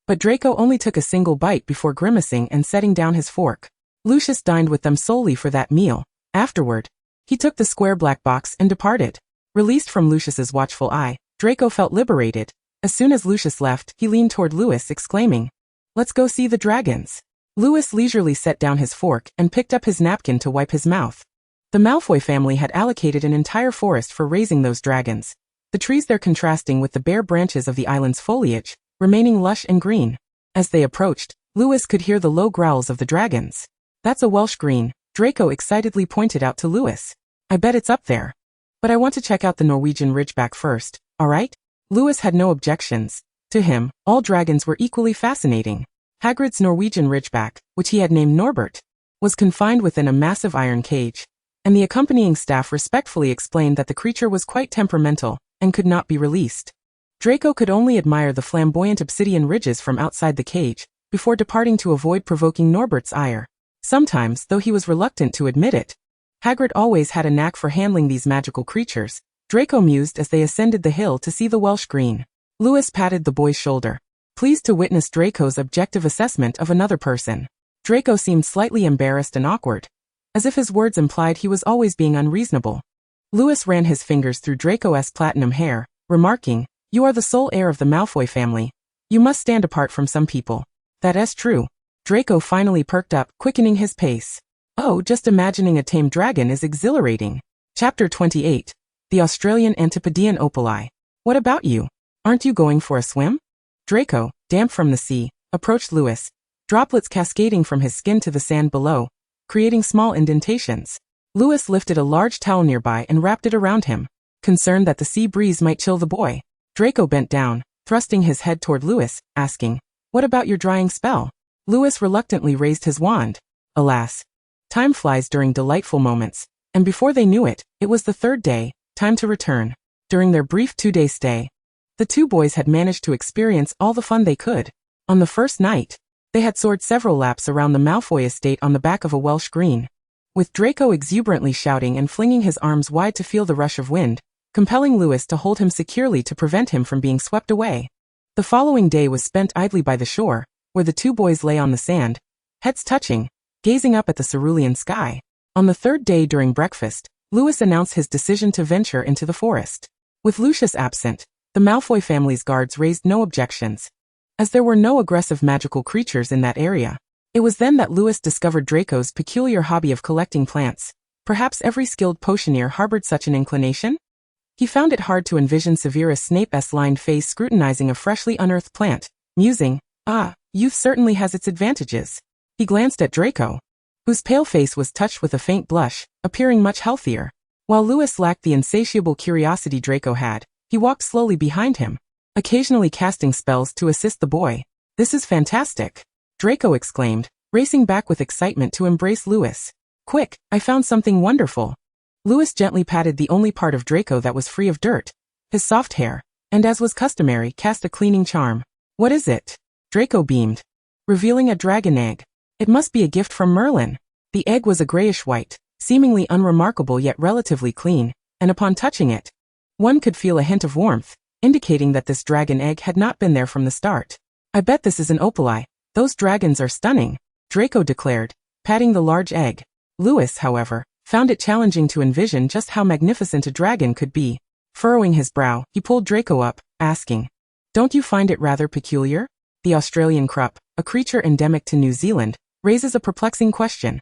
but Draco only took a single bite before grimacing and setting down his fork. Lucius dined with them solely for that meal. Afterward, he took the square black box and departed. Released from Lucius's watchful eye, Draco felt liberated. As soon as Lucius left, he leaned toward Lewis, exclaiming, "Let's go see the dragons." Lewis leisurely set down his fork and picked up his napkin to wipe his mouth. The Malfoy family had allocated an entire forest for raising those dragons, the trees there contrasting with the bare branches of the island's foliage, remaining lush and green. As they approached, Lewis could hear the low growls of the dragons. "That's a Welsh green," Draco excitedly pointed out to Lewis. "I bet it's up there. But I want to check out the Norwegian Ridgeback first, all right?" Lewis had no objections. To him, all dragons were equally fascinating. Hagrid's Norwegian Ridgeback, which he had named Norbert, was confined within a massive iron cage, and the accompanying staff respectfully explained that the creature was quite temperamental and could not be released. Draco could only admire the flamboyant obsidian ridges from outside the cage, before departing to avoid provoking Norbert's ire. Sometimes, though he was reluctant to admit it, Hagrid always had a knack for handling these magical creatures, Draco mused as they ascended the hill to see the Welsh green. Lewis patted the boy's shoulder, pleased to witness Draco's objective assessment of another person. Draco seemed slightly embarrassed and awkward, as if his words implied he was always being unreasonable. Lewis ran his fingers through Draco's platinum hair, remarking, "You are the sole heir of the Malfoy family. You must stand apart from some people." "That is true." Draco finally perked up, quickening his pace. "Oh, just imagining a tame dragon is exhilarating." Chapter 28. The Australian Antipodean Opali. "What about you? Aren't you going for a swim?" Draco, damp from the sea, approached Lewis, droplets cascading from his skin to the sand below, creating small indentations. Lewis lifted a large towel nearby and wrapped it around him, concerned that the sea breeze might chill the boy. Draco bent down, thrusting his head toward Lewis, asking, "What about your drying spell?" Lewis reluctantly raised his wand. Alas, time flies during delightful moments, and before they knew it, it was the third day, time to return. During their brief 2-day stay, the two boys had managed to experience all the fun they could. On the first night, they had soared several laps around the Malfoy estate on the back of a Welsh green, with Draco exuberantly shouting and flinging his arms wide to feel the rush of wind, compelling Lewis to hold him securely to prevent him from being swept away. The following day was spent idly by the shore, where the two boys lay on the sand, heads touching, gazing up at the cerulean sky. On the third day during breakfast, Lewis announced his decision to venture into the forest. With Lucius absent, The Malfoy family's guards raised no objections, as there were no aggressive magical creatures in that area. It was then that Lewis discovered Draco's peculiar hobby of collecting plants. Perhaps every skilled potioneer harbored such an inclination? He found it hard to envision Severus Snape's lined face scrutinizing a freshly unearthed plant, musing, youth certainly has its advantages. He glanced at Draco, whose pale face was touched with a faint blush, appearing much healthier. While Lewis lacked the insatiable curiosity Draco had, he walked slowly behind him, occasionally casting spells to assist the boy. "This is fantastic," Draco exclaimed, racing back with excitement to embrace Lewis. "Quick, I found something wonderful." Lewis gently patted the only part of Draco that was free of dirt, his soft hair, and as was customary, cast a cleaning charm. "What is it?" Draco beamed, revealing a dragon egg. "It must be a gift from Merlin." The egg was a grayish-white, seemingly unremarkable yet relatively clean, and upon touching it, one could feel a hint of warmth, indicating that this dragon egg had not been there from the start. "I bet this is an opali. Those dragons are stunning," Draco declared, patting the large egg. Lewis, however, found it challenging to envision just how magnificent a dragon could be. Furrowing his brow, he pulled Draco up, asking, "Don't you find it rather peculiar?" The Australian krupp, a creature endemic to New Zealand, raises a perplexing question.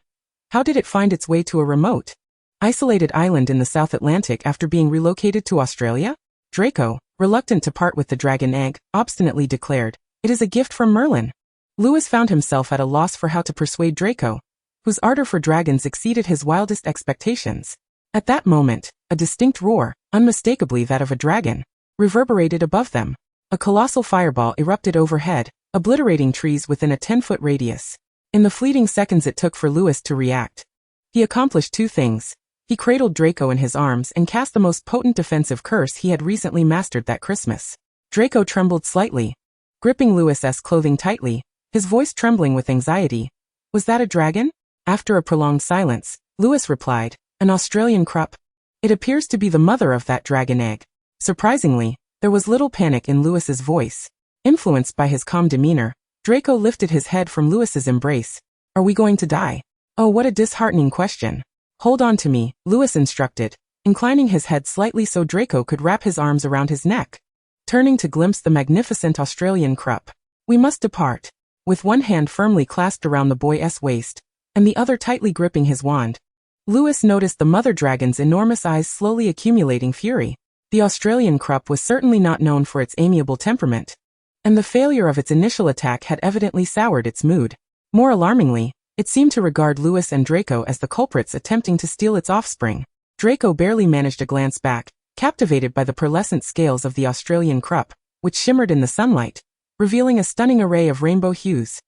How did it find its way to a remote, isolated island in the South Atlantic after being relocated to Australia? Draco, reluctant to part with the dragon egg, obstinately declared, "It is a gift from Merlin." Lewis found himself at a loss for how to persuade Draco, whose ardor for dragons exceeded his wildest expectations. At that moment, a distinct roar, unmistakably that of a dragon, reverberated above them. A colossal fireball erupted overhead, obliterating trees within a 10-foot radius. In the fleeting seconds it took for Lewis to react, he accomplished two things. He cradled Draco in his arms and cast the most potent defensive curse he had recently mastered that Christmas. Draco trembled slightly, gripping Lewis's clothing tightly, his voice trembling with anxiety. "Was that a dragon?" After a prolonged silence, Lewis replied, "An Australian krupp. It appears to be the mother of that dragon egg." Surprisingly, there was little panic in Lewis's voice. Influenced by his calm demeanor, Draco lifted his head from Lewis's embrace. "Are we going to die?" "Oh, what a disheartening question." "Hold on to me," Lewis instructed, inclining his head slightly so Draco could wrap his arms around his neck. Turning to glimpse the magnificent Australian krupp, "We must depart." With one hand firmly clasped around the boy's waist, and the other tightly gripping his wand, Lewis noticed the mother dragon's enormous eyes slowly accumulating fury. The Australian krupp was certainly not known for its amiable temperament, and the failure of its initial attack had evidently soured its mood. More alarmingly, it seemed to regard Lewis and Draco as the culprits attempting to steal its offspring. Draco barely managed a glance back, captivated by the pearlescent scales of the Australian krupp, which shimmered in the sunlight, revealing a stunning array of rainbow hues.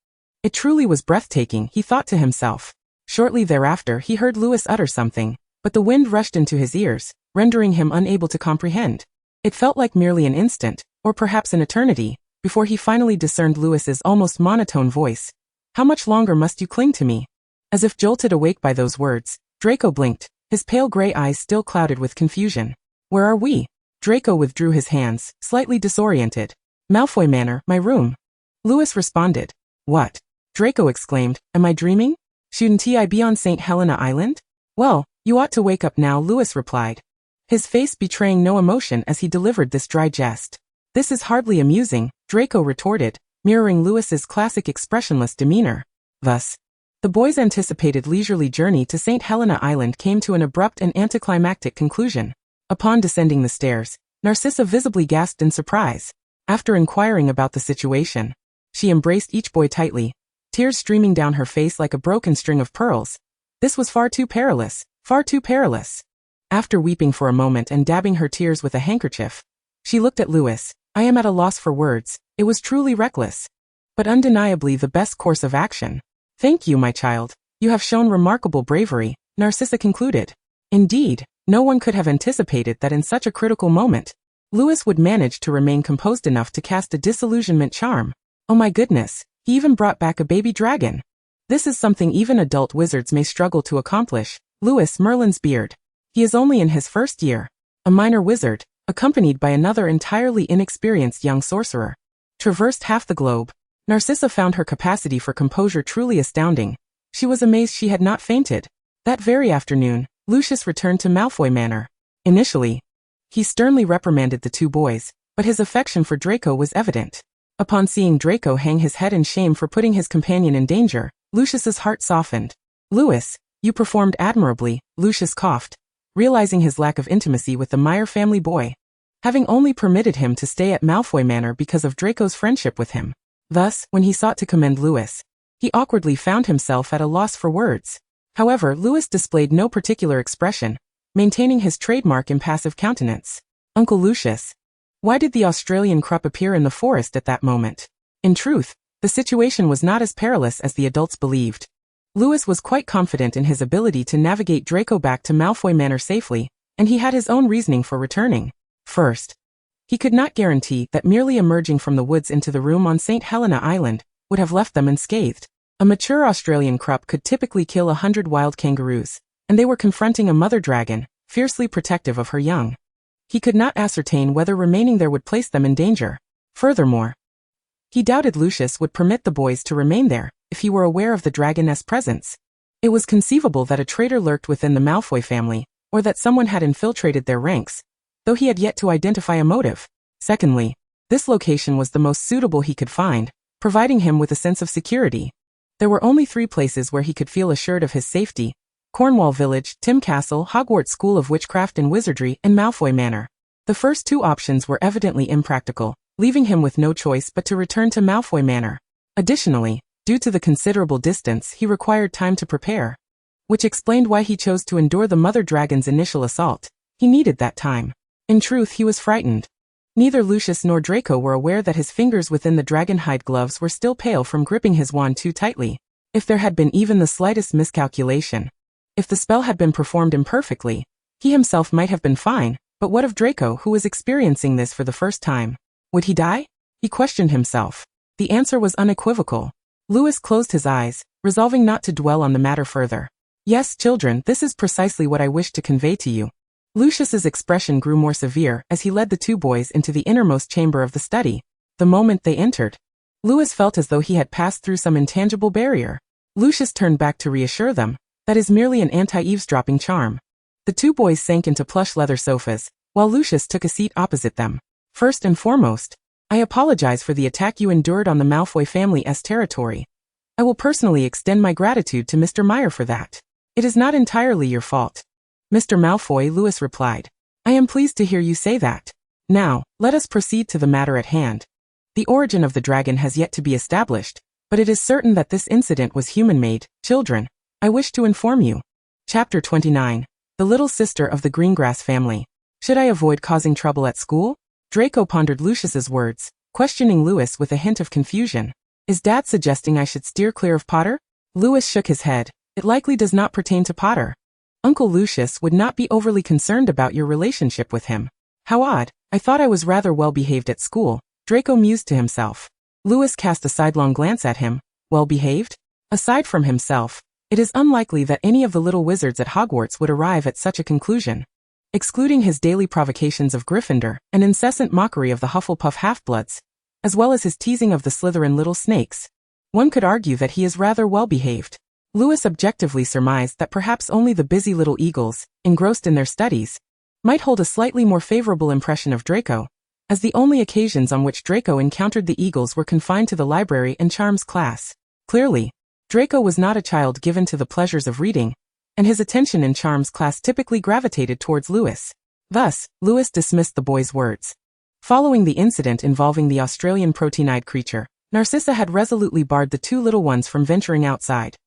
It truly was breathtaking, he thought to himself. Shortly thereafter he heard Lewis utter something, but the wind rushed into his ears, rendering him unable to comprehend. It felt like merely an instant, or perhaps an eternity, before he finally discerned Lewis's almost monotone voice. "How much longer must you cling to me?" As if jolted awake by those words, Draco blinked, his pale gray eyes still clouded with confusion. "Where are we?" Draco withdrew his hands, slightly disoriented. "Malfoy Manor, my room." Lewis responded. "What?" Draco exclaimed, "Am I dreaming? Shouldn't I be on St. Helena Island?" "Well, you ought to wake up now," Lewis replied, his face betraying no emotion as he delivered this dry jest. "This is hardly amusing," Draco retorted, mirroring Lewis's classic expressionless demeanor. Thus, the boys' anticipated leisurely journey to St. Helena Island came to an abrupt and anticlimactic conclusion. Upon descending the stairs, Narcissa visibly gasped in surprise. After inquiring about the situation, she embraced each boy tightly, tears streaming down her face like a broken string of pearls. This was far too perilous, far too perilous. After weeping for a moment and dabbing her tears with a handkerchief, she looked at Lewis. "I am at a loss for words. It was truly reckless, but undeniably the best course of action." "Thank you, my child. You have shown remarkable bravery," Narcissa concluded. Indeed, no one could have anticipated that in such a critical moment, Lewis would manage to remain composed enough to cast a disillusionment charm. Oh my goodness, he even brought back a baby dragon. This is something even adult wizards may struggle to accomplish. Lewis Merlin's beard. He is only in his first year, a minor wizard, accompanied by another entirely inexperienced young sorcerer. Traversed half the globe, Narcissa found her capacity for composure truly astounding. She was amazed she had not fainted. That very afternoon, Lucius returned to Malfoy Manor. Initially, he sternly reprimanded the two boys, but his affection for Draco was evident. Upon seeing Draco hang his head in shame for putting his companion in danger, Lucius's heart softened. "Louis, you performed admirably," Lucius coughed, realizing his lack of intimacy with the Meyer family boy, having only permitted him to stay at Malfoy Manor because of Draco's friendship with him. Thus, when he sought to commend Louis, he awkwardly found himself at a loss for words. However, Louis displayed no particular expression, maintaining his trademark impassive countenance. "Uncle Lucius, why did the Australian Krupp appear in the forest at that moment?" In truth, the situation was not as perilous as the adults believed. Louis was quite confident in his ability to navigate Draco back to Malfoy Manor safely, and he had his own reasoning for returning. First, he could not guarantee that merely emerging from the woods into the room on St. Helena Island would have left them unscathed. A mature Australian Krupp could typically kill 100 wild kangaroos, and they were confronting a mother dragon, fiercely protective of her young. He could not ascertain whether remaining there would place them in danger. Furthermore, he doubted Lucius would permit the boys to remain there if he were aware of the dragoness presence. It was conceivable that a traitor lurked within the Malfoy family, or that someone had infiltrated their ranks, though he had yet to identify a motive. Secondly, this location was the most suitable he could find, providing him with a sense of security. There were only 3 places where he could feel assured of his safety: Cornwall Village, Tim Castle, Hogwarts School of Witchcraft and Wizardry, and Malfoy Manor. The first 2 options were evidently impractical, leaving him with no choice but to return to Malfoy Manor. Additionally, due to the considerable distance, he required time to prepare, which explained why he chose to endure the Mother Dragon's initial assault. He needed that time. In truth, he was frightened. Neither Lucius nor Draco were aware that his fingers within the dragonhide gloves were still pale from gripping his wand too tightly. If there had been even the slightest miscalculation, if the spell had been performed imperfectly, he himself might have been fine, but what of Draco, who was experiencing this for the first time? Would he die? He questioned himself. The answer was unequivocal. Louis closed his eyes, resolving not to dwell on the matter further. "Yes, children, this is precisely what I wished to convey to you." Lucius's expression grew more severe as he led the 2 boys into the innermost chamber of the study. The moment they entered, Louis felt as though he had passed through some intangible barrier. Lucius turned back to reassure them, "That is merely an anti-eavesdropping charm." The 2 boys sank into plush leather sofas, while Lucius took a seat opposite them. "First and foremost, I apologize for the attack you endured on the Malfoy family's territory. I will personally extend my gratitude to Mr. Meyer for that. It is not entirely your fault." "Mr. Malfoy," Louis replied, "I am pleased to hear you say that. Now, let us proceed to the matter at hand. The origin of the dragon has yet to be established, but it is certain that this incident was human-made. Children, I wish to inform you." Chapter 29. The Little Sister of the Greengrass Family. "Should I avoid causing trouble at school?" Draco pondered Lucius's words, questioning Louis with a hint of confusion. "Is Dad suggesting I should steer clear of Potter?" Louis shook his head. "It likely does not pertain to Potter. Uncle Lucius would not be overly concerned about your relationship with him." "How odd, I thought I was rather well behaved at school," Draco mused to himself. Louis cast a sidelong glance at him. Well behaved? Aside from himself, it is unlikely that any of the little wizards at Hogwarts would arrive at such a conclusion. Excluding his daily provocations of Gryffindor and incessant mockery of the Hufflepuff half-bloods, as well as his teasing of the Slytherin little snakes, one could argue that he is rather well behaved. Louis objectively surmised that perhaps only the busy little eagles, engrossed in their studies, might hold a slightly more favorable impression of Draco, as the only occasions on which Draco encountered the eagles were confined to the library and charms class. Clearly, Draco was not a child given to the pleasures of reading, and his attention in charms class typically gravitated towards Louis. Thus, Louis dismissed the boy's words. Following the incident involving the Australian protein-eyed creature, Narcissa had resolutely barred the 2 little ones from venturing outside.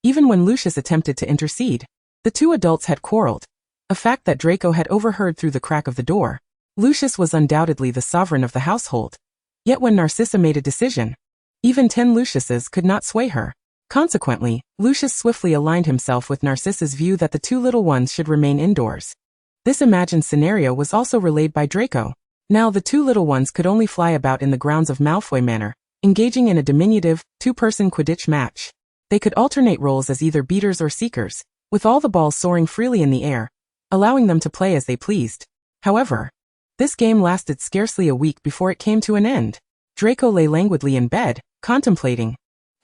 Even when Lucius attempted to intercede, the 2 adults had quarreled, a fact that Draco had overheard through the crack of the door. Lucius was undoubtedly the sovereign of the household. Yet when Narcissa made a decision, even 10 Luciuses could not sway her. Consequently, Lucius swiftly aligned himself with Narcissa's view that the 2 little ones should remain indoors. This imagined scenario was also relayed by Draco. Now the 2 little ones could only fly about in the grounds of Malfoy Manor, engaging in a diminutive, 2-person Quidditch match. They could alternate roles as either beaters or seekers, with all the balls soaring freely in the air, allowing them to play as they pleased. However, this game lasted scarcely a week before it came to an end. Draco lay languidly in bed, contemplating.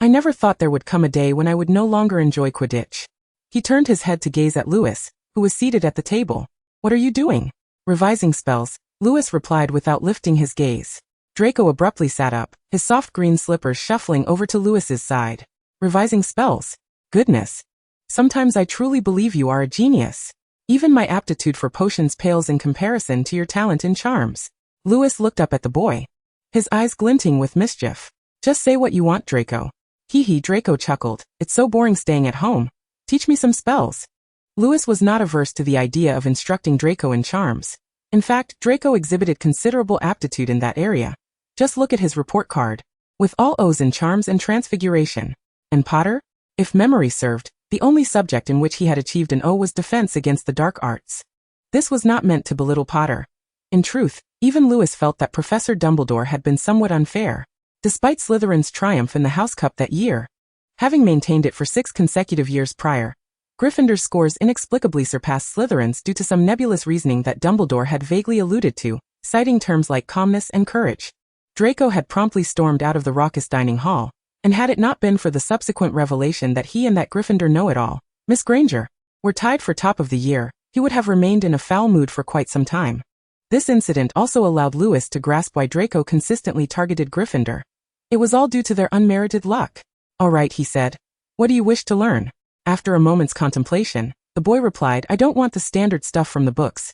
"I never thought there would come a day when I would no longer enjoy Quidditch." He turned his head to gaze at Louis, who was seated at the table. "What are you doing?" "Revising spells," Lewis replied without lifting his gaze. Draco abruptly sat up, his soft green slippers shuffling over to Lewis's side. Revising spells? Goodness. Sometimes I truly believe you are a genius. Even my aptitude for potions pales in comparison to your talent in charms. Lewis looked up at the boy, his eyes glinting with mischief. Just say what you want, Draco. Hee hee, Draco chuckled. It's so boring staying at home. Teach me some spells. Lewis was not averse to the idea of instructing Draco in charms. In fact, Draco exhibited considerable aptitude in that area. Just look at his report card. With all O's in charms and transfiguration. And Potter? If memory served, the only subject in which he had achieved an O was defense against the dark arts. This was not meant to belittle Potter. In truth, even Lewis felt that Professor Dumbledore had been somewhat unfair. Despite Slytherin's triumph in the House Cup that year, having maintained it for 6 consecutive years prior, Gryffindor's scores inexplicably surpassed Slytherin's due to some nebulous reasoning that Dumbledore had vaguely alluded to, citing terms like calmness and courage. Draco had promptly stormed out of the raucous dining hall, and had it not been for the subsequent revelation that he and that Gryffindor know-it-all, Miss Granger, were tied for top of the year, he would have remained in a foul mood for quite some time. This incident also allowed Lewis to grasp why Draco consistently targeted Gryffindor. It was all due to their unmerited luck. All right, he said. What do you wish to learn? After a moment's contemplation, the boy replied, I don't want the standard stuff from the books.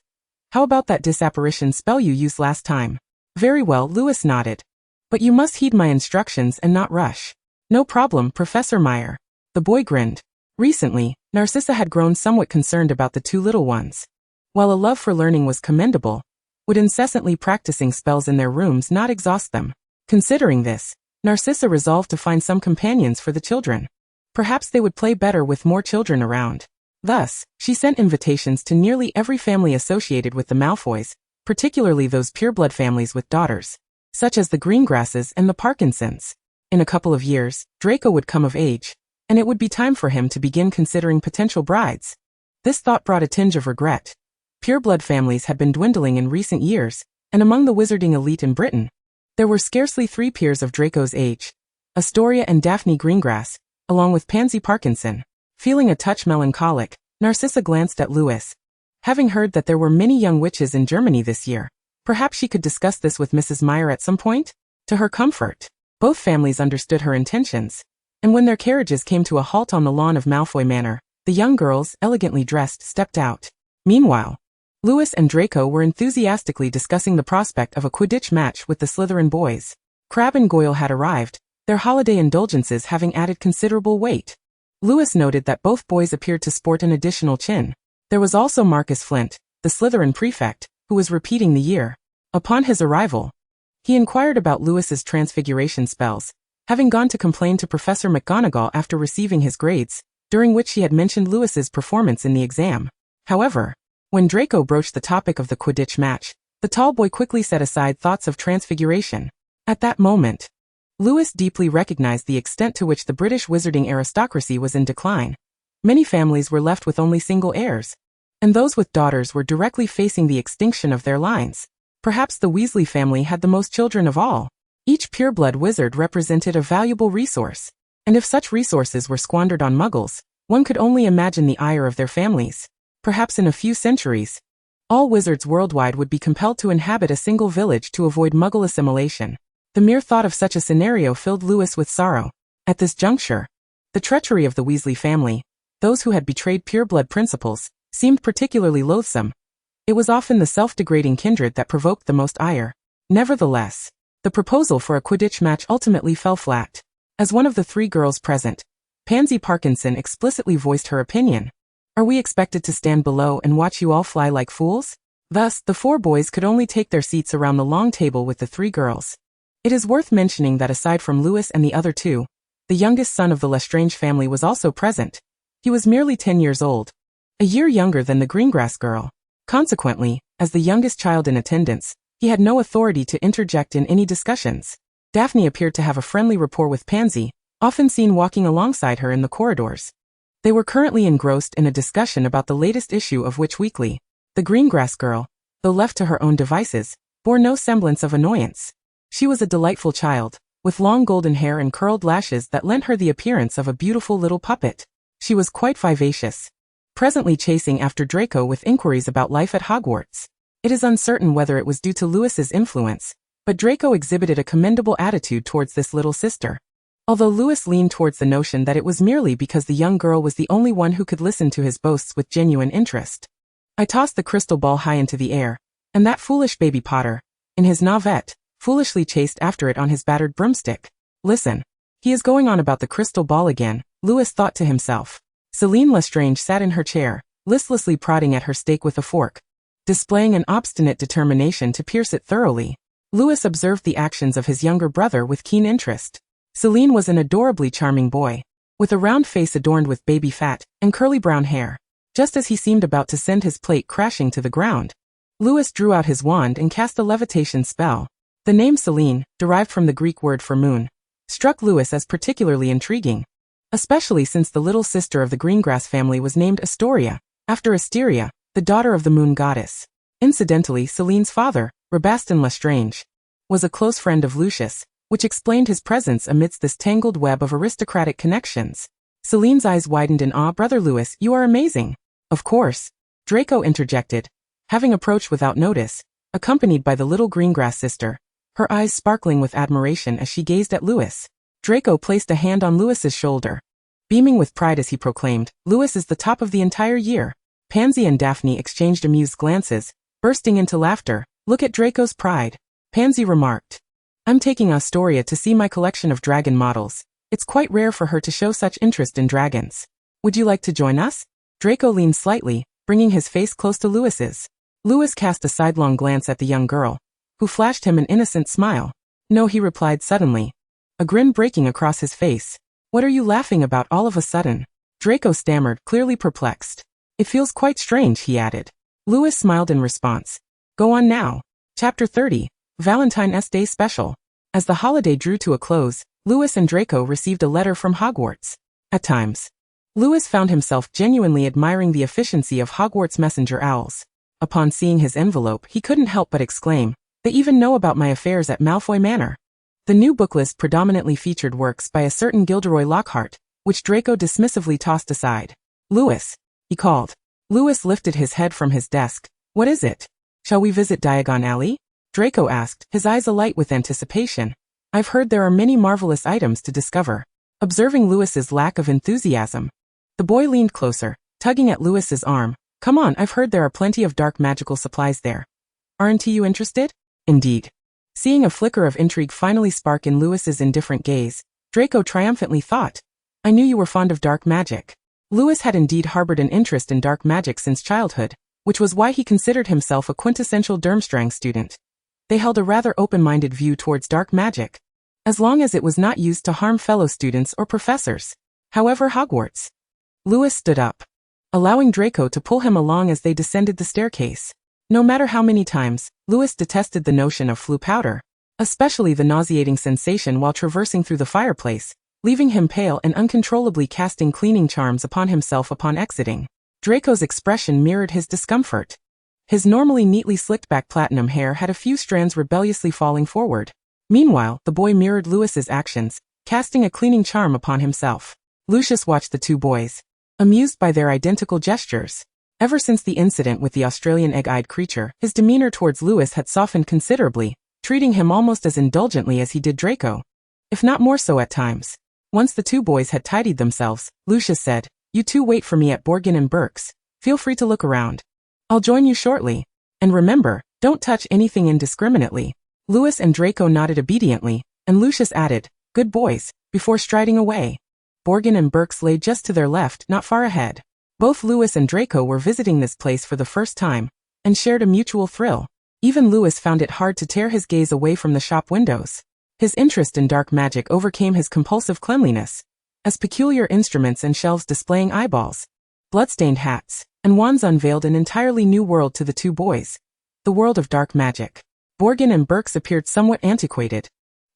How about that disapparition spell you used last time? Very well, Lewis nodded. But you must heed my instructions and not rush. No problem, Professor Meyer. The boy grinned. Recently, Narcissa had grown somewhat concerned about the two little ones. While a love for learning was commendable, would incessantly practicing spells in their rooms not exhaust them? Considering this, Narcissa resolved to find some companions for the children. Perhaps they would play better with more children around. Thus, she sent invitations to nearly every family associated with the Malfoys, particularly those pureblood families with daughters, such as the Greengrasses and the Parkinsons. In a couple of years, Draco would come of age, and it would be time for him to begin considering potential brides. This thought brought a tinge of regret. Pureblood families had been dwindling in recent years, and among the wizarding elite in Britain, there were scarcely 3 peers of Draco's age, Astoria and Daphne Greengrass, along with Pansy Parkinson. Feeling a touch melancholic, Narcissa glanced at Lewis. Having heard that there were many young witches in Germany this year, perhaps she could discuss this with Mrs. Meyer at some point? To her comfort, both families understood her intentions, and when their carriages came to a halt on the lawn of Malfoy Manor, the young girls, elegantly dressed, stepped out. Meanwhile, Lewis and Draco were enthusiastically discussing the prospect of a Quidditch match with the Slytherin boys. Crabbe and Goyle had arrived, their holiday indulgences having added considerable weight. Lewis noted that both boys appeared to sport an additional chin. There was also Marcus Flint, the Slytherin prefect, who was repeating the year. Upon his arrival, he inquired about Lewis's transfiguration spells, having gone to complain to Professor McGonagall after receiving his grades, during which she had mentioned Lewis's performance in the exam. However, when Draco broached the topic of the Quidditch match, the tall boy quickly set aside thoughts of transfiguration. At that moment, Lewis deeply recognized the extent to which the British wizarding aristocracy was in decline. Many families were left with only single heirs, and those with daughters were directly facing the extinction of their lines. Perhaps the Weasley family had the most children of all. Each pureblood wizard represented a valuable resource, and if such resources were squandered on muggles, one could only imagine the ire of their families. Perhaps in a few centuries, all wizards worldwide would be compelled to inhabit a single village to avoid muggle assimilation. The mere thought of such a scenario filled Lewis with sorrow. At this juncture, the treachery of the Weasley family, those who had betrayed pureblood principles, seemed particularly loathsome. It was often the self-degrading kindred that provoked the most ire. Nevertheless, the proposal for a Quidditch match ultimately fell flat. As one of the 3 girls present, Pansy Parkinson explicitly voiced her opinion. Are we expected to stand below and watch you all fly like fools? Thus, the 4 boys could only take their seats around the long table with the 3 girls. It is worth mentioning that aside from Lewis and the other 2, the youngest son of the Lestrange family was also present. He was merely 10 years old, a year younger than the Greengrass girl. Consequently, as the youngest child in attendance, he had no authority to interject in any discussions. Daphne appeared to have a friendly rapport with Pansy, often seen walking alongside her in the corridors. They were currently engrossed in a discussion about the latest issue of Witch Weekly. The Greengrass girl, though left to her own devices, bore no semblance of annoyance. She was a delightful child, with long golden hair and curled lashes that lent her the appearance of a beautiful little puppet. She was quite vivacious, presently chasing after Draco with inquiries about life at Hogwarts. It is uncertain whether it was due to Lewis's influence, but Draco exhibited a commendable attitude towards this little sister. Although Lewis leaned towards the notion that it was merely because the young girl was the only one who could listen to his boasts with genuine interest. I tossed the crystal ball high into the air, and that foolish baby Potter, in his navette, foolishly chased after it on his battered broomstick. Listen. He is going on about the crystal ball again, Lewis thought to himself. Celine Lestrange sat in her chair, listlessly prodding at her steak with a fork, displaying an obstinate determination to pierce it thoroughly. Lewis observed the actions of his younger brother with keen interest. Celine was an adorably charming boy, with a round face adorned with baby fat and curly brown hair. Just as he seemed about to send his plate crashing to the ground, Lewis drew out his wand and cast a levitation spell. The name Celine, derived from the Greek word for moon, struck Lewis as particularly intriguing, especially since the little sister of the Greengrass family was named Astoria, after Asteria, the daughter of the moon goddess. Incidentally, Celine's father, Rabaston Lestrange, was a close friend of Lucius, which explained his presence amidst this tangled web of aristocratic connections. Celine's eyes widened in awe. Brother Lewis, you are amazing. Of course, Draco interjected, having approached without notice, accompanied by the little Greengrass sister, her eyes sparkling with admiration as she gazed at Lewis. Draco placed a hand on Lewis's shoulder, beaming with pride as he proclaimed, Lewis is the top of the entire year. Pansy and Daphne exchanged amused glances, bursting into laughter. Look at Draco's pride. Pansy remarked. I'm taking Astoria to see my collection of dragon models. It's quite rare for her to show such interest in dragons. Would you like to join us? Draco leaned slightly, bringing his face close to Lewis's. Lewis cast a sidelong glance at the young girl, who flashed him an innocent smile. No, he replied suddenly, a grin breaking across his face. What are you laughing about all of a sudden? Draco stammered, clearly perplexed. It feels quite strange, he added. Lewis smiled in response. Go on now. Chapter 30, Valentine's Day Special. As the holiday drew to a close, Lewis and Draco received a letter from Hogwarts. At times, Lewis found himself genuinely admiring the efficiency of Hogwarts messenger owls. Upon seeing his envelope, he couldn't help but exclaim, they even know about my affairs at Malfoy Manor. The new book list predominantly featured works by a certain Gilderoy Lockhart, which Draco dismissively tossed aside. Lewis, he called. Lewis lifted his head from his desk. What is it? Shall we visit Diagon Alley? Draco asked, his eyes alight with anticipation. I've heard there are many marvelous items to discover. Observing Lewis's lack of enthusiasm, the boy leaned closer, tugging at Lewis's arm. Come on, I've heard there are plenty of dark magical supplies there. Aren't you interested? Indeed. Seeing a flicker of intrigue finally spark in Lewis's indifferent gaze, Draco triumphantly thought, I knew you were fond of dark magic. Lewis had indeed harbored an interest in dark magic since childhood, which was why he considered himself a quintessential Durmstrang student. They held a rather open-minded view towards dark magic, as long as it was not used to harm fellow students or professors. However, Hogwarts. Lewis stood up, allowing Draco to pull him along as they descended the staircase. No matter how many times, Lewis detested the notion of flue powder, especially the nauseating sensation while traversing through the fireplace, leaving him pale and uncontrollably casting cleaning charms upon himself upon exiting. Draco's expression mirrored his discomfort. His normally neatly slicked-back platinum hair had a few strands rebelliously falling forward. Meanwhile, the boy mirrored Lewis's actions, casting a cleaning charm upon himself. Lucius watched the two boys, amused by their identical gestures. Ever since the incident with the Australian egg-eyed creature, his demeanor towards Lewis had softened considerably, treating him almost as indulgently as he did Draco, if not more so at times. Once the two boys had tidied themselves, Lucius said, You two wait for me at Borgin and Burke's. Feel free to look around. I'll join you shortly. And remember, don't touch anything indiscriminately. Lewis and Draco nodded obediently, and Lucius added, Good boys, before striding away. Borgin and Burke's lay just to their left, not far ahead. Both Lewis and Draco were visiting this place for the first time, and shared a mutual thrill. Even Lewis found it hard to tear his gaze away from the shop windows. His interest in dark magic overcame his compulsive cleanliness, as peculiar instruments and shelves displaying eyeballs, bloodstained hats, and wands unveiled an entirely new world to the two boys, the world of dark magic. Borgin and Burke's appeared somewhat antiquated,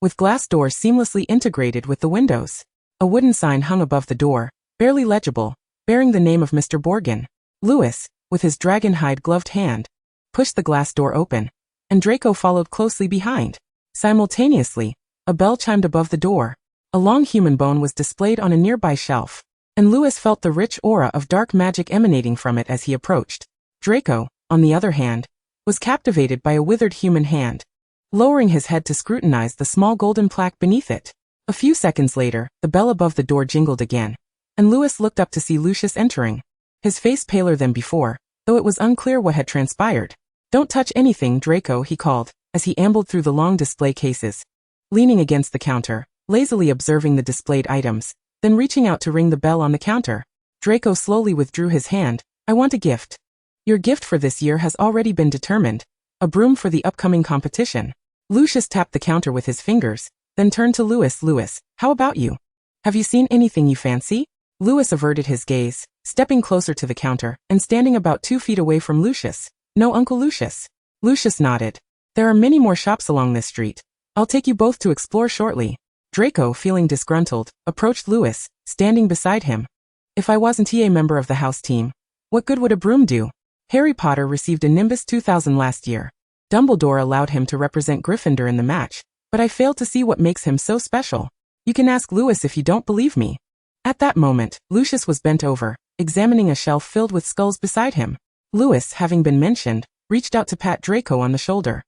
with glass doors seamlessly integrated with the windows. A wooden sign hung above the door, barely legible, bearing the name of Mr. Borgin. Lewis, with his dragon-hide gloved hand, pushed the glass door open, and Draco followed closely behind. Simultaneously, a bell chimed above the door. A long human bone was displayed on a nearby shelf, and Lewis felt the rich aura of dark magic emanating from it as he approached. Draco, on the other hand, was captivated by a withered human hand, lowering his head to scrutinize the small golden plaque beneath it. A few seconds later, the bell above the door jingled again, and Lewis looked up to see Lucius entering, his face paler than before, though it was unclear what had transpired. "Don't touch anything, Draco," he called, as he ambled through the long display cases, leaning against the counter, lazily observing the displayed items, then reaching out to ring the bell on the counter. Draco slowly withdrew his hand. "I want a gift." "Your gift for this year has already been determined. A broom for the upcoming competition." Lucius tapped the counter with his fingers, then turned to Lewis. "Lewis, how about you? Have you seen anything you fancy?" Lewis averted his gaze, stepping closer to the counter, and standing about 2 feet away from Lucius. "No, Uncle Lucius." Lucius nodded. "There are many more shops along this street. I'll take you both to explore shortly." Draco, feeling disgruntled, approached Lewis, standing beside him. "If I wasn't a member of the house team, what good would a broom do? Harry Potter received a Nimbus 2000 last year. Dumbledore allowed him to represent Gryffindor in the match, but I failed to see what makes him so special. You can ask Lewis if you don't believe me." At that moment, Lucius was bent over, examining a shelf filled with skulls beside him. Lewis, having been mentioned, reached out to pat Draco on the shoulder.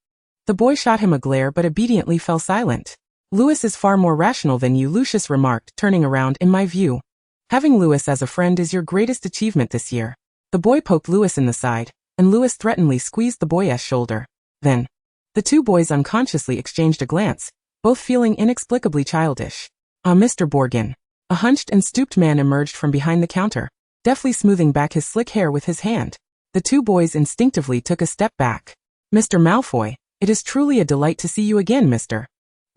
The boy shot him a glare but obediently fell silent. "Lewis is far more rational than you," Lucius remarked, turning around. "In my view, having Lewis as a friend is your greatest achievement this year." The boy poked Lewis in the side, and Lewis threateningly squeezed the boy's shoulder. Then, the two boys unconsciously exchanged a glance, both feeling inexplicably childish. "Ah, Mr. Borgin." A hunched and stooped man emerged from behind the counter, deftly smoothing back his slick hair with his hand. The two boys instinctively took a step back. "Mr. Malfoy, it is truly a delight to see you again, Mr."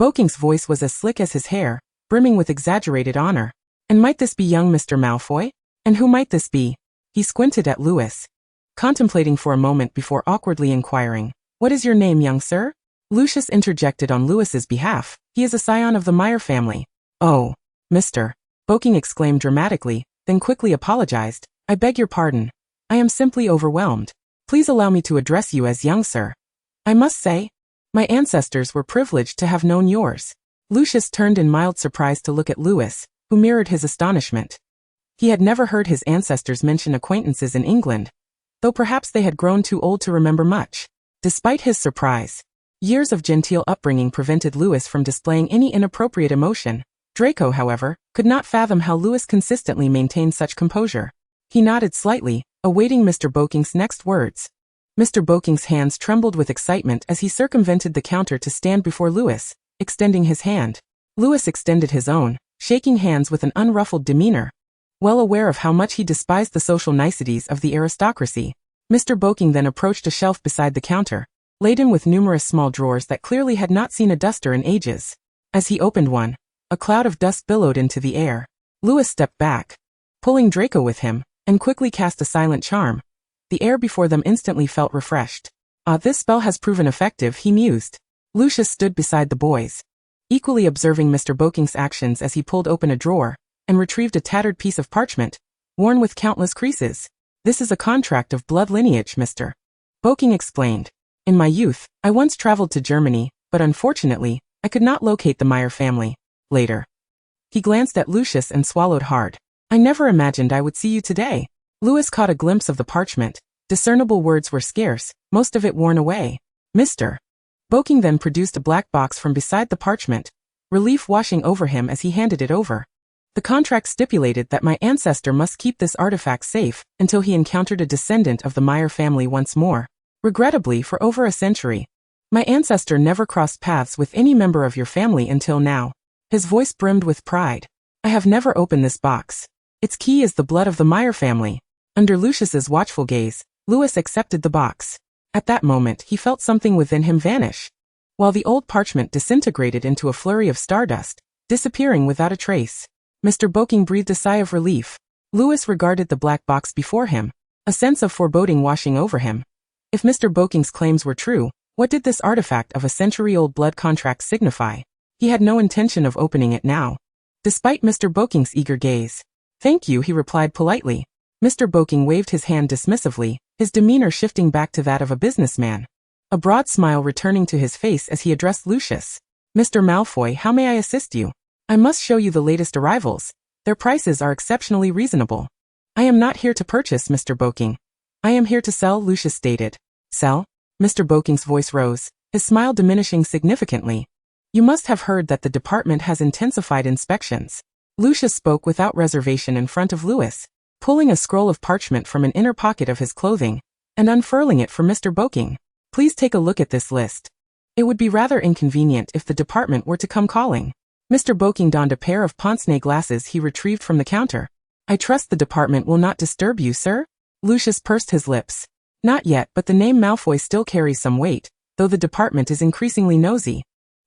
Boking's voice was as slick as his hair, brimming with exaggerated honor. "And might this be young Mr. Malfoy? And who might this be?" He squinted at Lewis, contemplating for a moment before awkwardly inquiring, "What is your name, young sir?" Lucius interjected on Lewis's behalf. "He is a scion of the Meyer family." "Oh, Mr. Boking exclaimed dramatically, then quickly apologized. "I beg your pardon. I am simply overwhelmed. Please allow me to address you as young sir. I must say, my ancestors were privileged to have known yours." Lucius turned in mild surprise to look at Lewis, who mirrored his astonishment. He had never heard his ancestors mention acquaintances in England, though perhaps they had grown too old to remember much. Despite his surprise, years of genteel upbringing prevented Lewis from displaying any inappropriate emotion. Draco, however, could not fathom how Lewis consistently maintained such composure. He nodded slightly, awaiting Mr. Boking's next words. Mr. Boking's hands trembled with excitement as he circumvented the counter to stand before Lewis, extending his hand. Lewis extended his own, shaking hands with an unruffled demeanor. Well aware of how much he despised the social niceties of the aristocracy, Mr. Boking then approached a shelf beside the counter, laden with numerous small drawers that clearly had not seen a duster in ages. As he opened one, a cloud of dust billowed into the air. Lewis stepped back, pulling Draco with him, and quickly cast a silent charm. The air before them instantly felt refreshed. "Ah, this spell has proven effective," he mused. Lucius stood beside the boys, equally observing Mr. Boking's actions as he pulled open a drawer and retrieved a tattered piece of parchment, worn with countless creases. "This is a contract of blood lineage, Mr. Boking explained. In my youth, I once traveled to Germany, but unfortunately, I could not locate the Meyer family. Later." He glanced at Lucius and swallowed hard. "I never imagined I would see you today." Lewis caught a glimpse of the parchment. Discernible words were scarce, most of it worn away. "Mr. Boking then produced a black box from beside the parchment, relief washing over him as he handed it over. "The contract stipulated that my ancestor must keep this artifact safe until he encountered a descendant of the Meyer family once more. Regrettably, for over a century, my ancestor never crossed paths with any member of your family until now." His voice brimmed with pride. "I have never opened this box. Its key is the blood of the Meyer family." Under Lucius's watchful gaze, Lewis accepted the box. At that moment, he felt something within him vanish, while the old parchment disintegrated into a flurry of stardust, disappearing without a trace. Mr. Boking breathed a sigh of relief. Lewis regarded the black box before him, a sense of foreboding washing over him. If Mr. Boking's claims were true, what did this artifact of a century-old blood contract signify? He had no intention of opening it now, despite Mr. Boking's eager gaze. "Thank you," he replied politely. Mr. Boking waved his hand dismissively, his demeanor shifting back to that of a businessman, a broad smile returning to his face as he addressed Lucius. "Mr. Malfoy, how may I assist you? I must show you the latest arrivals. Their prices are exceptionally reasonable." "I am not here to purchase, Mr. Boking. I am here to sell," Lucius stated. "Sell?" Mr. Boking's voice rose, his smile diminishing significantly. You must have heard that the department has intensified inspections. Lucius spoke without reservation in front of Lewis, pulling a scroll of parchment from an inner pocket of his clothing, and unfurling it for Mr. Boking. Please take a look at this list. It would be rather inconvenient if the department were to come calling. Mr. Boking donned a pair of pince-nez glasses he retrieved from the counter. I trust the department will not disturb you, sir? Lucius pursed his lips. Not yet, but the name Malfoy still carries some weight, though the department is increasingly nosy.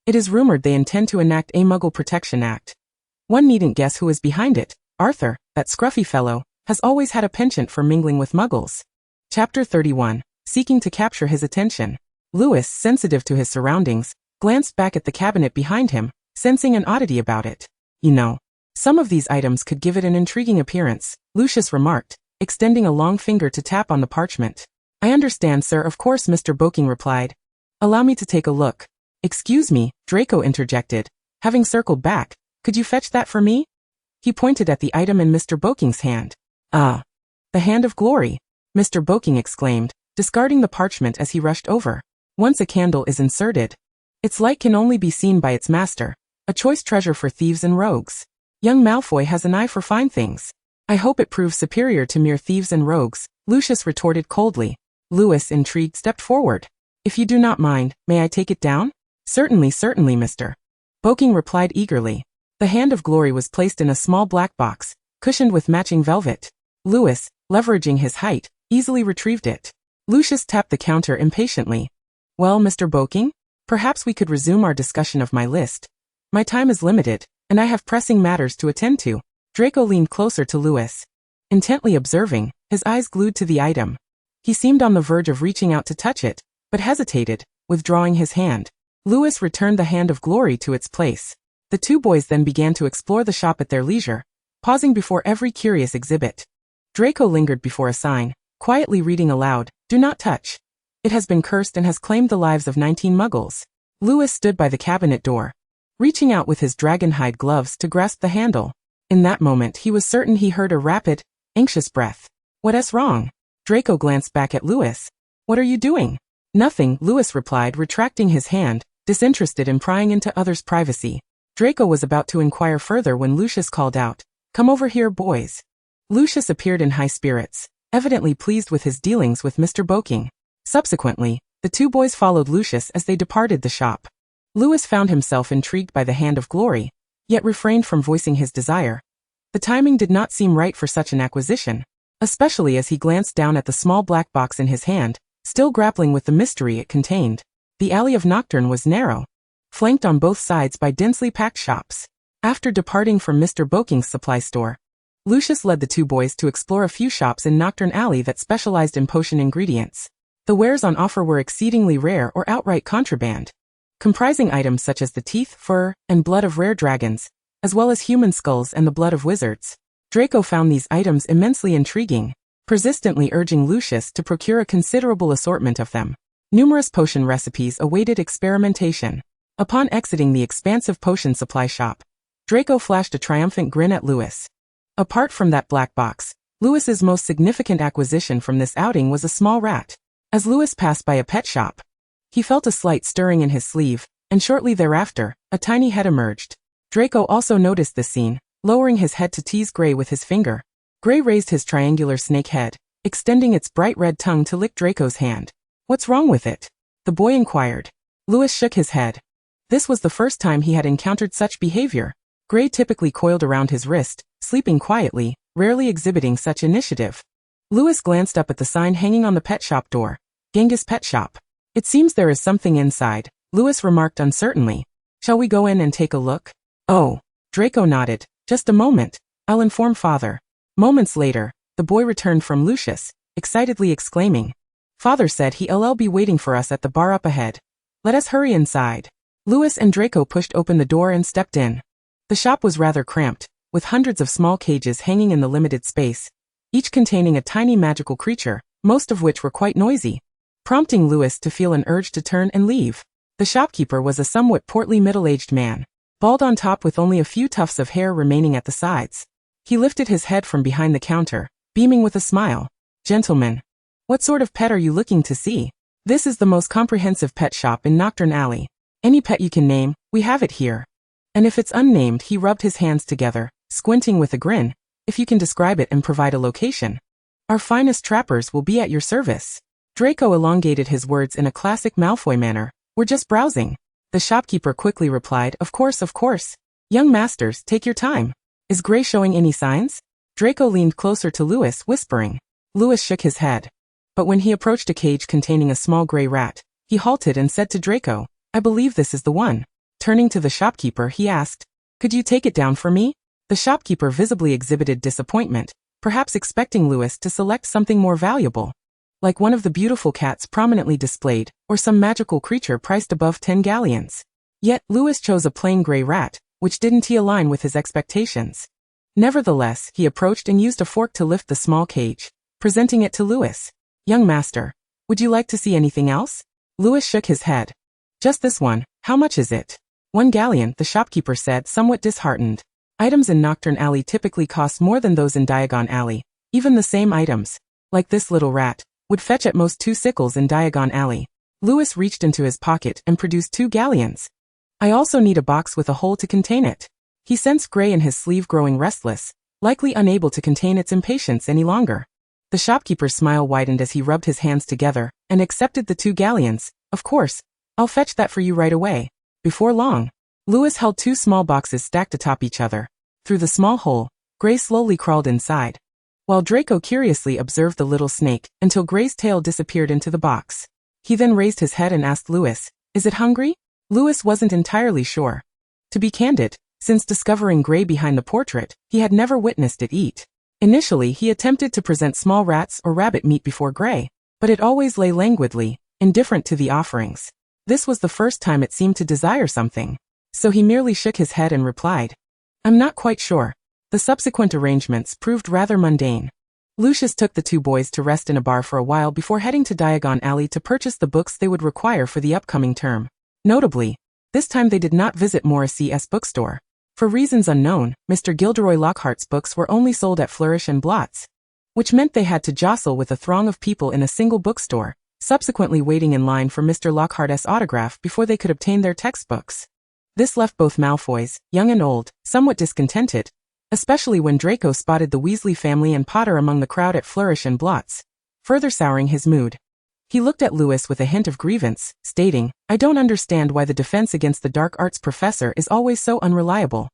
It is rumored they intend to enact a Muggle Protection Act. One needn't guess who is behind it. Arthur, that scruffy fellow, has always had a penchant for mingling with Muggles. Chapter 31. Seeking to capture his attention. Lewis, sensitive to his surroundings, glanced back at the cabinet behind him, sensing an oddity about it. You know, some of these items could give it an intriguing appearance, Lucius remarked, extending a long finger to tap on the parchment. I understand, sir, of course, Mr. Boking replied. Allow me to take a look. Excuse me, Draco interjected. Having circled back, could you fetch that for me? He pointed at the item in Mr. Boking's hand. Ah, the Hand of Glory, Mr. Boking exclaimed, discarding the parchment as he rushed over. Once a candle is inserted, its light can only be seen by its master, a choice treasure for thieves and rogues. Young Malfoy has an eye for fine things. I hope it proves superior to mere thieves and rogues, Lucius retorted coldly. Lewis, intrigued, stepped forward. If you do not mind, may I take it down? Certainly, Mr. Boking replied eagerly. The Hand of Glory was placed in a small black box, cushioned with matching velvet. Lewis, leveraging his height, easily retrieved it. Lucius tapped the counter impatiently. Well, Mr. Boking, perhaps we could resume our discussion of my list. My time is limited, and I have pressing matters to attend to. Draco leaned closer to Lewis, intently observing, his eyes glued to the item. He seemed on the verge of reaching out to touch it, but hesitated, withdrawing his hand. Lewis returned the Hand of Glory to its place. The two boys then began to explore the shop at their leisure, pausing before every curious exhibit. Draco lingered before a sign, quietly reading aloud, "Do not touch. It has been cursed and has claimed the lives of 19 Muggles." Lewis stood by the cabinet door, reaching out with his dragonhide gloves to grasp the handle. In that moment he was certain he heard a rapid, anxious breath. What's wrong? Draco glanced back at Lewis. What are you doing? Nothing, Lewis replied, retracting his hand, disinterested in prying into others' privacy. Draco was about to inquire further when Lucius called out, "Come over here, boys." Lucius appeared in high spirits, evidently pleased with his dealings with Mr. Boking. Subsequently, the two boys followed Lucius as they departed the shop. Lewis found himself intrigued by the Hand of Glory, yet refrained from voicing his desire. The timing did not seem right for such an acquisition, especially as he glanced down at the small black box in his hand, still grappling with the mystery it contained. The alley of Nocturne was narrow, flanked on both sides by densely packed shops. After departing from Mr. Boking's supply store, Lucius led the two boys to explore a few shops in Nocturne Alley that specialized in potion ingredients. The wares on offer were exceedingly rare or outright contraband, comprising items such as the teeth, fur, and blood of rare dragons, as well as human skulls and the blood of wizards. Draco found these items immensely intriguing, persistently urging Lucius to procure a considerable assortment of them. Numerous potion recipes awaited experimentation. Upon exiting the expansive potion supply shop, Draco flashed a triumphant grin at Lewis. Apart from that black box, Lewis's most significant acquisition from this outing was a small rat. As Lewis passed by a pet shop, he felt a slight stirring in his sleeve, and shortly thereafter, a tiny head emerged. Draco also noticed this scene, lowering his head to tease Gray with his finger. Gray raised his triangular snake head, extending its bright red tongue to lick Draco's hand. What's wrong with it? The boy inquired. Lewis shook his head. This was the first time he had encountered such behavior. Gray typically coiled around his wrist, sleeping quietly, rarely exhibiting such initiative. Lewis glanced up at the sign hanging on the pet shop door. Genghis Pet Shop. It seems there is something inside, Lewis remarked uncertainly. Shall we go in and take a look? Oh, Draco nodded. Just a moment. I'll inform Father. Moments later, the boy returned from Lucius, excitedly exclaiming. Father said he'll be waiting for us at the bar up ahead. Let us hurry inside. Lewis and Draco pushed open the door and stepped in. The shop was rather cramped, with hundreds of small cages hanging in the limited space, each containing a tiny magical creature, most of which were quite noisy, prompting Lewis to feel an urge to turn and leave. The shopkeeper was a somewhat portly middle-aged man, bald on top with only a few tufts of hair remaining at the sides. He lifted his head from behind the counter, beaming with a smile. Gentlemen, what sort of pet are you looking to see? This is the most comprehensive pet shop in Nocturne Alley. Any pet you can name, we have it here. And if it's unnamed, he rubbed his hands together, squinting with a grin, if you can describe it and provide a location. Our finest trappers will be at your service. Draco elongated his words in a classic Malfoy manner. We're just browsing. The shopkeeper quickly replied, Of course. Young masters, take your time. Is Gray showing any signs? Draco leaned closer to Lewis, whispering. Lewis shook his head. But when he approached a cage containing a small gray rat, he halted and said to Draco, I believe this is the one. Turning to the shopkeeper, he asked, Could you take it down for me? The shopkeeper visibly exhibited disappointment, perhaps expecting Lewis to select something more valuable, like one of the beautiful cats prominently displayed, or some magical creature priced above 10 galleons. Yet, Lewis chose a plain gray rat, which didn't align with his expectations. Nevertheless, he approached and used a fork to lift the small cage, presenting it to Lewis. Young master, would you like to see anything else? Lewis shook his head. Just this one. How much is it? 1 galleon, the shopkeeper said, somewhat disheartened. Items in Nocturne Alley typically cost more than those in Diagon Alley. Even the same items, like this little rat, would fetch at most 2 sickles in Diagon Alley. Lewis reached into his pocket and produced 2 galleons. I also need a box with a hole to contain it. He sensed Gray in his sleeve growing restless, likely unable to contain its impatience any longer. The shopkeeper's smile widened as he rubbed his hands together and accepted the 2 galleons. Of course, I'll fetch that for you right away. Before long, Lewis held 2 small boxes stacked atop each other. Through the small hole, Gray slowly crawled inside, while Draco curiously observed the little snake until Gray's tail disappeared into the box. He then raised his head and asked Lewis, Is it hungry? Lewis wasn't entirely sure. To be candid, since discovering Gray behind the portrait, he had never witnessed it eat. Initially, he attempted to present small rats or rabbit meat before Gray, but it always lay languidly, indifferent to the offerings. This was the first time it seemed to desire something. So he merely shook his head and replied, I'm not quite sure. The subsequent arrangements proved rather mundane. Lucius took the 2 boys to rest in a bar for a while before heading to Diagon Alley to purchase the books they would require for the upcoming term. Notably, this time they did not visit Morrissey's bookstore. For reasons unknown, Mr. Gilderoy Lockhart's books were only sold at Flourish and Blott's, which meant they had to jostle with a throng of people in a single bookstore, subsequently waiting in line for Mr. Lockhart's autograph before they could obtain their textbooks. This left both Malfoys, young and old, somewhat discontented, especially when Draco spotted the Weasley family and Potter among the crowd at Flourish and Blott's, further souring his mood. He looked at Lewis with a hint of grievance, stating, I don't understand why the defense against the dark arts professor is always so unreliable.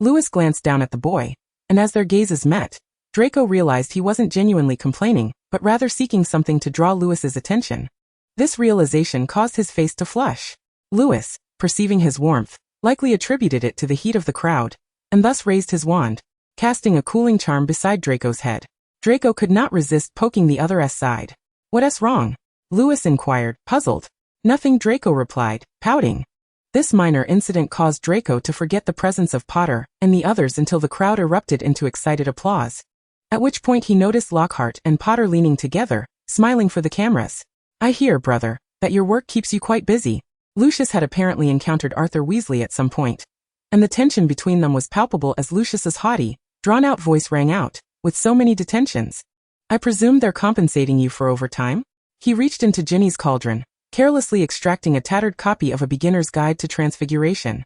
Lewis glanced down at the boy, and as their gazes met, Draco realized he wasn't genuinely complaining, but rather seeking something to draw Lewis's attention. This realization caused his face to flush. Lewis, perceiving his warmth, likely attributed it to the heat of the crowd, and thus raised his wand, casting a cooling charm beside Draco's head. Draco could not resist poking the other's side. What's wrong? Lewis inquired, puzzled. Nothing, Draco replied, pouting. This minor incident caused Draco to forget the presence of Potter and the others until the crowd erupted into excited applause. At which point he noticed Lockhart and Potter leaning together, smiling for the cameras. I hear, brother, that your work keeps you quite busy. Lucius had apparently encountered Arthur Weasley at some point, and the tension between them was palpable as Lucius's haughty, drawn-out voice rang out, with so many detentions. I presume they're compensating you for overtime? He reached into Ginny's cauldron, carelessly extracting a tattered copy of A Beginner's Guide to Transfiguration.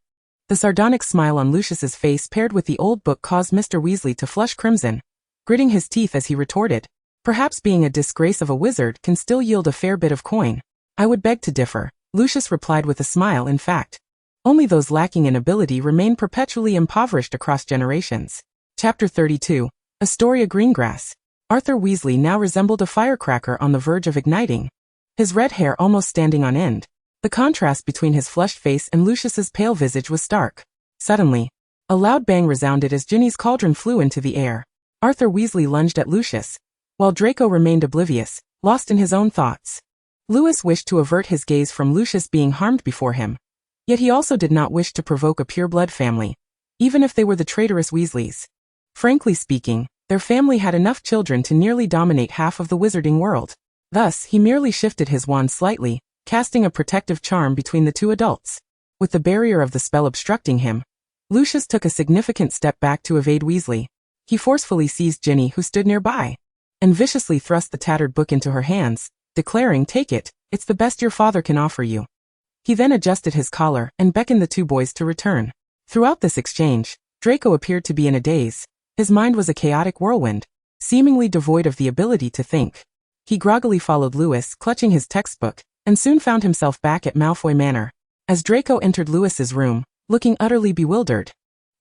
The sardonic smile on Lucius's face paired with the old book caused Mr. Weasley to flush crimson, gritting his teeth as he retorted, perhaps being a disgrace of a wizard can still yield a fair bit of coin. I would beg to differ, Lucius replied with a smile. In fact, only those lacking in ability remain perpetually impoverished across generations. Chapter 32, Astoria Greengrass. Arthur Weasley now resembled a firecracker on the verge of igniting, his red hair almost standing on end. The contrast between his flushed face and Lucius's pale visage was stark. Suddenly, a loud bang resounded as Ginny's cauldron flew into the air. Arthur Weasley lunged at Lucius, while Draco remained oblivious, lost in his own thoughts. Lewis wished to avert his gaze from Lucius being harmed before him, yet he also did not wish to provoke a pureblood family, even if they were the traitorous Weasleys. Frankly speaking, their family had enough children to nearly dominate half of the wizarding world. Thus, he merely shifted his wand slightly, casting a protective charm between the 2 adults. With the barrier of the spell obstructing him, Lucius took a significant step back to evade Weasley. He forcefully seized Ginny, who stood nearby, and viciously thrust the tattered book into her hands, declaring, Take it, It's the best your father can offer you." He then adjusted his collar and beckoned the two boys to return. Throughout this exchange, Draco appeared to be in a daze. His mind was a chaotic whirlwind, seemingly devoid of the ability to think. He groggily followed Lewis, clutching his textbook, and soon found himself back at Malfoy Manor. As Draco entered Lewis's room, looking utterly bewildered,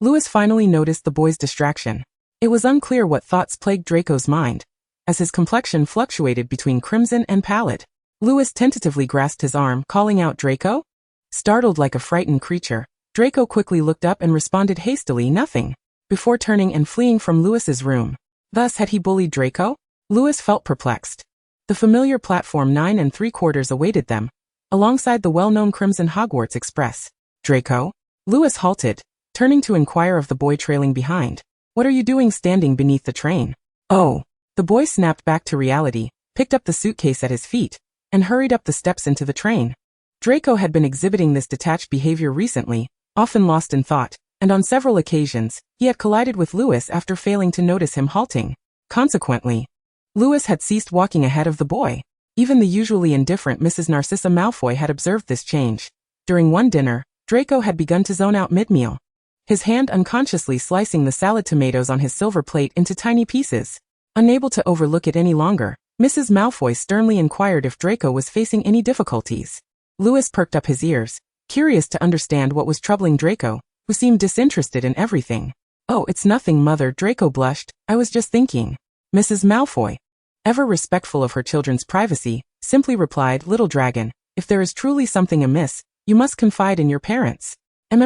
Lewis finally noticed the boy's distraction. It was unclear what thoughts plagued Draco's mind, as his complexion fluctuated between crimson and pallid. Lewis tentatively grasped his arm, calling out, "Draco?" Startled like a frightened creature, Draco quickly looked up and responded hastily, "Nothing," before turning and fleeing from Lewis's room. Thus had he bullied Draco? Lewis felt perplexed. The familiar platform 9 3/4 awaited them, alongside the well-known Crimson Hogwarts Express. "Draco?" Lewis halted, turning to inquire of the boy trailing behind. "What are you doing standing beneath the train?" "Oh." The boy snapped back to reality, picked up the suitcase at his feet, and hurried up the steps into the train. Draco had been exhibiting this detached behavior recently, often lost in thought, and on several occasions, he had collided with Lewis after failing to notice him halting. Consequently, Lewis had ceased walking ahead of the boy. Even the usually indifferent Mrs. Narcissa Malfoy had observed this change. During one dinner, Draco had begun to zone out mid-meal, his hand unconsciously slicing the salad tomatoes on his silver plate into tiny pieces. Unable to overlook it any longer, Mrs. Malfoy sternly inquired if Draco was facing any difficulties. Lewis perked up his ears, curious to understand what was troubling Draco, who seemed disinterested in everything. "Oh, it's nothing, Mother," Draco blushed. "I was just thinking." Mrs. Malfoy, ever respectful of her children's privacy, simply replied, "Little dragon, if there is truly something amiss, you must confide in your parents."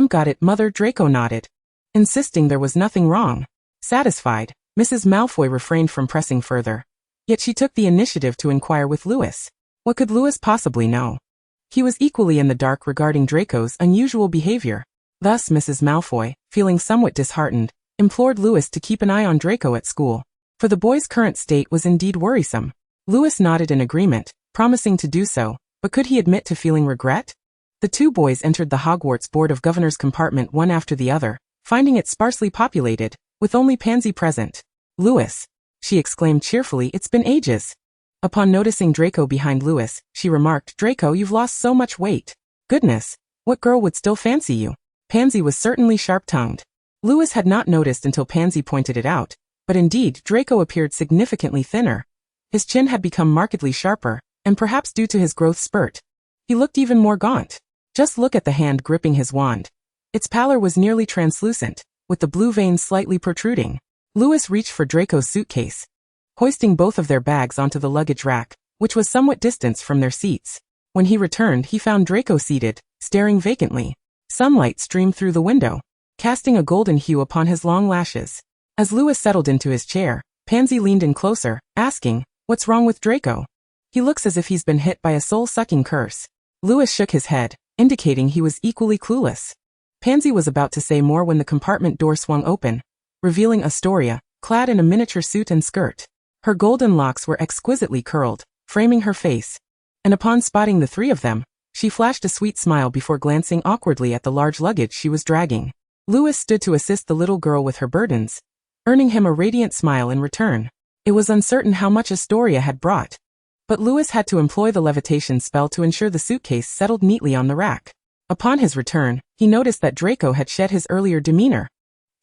Got it, Mother," Draco nodded, insisting there was nothing wrong. Satisfied, Mrs. Malfoy refrained from pressing further. Yet she took the initiative to inquire with Lewis. What could Lewis possibly know? He was equally in the dark regarding Draco's unusual behavior. Thus Mrs. Malfoy, feeling somewhat disheartened, implored Lewis to keep an eye on Draco at school, for the boy's current state was indeed worrisome. Lewis nodded in agreement, promising to do so, but could he admit to feeling regret? The two boys entered the Hogwarts Board of Governors compartment one after the other, finding it sparsely populated, with only Pansy present. "Lewis," she exclaimed cheerfully, "it's been ages." Upon noticing Draco behind Lewis, she remarked, "Draco, you've lost so much weight. Goodness, what girl would still fancy you?" Pansy was certainly sharp-tongued. Lewis had not noticed until Pansy pointed it out, but indeed Draco appeared significantly thinner. His chin had become markedly sharper, and perhaps due to his growth spurt, he looked even more gaunt. Just look at the hand gripping his wand. Its pallor was nearly translucent, with the blue veins slightly protruding. Lewis reached for Draco's suitcase, hoisting both of their bags onto the luggage rack, which was somewhat distant from their seats. When he returned, he found Draco seated, staring vacantly. Sunlight streamed through the window, casting a golden hue upon his long lashes. As Lewis settled into his chair, Pansy leaned in closer, asking, "What's wrong with Draco? He looks as if he's been hit by a soul-sucking curse." Lewis shook his head, indicating he was equally clueless. Pansy was about to say more when the compartment door swung open, revealing Astoria, clad in a miniature suit and skirt. Her golden locks were exquisitely curled, framing her face, and upon spotting the three of them, she flashed a sweet smile before glancing awkwardly at the large luggage she was dragging. Lewis stood to assist the little girl with her burdens, earning him a radiant smile in return. It was uncertain how much Astoria had brought, but Lewis had to employ the levitation spell to ensure the suitcase settled neatly on the rack. Upon his return, he noticed that Draco had shed his earlier demeanor.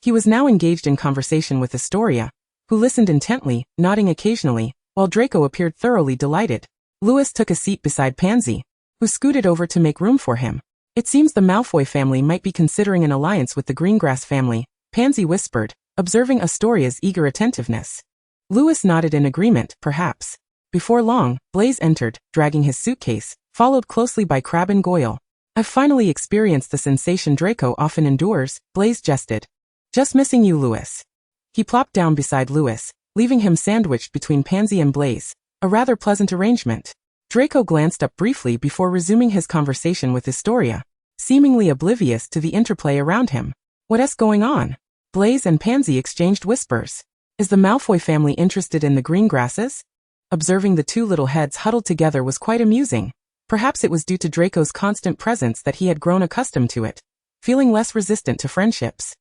He was now engaged in conversation with Astoria, who listened intently, nodding occasionally, while Draco appeared thoroughly delighted. Lewis took a seat beside Pansy, who scooted over to make room for him. "It seems the Malfoy family might be considering an alliance with the Greengrass family," Pansy whispered, observing Astoria's eager attentiveness. Lewis nodded in agreement, perhaps. Before long, Blaise entered, dragging his suitcase, followed closely by Crabbe and Goyle. "I've finally experienced the sensation Draco often endures," Blaise jested. "Just missing you, Lewis." He plopped down beside Lewis, leaving him sandwiched between Pansy and Blaise, a rather pleasant arrangement. Draco glanced up briefly before resuming his conversation with Astoria, seemingly oblivious to the interplay around him. "What's going on?" Blaise and Pansy exchanged whispers. "Is the Malfoy family interested in the Greengrasses?" Observing the two little heads huddled together was quite amusing. Perhaps it was due to Draco's constant presence that he had grown accustomed to it, feeling less resistant to friendships.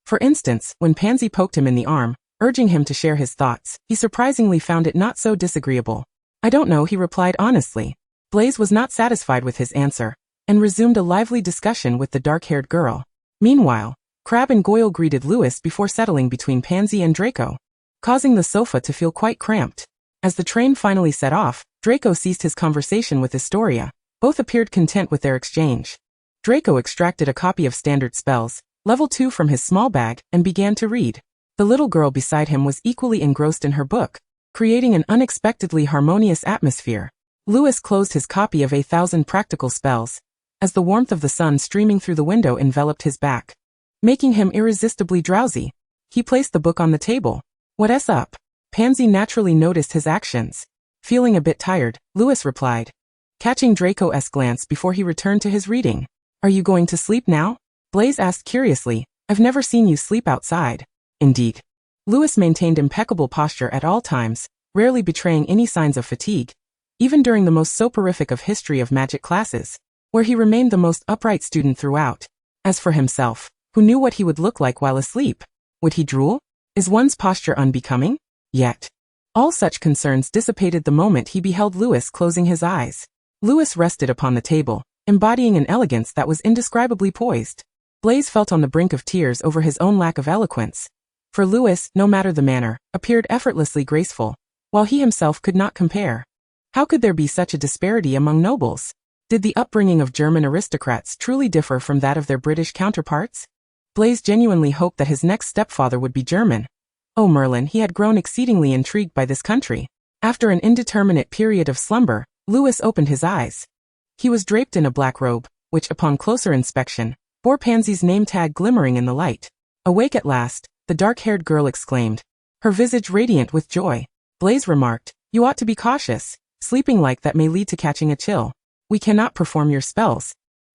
For instance, when Pansy poked him in the arm, urging him to share his thoughts, he surprisingly found it not so disagreeable. "I don't know," he replied honestly. Blaise was not satisfied with his answer, and resumed a lively discussion with the dark-haired girl. Meanwhile, Crabbe and Goyle greeted Lewis before settling between Pansy and Draco, causing the sofa to feel quite cramped. As the train finally set off, Draco ceased his conversation with Astoria. Both appeared content with their exchange. Draco extracted a copy of Standard Spells, Level 2 from his small bag, and began to read. The little girl beside him was equally engrossed in her book, creating an unexpectedly harmonious atmosphere. Lewis closed his copy of 1,000 Practical Spells, as the warmth of the sun streaming through the window enveloped his back, making him irresistibly drowsy. He placed the book on the table. "What's up?" Pansy naturally noticed his actions. Feeling a bit tired, Lewis replied, catching Draco's glance before he returned to his reading. "Are you going to sleep now?" Blaise asked curiously. "I've never seen you sleep outside." "Indeed." Lewis maintained impeccable posture at all times, rarely betraying any signs of fatigue, even during the most soporific of history of magic classes, where he remained the most upright student throughout. As for himself, who knew what he would look like while asleep? Would he drool? Is one's posture unbecoming? Yet, all such concerns dissipated the moment he beheld Lewis closing his eyes. Lewis rested upon the table, embodying an elegance that was indescribably poised. Blaise felt on the brink of tears over his own lack of eloquence. For Lewis, no matter the manner, appeared effortlessly graceful, while he himself could not compare. How could there be such a disparity among nobles? Did the upbringing of German aristocrats truly differ from that of their British counterparts? Blaise genuinely hoped that his next stepfather would be German. Oh Merlin, he had grown exceedingly intrigued by this country. After an indeterminate period of slumber, Lewis opened his eyes. He was draped in a black robe, which upon closer inspection, bore Pansy's name tag glimmering in the light. Awake at last, the dark-haired girl exclaimed, her visage radiant with joy. Blaise remarked, "You ought to be cautious. Sleeping like that may lead to catching a chill. We cannot perform your spells,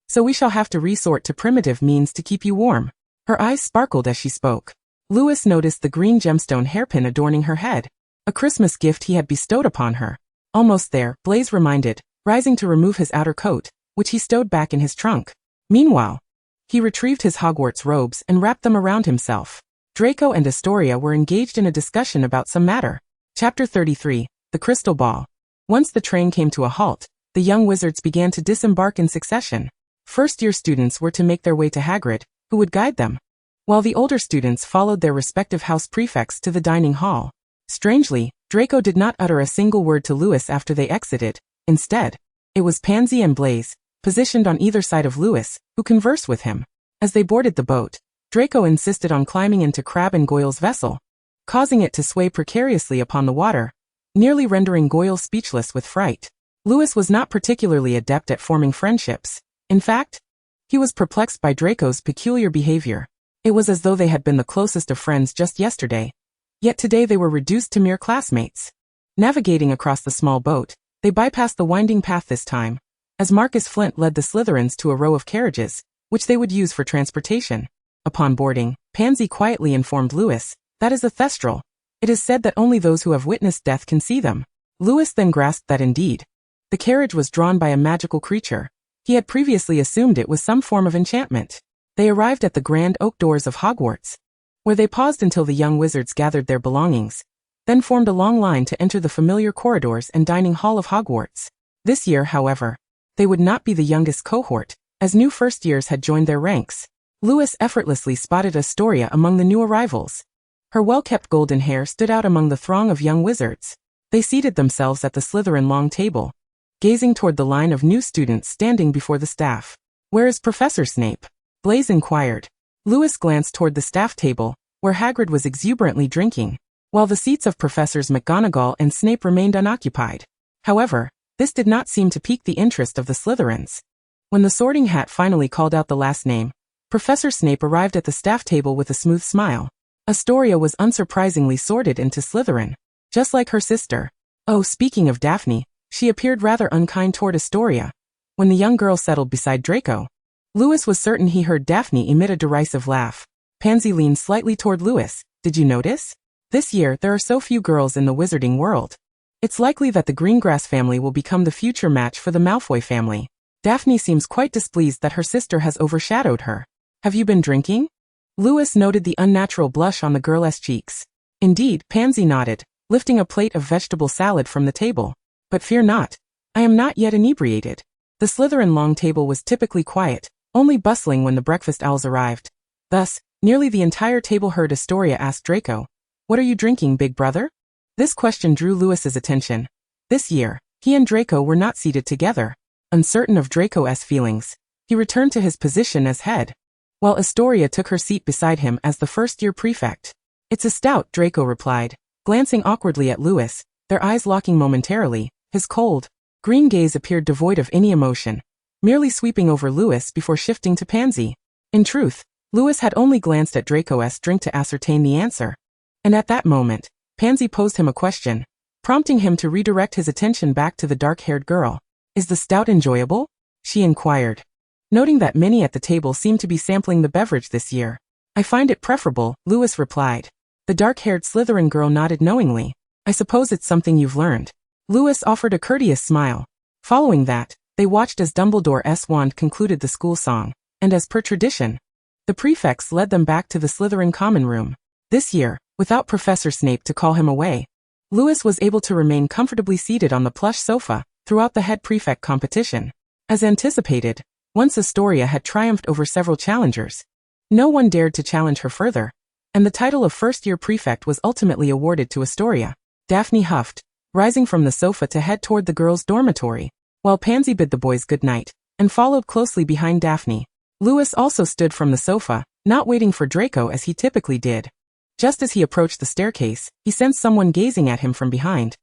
so we shall have to resort to primitive means to keep you warm." Her eyes sparkled as she spoke. Lewis noticed the green gemstone hairpin adorning her head, a Christmas gift he had bestowed upon her. Almost there, Blaise reminded, rising to remove his outer coat, which he stowed back in his trunk. Meanwhile, he retrieved his Hogwarts robes and wrapped them around himself. Draco and Astoria were engaged in a discussion about some matter. Chapter 33, The Crystal Ball. Once the train came to a halt, the young wizards began to disembark in succession. First-year students were to make their way to Hagrid, who would guide them, while the older students followed their respective house prefects to the dining hall. Strangely, Draco did not utter a single word to Lewis after they exited. Instead, it was Pansy and Blaise, positioned on either side of Lewis, who conversed with him. As they boarded the boat, Draco insisted on climbing into Crabbe and Goyle's vessel, causing it to sway precariously upon the water, nearly rendering Goyle speechless with fright. Lewis was not particularly adept at forming friendships. In fact, he was perplexed by Draco's peculiar behavior. It was as though they had been the closest of friends just yesterday, yet today they were reduced to mere classmates. Navigating across the small boat, they bypassed the winding path this time, as Marcus Flint led the Slytherins to a row of carriages, which they would use for transportation. Upon boarding, Pansy quietly informed Lewis, "That is a thestral. It is said that only those who have witnessed death can see them." Lewis then grasped that indeed, the carriage was drawn by a magical creature. He had previously assumed it was some form of enchantment. They arrived at the grand oak doors of Hogwarts, where they paused until the young wizards gathered their belongings, then formed a long line to enter the familiar corridors and dining hall of Hogwarts. This year, however, they would not be the youngest cohort, as new first years had joined their ranks. Lewis effortlessly spotted Astoria among the new arrivals. Her well-kept golden hair stood out among the throng of young wizards. They seated themselves at the Slytherin long table, gazing toward the line of new students standing before the staff. "Where is Professor Snape?" Blaise inquired. Lewis glanced toward the staff table, where Hagrid was exuberantly drinking, while the seats of Professors McGonagall and Snape remained unoccupied. However, this did not seem to pique the interest of the Slytherins. When the Sorting Hat finally called out the last name, Professor Snape arrived at the staff table with a smooth smile. Astoria was unsurprisingly sorted into Slytherin, just like her sister. Oh, speaking of Daphne, she appeared rather unkind toward Astoria. When the young girl settled beside Draco, Lewis was certain he heard Daphne emit a derisive laugh. Pansy leaned slightly toward Lewis. "Did you notice? This year there are so few girls in the wizarding world. It's likely that the Greengrass family will become the future match for the Malfoy family. Daphne seems quite displeased that her sister has overshadowed her. Have you been drinking?" Lewis noted the unnatural blush on the girl's cheeks. "Indeed," Pansy nodded, lifting a plate of vegetable salad from the table. "But fear not. I am not yet inebriated. The Slytherin long table was typically quiet, only bustling when the breakfast owls arrived. Thus, nearly the entire table heard Astoria ask Draco, "What are you drinking, big brother?" This question drew Lewis's attention. This year, he and Draco were not seated together. Uncertain of Draco's feelings, he returned to his position as head, while Astoria took her seat beside him as the first-year prefect. "It's a stout," Draco replied, glancing awkwardly at Lewis, their eyes locking momentarily. His cold, green gaze appeared devoid of any emotion, merely sweeping over Lewis before shifting to Pansy. In truth, Lewis had only glanced at Draco's drink to ascertain the answer. And at that moment, Pansy posed him a question, prompting him to redirect his attention back to the dark-haired girl. "Is the stout enjoyable?" she inquired, noting that many at the table seemed to be sampling the beverage this year. "I find it preferable," Lewis replied. The dark-haired Slytherin girl nodded knowingly. "I suppose it's something you've learned." Lewis offered a courteous smile. Following that, they watched as Dumbledore's wand concluded the school song, and as per tradition, the prefects led them back to the Slytherin common room. This year, without Professor Snape to call him away, Lewis was able to remain comfortably seated on the plush sofa throughout the head prefect competition. As anticipated, once Astoria had triumphed over several challengers, no one dared to challenge her further, and the title of first-year prefect was ultimately awarded to Astoria. Daphne huffed, rising from the sofa to head toward the girls' dormitory, while Pansy bid the boys good night, and followed closely behind Daphne. Lewis also stood from the sofa, not waiting for Draco as he typically did. Just as he approached the staircase, he sensed someone gazing at him from behind.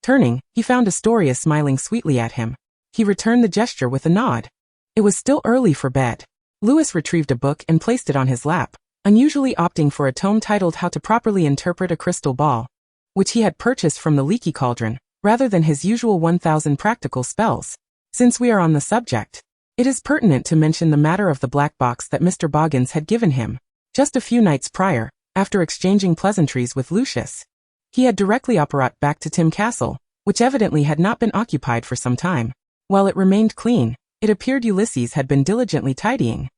Turning, he found Astoria smiling sweetly at him. He returned the gesture with a nod. It was still early for bed. Lewis retrieved a book and placed it on his lap, unusually opting for a tome titled How to Properly Interpret a Crystal Ball, which he had purchased from the Leaky Cauldron, rather than his usual 1,000 practical spells. Since we are on the subject, it is pertinent to mention the matter of the black box that Mr. Boggins had given him. Just a few nights prior, after exchanging pleasantries with Lucius, he had directly apparat back to Tim Castle, which evidently had not been occupied for some time. While it remained clean, it appeared Ulysses had been diligently tidying.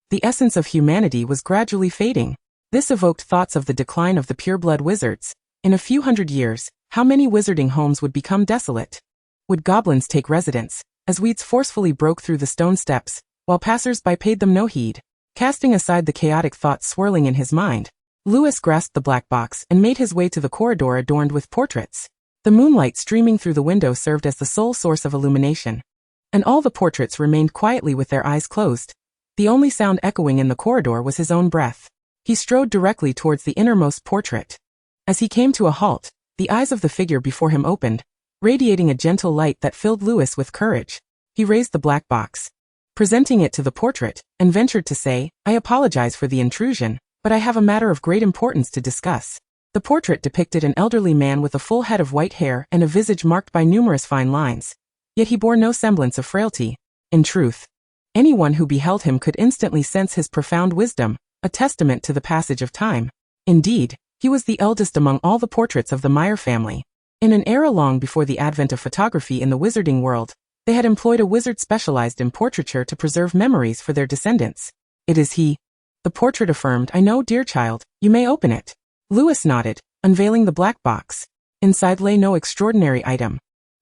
The essence of humanity was gradually fading. This evoked thoughts of the decline of the pureblood wizards. In a few hundred years, how many wizarding homes would become desolate? Would goblins take residence, as weeds forcefully broke through the stone steps, while passers-by paid them no heed? Casting aside the chaotic thoughts swirling in his mind, Lewis grasped the black box and made his way to the corridor adorned with portraits. The moonlight streaming through the window served as the sole source of illumination, and all the portraits remained quietly with their eyes closed. The only sound echoing in the corridor was his own breath. He strode directly towards the innermost portrait. As he came to a halt, the eyes of the figure before him opened, radiating a gentle light that filled Lewis with courage. He raised the black box, presenting it to the portrait, and ventured to say, "I apologize for the intrusion, but I have a matter of great importance to discuss." The portrait depicted an elderly man with a full head of white hair and a visage marked by numerous fine lines, yet he bore no semblance of frailty. In truth, anyone who beheld him could instantly sense his profound wisdom, a testament to the passage of time. Indeed, he was the eldest among all the portraits of the Meyer family. In an era long before the advent of photography in the wizarding world, they had employed a wizard specialized in portraiture to preserve memories for their descendants. "It is he," the portrait affirmed. "I know, dear child, you may open it." Lewis nodded, unveiling the black box. Inside lay no extraordinary item,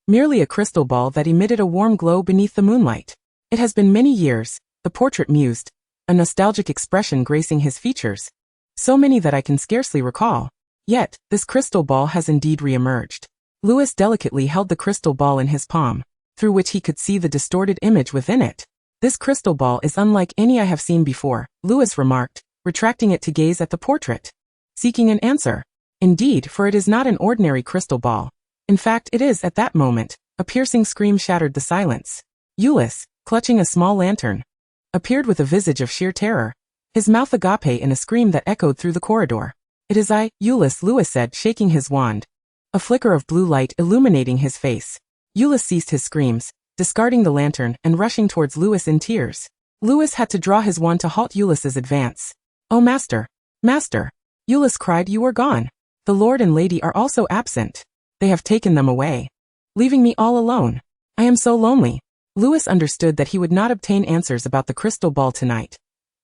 merely a crystal ball that emitted a warm glow beneath the moonlight. "It has been many years," the portrait mused, a nostalgic expression gracing his features. "So many that I can scarcely recall. Yet, this crystal ball has indeed re-emerged." Lewis delicately held the crystal ball in his palm, through which he could see the distorted image within it. "This crystal ball is unlike any I have seen before," Lewis remarked, retracting it to gaze at the portrait, seeking an answer. "Indeed, for it is not an ordinary crystal ball. In fact, it is." At that moment, a piercing scream shattered the silence. Ulysses, clutching a small lantern, appeared with a visage of sheer terror, his mouth agape in a scream that echoed through the corridor. "It is I, Ulysses," Lewis said, shaking his wand, a flicker of blue light illuminating his face. Ulysses ceased his screams, discarding the lantern and rushing towards Lewis in tears. Lewis had to draw his wand to halt Ulysses' advance. "Oh, master! Master!" Ulysses cried, "You are gone. The lord and lady are also absent. They have taken them away, leaving me all alone. I am so lonely." Lewis understood that he would not obtain answers about the crystal ball tonight.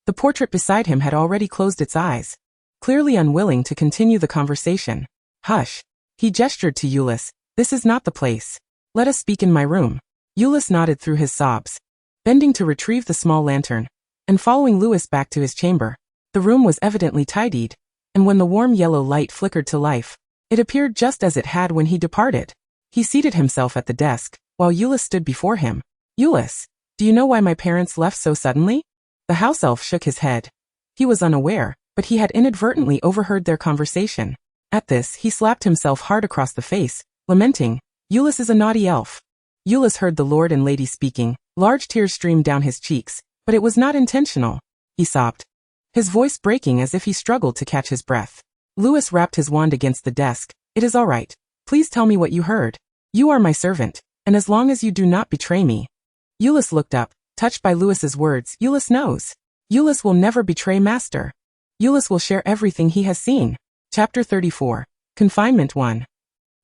The portrait beside him had already closed its eyes, clearly unwilling to continue the conversation. "Hush!" He gestured to Ulysses. "This is not the place. Let us speak in my room." Euless nodded through his sobs, bending to retrieve the small lantern, and following Lewis back to his chamber. The room was evidently tidied, and when the warm yellow light flickered to life, it appeared just as it had when he departed. He seated himself at the desk, while Euless stood before him. Euless, do you know why my parents left so suddenly? The house elf shook his head. He was unaware, but he had inadvertently overheard their conversation. At this, he slapped himself hard across the face, lamenting, Euless is a naughty elf. Euless heard the lord and lady speaking. Large tears streamed down his cheeks, but it was not intentional. He sobbed, his voice breaking as if he struggled to catch his breath. Lewis rapped his wand against the desk. It is all right. Please tell me what you heard. You are my servant, and as long as you do not betray me. Euless looked up, touched by Lewis's words. Euless knows. Euless will never betray Master. Euless will share everything he has seen. Chapter 34. Confinement 1.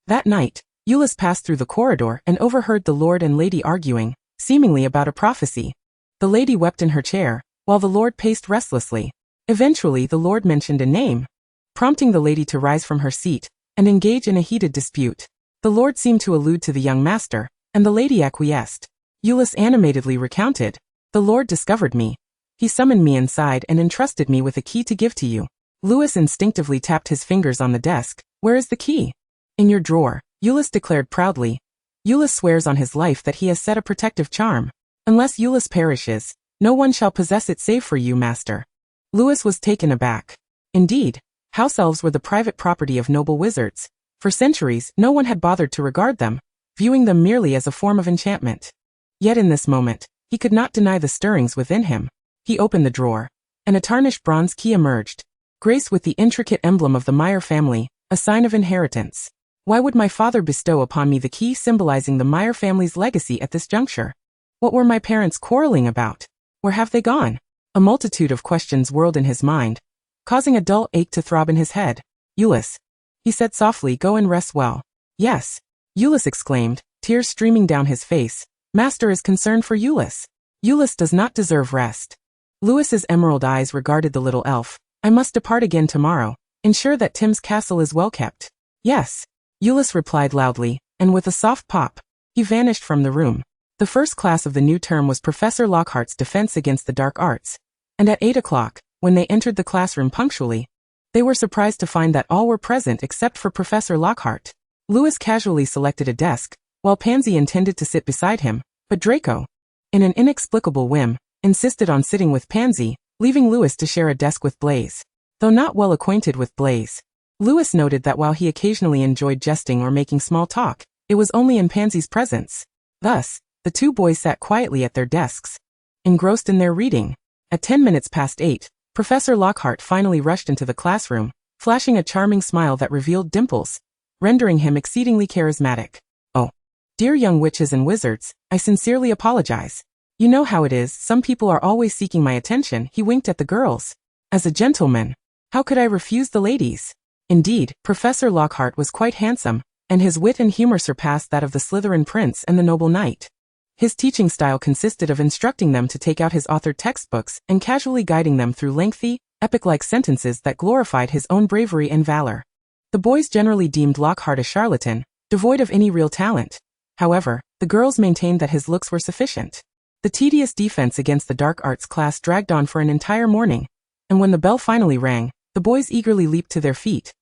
That night, Euless passed through the corridor and overheard the lord and lady arguing, seemingly about a prophecy. The lady wept in her chair, while the lord paced restlessly. Eventually the lord mentioned a name, prompting the lady to rise from her seat and engage in a heated dispute. The lord seemed to allude to the young master, and the lady acquiesced. Euless animatedly recounted, the lord discovered me. He summoned me inside and entrusted me with a key to give to you. Lewis instinctively tapped his fingers on the desk. Where is the key? In your drawer, Euless declared proudly. Euless swears on his life that he has set a protective charm. Unless Euless perishes, no one shall possess it save for you, master. Lewis was taken aback. Indeed, house elves were the private property of noble wizards. For centuries, no one had bothered to regard them, viewing them merely as a form of enchantment. Yet in this moment, he could not deny the stirrings within him. He opened the drawer, and a tarnished bronze key emerged, graced with the intricate emblem of the Meyer family, a sign of inheritance. Why would my father bestow upon me the key symbolizing the Meyer family's legacy at this juncture? What were my parents quarreling about? Where have they gone? A multitude of questions whirled in his mind, causing a dull ache to throb in his head. Euless, he said softly, go and rest well. Yes, Euless exclaimed, tears streaming down his face. Master is concerned for Euless. Euless does not deserve rest. Lewis's emerald eyes regarded the little elf. I must depart again tomorrow. Ensure that Tim's castle is well kept. Yes, Euless replied loudly, and with a soft pop, he vanished from the room. The first class of the new term was Professor Lockhart's Defense Against the Dark Arts, and at 8 o'clock, when they entered the classroom punctually, they were surprised to find that all were present except for Professor Lockhart. Lewis casually selected a desk, while Pansy intended to sit beside him, but Draco, in an inexplicable whim, insisted on sitting with Pansy, leaving Lewis to share a desk with Blaze. Though not well acquainted with Blaze, Lewis noted that while he occasionally enjoyed jesting or making small talk, it was only in Pansy's presence. Thus, the two boys sat quietly at their desks, engrossed in their reading. At 10 minutes past 8, Professor Lockhart finally rushed into the classroom, flashing a charming smile that revealed dimples, rendering him exceedingly charismatic. Oh, dear young witches and wizards, I sincerely apologize. You know how it is, some people are always seeking my attention. He winked at the girls. As a gentleman, how could I refuse the ladies? Indeed, Professor Lockhart was quite handsome, and his wit and humor surpassed that of the Slytherin prince and the noble knight. His teaching style consisted of instructing them to take out his authored textbooks and casually guiding them through lengthy, epic-like sentences that glorified his own bravery and valor. The boys generally deemed Lockhart a charlatan, devoid of any real talent. However, the girls maintained that his looks were sufficient. The tedious defense against the dark arts class dragged on for an entire morning, and when the bell finally rang, the boys eagerly leaped to their feet,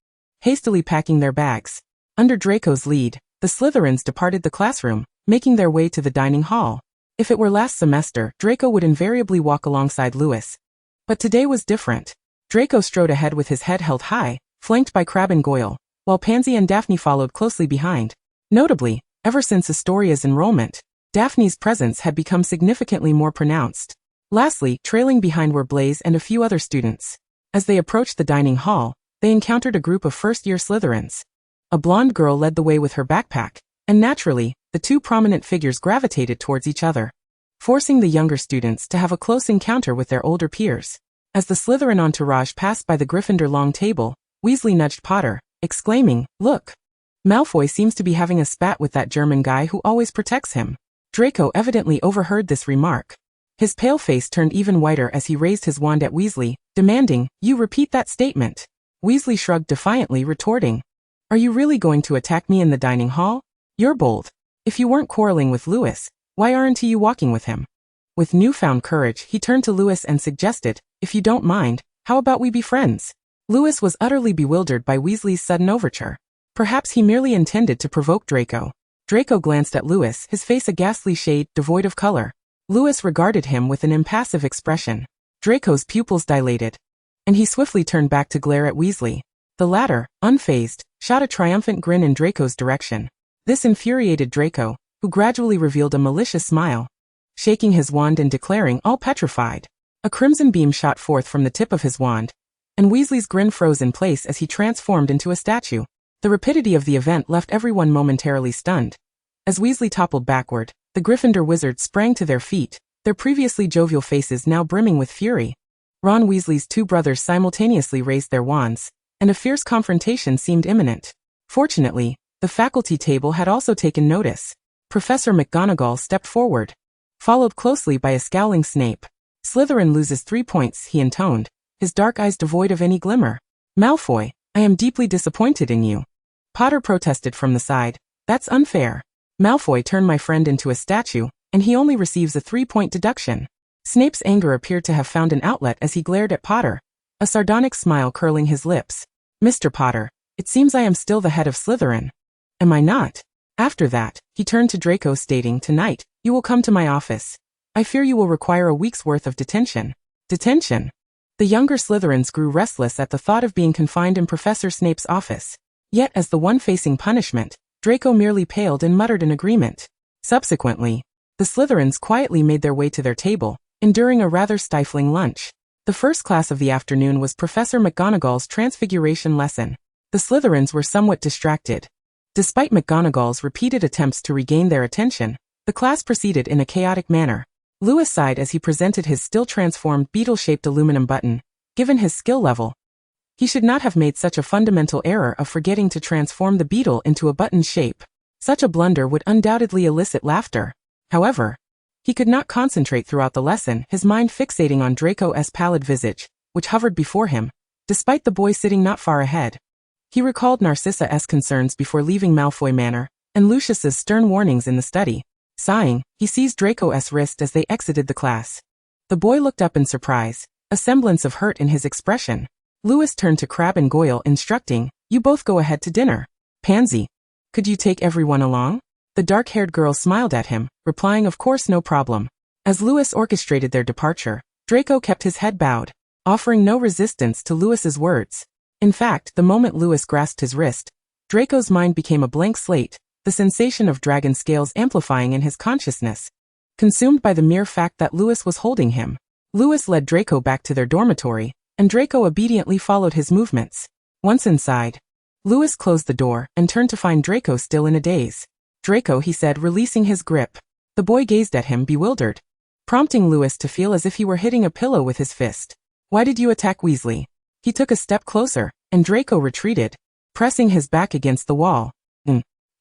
hastily packing their bags. Under Draco's lead, the Slytherins departed the classroom, making their way to the dining hall. If it were last semester, Draco would invariably walk alongside Lewis. But today was different. Draco strode ahead with his head held high, flanked by Crabbe and Goyle, while Pansy and Daphne followed closely behind. Notably, ever since Astoria's enrollment, Daphne's presence had become significantly more pronounced. Lastly, trailing behind were Blaze and a few other students. As they approached the dining hall, they encountered a group of first-year Slytherins. A blonde girl led the way with her backpack, and naturally, the two prominent figures gravitated towards each other, forcing the younger students to have a close encounter with their older peers. As the Slytherin entourage passed by the Gryffindor long table, Weasley nudged Potter, exclaiming, "Look! Malfoy seems to be having a spat with that German guy who always protects him." Draco evidently overheard this remark. His pale face turned even whiter as he raised his wand at Weasley, demanding, "You repeat that statement." Weasley shrugged defiantly, retorting, "Are you really going to attack me in the dining hall? You're bold. If you weren't quarreling with Lewis, Why aren't you walking with him? With newfound courage, he turned to Lewis and suggested, if you don't mind, how about we be friends? Lewis was utterly bewildered by Weasley's sudden overture. Perhaps he merely intended to provoke Draco. Draco glanced at Lewis, his face a ghastly shade, devoid of color. Lewis regarded him with an impassive expression. Draco's pupils dilated, and he swiftly turned back to glare at Weasley. The latter, unfazed, shot a triumphant grin in Draco's direction. This infuriated Draco, who gradually revealed a malicious smile, shaking his wand and declaring all petrified. A crimson beam shot forth from the tip of his wand, and Weasley's grin froze in place as he transformed into a statue. The rapidity of the event left everyone momentarily stunned. As Weasley toppled backward, the Gryffindor wizards sprang to their feet, their previously jovial faces now brimming with fury. Ron Weasley's two brothers simultaneously raised their wands, and a fierce confrontation seemed imminent. Fortunately, the faculty table had also taken notice. Professor McGonagall stepped forward, followed closely by a scowling Snape. Slytherin loses 3 points, he intoned, his dark eyes devoid of any glimmer. Malfoy, I am deeply disappointed in you. Potter protested from the side. That's unfair. Malfoy turned my friend into a statue, and he only receives a 3-point deduction. Snape's anger appeared to have found an outlet as he glared at Potter, a sardonic smile curling his lips. Mr. Potter, it seems I am still the head of Slytherin. Am I not? After that, he turned to Draco stating, tonight, you will come to my office. I fear you will require a week's worth of detention. Detention? The younger Slytherins grew restless at the thought of being confined in Professor Snape's office. Yet as the one facing punishment, Draco merely paled and muttered in agreement. Subsequently, the Slytherins quietly made their way to their table, enduring a rather stifling lunch. The first class of the afternoon was Professor McGonagall's Transfiguration lesson. The Slytherins were somewhat distracted. Despite McGonagall's repeated attempts to regain their attention, the class proceeded in a chaotic manner. Lewis sighed as he presented his still transformed beetle-shaped aluminum button. Given his skill level, he should not have made such a fundamental error of forgetting to transform the beetle into a button shape. Such a blunder would undoubtedly elicit laughter. However, he could not concentrate throughout the lesson, his mind fixating on Draco's pallid visage, which hovered before him, despite the boy sitting not far ahead. He recalled Narcissa's concerns before leaving Malfoy Manor, and Lucius's stern warnings in the study. Sighing, he seized Draco's wrist as they exited the class. The boy looked up in surprise, a semblance of hurt in his expression. Lewis turned to Crabbe and Goyle, instructing, you both go ahead to dinner. Pansy, could you take everyone along? The dark-haired girl smiled at him, replying of course no problem. As Lewis orchestrated their departure, Draco kept his head bowed, offering no resistance to Lewis's words. In fact, the moment Lewis grasped his wrist, Draco's mind became a blank slate, the sensation of dragon scales amplifying in his consciousness. Consumed by the mere fact that Lewis was holding him, Lewis led Draco back to their dormitory, and Draco obediently followed his movements. Once inside, Lewis closed the door and turned to find Draco still in a daze. Draco, he said, releasing his grip. The boy gazed at him bewildered, prompting Lewis to feel as if he were hitting a pillow with his fist. Why did you attack Weasley? He took a step closer, and Draco retreated, pressing his back against the wall.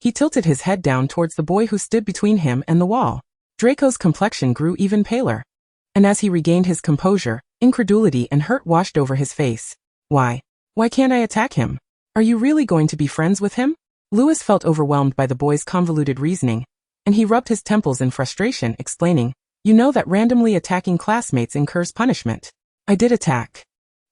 He tilted his head down towards the boy who stood between him and the wall. Draco's complexion grew even paler, and as he regained his composure, incredulity and hurt washed over his face. Why can't I attack him? Are you really going to be friends with him? Lewis felt overwhelmed by the boy's convoluted reasoning, and he rubbed his temples in frustration, explaining, you know that randomly attacking classmates incurs punishment. I did attack.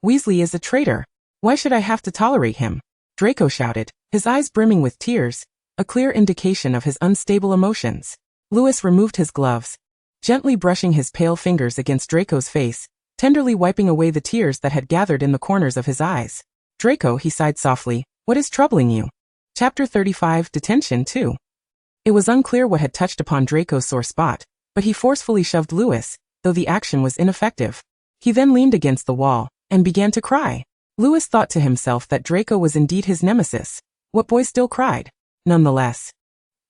Weasley is a traitor. Why should I have to tolerate him? Draco shouted, his eyes brimming with tears, a clear indication of his unstable emotions. Lewis removed his gloves, gently brushing his pale fingers against Draco's face, tenderly wiping away the tears that had gathered in the corners of his eyes. Draco, he sighed softly, what is troubling you? Chapter 35, Detention 2. It was unclear what had touched upon Draco's sore spot, but he forcefully shoved Lewis, though the action was ineffective. He then leaned against the wall, and began to cry. Lewis thought to himself that Draco was indeed his nemesis. What boy still cried? Nonetheless,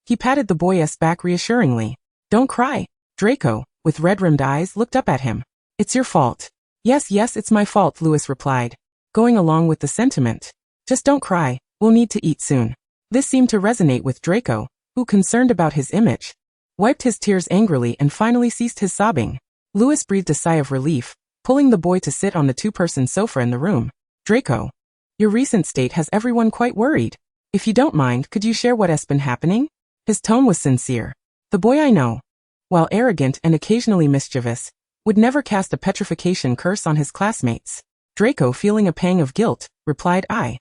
he patted the boy's back reassuringly. Don't cry. Draco, with red-rimmed eyes, looked up at him. It's your fault. Yes, it's my fault, Lewis replied, going along with the sentiment. Just don't cry, we'll need to eat soon. This seemed to resonate with Draco, who, concerned about his image, wiped his tears angrily and finally ceased his sobbing. Lewis breathed a sigh of relief, pulling the boy to sit on the two-person sofa in the room. Draco, your recent state has everyone quite worried. If you don't mind, could you share what has been happening? His tone was sincere. The boy I know. while arrogant and occasionally mischievous, would never cast a petrification curse on his classmates. Draco, feeling a pang of guilt, replied, I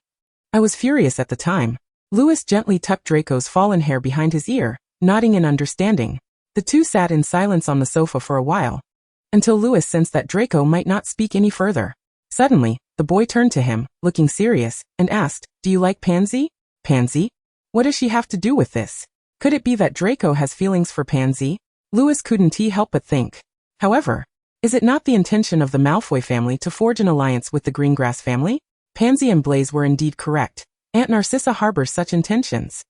was furious at the time. Lewis gently tucked Draco's fallen hair behind his ear, nodding in understanding. The two sat in silence on the sofa for a while, until Lewis sensed that Draco might not speak any further. Suddenly, the boy turned to him, looking serious, and asked, Do you like Pansy? Pansy? What does she have to do with this? Could it be that Draco has feelings for Pansy? Lewis couldn't help but think. However, is it not the intention of the Malfoy family to forge an alliance with the Greengrass family? Pansy and Blaise were indeed correct. Aunt Narcissa harbors such intentions.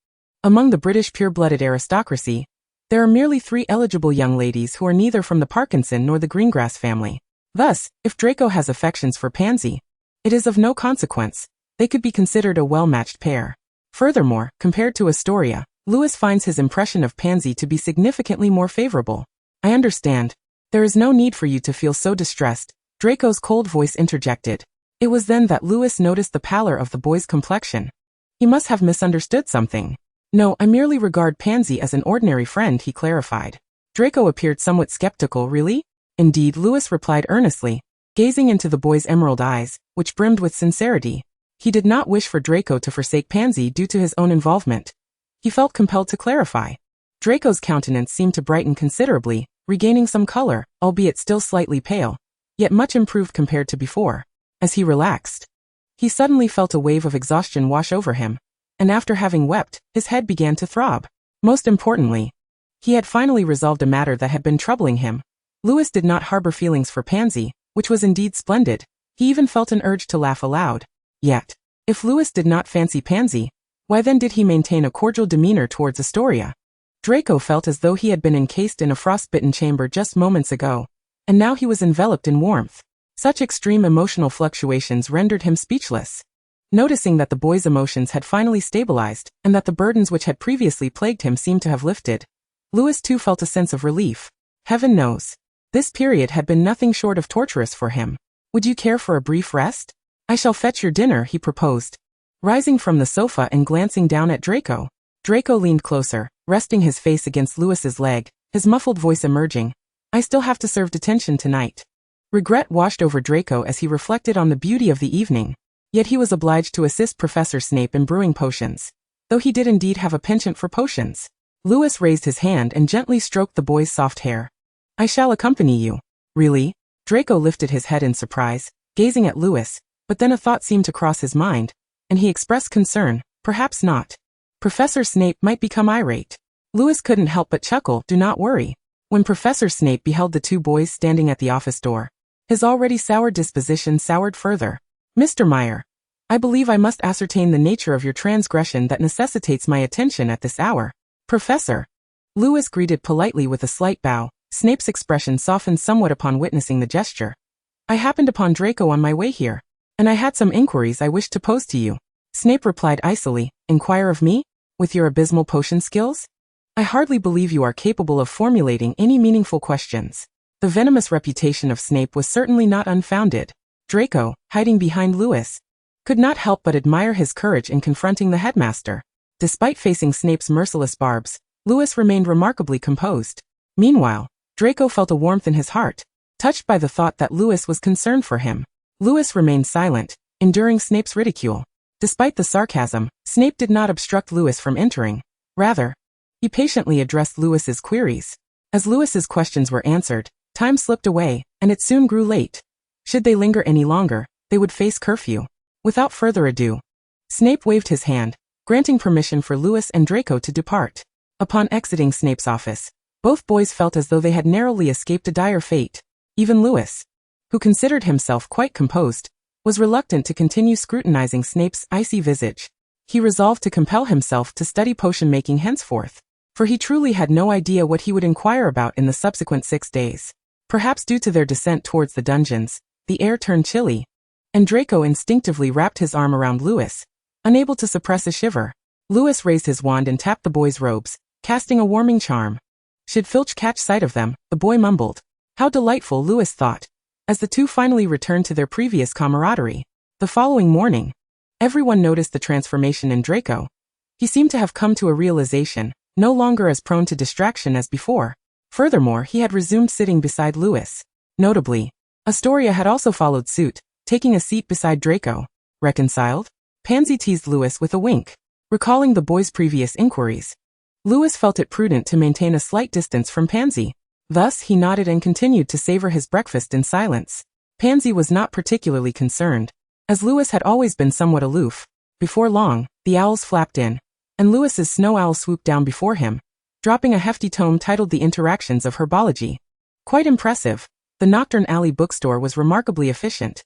Among the British pure-blooded aristocracy, there are merely 3 eligible young ladies who are neither from the Parkinson nor the Greengrass family. Thus, if Draco has affections for Pansy, it is of no consequence. They could be considered a well-matched pair. Furthermore, compared to Astoria, Lewis finds his impression of Pansy to be significantly more favorable. I understand. There is no need for you to feel so distressed, Draco's cold voice interjected. It was then that Lewis noticed the pallor of the boy's complexion. He must have misunderstood something. No, I merely regard Pansy as an ordinary friend, he clarified. Draco appeared somewhat skeptical. Really? Indeed, Lewis replied earnestly, gazing into the boy's emerald eyes, which brimmed with sincerity. He did not wish for Draco to forsake Pansy due to his own involvement. He felt compelled to clarify. Draco's countenance seemed to brighten considerably, regaining some color, albeit still slightly pale, yet much improved compared to before. As he relaxed, he suddenly felt a wave of exhaustion wash over him, and after having wept, his head began to throb. Most importantly, he had finally resolved a matter that had been troubling him. Lewis did not harbor feelings for Pansy, which was indeed splendid. He even felt an urge to laugh aloud. Yet, if Lewis did not fancy Pansy, why then did he maintain a cordial demeanor towards Astoria? Draco felt as though he had been encased in a frostbitten chamber just moments ago, and now he was enveloped in warmth. Such extreme emotional fluctuations rendered him speechless. Noticing that the boy's emotions had finally stabilized, and that the burdens which had previously plagued him seemed to have lifted, Lewis too felt a sense of relief. Heaven knows, this period had been nothing short of torturous for him. Would you care for a brief rest? I shall fetch your dinner, he proposed, rising from the sofa and glancing down at Draco. Draco leaned closer, resting his face against Lewis's leg, his muffled voice emerging. I still have to serve detention tonight. Regret washed over Draco as he reflected on the beauty of the evening. Yet he was obliged to assist Professor Snape in brewing potions, though he did indeed have a penchant for potions. Lewis raised his hand and gently stroked the boy's soft hair. I shall accompany you. Really? Draco lifted his head in surprise, gazing at Lewis, but then a thought seemed to cross his mind, and he expressed concern. Perhaps not. Professor Snape might become irate. Lewis couldn't help but chuckle. Do not worry. When Professor Snape beheld the 2 boys standing at the office door, his already sour disposition soured further. Mr. Meyer, I believe I must ascertain the nature of your transgression that necessitates my attention at this hour. Professor. Lewis greeted politely with a slight bow. Snape's expression softened somewhat upon witnessing the gesture. I happened upon Draco on my way here, and I had some inquiries I wished to pose to you. Snape replied icily. Inquire of me? With your abysmal potion skills? I hardly believe you are capable of formulating any meaningful questions. The venomous reputation of Snape was certainly not unfounded. Draco, hiding behind Lewis, could not help but admire his courage in confronting the headmaster. Despite facing Snape's merciless barbs, Lewis remained remarkably composed. Meanwhile, Draco felt a warmth in his heart, touched by the thought that Lewis was concerned for him. Lewis remained silent, enduring Snape's ridicule. Despite the sarcasm, Snape did not obstruct Lewis from entering. Rather, he patiently addressed Lewis's queries. As Lewis's questions were answered, time slipped away, and it soon grew late. Should they linger any longer, they would face curfew. Without further ado, Snape waved his hand, granting permission for Lewis and Draco to depart. Upon exiting Snape's office, both boys felt as though they had narrowly escaped a dire fate. Even Lewis, who considered himself quite composed, was reluctant to continue scrutinizing Snape's icy visage. He resolved to compel himself to study potion-making henceforth, for he truly had no idea what he would inquire about in the subsequent 6 days. Perhaps due to their descent towards the dungeons, the air turned chilly, and Draco instinctively wrapped his arm around Lewis, unable to suppress a shiver. Lewis raised his wand and tapped the boy's robes, casting a warming charm. Should Filch catch sight of them, the boy mumbled. How delightful, Lewis thought, as the 2 finally returned to their previous camaraderie. The following morning, everyone noticed the transformation in Draco. He seemed to have come to a realization, no longer as prone to distraction as before. Furthermore, he had resumed sitting beside Lewis. Notably, Astoria had also followed suit, taking a seat beside Draco. Reconciled? Pansy teased Lewis with a wink, recalling the boy's previous inquiries. Lewis felt it prudent to maintain a slight distance from Pansy. Thus, he nodded and continued to savor his breakfast in silence. Pansy was not particularly concerned, as Lewis had always been somewhat aloof. Before long, the owls flapped in, and Lewis's snow owl swooped down before him, dropping a hefty tome titled The Interactions of Herbology. Quite impressive. The Nocturne Alley bookstore was remarkably efficient.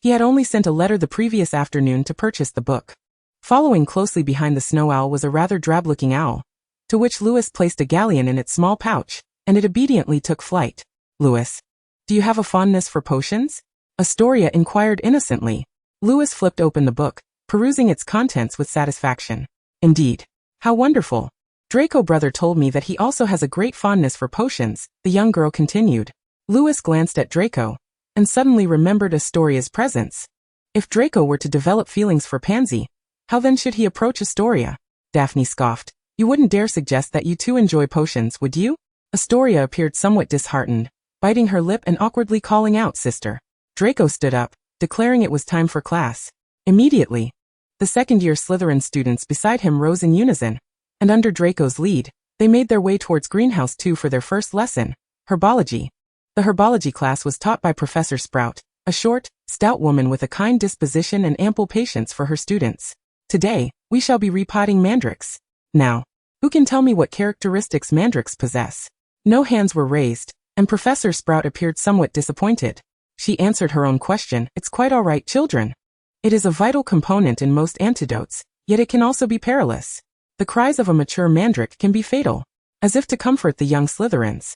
He had only sent a letter the previous afternoon to purchase the book. Following closely behind the snow owl was a rather drab-looking owl, to which Lewis placed a galleon in its small pouch, and it obediently took flight. Lewis, do you have a fondness for potions? Astoria inquired innocently. Lewis flipped open the book, perusing its contents with satisfaction. Indeed. How wonderful. Draco brother told me that he also has a great fondness for potions, the young girl continued. Lewis glanced at Draco, and suddenly remembered Astoria's presence. If Draco were to develop feelings for Pansy, how then should he approach Astoria? Daphne scoffed. You wouldn't dare suggest that you too enjoy potions, would you? Astoria appeared somewhat disheartened, biting her lip and awkwardly calling out, "Sister." Draco stood up, declaring it was time for class. Immediately, the second-year Slytherin students beside him rose in unison, and under Draco's lead, they made their way towards Greenhouse 2 for their first lesson, herbology. The herbology class was taught by Professor Sprout, a short, stout woman with a kind disposition and ample patience for her students. Today, we shall be repotting mandrakes. Now, who can tell me what characteristics mandrakes possess? No hands were raised, and Professor Sprout appeared somewhat disappointed. She answered her own question. It's quite all right, children. It is a vital component in most antidotes, yet it can also be perilous. The cries of a mature mandrake can be fatal, as if to comfort the young Slytherins.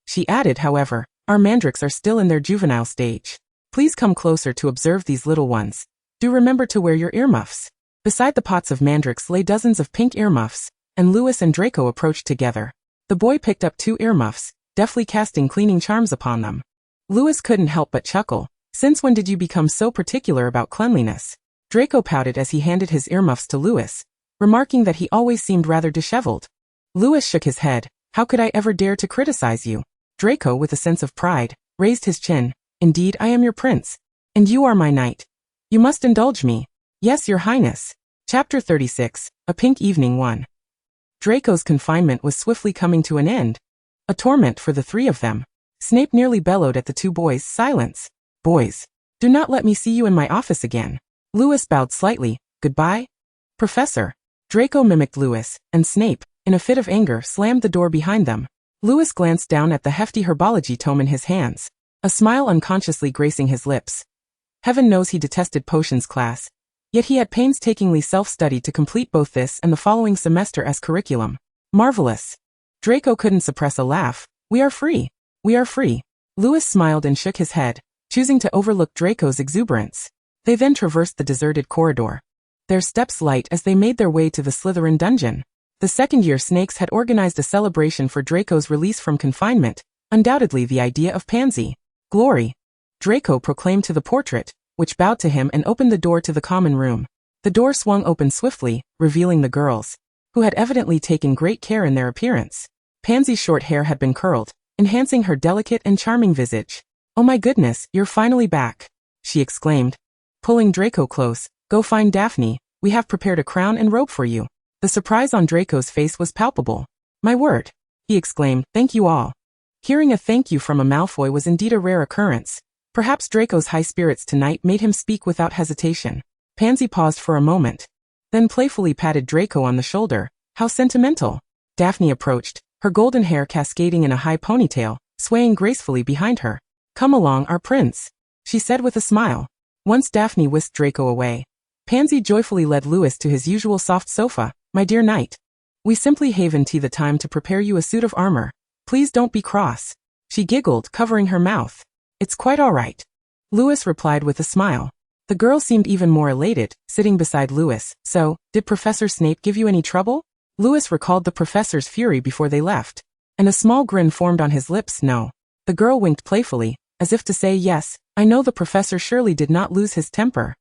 She added, however, our mandrakes are still in their juvenile stage. Please come closer to observe these little ones. Do remember to wear your earmuffs. Beside the pots of mandrakes lay dozens of pink earmuffs, and Lewis and Draco approached together. The boy picked up 2 earmuffs, deftly casting cleaning charms upon them. Lewis couldn't help but chuckle. Since when did you become so particular about cleanliness? Draco pouted as he handed his earmuffs to Lewis, remarking that he always seemed rather disheveled. Lewis shook his head. How could I ever dare to criticize you? Draco, with a sense of pride, raised his chin. Indeed, I am your prince. And you are my knight. You must indulge me. Yes, your highness. Chapter 36, A Pink Evening 1. Draco's confinement was swiftly coming to an end. A torment for the 3 of them. Snape nearly bellowed at the 2 boys. Silence. Boys, do not let me see you in my office again. Lewis bowed slightly. Goodbye? Professor. Draco mimicked Lewis, and Snape, in a fit of anger, slammed the door behind them. Lewis glanced down at the hefty herbology tome in his hands, a smile unconsciously gracing his lips. Heaven knows he detested potions class, yet he had painstakingly self-studied to complete both this and the following semester as curriculum. Marvelous. Draco couldn't suppress a laugh. We are free. We are free. Lewis smiled and shook his head, choosing to overlook Draco's exuberance. They then traversed the deserted corridor, their steps light as they made their way to the Slytherin dungeon. The second-year Snakes had organized a celebration for Draco's release from confinement, undoubtedly the idea of Pansy. Glory. Draco proclaimed to the portrait, which bowed to him and opened the door to the common room. The door swung open swiftly, revealing the girls, who had evidently taken great care in their appearance. Pansy's short hair had been curled, enhancing her delicate and charming visage. Oh my goodness, you're finally back, she exclaimed, pulling Draco close. Go find Daphne, we have prepared a crown and robe for you. The surprise on Draco's face was palpable. My word, he exclaimed, thank you all. Hearing a thank you from a Malfoy was indeed a rare occurrence. Perhaps Draco's high spirits tonight made him speak without hesitation. Pansy paused for a moment, then playfully patted Draco on the shoulder. How sentimental. Daphne approached, her golden hair cascading in a high ponytail, swaying gracefully behind her. Come along, our prince, she said with a smile. Once Daphne whisked Draco away, Pansy joyfully led Lewis to his usual soft sofa. My dear knight, we simply haven't the time to prepare you a suit of armor. Please don't be cross. She giggled, covering her mouth. It's quite all right, Lewis replied with a smile. The girl seemed even more elated, sitting beside Lewis. So, did Professor Snape give you any trouble? Lewis recalled the professor's fury before they left, and a small grin formed on his lips. No. The girl winked playfully, as if to say yes, I know the professor surely did not lose his temper.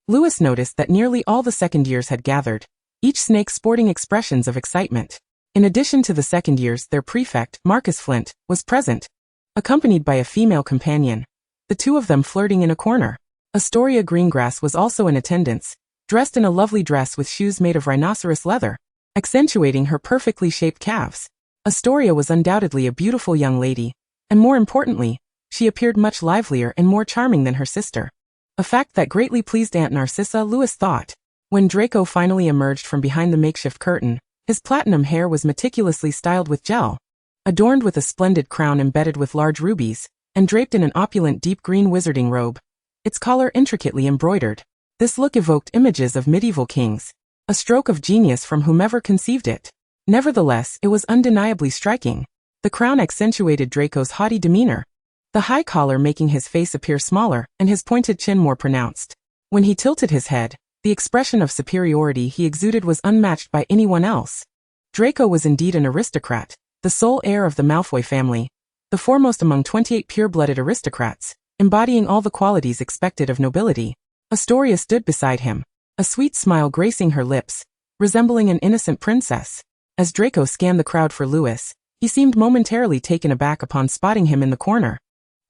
Lewis noticed that nearly all the second years had gathered, each snake sporting expressions of excitement. In addition to the second years, their prefect, Marcus Flint, was present, accompanied by a female companion, the two of them flirting in a corner. Astoria Greengrass was also in attendance, dressed in a lovely dress with shoes made of rhinoceros leather, accentuating her perfectly shaped calves. Astoria was undoubtedly a beautiful young lady, and more importantly, she appeared much livelier and more charming than her sister. A fact that greatly pleased Aunt Narcissa, Lewis thought. When Draco finally emerged from behind the makeshift curtain, his platinum hair was meticulously styled with gel, adorned with a splendid crown embedded with large rubies, and draped in an opulent deep green wizarding robe, its collar intricately embroidered. This look evoked images of medieval kings, a stroke of genius from whomever conceived it. Nevertheless, it was undeniably striking. The crown accentuated Draco's haughty demeanor, the high collar making his face appear smaller and his pointed chin more pronounced. When he tilted his head, the expression of superiority he exuded was unmatched by anyone else. Draco was indeed an aristocrat, the sole heir of the Malfoy family, the foremost among 28 pure-blooded aristocrats, embodying all the qualities expected of nobility. Astoria stood beside him, a sweet smile gracing her lips, resembling an innocent princess. As Draco scanned the crowd for Lewis, he seemed momentarily taken aback upon spotting him in the corner,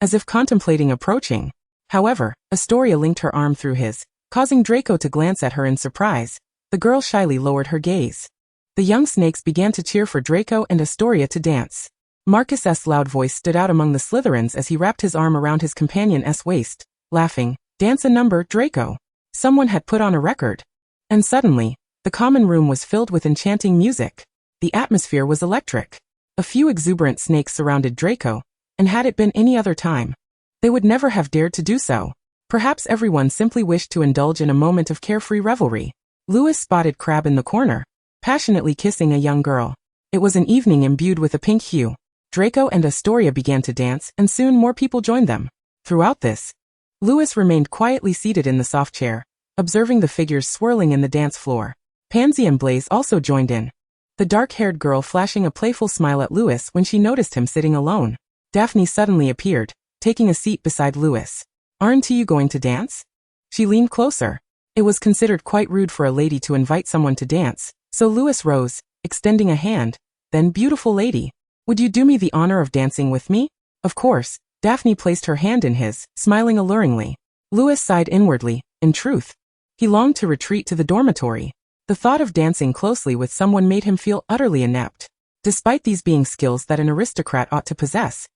as if contemplating approaching. However, Astoria linked her arm through his, causing Draco to glance at her in surprise. The girl shyly lowered her gaze. The young snakes began to cheer for Draco and Astoria to dance. Marcus's loud voice stood out among the Slytherins as he wrapped his arm around his companion's waist, laughing. "Dance a number, Draco." Someone had put on a record. And suddenly, the common room was filled with enchanting music. The atmosphere was electric. A few exuberant snakes surrounded Draco, and had it been any other time, they would never have dared to do so. Perhaps everyone simply wished to indulge in a moment of carefree revelry. Lewis spotted Crabbe in the corner, passionately kissing a young girl. It was an evening imbued with a pink hue. Draco and Astoria began to dance, and soon more people joined them. Throughout this, Lewis remained quietly seated in the soft chair, observing the figures swirling in the dance floor. Pansy and Blaze also joined in, the dark-haired girl flashing a playful smile at Lewis when she noticed him sitting alone. Daphne suddenly appeared, taking a seat beside Lewis. "Aren't you going to dance?" She leaned closer. It was considered quite rude for a lady to invite someone to dance, so Lewis rose, extending a hand. Then, "Beautiful lady, would you do me the honor of dancing with me?" Of course. Daphne placed her hand in his, smiling alluringly. Lewis sighed inwardly. In truth, he longed to retreat to the dormitory. The thought of dancing closely with someone made him feel utterly inept. Despite these being skills that an aristocrat ought to possess,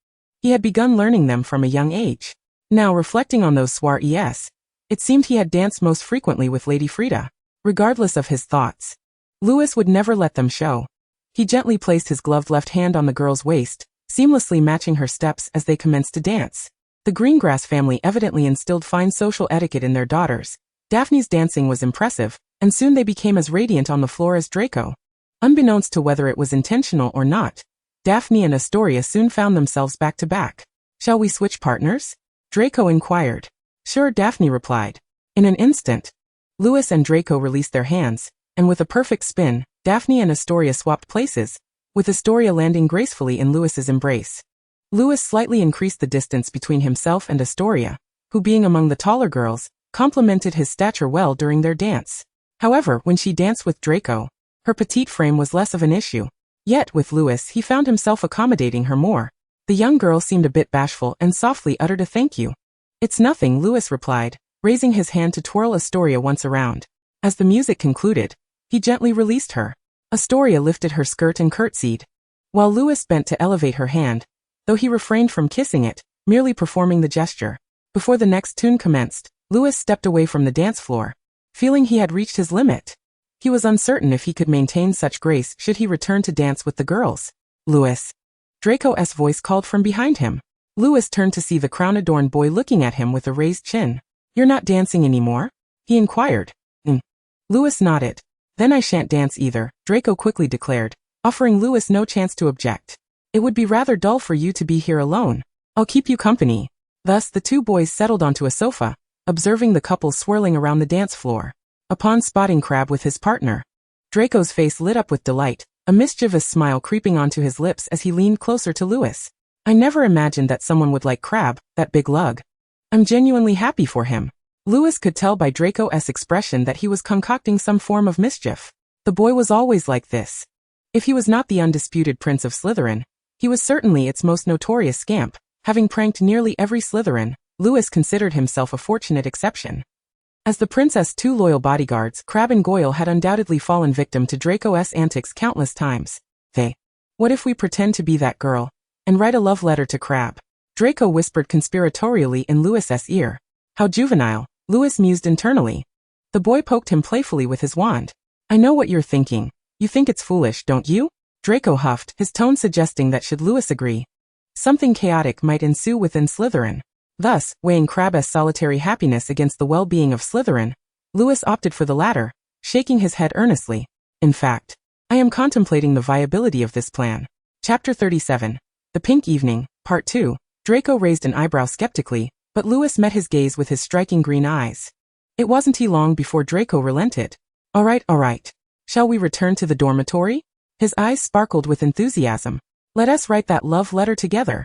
he had begun learning them from a young age. Now, reflecting on those soirees, it seemed he had danced most frequently with Lady Frida. Regardless of his thoughts, Lewis would never let them show. He gently placed his gloved left hand on the girl's waist, seamlessly matching her steps as they commenced to dance. The Greengrass family evidently instilled fine social etiquette in their daughters. Daphne's dancing was impressive, and soon they became as radiant on the floor as Draco. Unbeknownst to whether it was intentional or not, Daphne and Astoria soon found themselves back to back. "Shall we switch partners?" Draco inquired. "Sure," Daphne replied. In an instant, Lewis and Draco released their hands, and with a perfect spin, Daphne and Astoria swapped places, with Astoria landing gracefully in Lewis's embrace. Lewis slightly increased the distance between himself and Astoria, who, being among the taller girls, complemented his stature well during their dance. However, when she danced with Draco, her petite frame was less of an issue. Yet, with Lewis, he found himself accommodating her more. The young girl seemed a bit bashful and softly uttered a "thank you." "It's nothing," Lewis replied, raising his hand to twirl Astoria once around. As the music concluded, he gently released her. Astoria lifted her skirt and curtsied, while Lewis bent to elevate her hand, though he refrained from kissing it, merely performing the gesture. Before the next tune commenced, Lewis stepped away from the dance floor, feeling he had reached his limit. He was uncertain if he could maintain such grace should he return to dance with the girls. "Lewis." Draco's voice called from behind him. Lewis turned to see the crown-adorned boy looking at him with a raised chin. "You're not dancing anymore?" he inquired. Lewis nodded. "Then I shan't dance either," Draco quickly declared, offering Lewis no chance to object. "It would be rather dull for you to be here alone. I'll keep you company." Thus the two boys settled onto a sofa, observing the couple swirling around the dance floor. Upon spotting Crabbe with his partner, Draco's face lit up with delight, a mischievous smile creeping onto his lips as he leaned closer to Lewis. "I never imagined that someone would like Crabbe, that big lug. I'm genuinely happy for him." Lewis could tell by Draco's expression that he was concocting some form of mischief. The boy was always like this. If he was not the undisputed prince of Slytherin, he was certainly its most notorious scamp. Having pranked nearly every Slytherin, Lewis considered himself a fortunate exception. As the princess' two loyal bodyguards, Crabbe and Goyle had undoubtedly fallen victim to Draco's antics countless times. What if we pretend to be that girl, and write a love letter to Crabbe? Draco whispered conspiratorially in Lewis's ear. How juvenile, Lewis mused internally. The boy poked him playfully with his wand. I know what you're thinking. You think it's foolish, don't you? Draco huffed, his tone suggesting that should Lewis agree, something chaotic might ensue within Slytherin. Thus, weighing Crabbe's solitary happiness against the well-being of Slytherin, Lewis opted for the latter, shaking his head earnestly. In fact, I am contemplating the viability of this plan. Chapter 37. The Pink Evening, Part 2. Draco raised an eyebrow skeptically, but Lewis met his gaze with his striking green eyes. It wasn't long before Draco relented. All right. Shall we return to the dormitory? His eyes sparkled with enthusiasm. Let us write that love letter together.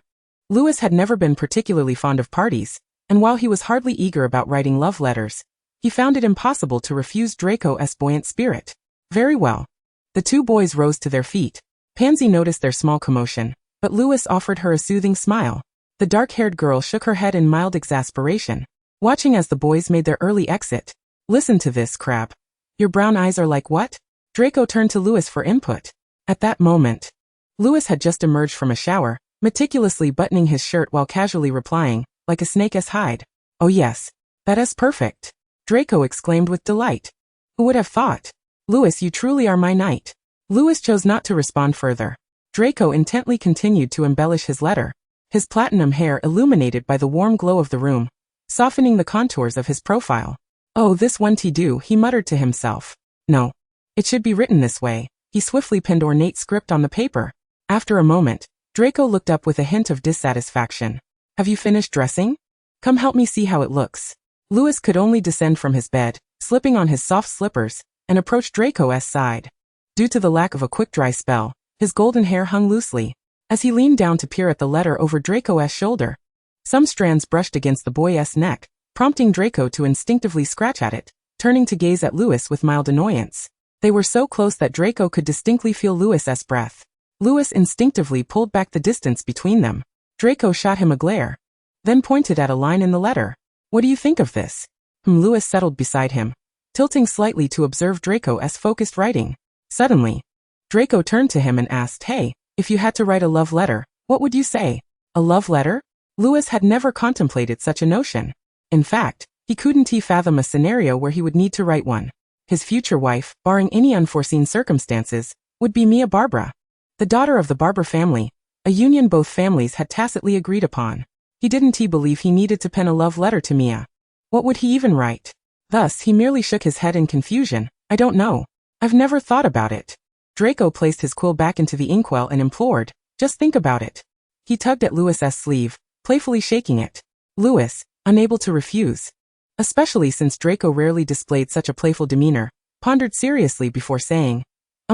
Lewis had never been particularly fond of parties, and while he was hardly eager about writing love letters, he found it impossible to refuse Draco's buoyant spirit. Very well. The two boys rose to their feet. Pansy noticed their small commotion, but Lewis offered her a soothing smile. The dark-haired girl shook her head in mild exasperation, watching as the boys made their early exit. Listen to this, Crabbe. Your brown eyes are like what? Draco turned to Lewis for input. At that moment, Lewis had just emerged from a shower, meticulously buttoning his shirt while casually replying, like a snake's hide. Oh yes, that is perfect. Draco exclaimed with delight. Who would have thought? Lewis, you truly are my knight. Lewis chose not to respond further. Draco intently continued to embellish his letter, his platinum hair illuminated by the warm glow of the room, softening the contours of his profile. Oh, this won't do, he muttered to himself. No. It should be written this way. He swiftly penned ornate script on the paper. After a moment, Draco looked up with a hint of dissatisfaction. Have you finished dressing? Come help me see how it looks. Lewis could only descend from his bed, slipping on his soft slippers, and approached Draco's side. Due to the lack of a quick-dry spell, his golden hair hung loosely. As he leaned down to peer at the letter over Draco's shoulder, some strands brushed against the boy's neck, prompting Draco to instinctively scratch at it, turning to gaze at Lewis with mild annoyance. They were so close that Draco could distinctly feel Lewis's breath. Lewis instinctively pulled back the distance between them. Draco shot him a glare, then pointed at a line in the letter. What do you think of this? Lewis settled beside him, tilting slightly to observe Draco's focused writing. Suddenly, Draco turned to him and asked, Hey, if you had to write a love letter, what would you say? A love letter? Lewis had never contemplated such a notion. In fact, he couldn't fathom a scenario where he would need to write one. His future wife, barring any unforeseen circumstances, would be Mia Barbara, the daughter of the Barber family, a union both families had tacitly agreed upon. He didn't believe he needed to pen a love letter to Mia. What would he even write? Thus, he merely shook his head in confusion. I don't know. I've never thought about it. Draco placed his quill back into the inkwell and implored, just think about it. He tugged at Lewis's sleeve, playfully shaking it. Lewis, unable to refuse, especially since Draco rarely displayed such a playful demeanor, pondered seriously before saying,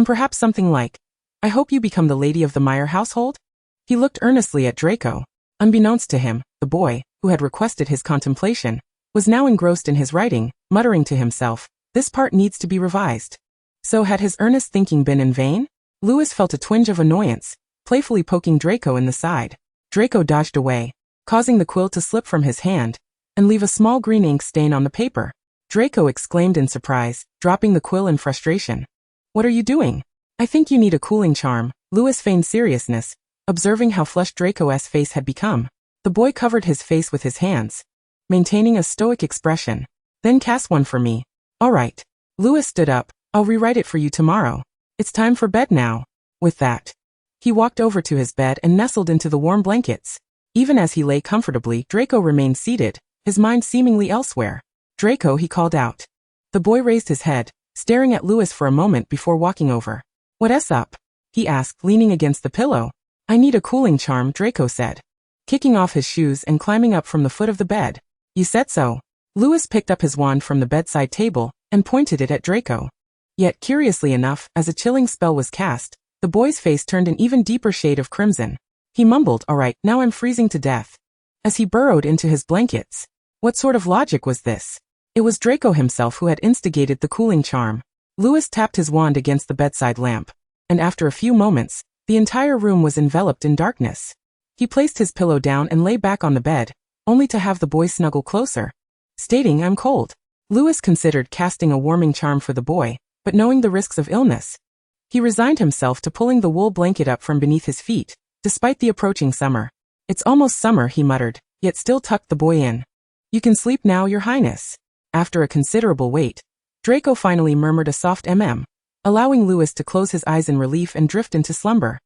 perhaps something like, I hope you become the lady of the Meyer household? He looked earnestly at Draco. Unbeknownst to him, the boy, who had requested his contemplation, was now engrossed in his writing, muttering to himself, this part needs to be revised. So had his earnest thinking been in vain? Lewis felt a twinge of annoyance, playfully poking Draco in the side. Draco dodged away, causing the quill to slip from his hand, and leave a small green ink stain on the paper. Draco exclaimed in surprise, dropping the quill in frustration. What are you doing? I think you need a cooling charm. Lewis feigned seriousness, observing how flushed Draco's face had become. The boy covered his face with his hands, maintaining a stoic expression. Then cast one for me. All right. Lewis stood up. I'll rewrite it for you tomorrow. It's time for bed now. With that, he walked over to his bed and nestled into the warm blankets. Even as he lay comfortably, Draco remained seated, his mind seemingly elsewhere. Draco, he called out. The boy raised his head, staring at Lewis for a moment before walking over. What's up? He asked, leaning against the pillow. I need a cooling charm, Draco said, kicking off his shoes and climbing up from the foot of the bed. You said so. Lewis picked up his wand from the bedside table and pointed it at Draco. Yet, curiously enough, as a chilling spell was cast, the boy's face turned an even deeper shade of crimson. He mumbled, all right, now I'm freezing to death, as he burrowed into his blankets. What sort of logic was this? It was Draco himself who had instigated the cooling charm. Lewis tapped his wand against the bedside lamp, and after a few moments, the entire room was enveloped in darkness. He placed his pillow down and lay back on the bed, only to have the boy snuggle closer, stating, "I'm cold." Lewis considered casting a warming charm for the boy, but knowing the risks of illness, he resigned himself to pulling the wool blanket up from beneath his feet, despite the approaching summer. "It's almost summer," he muttered, yet still tucked the boy in. "You can sleep now, Your Highness." After a considerable wait, Draco finally murmured a soft allowing Lewis to close his eyes in relief and drift into slumber.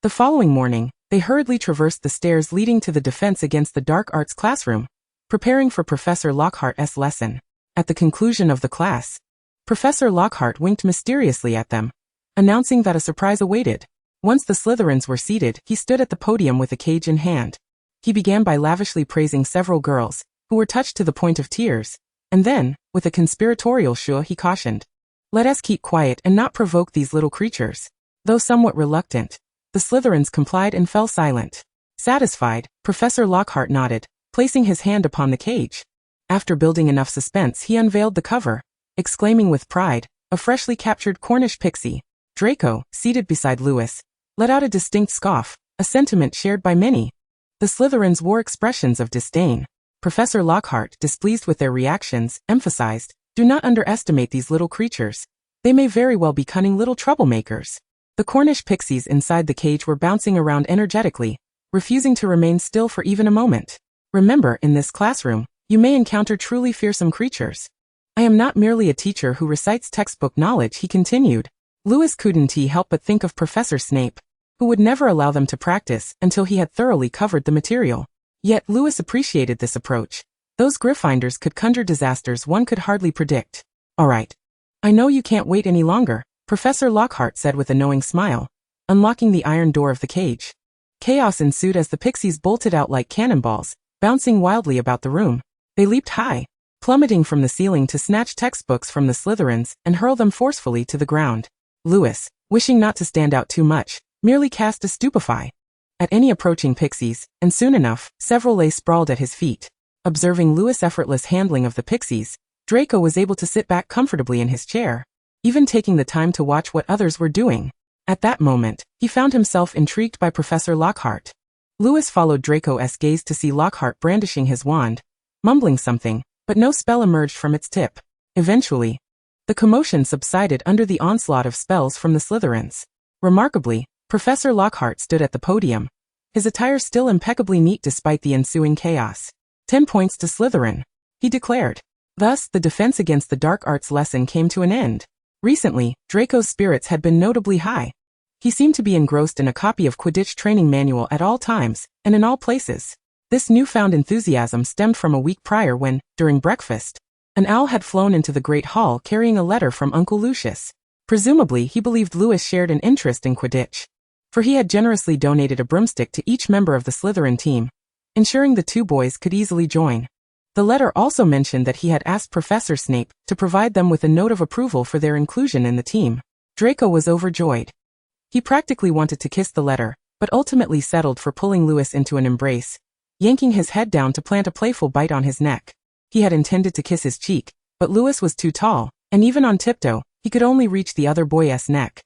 The following morning, they hurriedly traversed the stairs leading to the Defense Against the Dark Arts classroom, preparing for Professor Lockhart's lesson. At the conclusion of the class, Professor Lockhart winked mysteriously at them, announcing that a surprise awaited. Once the Slytherins were seated, he stood at the podium with a cage in hand. He began by lavishly praising several girls, who were touched to the point of tears, and then, with a conspiratorial shoo, he cautioned, "Let us keep quiet and not provoke these little creatures." Though somewhat reluctant, the Slytherins complied and fell silent. Satisfied, Professor Lockhart nodded, placing his hand upon the cage. After building enough suspense, he unveiled the cover, exclaiming with pride, "A freshly captured Cornish pixie." Draco, seated beside Lewis, let out a distinct scoff, a sentiment shared by many. The Slytherins wore expressions of disdain. Professor Lockhart, displeased with their reactions, emphasized, "Do not underestimate these little creatures. They may very well be cunning little troublemakers." The Cornish pixies inside the cage were bouncing around energetically, refusing to remain still for even a moment. "Remember, in this classroom, you may encounter truly fearsome creatures. I am not merely a teacher who recites textbook knowledge," he continued. Lewis couldn't help but think of Professor Snape, who would never allow them to practice until he had thoroughly covered the material. Yet Lewis appreciated this approach. Those Gryffindors could conjure disasters one could hardly predict. "All right. I know you can't wait any longer," Professor Lockhart said with a knowing smile, unlocking the iron door of the cage. Chaos ensued as the pixies bolted out like cannonballs, bouncing wildly about the room. They leaped high, plummeting from the ceiling to snatch textbooks from the Slytherins and hurl them forcefully to the ground. Lewis, wishing not to stand out too much, merely cast a stupefy at any approaching pixies, and soon enough, several lay sprawled at his feet. Observing Lewis' effortless handling of the pixies, Draco was able to sit back comfortably in his chair, even taking the time to watch what others were doing. At that moment, he found himself intrigued by Professor Lockhart. Lewis followed Draco's gaze to see Lockhart brandishing his wand, mumbling something, but no spell emerged from its tip. Eventually, the commotion subsided under the onslaught of spells from the Slytherins. Remarkably, Professor Lockhart stood at the podium, his attire still impeccably neat despite the ensuing chaos. 10 points to Slytherin, he declared. Thus, the Defense Against the Dark Arts lesson came to an end. Recently, Draco's spirits had been notably high. He seemed to be engrossed in a copy of Quidditch training manual at all times, and in all places. This newfound enthusiasm stemmed from a week prior when, during breakfast, an owl had flown into the Great Hall carrying a letter from Uncle Lucius. Presumably, he believed Lewis shared an interest in Quidditch, for he had generously donated a broomstick to each member of the Slytherin team, ensuring the two boys could easily join. The letter also mentioned that he had asked Professor Snape to provide them with a note of approval for their inclusion in the team. Draco was overjoyed. He practically wanted to kiss the letter, but ultimately settled for pulling Lewis into an embrace, yanking his head down to plant a playful bite on his neck. He had intended to kiss his cheek, but Lewis was too tall, and even on tiptoe, he could only reach the other boy's neck.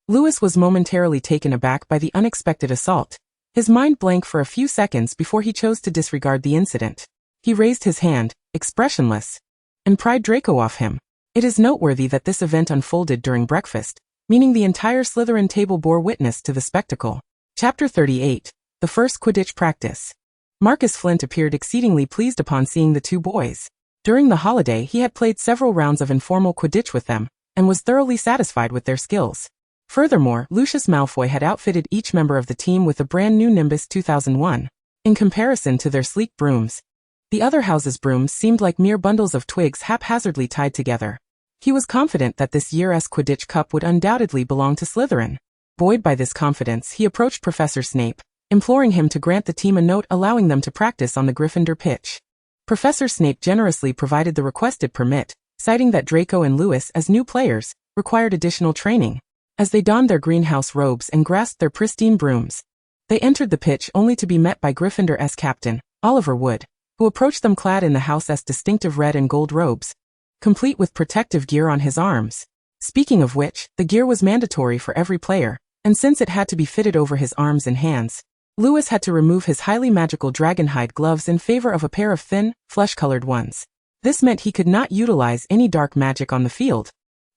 Lewis was momentarily taken aback by the unexpected assault, his mind blank for a few seconds before he chose to disregard the incident. He raised his hand, expressionless, and pried Draco off him. It is noteworthy that this event unfolded during breakfast, meaning the entire Slytherin table bore witness to the spectacle. Chapter 38, The First Quidditch Practice. Marcus Flint appeared exceedingly pleased upon seeing the two boys. During the holiday, he had played several rounds of informal Quidditch with them, and was thoroughly satisfied with their skills. Furthermore, Lucius Malfoy had outfitted each member of the team with a brand new Nimbus 2001. In comparison to their sleek brooms, the other house's brooms seemed like mere bundles of twigs haphazardly tied together. He was confident that this year's Quidditch Cup would undoubtedly belong to Slytherin. Buoyed by this confidence, he approached Professor Snape, imploring him to grant the team a note allowing them to practice on the Gryffindor pitch. Professor Snape generously provided the requested permit, citing that Draco and Lewis, as new players, required additional training. As they donned their greenhouse robes and grasped their pristine brooms, they entered the pitch only to be met by Gryffindor's captain, Oliver Wood, who approached them clad in the house's distinctive red and gold robes, complete with protective gear on his arms. Speaking of which, the gear was mandatory for every player, and since it had to be fitted over his arms and hands, Lewis had to remove his highly magical dragonhide gloves in favor of a pair of thin, flesh-colored ones. This meant he could not utilize any dark magic on the field.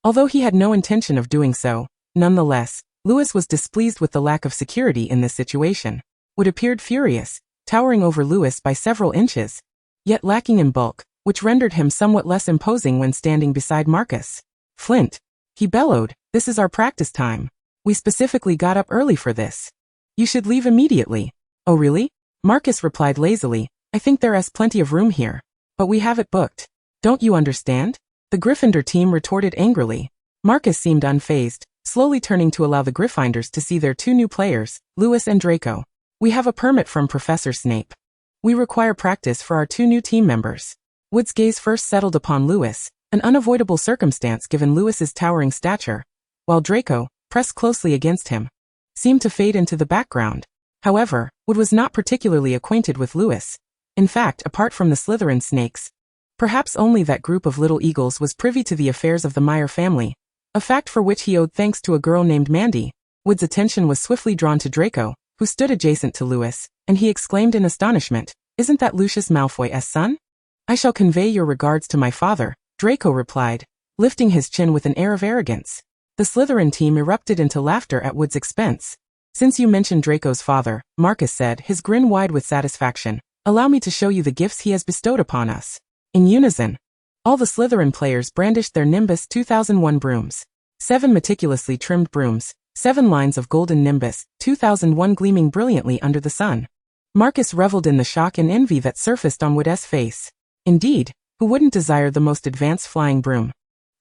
Although he had no intention of doing so, nonetheless, Lewis was displeased with the lack of security in this situation. Wood appeared furious, towering over Lewis by several inches, yet lacking in bulk, which rendered him somewhat less imposing when standing beside Marcus. Flint, he bellowed, this is our practice time. We specifically got up early for this. You should leave immediately. Oh really? Marcus replied lazily, I think there is plenty of room here. But we have it booked. Don't you understand? The Gryffindor team retorted angrily. Marcus seemed unfazed, slowly turning to allow the Gryffindors to see their two new players, Lewis and Draco. We have a permit from Professor Snape. We require practice for our two new team members. Wood's gaze first settled upon Lewis, an unavoidable circumstance given Lewis's towering stature, while Draco, pressed closely against him, seemed to fade into the background. However, Wood was not particularly acquainted with Lewis. In fact, apart from the Slytherin snakes, perhaps only that group of little eagles was privy to the affairs of the Meyer family, a fact for which he owed thanks to a girl named Mandy. Wood's attention was swiftly drawn to Draco, who stood adjacent to Lewis, and he exclaimed in astonishment, Isn't that Lucius Malfoy's son? I shall convey your regards to my father, Draco replied, lifting his chin with an air of arrogance. The Slytherin team erupted into laughter at Wood's expense. Since you mentioned Draco's father, Marcus said, his grin wide with satisfaction, allow me to show you the gifts he has bestowed upon us. In unison, all the Slytherin players brandished their Nimbus 2001 brooms. 7 meticulously trimmed brooms, 7 lines of golden Nimbus 2001 gleaming brilliantly under the sun. Marcus reveled in the shock and envy that surfaced on Wood's face. Indeed, who wouldn't desire the most advanced flying broom?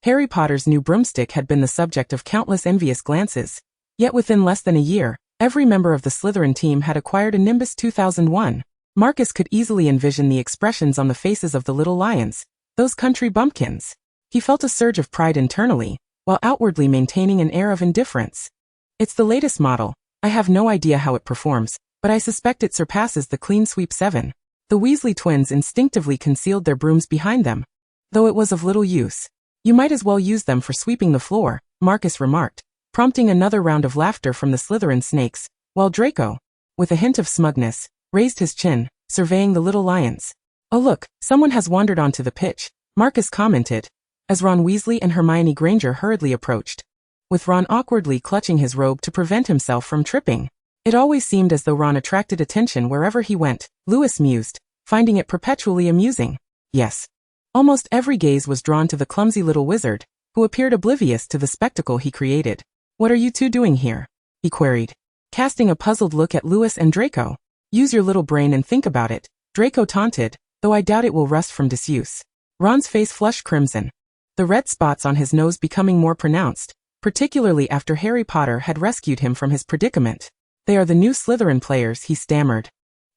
Harry Potter's new broomstick had been the subject of countless envious glances. Yet within less than a year, every member of the Slytherin team had acquired a Nimbus 2001. Marcus could easily envision the expressions on the faces of the little lions, those country bumpkins. He felt a surge of pride internally, while outwardly maintaining an air of indifference. It's the latest model. I have no idea how it performs, but I suspect it surpasses the Clean Sweep 7. The Weasley twins instinctively concealed their brooms behind them, though it was of little use. You might as well use them for sweeping the floor, Marcus remarked, prompting another round of laughter from the Slytherin snakes, while Draco, with a hint of smugness, raised his chin, surveying the little lions. Oh look, someone has wandered onto the pitch, Marcus commented, as Ron Weasley and Hermione Granger hurriedly approached, with Ron awkwardly clutching his robe to prevent himself from tripping. It always seemed as though Ron attracted attention wherever he went, Lewis mused, finding it perpetually amusing. Yes. Almost every gaze was drawn to the clumsy little wizard, who appeared oblivious to the spectacle he created. What are you two doing here? He queried, casting a puzzled look at Lewis and Draco. Use your little brain and think about it, Draco taunted, though I doubt it will rust from disuse. Ron's face flushed crimson, the red spots on his nose becoming more pronounced, particularly after Harry Potter had rescued him from his predicament. They are the new Slytherin players, he stammered,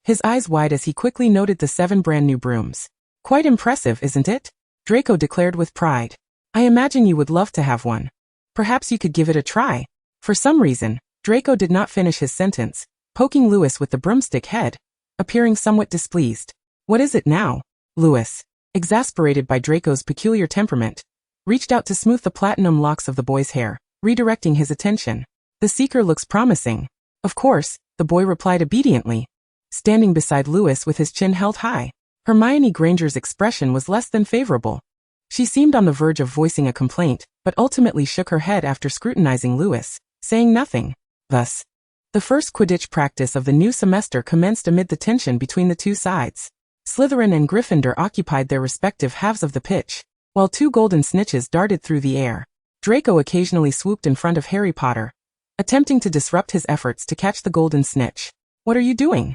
his eyes wide as he quickly noted the 7 brand new brooms. Quite impressive, isn't it? Draco declared with pride. I imagine you would love to have one. Perhaps you could give it a try. For some reason, Draco did not finish his sentence, poking Lewis with the broomstick head, appearing somewhat displeased. What is it now? Lewis, exasperated by Draco's peculiar temperament, reached out to smooth the platinum locks of the boy's hair, redirecting his attention. The seeker looks promising. Of course, the boy replied obediently, standing beside Lewis with his chin held high. Hermione Granger's expression was less than favorable. She seemed on the verge of voicing a complaint, but ultimately shook her head after scrutinizing Lewis, saying nothing. Thus, the first Quidditch practice of the new semester commenced amid the tension between the two sides. Slytherin and Gryffindor occupied their respective halves of the pitch, while 2 golden snitches darted through the air. Draco occasionally swooped in front of Harry Potter, attempting to disrupt his efforts to catch the golden snitch. What are you doing?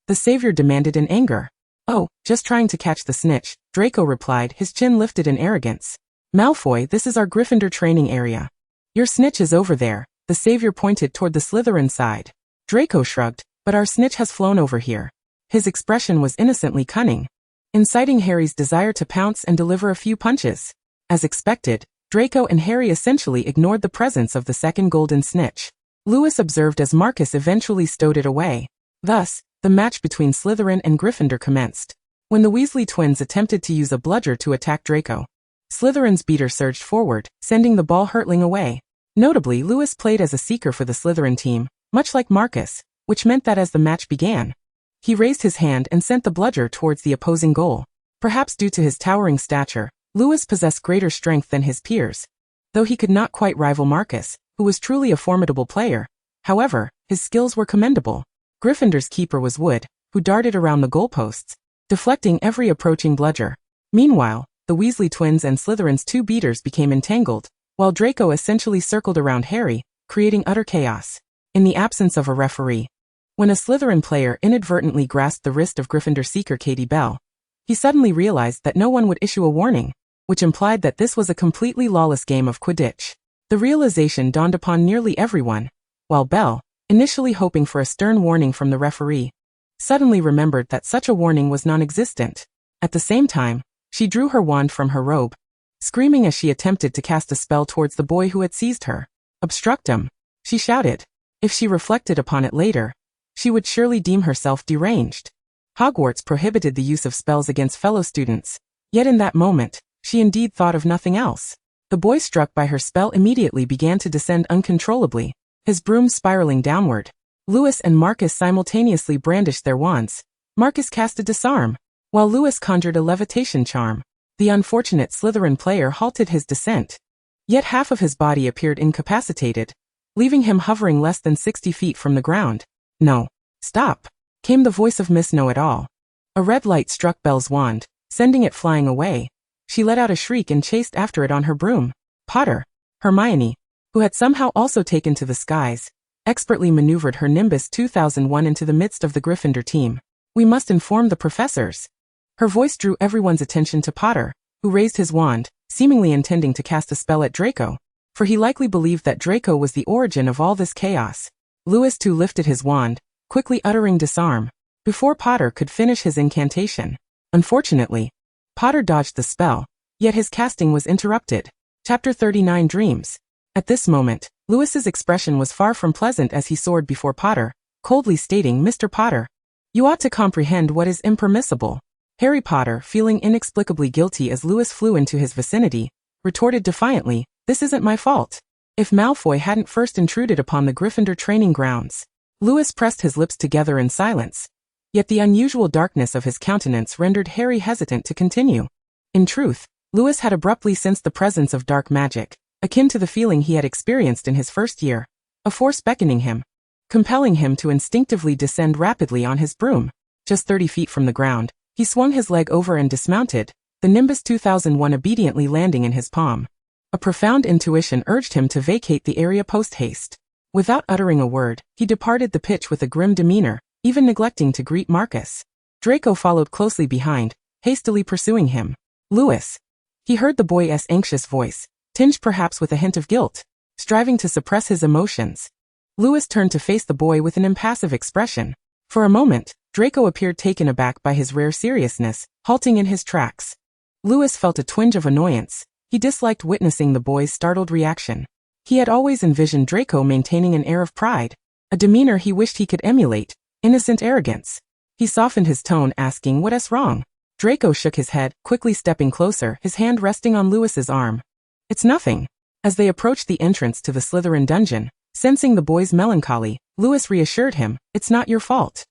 The savior demanded in anger. Oh, just trying to catch the snitch, Draco replied, his chin lifted in arrogance. Malfoy, this is our Gryffindor training area. Your snitch is over there, the savior pointed toward the Slytherin side. Draco shrugged, but our snitch has flown over here. His expression was innocently cunning, inciting Harry's desire to pounce and deliver a few punches. As expected, Draco and Harry essentially ignored the presence of the second golden snitch. Lewis observed as Marcus eventually stowed it away. Thus, the match between Slytherin and Gryffindor commenced. When the Weasley twins attempted to use a bludger to attack Draco, Slytherin's beater surged forward, sending the ball hurtling away. Notably, Lewis played as a seeker for the Slytherin team, much like Marcus, which meant that as the match began, he raised his hand and sent the bludger towards the opposing goal. Perhaps due to his towering stature, Lewis possessed greater strength than his peers, though he could not quite rival Marcus, who was truly a formidable player. However, his skills were commendable. Gryffindor's keeper was Wood, who darted around the goalposts, deflecting every approaching bludger. Meanwhile, the Weasley twins and Slytherin's two beaters became entangled, while Draco essentially circled around Harry, creating utter chaos. In the absence of a referee, when a Slytherin player inadvertently grasped the wrist of Gryffindor seeker Katie Bell, he suddenly realized that no one would issue a warning, which implied that this was a completely lawless game of Quidditch. The realization dawned upon nearly everyone, while Bell, initially hoping for a stern warning from the referee, suddenly remembered that such a warning was non-existent. At the same time, she drew her wand from her robe, screaming as she attempted to cast a spell towards the boy who had seized her. "Obstruct him," she shouted. If she reflected upon it later, she would surely deem herself deranged. Hogwarts prohibited the use of spells against fellow students, yet in that moment, she indeed thought of nothing else. The boy struck by her spell immediately began to descend uncontrollably, his broom spiraling downward. Lewis and Marcus simultaneously brandished their wands. Marcus cast a disarm, while Lewis conjured a levitation charm. The unfortunate Slytherin player halted his descent, yet half of his body appeared incapacitated, leaving him hovering less than 60 feet from the ground. "No. Stop," came the voice of Miss Know-It-All. A red light struck Belle's wand, sending it flying away. She let out a shriek and chased after it on her broom. Potter, Hermione, who had somehow also taken to the skies, expertly maneuvered her Nimbus 2001 into the midst of the Gryffindor team. "We must inform the professors." Her voice drew everyone's attention to Potter, who raised his wand, seemingly intending to cast a spell at Draco, for he likely believed that Draco was the origin of all this chaos. Lewis too lifted his wand, quickly uttering disarm, before Potter could finish his incantation. Unfortunately, Potter dodged the spell, yet his casting was interrupted. Chapter 39 Dreams. At this moment, Lewis's expression was far from pleasant as he soared before Potter, coldly stating, "Mr. Potter, you ought to comprehend what is impermissible." Harry Potter, feeling inexplicably guilty as Lewis flew into his vicinity, retorted defiantly, "This isn't my fault. If Malfoy hadn't first intruded upon the Gryffindor training grounds." Lewis pressed his lips together in silence, yet the unusual darkness of his countenance rendered Harry hesitant to continue. In truth, Lewis had abruptly sensed the presence of dark magic, akin to the feeling he had experienced in his first year, a force beckoning him, compelling him to instinctively descend rapidly on his broom. Just 30 feet from the ground, he swung his leg over and dismounted, the Nimbus 2001 obediently landing in his palm. A profound intuition urged him to vacate the area post-haste. Without uttering a word, he departed the pitch with a grim demeanor, even neglecting to greet Marcus. Draco followed closely behind, hastily pursuing him. "Lewis." He heard the boy's anxious voice, tinged perhaps with a hint of guilt, striving to suppress his emotions. Lewis turned to face the boy with an impassive expression. For a moment, Draco appeared taken aback by his rare seriousness, halting in his tracks. Lewis felt a twinge of annoyance. He disliked witnessing the boy's startled reaction. He had always envisioned Draco maintaining an air of pride, a demeanor he wished he could emulate, innocent arrogance. He softened his tone, asking, "What's wrong?" Draco shook his head, quickly stepping closer, his hand resting on Lewis's arm. "It's nothing." As they approached the entrance to the Slytherin dungeon, sensing the boy's melancholy, Lewis reassured him, "It's not your fault."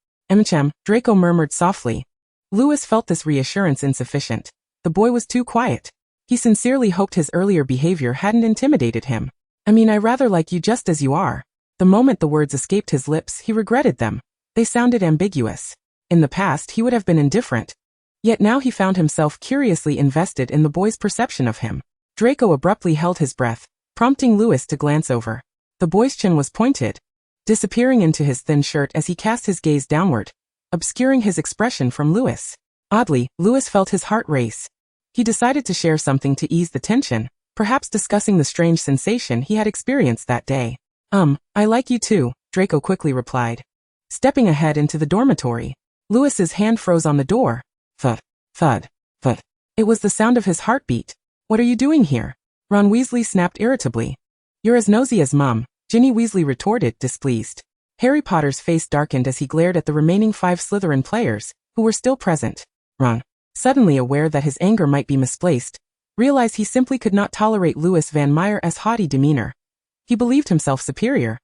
Draco murmured softly. Lewis felt this reassurance insufficient. The boy was too quiet. He sincerely hoped his earlier behavior hadn't intimidated him. "I rather like you just as you are." The moment the words escaped his lips, he regretted them. They sounded ambiguous. In the past, he would have been indifferent. Yet now he found himself curiously invested in the boy's perception of him. Draco abruptly held his breath, prompting Lewis to glance over. The boy's chin was pointed, disappearing into his thin shirt as he cast his gaze downward, obscuring his expression from Lewis. Oddly, Lewis felt his heart race. He decided to share something to ease the tension, perhaps discussing the strange sensation he had experienced that day. I like you too," Draco quickly replied. Stepping ahead into the dormitory, Lewis's hand froze on the door. Thud, thud, thud. It was the sound of his heartbeat. "What are you doing here?" Ron Weasley snapped irritably. "You're as nosy as Mum," Ginny Weasley retorted, displeased. Harry Potter's face darkened as he glared at the remaining 5 Slytherin players, who were still present. Ron, suddenly aware that his anger might be misplaced, realized he simply could not tolerate Louis Van Meyer's haughty demeanor. He believed himself superior,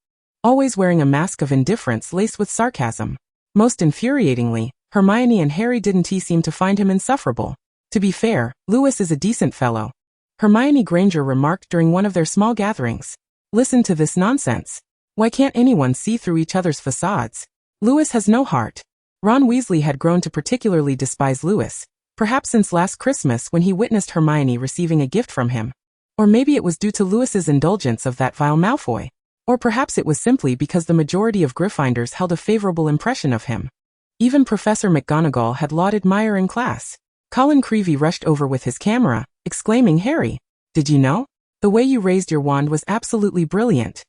always wearing a mask of indifference laced with sarcasm. Most infuriatingly, Hermione and Harry didn't seem to find him insufferable. To be fair, Lewis is a decent fellow, Hermione Granger remarked during one of their small gatherings. Listen to this nonsense. Why can't anyone see through each other's facades? Lewis has no heart. Ron Weasley had grown to particularly despise Lewis, perhaps since last Christmas when he witnessed Hermione receiving a gift from him. Or maybe it was due to Lewis's indulgence of that vile Malfoy. Or perhaps it was simply because the majority of Gryffindors held a favorable impression of him. Even Professor McGonagall had lauded Meyer in class. Colin Creevey rushed over with his camera, exclaiming, "Harry, did you know? The way you raised your wand was absolutely brilliant."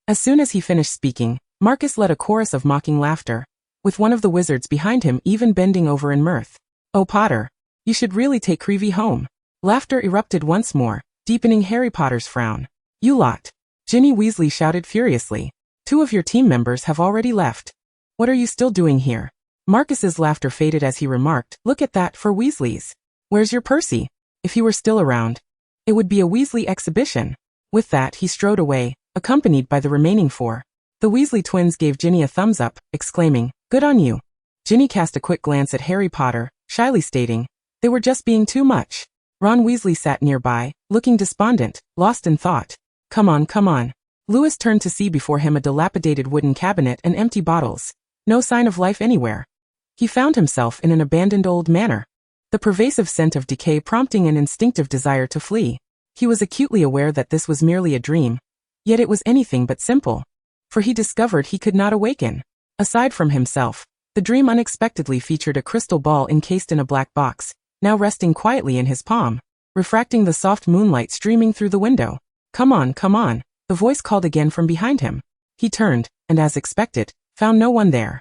As soon as he finished speaking, Marcus led a chorus of mocking laughter, with one of the wizards behind him even bending over in mirth. "Oh, Potter, you should really take Creevey home." Laughter erupted once more, deepening Harry Potter's frown. "You lot," Ginny Weasley shouted furiously. "Two of your team members have already left. What are you still doing here?" Marcus's laughter faded as he remarked, "Look at that for Weasleys. Where's your Percy? If he were still around, it would be a Weasley exhibition." With that, he strode away, accompanied by the remaining four. The Weasley twins gave Ginny a thumbs up, exclaiming, "Good on you." Ginny cast a quick glance at Harry Potter, shyly stating, "They were just being too much." Ron Weasley sat nearby, looking despondent, lost in thought. Come on. Lewis turned to see before him a dilapidated wooden cabinet and empty bottles. No sign of life anywhere. He found himself in an abandoned old manor, the pervasive scent of decay prompting an instinctive desire to flee. He was acutely aware that this was merely a dream, yet it was anything but simple, for he discovered he could not awaken. Aside from himself, the dream unexpectedly featured a crystal ball encased in a black box, now resting quietly in his palm, refracting the soft moonlight streaming through the window. Come on, the voice called again from behind him. He turned, and as expected, found no one there.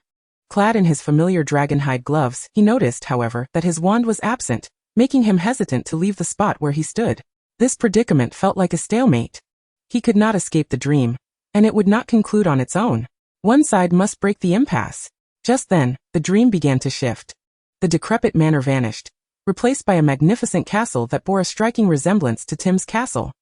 Clad in his familiar dragonhide gloves, he noticed, however, that his wand was absent, making him hesitant to leave the spot where he stood. This predicament felt like a stalemate. He could not escape the dream, and it would not conclude on its own. One side must break the impasse. Just then, the dream began to shift. The decrepit manor vanished, replaced by a magnificent castle that bore a striking resemblance to Tim's castle.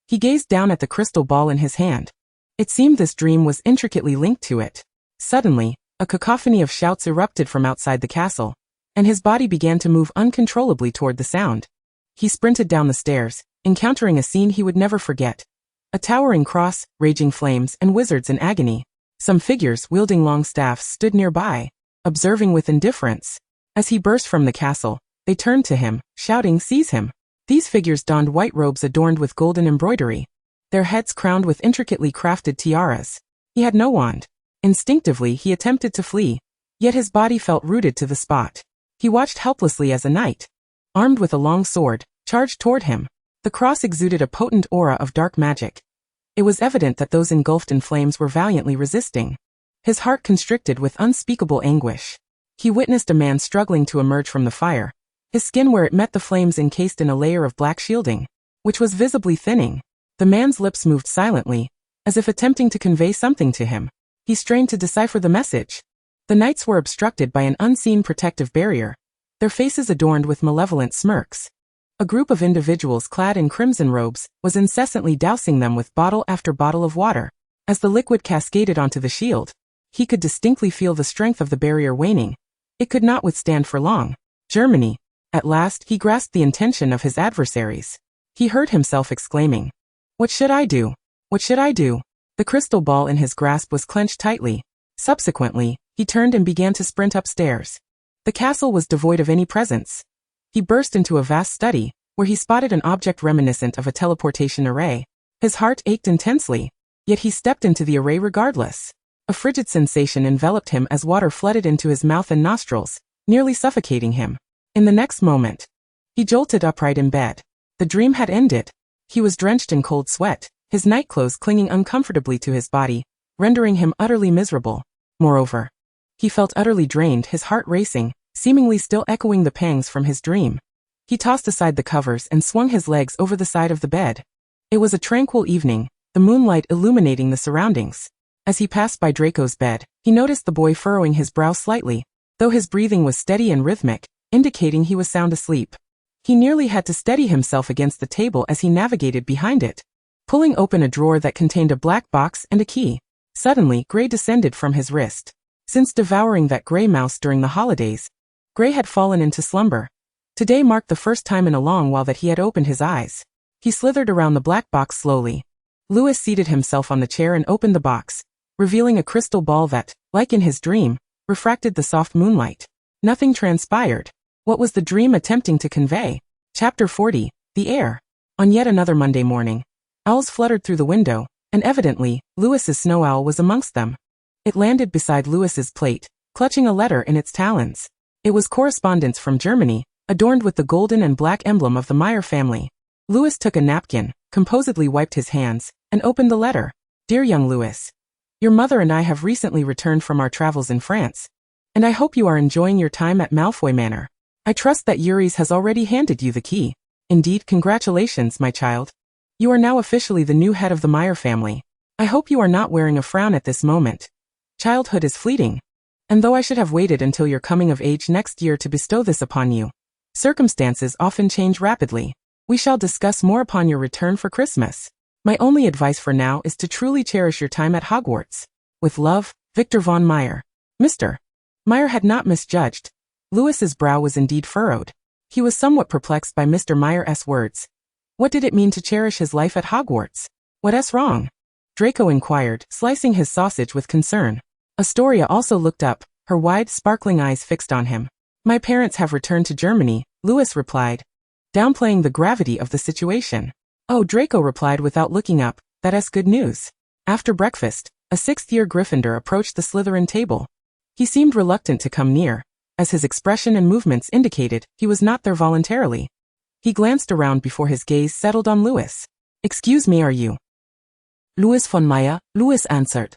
He gazed down at the crystal ball in his hand. It seemed this dream was intricately linked to it. Suddenly, a cacophony of shouts erupted from outside the castle, and his body began to move uncontrollably toward the sound. He sprinted down the stairs, encountering a scene he would never forget. A towering cross, raging flames, and wizards in agony. Some figures wielding long staffs stood nearby, observing with indifference. As he burst from the castle, they turned to him, shouting, "Seize him!" These figures donned white robes adorned with golden embroidery, their heads crowned with intricately crafted tiaras. He had no wand. Instinctively, he attempted to flee, yet his body felt rooted to the spot. He watched helplessly as a knight, armed with a long sword, charged toward him. The cross exuded a potent aura of dark magic. It was evident that those engulfed in flames were valiantly resisting. His heart constricted with unspeakable anguish. He witnessed a man struggling to emerge from the fire, his skin where it met the flames encased in a layer of black shielding, which was visibly thinning. The man's lips moved silently, as if attempting to convey something to him. He strained to decipher the message. The knights were obstructed by an unseen protective barrier, their faces adorned with malevolent smirks. A group of individuals clad in crimson robes was incessantly dousing them with bottle after bottle of water. As the liquid cascaded onto the shield, he could distinctly feel the strength of the barrier waning. It could not withstand for long. Germany. At last, he grasped the intention of his adversaries. He heard himself exclaiming, "What should I do? What should I do?" The crystal ball in his grasp was clenched tightly. Subsequently, he turned and began to sprint upstairs. The castle was devoid of any presence. He burst into a vast study, where he spotted an object reminiscent of a teleportation array. His heart ached intensely, yet he stepped into the array regardless. A frigid sensation enveloped him as water flooded into his mouth and nostrils, nearly suffocating him. In the next moment, he jolted upright in bed. The dream had ended. He was drenched in cold sweat, his nightclothes clinging uncomfortably to his body, rendering him utterly miserable. Moreover, he felt utterly drained, his heart racing, seemingly still echoing the pangs from his dream. He tossed aside the covers and swung his legs over the side of the bed. It was a tranquil evening, the moonlight illuminating the surroundings. As he passed by Draco's bed, he noticed the boy furrowing his brow slightly, though his breathing was steady and rhythmic, indicating he was sound asleep. He nearly had to steady himself against the table as he navigated behind it. pulling open a drawer that contained a black box and a key. Suddenly, Gray descended from his wrist. Since devouring that gray mouse during the holidays, Gray had fallen into slumber. Today marked the first time in a long while that he had opened his eyes. He slithered around the black box slowly. Lewis seated himself on the chair and opened the box, revealing a crystal ball that, like in his dream, refracted the soft moonlight. Nothing transpired. What was the dream attempting to convey? Chapter 40, The Air. On yet another Monday morning, owls fluttered through the window, and evidently, Lewis's snow owl was amongst them. It landed beside Lewis's plate, clutching a letter in its talons. It was correspondence from Germany, adorned with the golden and black emblem of the Meyer family. Lewis took a napkin, composedly wiped his hands, and opened the letter. Dear young Lewis, your mother and I have recently returned from our travels in France, and I hope you are enjoying your time at Malfoy Manor. I trust that Uris has already handed you the key. Indeed, congratulations, my child. You are now officially the new head of the Meyer family. I hope you are not wearing a frown at this moment. Childhood is fleeting. And though I should have waited until your coming of age next year to bestow this upon you, circumstances often change rapidly. We shall discuss more upon your return for Christmas. My only advice for now is to truly cherish your time at Hogwarts. With love, Victor von Meyer. Mr. Meyer had not misjudged. Lewis's brow was indeed furrowed. He was somewhat perplexed by Mr. Meyer's words. What did it mean to cherish his life at Hogwarts? What's wrong? Draco inquired, slicing his sausage with concern. Astoria also looked up, her wide, sparkling eyes fixed on him. My parents have returned to Germany, Lewis replied, downplaying the gravity of the situation. Oh, Draco replied without looking up, that's good news. After breakfast, a sixth-year Gryffindor approached the Slytherin table. He seemed reluctant to come near, as his expression and movements indicated he was not there voluntarily. He glanced around before his gaze settled on Lewis. Excuse me, are you? Louis von Meyer, Lewis answered.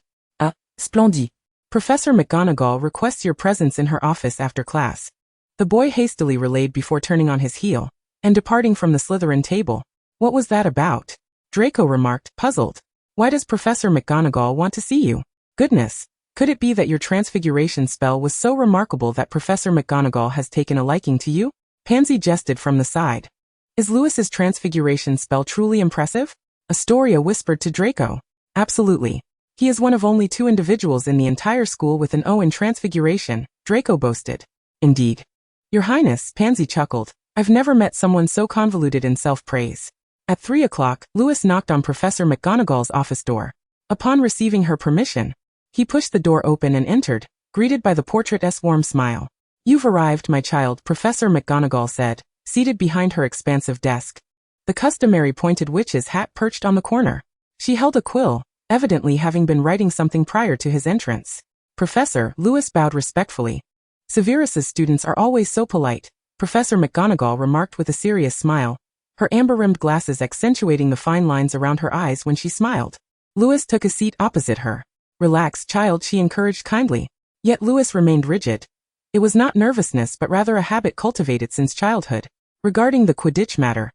Splendid. Professor McGonagall requests your presence in her office after class. The boy hastily relayed before turning on his heel, and departing from the Slytherin table. What was that about? Draco remarked, puzzled. Why does Professor McGonagall want to see you? Goodness, could it be that your transfiguration spell was so remarkable that Professor McGonagall has taken a liking to you? Pansy jested from the side. Is Lewis's transfiguration spell truly impressive? Astoria whispered to Draco. Absolutely. He is one of only 2 individuals in the entire school with an O in transfiguration, Draco boasted. Indeed. Your Highness, Pansy chuckled. I've never met someone so convoluted in self-praise. At 3 o'clock, Lewis knocked on Professor McGonagall's office door. Upon receiving her permission, he pushed the door open and entered, greeted by the portrait's warm smile. You've arrived, my child, Professor McGonagall said, seated behind her expansive desk. The customary pointed witch's hat perched on the corner. She held a quill, evidently having been writing something prior to his entrance. Professor, Lewis bowed respectfully. Severus's students are always so polite, Professor McGonagall remarked with a serious smile, her amber-rimmed glasses accentuating the fine lines around her eyes when she smiled. Lewis took a seat opposite her. Relax, child, she encouraged kindly. Yet Lewis remained rigid. It was not nervousness but rather a habit cultivated since childhood. Regarding the Quidditch matter,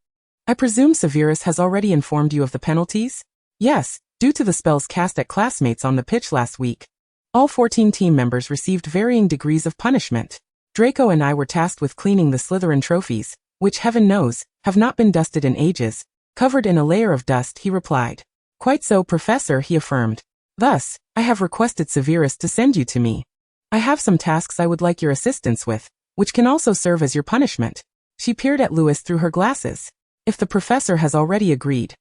I presume Severus has already informed you of the penalties? Yes, due to the spells cast at classmates on the pitch last week. All 14 team members received varying degrees of punishment. Draco and I were tasked with cleaning the Slytherin trophies, which heaven knows, have not been dusted in ages. Covered in a layer of dust, he replied. Quite so, Professor, he affirmed. Thus, I have requested Severus to send you to me. I have some tasks I would like your assistance with, which can also serve as your punishment. She peered at Lewis through her glasses. If the professor has already agreed.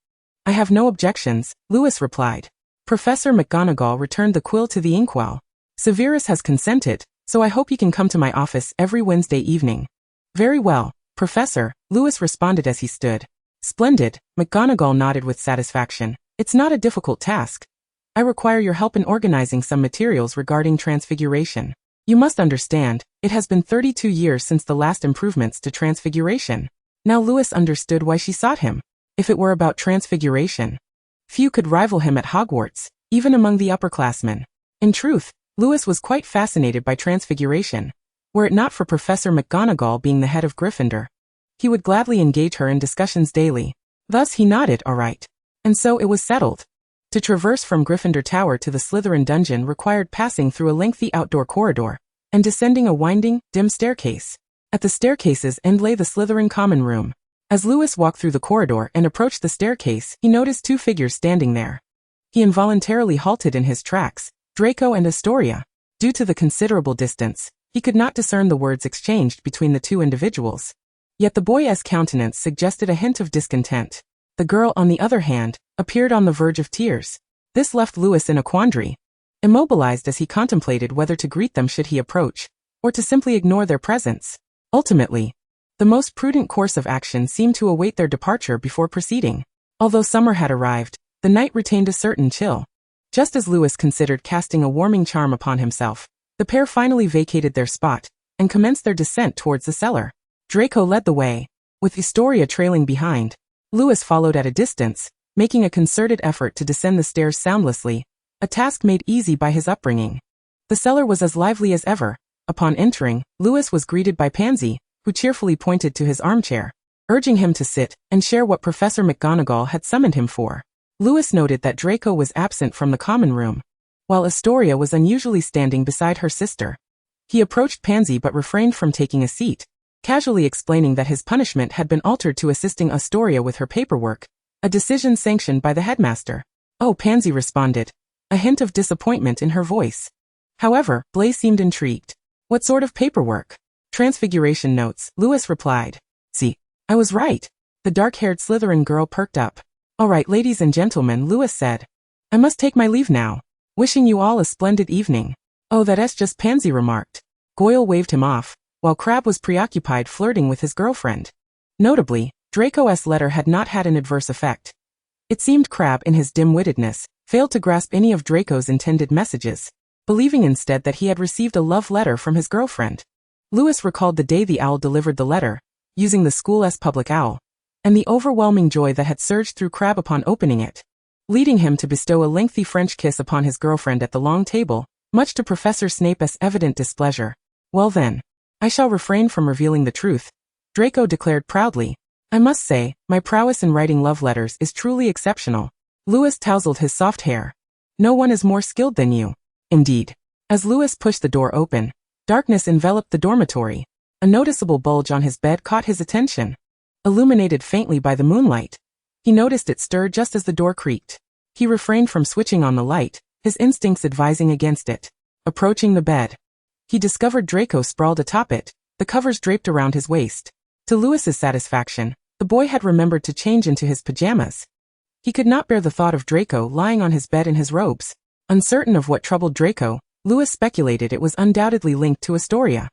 I have no objections, Lewis replied. Professor McGonagall returned the quill to the inkwell. Severus has consented, so I hope you can come to my office every Wednesday evening. Very well, Professor, Lewis responded as he stood. Splendid, McGonagall nodded with satisfaction. It's not a difficult task. I require your help in organizing some materials regarding transfiguration. You must understand, it has been 32 years since the last improvements to transfiguration. Now Lewis understood why she sought him. If it were about transfiguration, few could rival him at Hogwarts, even among the upperclassmen. In truth, Lewis was quite fascinated by transfiguration. Were it not for Professor McGonagall being the head of Gryffindor, he would gladly engage her in discussions daily. Thus he nodded, all right. And so it was settled. To traverse from Gryffindor Tower to the Slytherin dungeon required passing through a lengthy outdoor corridor and descending a winding, dim staircase. At the staircase's end lay the Slytherin common room. As Lewis walked through the corridor and approached the staircase, he noticed two figures standing there. He involuntarily halted in his tracks, Draco and Astoria. Due to the considerable distance, he could not discern the words exchanged between the two individuals. Yet the boy's countenance suggested a hint of discontent. The girl, on the other hand, appeared on the verge of tears. This left Lewis in a quandary, immobilized as he contemplated whether to greet them should he approach, or to simply ignore their presence. Ultimately, the most prudent course of action seemed to await their departure before proceeding. Although summer had arrived, the night retained a certain chill. Just as Lewis considered casting a warming charm upon himself, the pair finally vacated their spot and commenced their descent towards the cellar. Draco led the way, with Astoria trailing behind. Lewis followed at a distance, making a concerted effort to descend the stairs soundlessly, a task made easy by his upbringing. The cellar was as lively as ever. Upon entering, Lewis was greeted by Pansy, who cheerfully pointed to his armchair, urging him to sit and share what Professor McGonagall had summoned him for. Lewis noted that Draco was absent from the common room, while Astoria was unusually standing beside her sister. He approached Pansy but refrained from taking a seat, casually explaining that his punishment had been altered to assisting Astoria with her paperwork, a decision sanctioned by the headmaster. "Oh," Pansy responded, a hint of disappointment in her voice. However, Blaise seemed intrigued. "What sort of paperwork?" "Transfiguration notes," Lewis replied. "See, I was right." The dark-haired Slytherin girl perked up. "All right, ladies and gentlemen," Lewis said. "I must take my leave now. Wishing you all a splendid evening." "Oh, that's just," Pansy remarked. Goyle waved him off, while Crabbe was preoccupied flirting with his girlfriend. Notably, Draco's letter had not had an adverse effect. It seemed Crabbe, in his dim-wittedness, failed to grasp any of Draco's intended messages, believing instead that he had received a love letter from his girlfriend. Lewis recalled the day the owl delivered the letter, using the school's public owl, and the overwhelming joy that had surged through Crabbe upon opening it, leading him to bestow a lengthy French kiss upon his girlfriend at the long table, much to Professor Snape's evident displeasure. "Well then, I shall refrain from revealing the truth," Draco declared proudly. "I must say, my prowess in writing love letters is truly exceptional." Lewis tousled his soft hair. "No one is more skilled than you." "Indeed." As Lewis pushed the door open, darkness enveloped the dormitory. A noticeable bulge on his bed caught his attention. Illuminated faintly by the moonlight, he noticed it stir just as the door creaked. He refrained from switching on the light, his instincts advising against it. Approaching the bed, he discovered Draco sprawled atop it, the covers draped around his waist. To Lewis's satisfaction, the boy had remembered to change into his pajamas. He could not bear the thought of Draco lying on his bed in his robes. Uncertain of what troubled Draco, Lewis speculated it was undoubtedly linked to Astoria.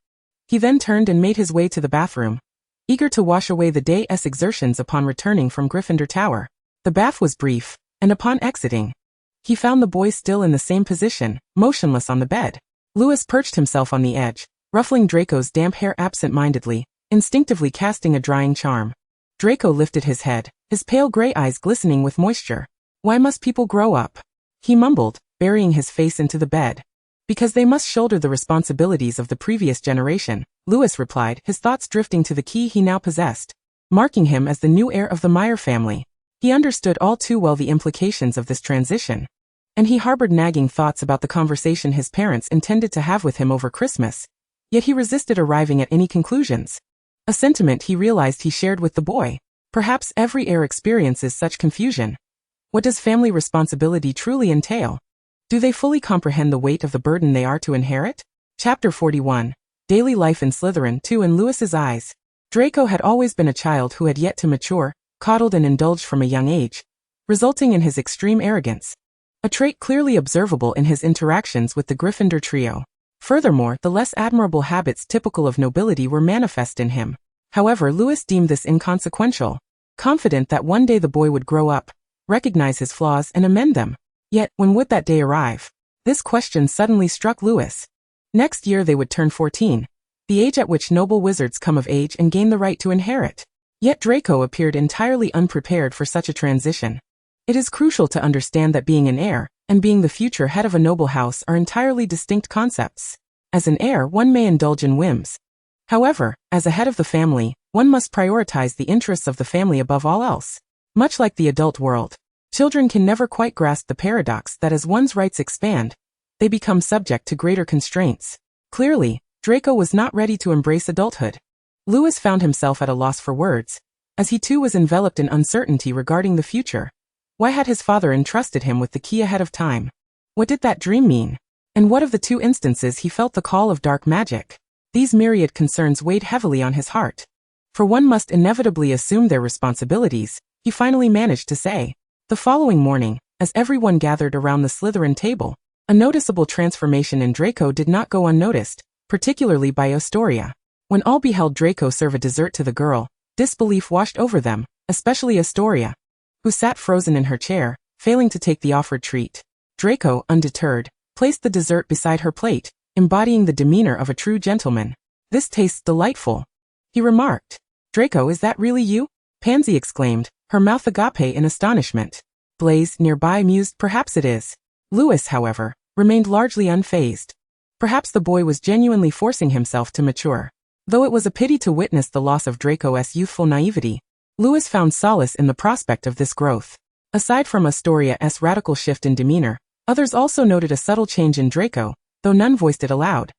He then turned and made his way to the bathroom, eager to wash away the day's exertions upon returning from Gryffindor Tower. The bath was brief, and upon exiting, he found the boy still in the same position, motionless on the bed. Lewis perched himself on the edge, ruffling Draco's damp hair absent-mindedly, instinctively casting a drying charm. Draco lifted his head, his pale gray eyes glistening with moisture. "Why must people grow up?" he mumbled, burying his face into the bed. "Because they must shoulder the responsibilities of the previous generation," Lewis replied, his thoughts drifting to the key he now possessed, marking him as the new heir of the Meyer family. He understood all too well the implications of this transition, and he harbored nagging thoughts about the conversation his parents intended to have with him over Christmas. Yet he resisted arriving at any conclusions. A sentiment he realized he shared with the boy. Perhaps every heir experiences such confusion. What does family responsibility truly entail? Do they fully comprehend the weight of the burden they are to inherit? Chapter 41. Daily Life in Slytherin 2. In Lewis's eyes, Draco had always been a child who had yet to mature, coddled and indulged from a young age, resulting in his extreme arrogance, a trait clearly observable in his interactions with the Gryffindor trio. Furthermore, the less admirable habits typical of nobility were manifest in him. However, Lewis deemed this inconsequential, confident that one day the boy would grow up, recognize his flaws and amend them. Yet, when would that day arrive? This question suddenly struck Lewis. Next year they would turn 14, the age at which noble wizards come of age and gain the right to inherit. Yet Draco appeared entirely unprepared for such a transition. It is crucial to understand that being an heir and being the future head of a noble house are entirely distinct concepts. As an heir, one may indulge in whims. However, as a head of the family, one must prioritize the interests of the family above all else. Much like the adult world, children can never quite grasp the paradox that as one's rights expand, they become subject to greater constraints. Clearly, Draco was not ready to embrace adulthood. Lewis found himself at a loss for words, as he too was enveloped in uncertainty regarding the future. Why had his father entrusted him with the key ahead of time? What did that dream mean? And what of the 2 instances he felt the call of dark magic? These myriad concerns weighed heavily on his heart. For one must inevitably assume their responsibilities, he finally managed to say. The following morning, as everyone gathered around the Slytherin table, a noticeable transformation in Draco did not go unnoticed, particularly by Astoria. When all beheld Draco serve a dessert to the girl, disbelief washed over them, especially Astoria, who sat frozen in her chair, failing to take the offered treat. Draco, undeterred, placed the dessert beside her plate, embodying the demeanor of a true gentleman. This tastes delightful, he remarked. Draco, is that really you? Pansy exclaimed, her mouth agape in astonishment. Blaise, nearby, mused, perhaps it is. Lewis, however, remained largely unfazed. Perhaps the boy was genuinely forcing himself to mature. Though it was a pity to witness the loss of Draco's youthful naivety, Lewis found solace in the prospect of this growth. Aside from Astoria's radical shift in demeanor, others also noted a subtle change in Draco, though none voiced it aloud.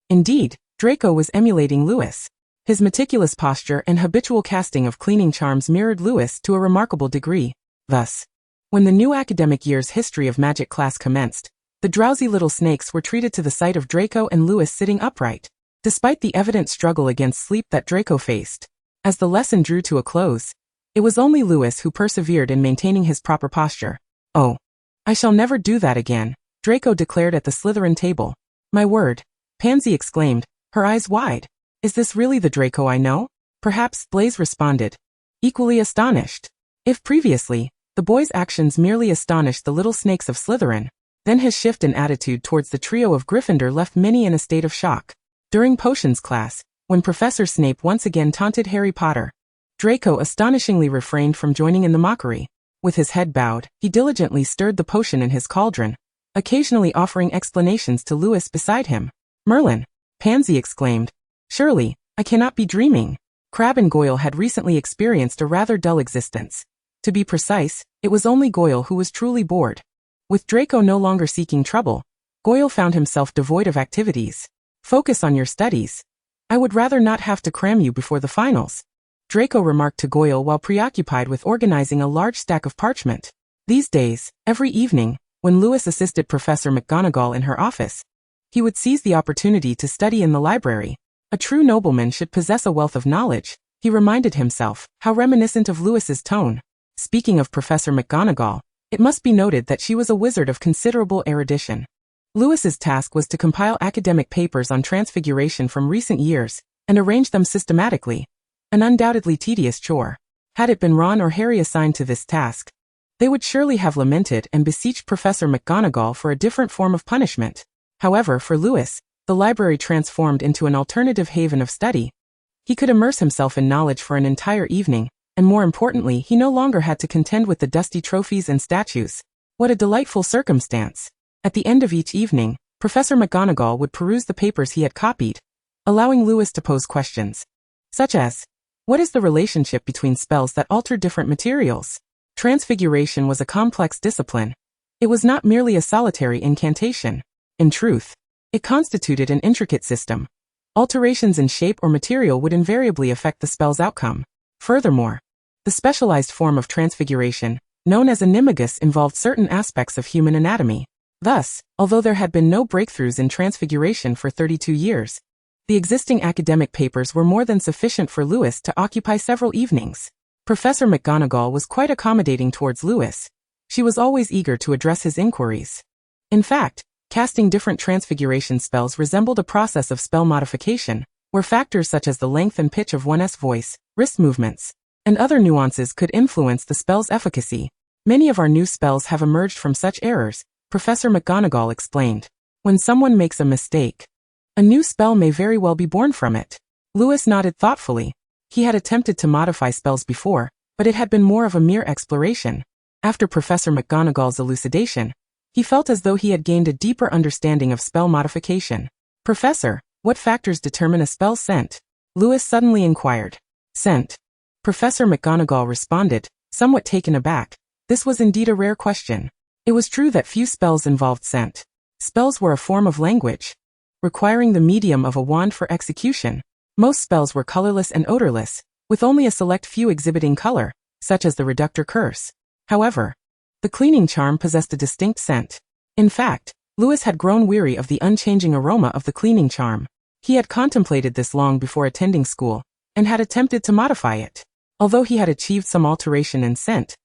Indeed, Draco was emulating Lewis. His meticulous posture and habitual casting of cleaning charms mirrored Lewis to a remarkable degree. Thus, when the new academic year's History of Magic class commenced, the drowsy little snakes were treated to the sight of Draco and Lewis sitting upright, despite the evident struggle against sleep that Draco faced. As the lesson drew to a close, it was only Lewis who persevered in maintaining his proper posture. Oh, I shall never do that again, Draco declared at the Slytherin table. My word, Pansy exclaimed, her eyes wide. Is this really the Draco I know? Perhaps, Blaise responded, equally astonished. If previously, the boy's actions merely astonished the little snakes of Slytherin, then his shift in attitude towards the trio of Gryffindor left many in a state of shock. During potions class, when Professor Snape once again taunted Harry Potter, Draco astonishingly refrained from joining in the mockery. With his head bowed, he diligently stirred the potion in his cauldron, occasionally offering explanations to Lewis beside him. Merlin, Pansy exclaimed. Surely, I cannot be dreaming. Crabbe and Goyle had recently experienced a rather dull existence. To be precise, it was only Goyle who was truly bored. With Draco no longer seeking trouble, Goyle found himself devoid of activities. Focus on your studies. I would rather not have to cram you before the finals, Draco remarked to Goyle while preoccupied with organizing a large stack of parchment. These days, every evening, when Lewis assisted Professor McGonagall in her office, he would seize the opportunity to study in the library. A true nobleman should possess a wealth of knowledge, he reminded himself, how reminiscent of Lewis's tone. Speaking of Professor McGonagall, it must be noted that she was a wizard of considerable erudition. Lewis's task was to compile academic papers on transfiguration from recent years and arrange them systematically, an undoubtedly tedious chore. Had it been Ron or Harry assigned to this task, they would surely have lamented and beseeched Professor McGonagall for a different form of punishment. However, for Lewis, the library transformed into an alternative haven of study. He could immerse himself in knowledge for an entire evening, and more importantly, he no longer had to contend with the dusty trophies and statues. What a delightful circumstance! At the end of each evening, Professor McGonagall would peruse the papers he had copied, allowing Lewis to pose questions, such as, what is the relationship between spells that alter different materials? Transfiguration was a complex discipline. It was not merely a solitary incantation. In truth, it constituted an intricate system. Alterations in shape or material would invariably affect the spell's outcome. Furthermore, the specialized form of transfiguration, known as animagus, involved certain aspects of human anatomy. Thus, although there had been no breakthroughs in transfiguration for 32 years, the existing academic papers were more than sufficient for Lewis to occupy several evenings. Professor McGonagall was quite accommodating towards Lewis. She was always eager to address his inquiries. In fact, casting different transfiguration spells resembled a process of spell modification, where factors such as the length and pitch of one's voice, wrist movements, and other nuances could influence the spell's efficacy. Many of our new spells have emerged from such errors, Professor McGonagall explained. When someone makes a mistake, a new spell may very well be born from it. Lewis nodded thoughtfully. He had attempted to modify spells before, but it had been more of a mere exploration. After Professor McGonagall's elucidation, he felt as though he had gained a deeper understanding of spell modification. Professor, what factors determine a spell's scent? Lewis suddenly inquired. Scent. Professor McGonagall responded, somewhat taken aback. This was indeed a rare question. It was true that few spells involved scent. Spells were a form of language, requiring the medium of a wand for execution. Most spells were colorless and odorless, with only a select few exhibiting color, such as the reductor curse. However, the cleaning charm possessed a distinct scent. In fact, Lewis had grown weary of the unchanging aroma of the cleaning charm. He had contemplated this long before attending school, and had attempted to modify it. Although he had achieved some alteration in scent,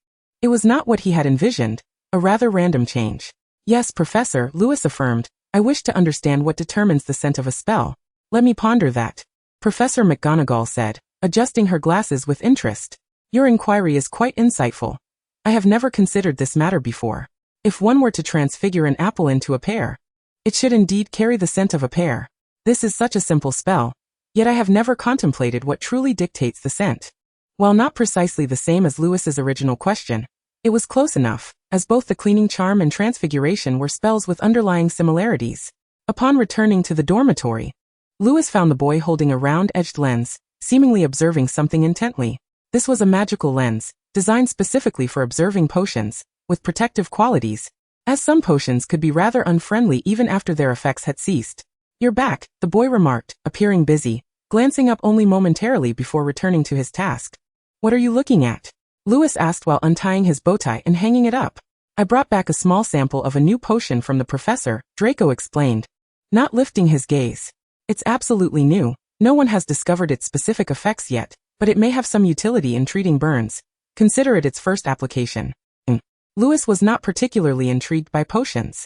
it was not what he had envisioned, a rather random change. Yes, Professor, Lewis affirmed, I wish to understand what determines the scent of a spell. Let me ponder that. Professor McGonagall said, adjusting her glasses with interest. Your inquiry is quite insightful. I have never considered this matter before. If one were to transfigure an apple into a pear, it should indeed carry the scent of a pear. This is such a simple spell, yet I have never contemplated what truly dictates the scent. While not precisely the same as Lewis's original question, it was close enough, as both the cleaning charm and transfiguration were spells with underlying similarities. Upon returning to the dormitory, Lewis found the boy holding a round-edged lens, seemingly observing something intently. This was a magical lens, designed specifically for observing potions, with protective qualities, as some potions could be rather unfriendly even after their effects had ceased. You're back, the boy remarked, appearing busy, glancing up only momentarily before returning to his task. What are you looking at? Lewis asked while untying his bowtie and hanging it up. I brought back a small sample of a new potion from the professor, Draco explained, not lifting his gaze. It's absolutely new. No one has discovered its specific effects yet, but it may have some utility in treating burns. Consider it its first application. Lewis was not particularly intrigued by potions.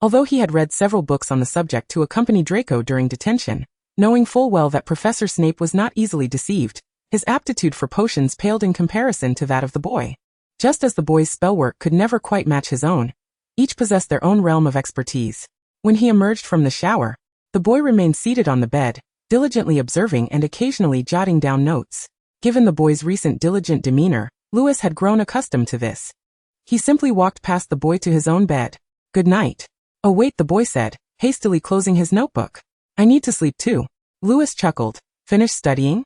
Although he had read several books on the subject to accompany Draco during detention, knowing full well that Professor Snape was not easily deceived, his aptitude for potions paled in comparison to that of the boy. Just as the boy's spellwork could never quite match his own, each possessed their own realm of expertise. When he emerged from the shower, the boy remained seated on the bed, diligently observing and occasionally jotting down notes. Given the boy's recent diligent demeanor, Lewis had grown accustomed to this. He simply walked past the boy to his own bed. Good night. Oh wait, the boy said, hastily closing his notebook. I need to sleep too. Lewis chuckled. Finished studying?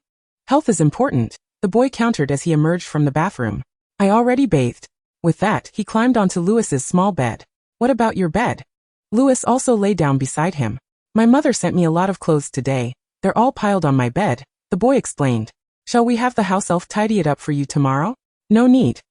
Health is important, the boy countered as he emerged from the bathroom. I already bathed. With that, he climbed onto Lewis's small bed. What about your bed? Lewis also lay down beside him. My mother sent me a lot of clothes today. They're all piled on my bed, the boy explained. Shall we have the house elf tidy it up for you tomorrow? No need.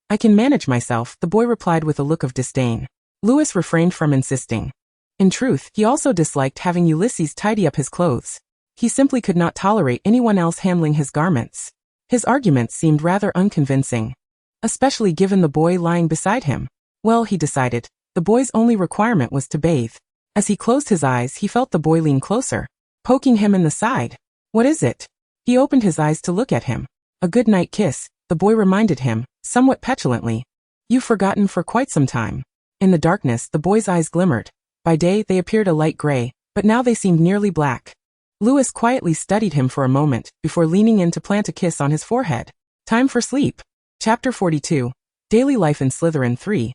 I can manage myself, the boy replied with a look of disdain. Lewis refrained from insisting. In truth, he also disliked having Ulysses tidy up his clothes. He simply could not tolerate anyone else handling his garments. His arguments seemed rather unconvincing, especially given the boy lying beside him. Well, he decided, the boy's only requirement was to bathe. As he closed his eyes, he felt the boy lean closer, poking him in the side. What is it? He opened his eyes to look at him. A good night kiss, the boy reminded him, somewhat petulantly. You've forgotten for quite some time. In the darkness, the boy's eyes glimmered. By day, they appeared a light gray, but now they seemed nearly black. Lewis quietly studied him for a moment, before leaning in to plant a kiss on his forehead. Time for sleep. Chapter 42. Daily Life in Slytherin 3.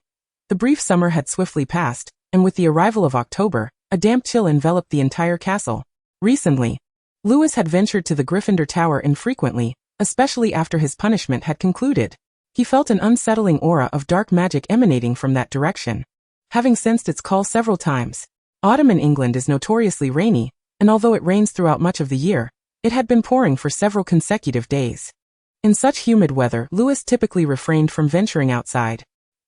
The brief summer had swiftly passed, and with the arrival of October, a damp chill enveloped the entire castle. Recently, Lewis had ventured to the Gryffindor Tower infrequently, especially after his punishment had concluded. He felt an unsettling aura of dark magic emanating from that direction, having sensed its call several times. Autumn in England is notoriously rainy, and although it rains throughout much of the year, it had been pouring for several consecutive days. In such humid weather, Lewis typically refrained from venturing outside.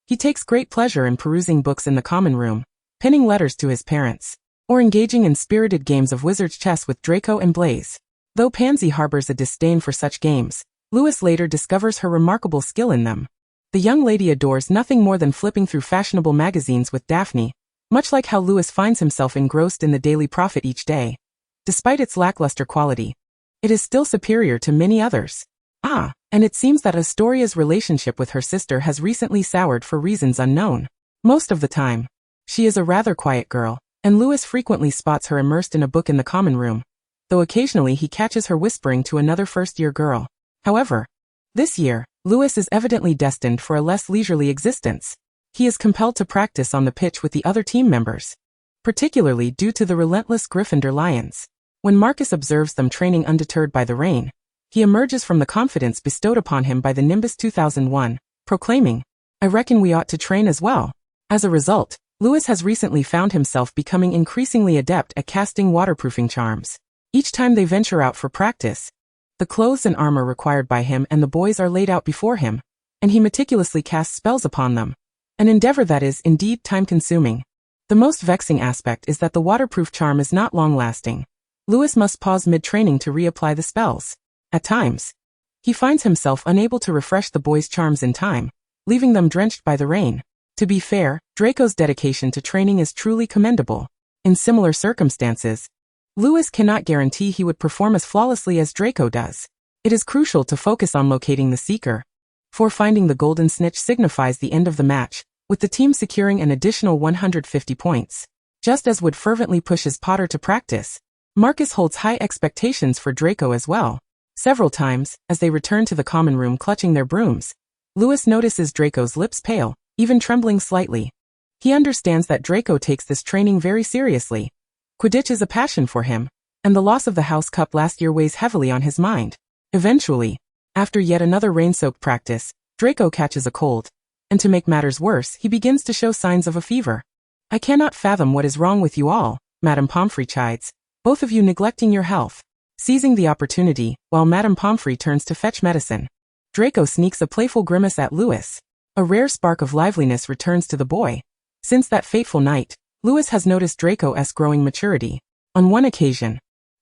He takes great pleasure in perusing books in the common room, penning letters to his parents, or engaging in spirited games of wizard's chess with Draco and Blaze. Though Pansy harbors a disdain for such games, Lewis later discovers her remarkable skill in them. The young lady adores nothing more than flipping through fashionable magazines with Daphne, much like how Lewis finds himself engrossed in the Daily Prophet each day. Despite its lackluster quality, it is still superior to many others. And it seems that Astoria's relationship with her sister has recently soured for reasons unknown. Most of the time, she is a rather quiet girl, and Lewis frequently spots her immersed in a book in the common room, though occasionally he catches her whispering to another first-year girl. However, this year, Lewis is evidently destined for a less leisurely existence. He is compelled to practice on the pitch with the other team members, particularly due to the relentless Gryffindor Lions. When Marcus observes them training undeterred by the rain, he emerges from the confidence bestowed upon him by the Nimbus 2001, proclaiming, I reckon we ought to train as well. As a result, Lewis has recently found himself becoming increasingly adept at casting waterproofing charms. Each time they venture out for practice, The clothes and armor required by him and the boys are laid out before him, and he meticulously casts spells upon them. An endeavor that is, indeed, time-consuming. The most vexing aspect is that the waterproof charm is not long-lasting. Lewis must pause mid-training to reapply the spells. At times, he finds himself unable to refresh the boys' charms in time, leaving them drenched by the rain. To be fair, Draco's dedication to training is truly commendable. In similar circumstances, Lewis cannot guarantee he would perform as flawlessly as Draco does. It is crucial to focus on locating the seeker. For finding the golden snitch signifies the end of the match, with the team securing an additional 150 points. Just as Wood fervently pushes Potter to practice, Marcus holds high expectations for Draco as well. Several times, as they return to the common room clutching their brooms, Lewis notices Draco's lips pale, even trembling slightly. He understands that Draco takes this training very seriously. Quidditch is a passion for him, and the loss of the House Cup last year weighs heavily on his mind. Eventually, after yet another rain-soaked practice, Draco catches a cold, and to make matters worse, he begins to show signs of a fever. "I cannot fathom what is wrong with you all," Madame Pomfrey chides, "both of you neglecting your health." Seizing the opportunity, while Madame Pomfrey turns to fetch medicine, Draco sneaks a playful grimace at Lewis. A rare spark of liveliness returns to the boy. Since that fateful night, Lewis has noticed Draco's growing maturity. On one occasion,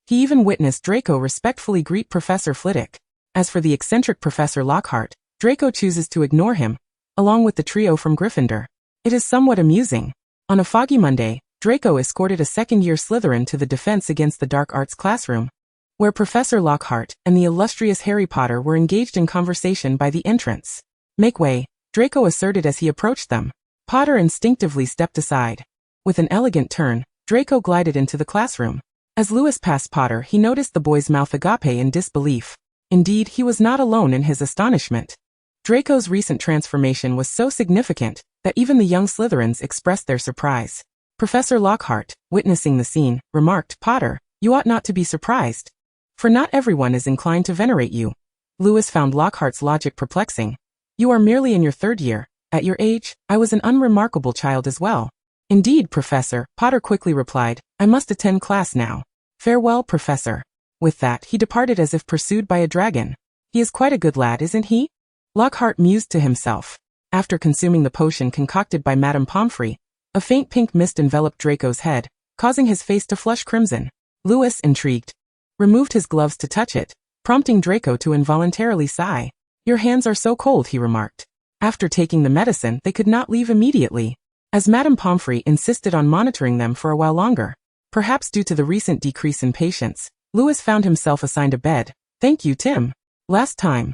he even witnessed Draco respectfully greet Professor Flitwick. As for the eccentric Professor Lockhart, Draco chooses to ignore him, along with the trio from Gryffindor. It is somewhat amusing. On a foggy Monday, Draco escorted a second-year Slytherin to the Defense Against the Dark Arts classroom, where Professor Lockhart and the illustrious Harry Potter were engaged in conversation by the entrance. "Make way," Draco asserted as he approached them. Potter instinctively stepped aside. With an elegant turn, Draco glided into the classroom. As Lewis passed Potter, he noticed the boy's mouth agape in disbelief. Indeed, he was not alone in his astonishment. Draco's recent transformation was so significant that even the young Slytherins expressed their surprise. Professor Lockhart, witnessing the scene, remarked, "Potter, you ought not to be surprised, for not everyone is inclined to venerate you." Lewis found Lockhart's logic perplexing. "You are merely in your third year. At your age, I was an unremarkable child as well." "Indeed, Professor," Potter quickly replied, "I must attend class now. Farewell, Professor." With that, he departed as if pursued by a dragon. "He is quite a good lad, isn't he?" Lockhart mused to himself. After consuming the potion concocted by Madame Pomfrey, a faint pink mist enveloped Draco's head, causing his face to flush crimson. Lewis, intrigued, removed his gloves to touch it, prompting Draco to involuntarily sigh. "Your hands are so cold," he remarked. After taking the medicine, they could not leave immediately, as Madame Pomfrey insisted on monitoring them for a while longer. Perhaps due to the recent decrease in patients, Lewis found himself assigned a bed. "Thank you, Tim. Last time,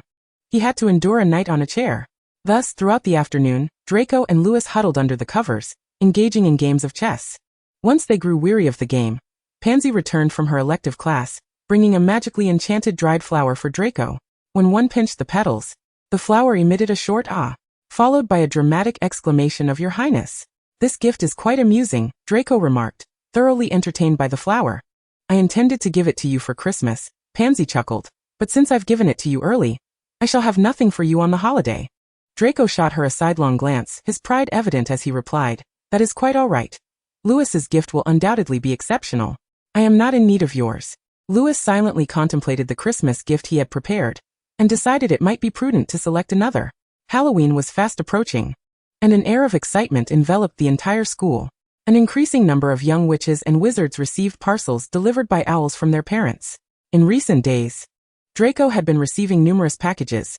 he had to endure a night on a chair." Thus, throughout the afternoon, Draco and Lewis huddled under the covers, engaging in games of chess. Once they grew weary of the game, Pansy returned from her elective class, bringing a magically enchanted dried flower for Draco. When one pinched the petals, the flower emitted a short "ah," followed by a dramatic exclamation of "Your Highness." "This gift is quite amusing," Draco remarked, thoroughly entertained by the flower. "I intended to give it to you for Christmas," Pansy chuckled, "but since I've given it to you early, I shall have nothing for you on the holiday." Draco shot her a sidelong glance, his pride evident as he replied, "That is quite all right. Lewis's gift will undoubtedly be exceptional. I am not in need of yours." Lewis silently contemplated the Christmas gift he had prepared, and decided it might be prudent to select another. Halloween was fast approaching, and an air of excitement enveloped the entire school. An increasing number of young witches and wizards received parcels delivered by owls from their parents. In recent days, Draco had been receiving numerous packages.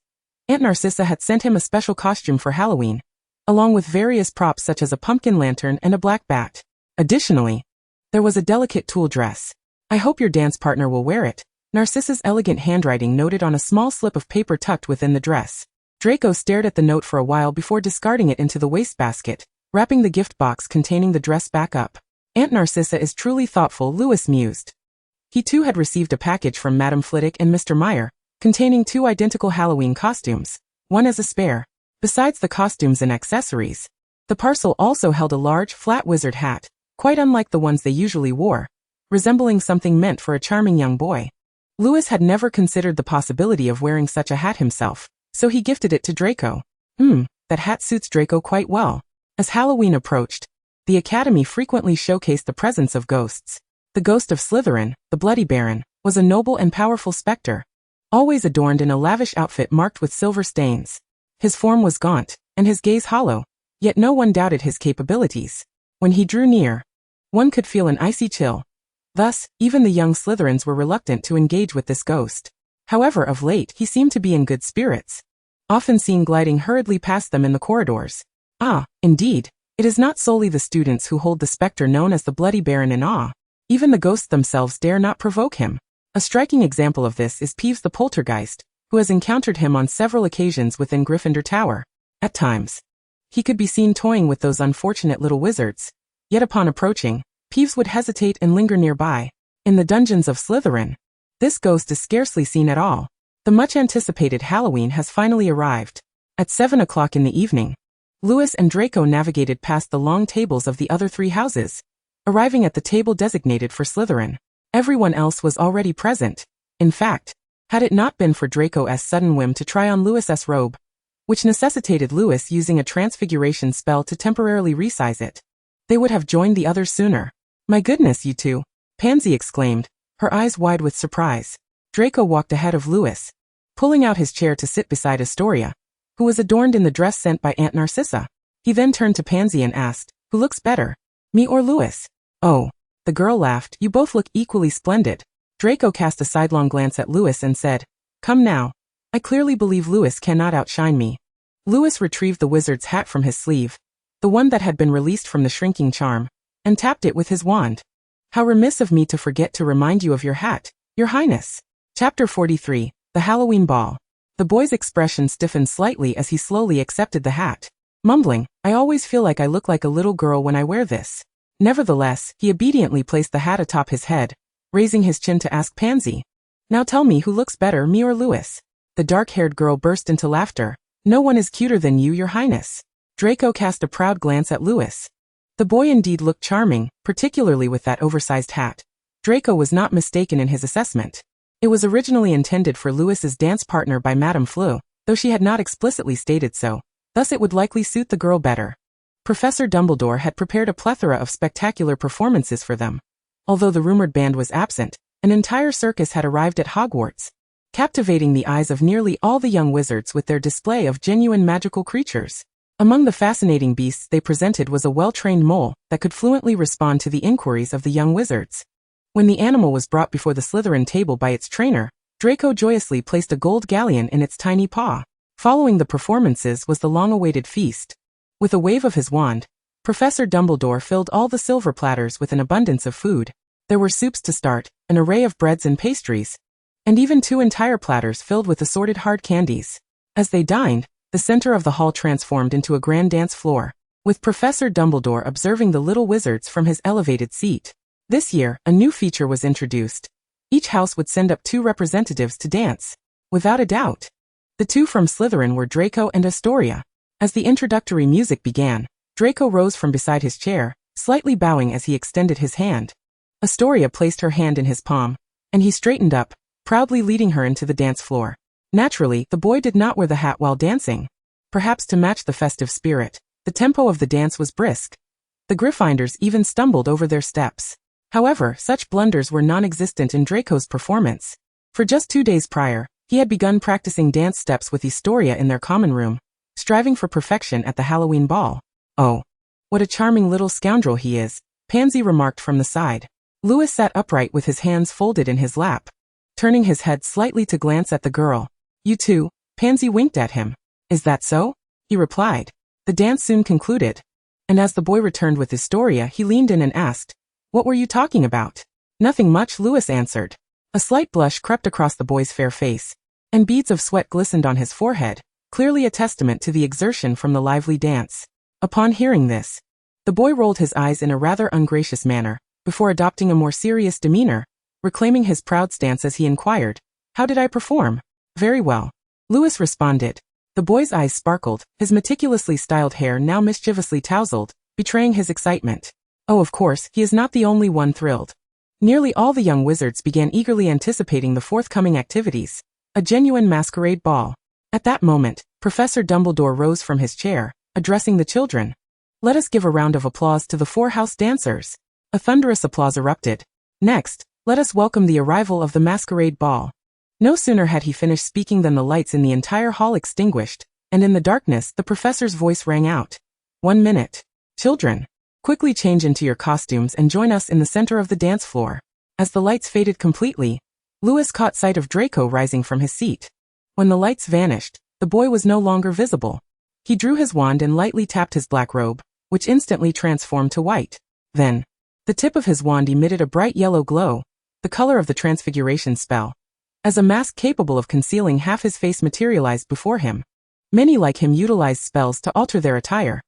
Aunt Narcissa had sent him a special costume for Halloween, along with various props such as a pumpkin lantern and a black bat. Additionally, there was a delicate tulle dress. "I hope your dance partner will wear it," Narcissa's elegant handwriting noted on a small slip of paper tucked within the dress. Draco stared at the note for a while before discarding it into the wastebasket, wrapping the gift box containing the dress back up. "Aunt Narcissa is truly thoughtful," Lewis mused. He too had received a package from Madame Flitwick and Mr. Meyer, containing 2 identical Halloween costumes, one as a spare. Besides the costumes and accessories, the parcel also held a large, flat wizard hat, quite unlike the ones they usually wore, resembling something meant for a charming young boy. Lewis had never considered the possibility of wearing such a hat himself, so he gifted it to Draco. That hat suits Draco quite well." As Halloween approached, the Academy frequently showcased the presence of ghosts. The ghost of Slytherin, the Bloody Baron, was a noble and powerful specter. always adorned in a lavish outfit marked with silver stains. His form was gaunt, and his gaze hollow, yet no one doubted his capabilities. When he drew near, one could feel an icy chill. Thus, even the young Slytherins were reluctant to engage with this ghost. However, of late he seemed to be in good spirits, often seen gliding hurriedly past them in the corridors. Ah, indeed, it is not solely the students who hold the spectre known as the Bloody Baron in awe. Even the ghosts themselves dare not provoke him. A striking example of this is Peeves the Poltergeist, who has encountered him on several occasions within Gryffindor Tower. At times, he could be seen toying with those unfortunate little wizards, yet upon approaching, Peeves would hesitate and linger nearby. In the dungeons of Slytherin, this ghost is scarcely seen at all. The much-anticipated Halloween has finally arrived. At 7 o'clock in the evening, Lewis and Draco navigated past the long tables of the other 3 houses, arriving at the table designated for Slytherin. Everyone else was already present. In fact, had it not been for Draco's sudden whim to try on Lewis's robe, which necessitated Lewis using a transfiguration spell to temporarily resize it, they would have joined the others sooner. "My goodness, you two," Pansy exclaimed, her eyes wide with surprise. Draco walked ahead of Lewis, pulling out his chair to sit beside Astoria, who was adorned in the dress sent by Aunt Narcissa. He then turned to Pansy and asked, "Who looks better, me or Lewis?" "Oh," the girl laughed, "you both look equally splendid." Draco cast a sidelong glance at Lewis and said, "Come now. I clearly believe Lewis cannot outshine me." Lewis retrieved the wizard's hat from his sleeve, the one that had been released from the shrinking charm, and tapped it with his wand. "How remiss of me to forget to remind you of your hat, Your Highness." Chapter 43, The Halloween Ball. The boy's expression stiffened slightly as he slowly accepted the hat, mumbling, "I always feel like I look like a little girl when I wear this." Nevertheless, he obediently placed the hat atop his head, raising his chin to ask Pansy, "Now tell me who looks better, me or Lewis?" The dark-haired girl burst into laughter. "No one is cuter than you, Your Highness." Draco cast a proud glance at Lewis. The boy indeed looked charming, particularly with that oversized hat. Draco was not mistaken in his assessment. It was originally intended for Lewis's dance partner by Madame Fleu, though she had not explicitly stated so. Thus it would likely suit the girl better. Professor Dumbledore had prepared a plethora of spectacular performances for them. Although the rumored band was absent, an entire circus had arrived at Hogwarts, captivating the eyes of nearly all the young wizards with their display of genuine magical creatures. Among the fascinating beasts they presented was a well-trained mole that could fluently respond to the inquiries of the young wizards. When the animal was brought before the Slytherin table by its trainer, Draco joyously placed a gold galleon in its tiny paw. Following the performances was the long-awaited feast. With a wave of his wand, Professor Dumbledore filled all the silver platters with an abundance of food. There were soups to start, an array of breads and pastries, and even 2 entire platters filled with assorted hard candies. As they dined, the center of the hall transformed into a grand dance floor, with Professor Dumbledore observing the little wizards from his elevated seat. This year, a new feature was introduced. Each house would send up 2 representatives to dance. Without a doubt, the 2 from Slytherin were Draco and Astoria. As the introductory music began, Draco rose from beside his chair, slightly bowing as he extended his hand. Astoria placed her hand in his palm, and he straightened up, proudly leading her into the dance floor. Naturally, the boy did not wear the hat while dancing. Perhaps to match the festive spirit, the tempo of the dance was brisk. The Gryffindors even stumbled over their steps. However, such blunders were non-existent in Draco's performance. For just 2 days prior, he had begun practicing dance steps with Astoria in their common room, striving for perfection at the Halloween ball. "Oh, what a charming little scoundrel he is," Pansy remarked from the side. Lewis sat upright with his hands folded in his lap, turning his head slightly to glance at the girl. "You too?" Pansy winked at him. "Is that so?" he replied. The dance soon concluded, and as the boy returned with Astoria, he leaned in and asked, "What were you talking about?" "Nothing much," Lewis answered. A slight blush crept across the boy's fair face, and beads of sweat glistened on his forehead, clearly a testament to the exertion from the lively dance. Upon hearing this, the boy rolled his eyes in a rather ungracious manner, before adopting a more serious demeanor, reclaiming his proud stance as he inquired, "How did I perform?" "Very well," Lewis responded. The boy's eyes sparkled, his meticulously styled hair now mischievously tousled, betraying his excitement. Oh, of course, he is not the only one thrilled. Nearly all the young wizards began eagerly anticipating the forthcoming activities, a genuine masquerade ball. At that moment, Professor Dumbledore rose from his chair, addressing the children. "Let us give a round of applause to the 4 house dancers." A thunderous applause erupted. "Next, let us welcome the arrival of the masquerade ball." No sooner had he finished speaking than the lights in the entire hall extinguished, and in the darkness the professor's voice rang out. 1 minute. Children, quickly change into your costumes and join us in the center of the dance floor. As the lights faded completely, Lewis caught sight of Draco rising from his seat. When the lights vanished, the boy was no longer visible. He drew his wand and lightly tapped his black robe, which instantly transformed to white. Then, the tip of his wand emitted a bright yellow glow, the color of the transfiguration spell. As a mask capable of concealing half his face materialized before him. Many like him utilized spells to alter their attire.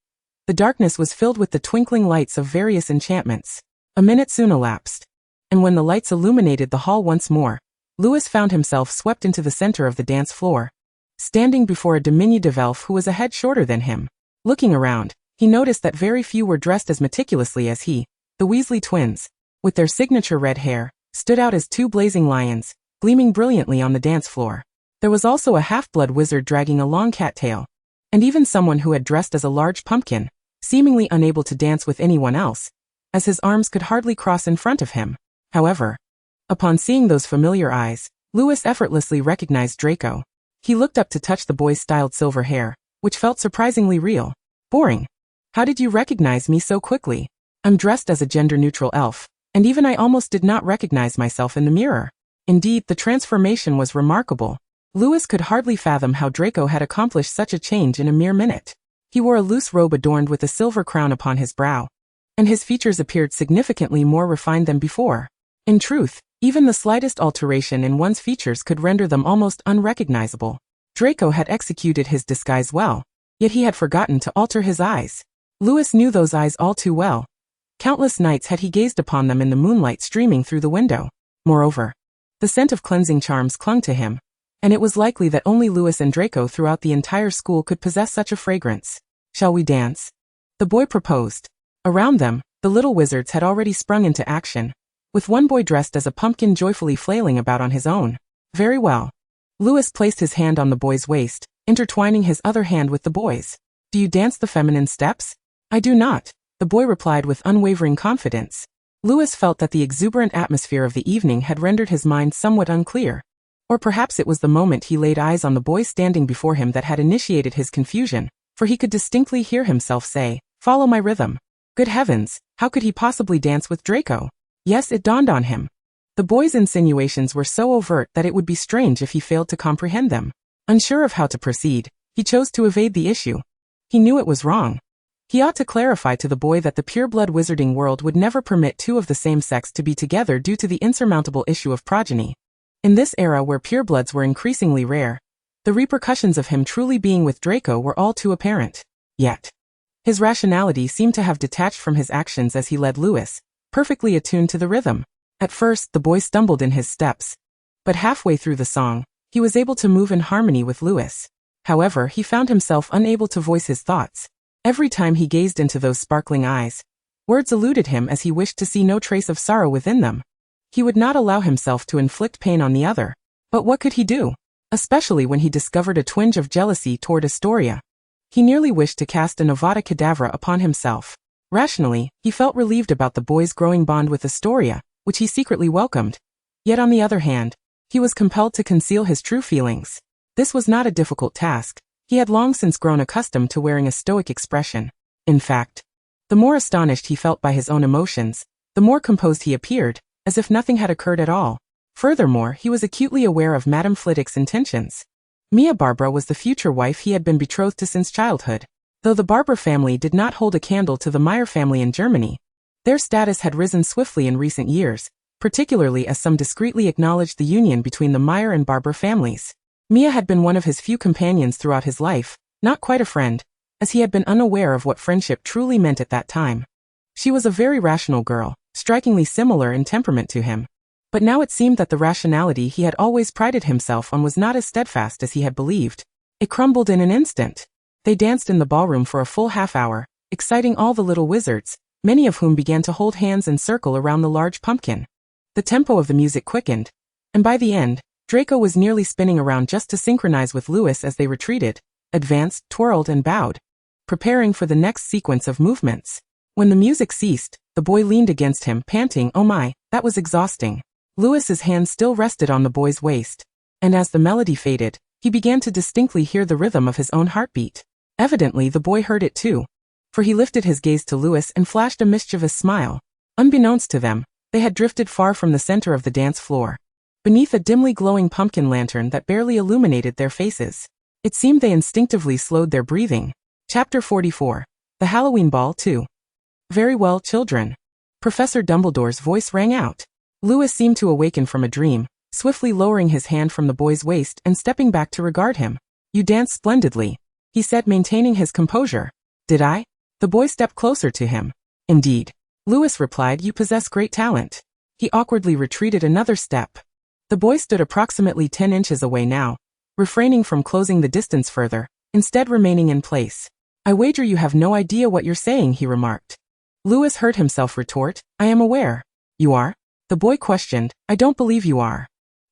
The darkness was filled with the twinkling lights of various enchantments. A minute soon elapsed. And when the lights illuminated the hall once more, Lewis found himself swept into the center of the dance floor, standing before a diminutive elf who was a head shorter than him. Looking around, he noticed that very few were dressed as meticulously as he. The Weasley twins, with their signature red hair, stood out as two blazing lions, gleaming brilliantly on the dance floor. There was also a half-blood wizard dragging a long cattail, and even someone who had dressed as a large pumpkin, seemingly unable to dance with anyone else, as his arms could hardly cross in front of him. However, upon seeing those familiar eyes, Lewis effortlessly recognized Draco. He looked up to touch the boy's styled silver hair, which felt surprisingly real. Boring. How did you recognize me so quickly? I'm dressed as a gender-neutral elf, and even I almost did not recognize myself in the mirror. Indeed, the transformation was remarkable. Lewis could hardly fathom how Draco had accomplished such a change in a mere minute. He wore a loose robe adorned with a silver crown upon his brow, and his features appeared significantly more refined than before. In truth, even the slightest alteration in one's features could render them almost unrecognizable. Draco had executed his disguise well, yet he had forgotten to alter his eyes. Lewis knew those eyes all too well. Countless nights had he gazed upon them in the moonlight streaming through the window. Moreover, the scent of cleansing charms clung to him, and it was likely that only Lewis and Draco throughout the entire school could possess such a fragrance. Shall we dance? The boy proposed. Around them, the little wizards had already sprung into action, with one boy dressed as a pumpkin joyfully flailing about on his own. Very well. Lewis placed his hand on the boy's waist, intertwining his other hand with the boy's. Do you dance the feminine steps? I do not, the boy replied with unwavering confidence. Lewis felt that the exuberant atmosphere of the evening had rendered his mind somewhat unclear. Or perhaps it was the moment he laid eyes on the boy standing before him that had initiated his confusion, for he could distinctly hear himself say, "Follow my rhythm." Good heavens, how could he possibly dance with Draco? Yes, it dawned on him. The boy's insinuations were so overt that it would be strange if he failed to comprehend them. Unsure of how to proceed, he chose to evade the issue. He knew it was wrong. He ought to clarify to the boy that the pureblood wizarding world would never permit two of the same sex to be together due to the insurmountable issue of progeny. In this era where purebloods were increasingly rare, the repercussions of him truly being with Draco were all too apparent. Yet, his rationality seemed to have detached from his actions as he led Lewis, perfectly attuned to the rhythm. At first, the boy stumbled in his steps, but halfway through the song, he was able to move in harmony with Lewis. However, he found himself unable to voice his thoughts. Every time he gazed into those sparkling eyes, words eluded him as he wished to see no trace of sorrow within them. He would not allow himself to inflict pain on the other. But what could he do? Especially when he discovered a twinge of jealousy toward Astoria. He nearly wished to cast an Avada Kedavra upon himself. Rationally, he felt relieved about the boy's growing bond with Astoria, which he secretly welcomed. Yet on the other hand, he was compelled to conceal his true feelings. This was not a difficult task. He had long since grown accustomed to wearing a stoic expression. In fact, the more astonished he felt by his own emotions, the more composed he appeared, as if nothing had occurred at all. Furthermore, he was acutely aware of Madame Flitwick's intentions. Mia Barbara was the future wife he had been betrothed to since childhood. Though the Barber family did not hold a candle to the Meyer family in Germany, their status had risen swiftly in recent years, particularly as some discreetly acknowledged the union between the Meyer and Barber families. Mia had been one of his few companions throughout his life, not quite a friend, as he had been unaware of what friendship truly meant at that time. She was a very rational girl, strikingly similar in temperament to him. But now it seemed that the rationality he had always prided himself on was not as steadfast as he had believed. It crumbled in an instant. They danced in the ballroom for a full half-hour, exciting all the little wizards, many of whom began to hold hands and circle around the large pumpkin. The tempo of the music quickened, and by the end, Draco was nearly spinning around just to synchronize with Lewis as they retreated, advanced, twirled, and bowed, preparing for the next sequence of movements. When the music ceased, the boy leaned against him, panting, "Oh my, that was exhausting." Lewis's hand still rested on the boy's waist. and as the melody faded, he began to distinctly hear the rhythm of his own heartbeat. Evidently the boy heard it too, for he lifted his gaze to Lewis and flashed a mischievous smile. Unbeknownst to them, they had drifted far from the center of the dance floor, beneath a dimly glowing pumpkin lantern that barely illuminated their faces. It seemed they instinctively slowed their breathing. Chapter 44. The Halloween Ball 2. Very well, children. Professor Dumbledore's voice rang out. Lewis seemed to awaken from a dream, swiftly lowering his hand from the boy's waist and stepping back to regard him. You danced splendidly, he said, maintaining his composure. Did I? The boy stepped closer to him. Indeed. Lewis replied, you possess great talent. He awkwardly retreated another step. The boy stood approximately 10 inches away now, refraining from closing the distance further, instead remaining in place. I wager you have no idea what you're saying, he remarked. Lewis heard himself retort, I am aware. You are? The boy questioned, I don't believe you are.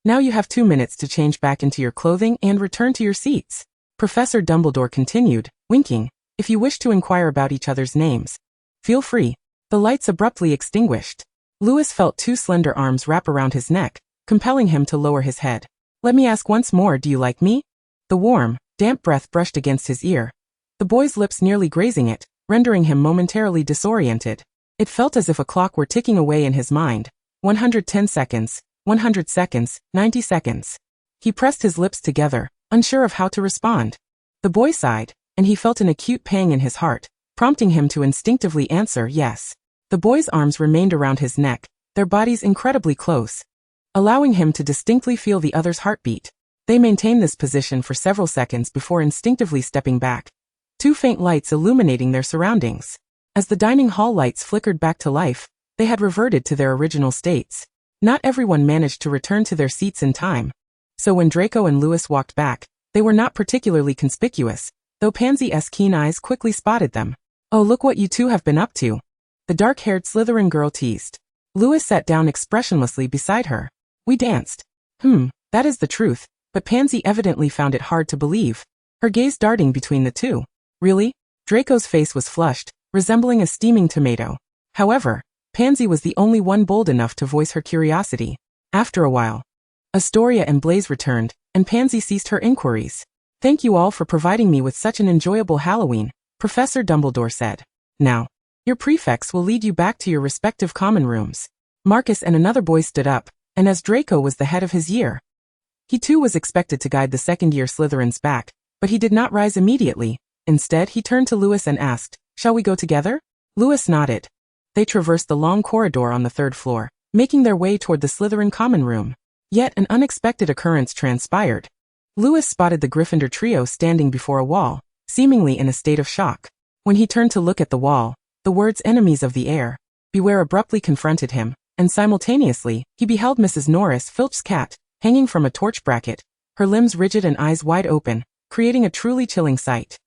Now you have 2 minutes to change back into your clothing and return to your seats. Professor Dumbledore continued, winking. If you wish to inquire about each other's names, feel free. The lights abruptly extinguished. Lewis felt 2 slender arms wrap around his neck, compelling him to lower his head. Let me ask once more, do you like me? The warm, damp breath brushed against his ear, the boy's lips nearly grazing it, rendering him momentarily disoriented. It felt as if a clock were ticking away in his mind. 110 seconds, 100 seconds, 90 seconds. He pressed his lips together, unsure of how to respond. The boy sighed, and he felt an acute pang in his heart, prompting him to instinctively answer yes. The boy's arms remained around his neck, their bodies incredibly close, allowing him to distinctly feel the other's heartbeat. They maintained this position for several seconds before instinctively stepping back, 2 faint lights illuminating their surroundings. As the dining hall lights flickered back to life, they had reverted to their original states. Not everyone managed to return to their seats in time, so when Draco and Lewis walked back, they were not particularly conspicuous, though Pansy's keen eyes quickly spotted them. Oh, look what you two have been up to, the dark-haired Slytherin girl teased. Lewis sat down expressionlessly beside her. We danced. That is the truth, but Pansy evidently found it hard to believe, her gaze darting between the two. Really? Draco's face was flushed, resembling a steaming tomato. However, Pansy was the only one bold enough to voice her curiosity. After a while, Astoria and Blaze returned, and Pansy ceased her inquiries. Thank you all for providing me with such an enjoyable Halloween, Professor Dumbledore said. Now, your prefects will lead you back to your respective common rooms. Marcus and another boy stood up, and as Draco was the head of his year, he too was expected to guide the second-year Slytherins back, but he did not rise immediately. Instead, he turned to Lewis and asked, Shall we go together? Lewis nodded. They traversed the long corridor on the 3rd floor, making their way toward the Slytherin common room. Yet an unexpected occurrence transpired. Lewis spotted the Gryffindor trio standing before a wall, seemingly in a state of shock. When he turned to look at the wall, the words enemies of the heir, beware abruptly confronted him, and simultaneously, he beheld Mrs. Norris Filch's cat, hanging from a torch bracket, her limbs rigid and eyes wide open, creating a truly chilling sight.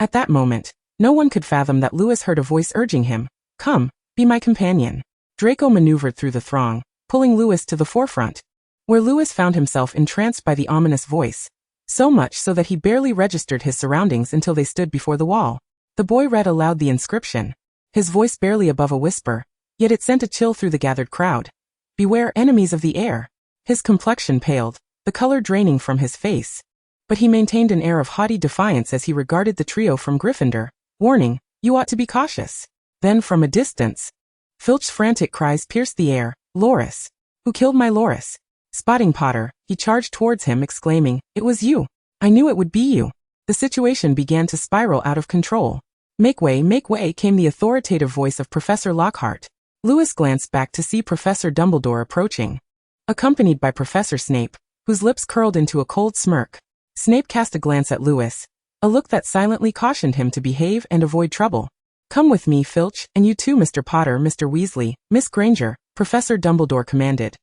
At that moment, no one could fathom that Lewis heard a voice urging him, Come, be my companion. Draco maneuvered through the throng, pulling Lewis to the forefront, where Lewis found himself entranced by the ominous voice, so much so that he barely registered his surroundings until they stood before the wall. The boy read aloud the inscription, his voice barely above a whisper, yet it sent a chill through the gathered crowd. Beware enemies of the heir. His complexion paled, the color draining from his face, but he maintained an air of haughty defiance as he regarded the trio from Gryffindor, warning, You ought to be cautious. Then from a distance, Filch's frantic cries pierced the air, Loris! Who killed my Loris? Spotting Potter, he charged towards him exclaiming, It was you! I knew it would be you! The situation began to spiral out of control. Make way, came the authoritative voice of Professor Lockhart. Lewis glanced back to see Professor Dumbledore approaching, accompanied by Professor Snape, whose lips curled into a cold smirk. Snape cast a glance at Lewis, a look that silently cautioned him to behave and avoid trouble. Come with me, Filch, and you too, Mr. Potter, Mr. Weasley, Miss Granger, Professor Dumbledore commanded.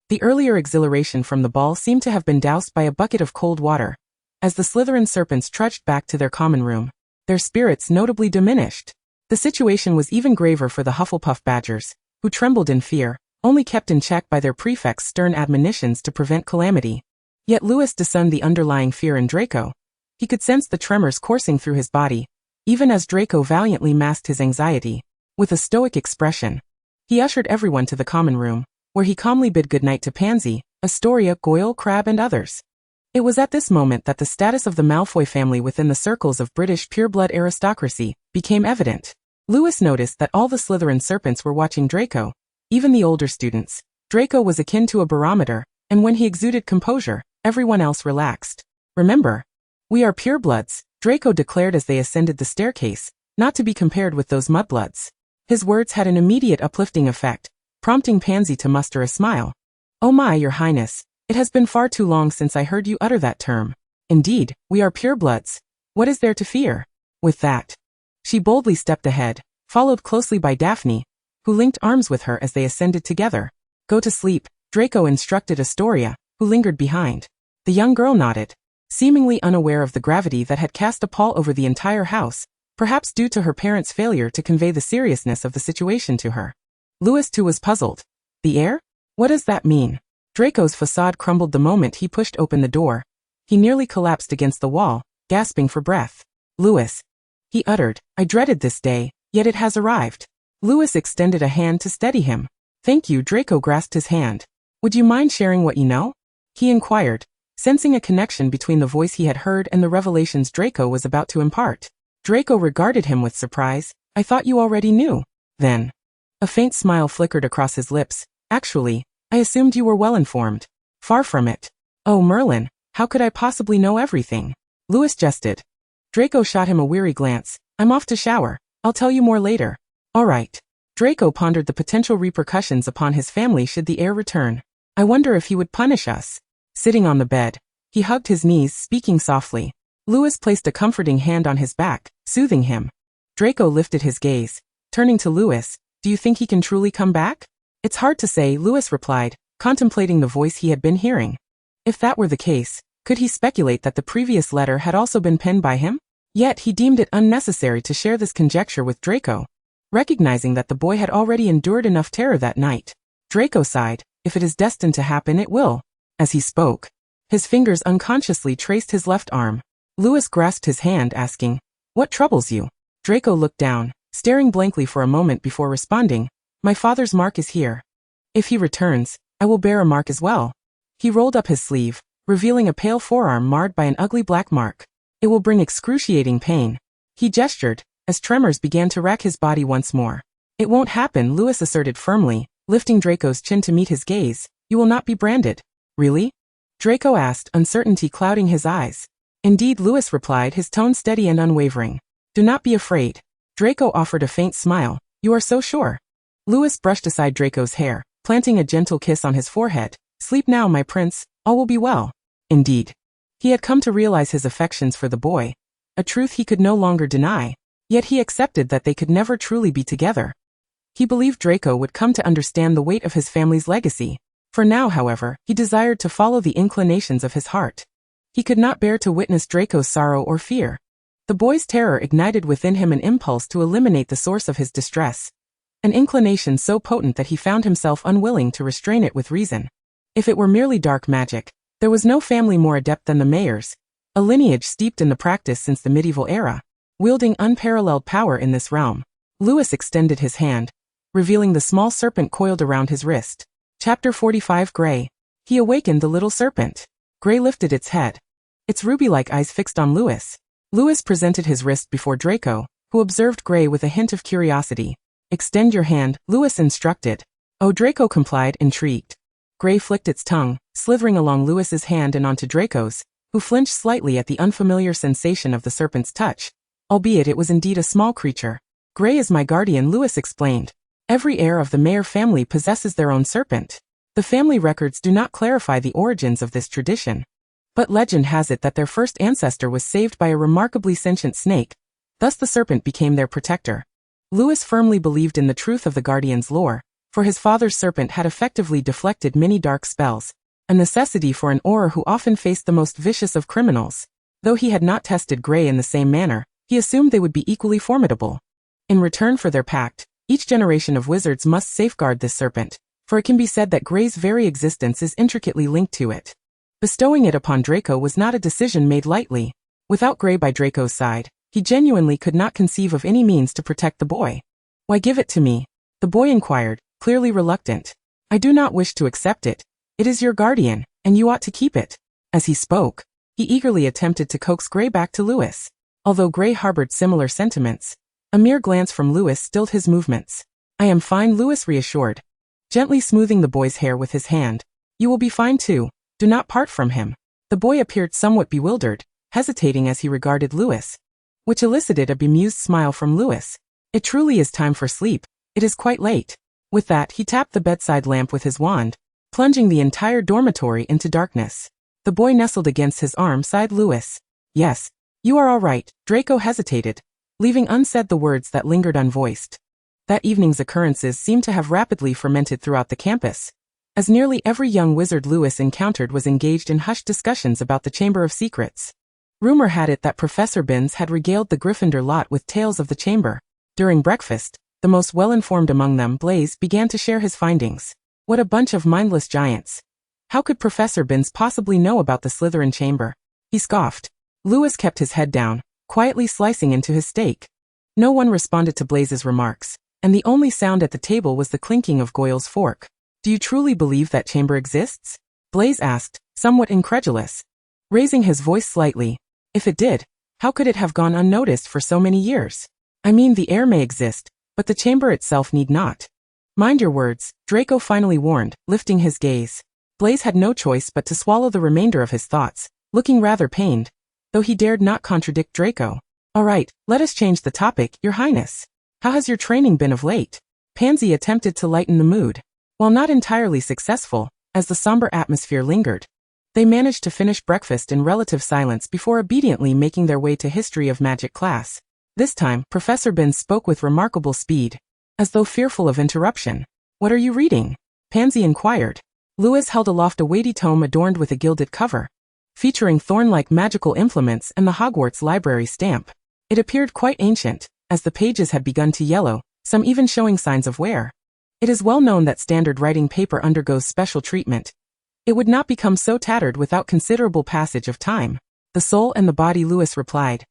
The earlier exhilaration from the ball seemed to have been doused by a bucket of cold water. As the Slytherin serpents trudged back to their common room, their spirits notably diminished. The situation was even graver for the Hufflepuff Badgers, who trembled in fear, only kept in check by their prefect's stern admonitions to prevent calamity. Yet Lewis discerned the underlying fear in Draco. He could sense the tremors coursing through his body, even as Draco valiantly masked his anxiety. With a stoic expression, he ushered everyone to the common room, where he calmly bid goodnight to Pansy, Astoria, Goyle, Crabbe and others. It was at this moment that the status of the Malfoy family within the circles of British pureblood aristocracy became evident. Lewis noticed that all the Slytherin serpents were watching Draco, even the older students. Draco was akin to a barometer, and when he exuded composure, everyone else relaxed. "Remember, we are purebloods," Draco declared as they ascended the staircase, not to be compared with those mudbloods. His words had an immediate uplifting effect, prompting Pansy to muster a smile. "Oh my, Your Highness, it has been far too long since I heard you utter that term. Indeed, we are purebloods. What is there to fear?" With that, she boldly stepped ahead, followed closely by Daphne, who linked arms with her as they ascended together. "Go to sleep," Draco instructed Astoria, who lingered behind. The young girl nodded, seemingly unaware of the gravity that had cast a pall over the entire house, perhaps due to her parents' failure to convey the seriousness of the situation to her. Lewis too was puzzled. "The air? What does that mean?" Draco's facade crumbled the moment he pushed open the door. He nearly collapsed against the wall, gasping for breath. "Lewis," he uttered, "I dreaded this day, yet it has arrived." Lewis extended a hand to steady him. "Thank you." Draco grasped his hand. "Would you mind sharing what you know?" he inquired, sensing a connection between the voice he had heard and the revelations Draco was about to impart. Draco regarded him with surprise. "I thought you already knew." Then, a faint smile flickered across his lips. "Actually, I assumed you were well informed." "Far from it." "Oh Merlin, how could I possibly know everything?" Lewis jested. Draco shot him a weary glance. "I'm off to shower. I'll tell you more later." "All right." Draco pondered the potential repercussions upon his family should the heir return. "I wonder if he would punish us." Sitting on the bed, he hugged his knees, speaking softly. Lewis placed a comforting hand on his back, soothing him. Draco lifted his gaze, turning to Lewis. "Do you think he can truly come back?" "It's hard to say," Lewis replied, contemplating the voice he had been hearing. If that were the case, could he speculate that the previous letter had also been penned by him? Yet he deemed it unnecessary to share this conjecture with Draco, recognizing that the boy had already endured enough terror that night. Draco sighed. "If it is destined to happen, it will." As he spoke, his fingers unconsciously traced his left arm. Lewis grasped his hand, asking, "What troubles you?" Draco looked down, staring blankly for a moment before responding, "My father's mark is here. If he returns, I will bear a mark as well." He rolled up his sleeve, revealing a pale forearm marred by an ugly black mark. "It will bring excruciating pain." He gestured, as tremors began to rack his body once more. "It won't happen," Lewis asserted firmly, lifting Draco's chin to meet his gaze. "You will not be branded." "Really?" Draco asked, uncertainty clouding his eyes. "Indeed," Lewis replied, his tone steady and unwavering. "Do not be afraid." Draco offered a faint smile. "You are so sure?" Lewis brushed aside Draco's hair, planting a gentle kiss on his forehead. "Sleep now, my prince, all will be well." Indeed, he had come to realize his affections for the boy, a truth he could no longer deny, yet he accepted that they could never truly be together. He believed Draco would come to understand the weight of his family's legacy. For now, however, he desired to follow the inclinations of his heart. He could not bear to witness Draco's sorrow or fear. The boy's terror ignited within him an impulse to eliminate the source of his distress, an inclination so potent that he found himself unwilling to restrain it with reason. If it were merely dark magic, there was no family more adept than the Meyers, a lineage steeped in the practice since the medieval era, wielding unparalleled power in this realm. Lewis extended his hand, revealing the small serpent coiled around his wrist. Chapter 45 Grey. He awakened the little serpent. Grey lifted its head, its ruby-like eyes fixed on Lewis. Lewis presented his wrist before Draco, who observed Grey with a hint of curiosity. "Extend your hand," Lewis instructed. Oh, Draco complied, intrigued. Grey flicked its tongue, slithering along Lewis's hand and onto Draco's, who flinched slightly at the unfamiliar sensation of the serpent's touch, albeit it was indeed a small creature. "Grey is my guardian," Lewis explained. "Every heir of the Meyer family possesses their own serpent. The family records do not clarify the origins of this tradition, but legend has it that their first ancestor was saved by a remarkably sentient snake, thus the serpent became their protector." Lewis firmly believed in the truth of the guardian's lore, for his father's serpent had effectively deflected many dark spells, a necessity for an Auror who often faced the most vicious of criminals. Though he had not tested Grey in the same manner, he assumed they would be equally formidable. In return for their pact, each generation of wizards must safeguard this serpent, for it can be said that Grey's very existence is intricately linked to it. Bestowing it upon Draco was not a decision made lightly. Without Grey by Draco's side, he genuinely could not conceive of any means to protect the boy. "Why give it to me?" the boy inquired, clearly reluctant. "I do not wish to accept it. It is your guardian, and you ought to keep it." As he spoke, he eagerly attempted to coax Gray back to Lewis. Although Gray harbored similar sentiments, a mere glance from Lewis stilled his movements. I am fine, Lewis reassured, gently smoothing the boy's hair with his hand. You will be fine too. Do not part from him. The boy appeared somewhat bewildered, hesitating as he regarded Lewis, which elicited a bemused smile from Lewis. It truly is time for sleep. It is quite late. With that, he tapped the bedside lamp with his wand, plunging the entire dormitory into darkness. The boy nestled against his arm, sighed Lewis. Yes, you are all right. Draco hesitated, leaving unsaid the words that lingered unvoiced. That evening's occurrences seemed to have rapidly fermented throughout the campus, as nearly every young wizard Lewis encountered was engaged in hushed discussions about the Chamber of Secrets. Rumor had it that Professor Binns had regaled the Gryffindor lot with tales of the chamber. During breakfast, the most well-informed among them, Blaise, began to share his findings. What a bunch of mindless giants. How could Professor Binns possibly know about the Slytherin chamber? He scoffed. Lewis kept his head down, quietly slicing into his steak. No one responded to Blaise's remarks, and the only sound at the table was the clinking of Goyle's fork. Do you truly believe that chamber exists? Blaise asked, somewhat incredulous, raising his voice slightly. If it did, how could it have gone unnoticed for so many years? I mean, the air may exist, but the chamber itself need not. Mind your words, Draco finally warned, lifting his gaze. Blaise had no choice but to swallow the remainder of his thoughts, looking rather pained, though he dared not contradict Draco. All right, let us change the topic, Your Highness. How has your training been of late? Pansy attempted to lighten the mood. While not entirely successful, as the somber atmosphere lingered, they managed to finish breakfast in relative silence before obediently making their way to History of Magic class. This time, Professor Binns spoke with remarkable speed, as though fearful of interruption. What are you reading? Pansy inquired. Lewis held aloft a weighty tome adorned with a gilded cover, featuring thorn-like magical implements and the Hogwarts library stamp. It appeared quite ancient, as the pages had begun to yellow, some even showing signs of wear. It is well known that standard writing paper undergoes special treatment. It would not become so tattered without considerable passage of time. The soul and the body, Lewis replied.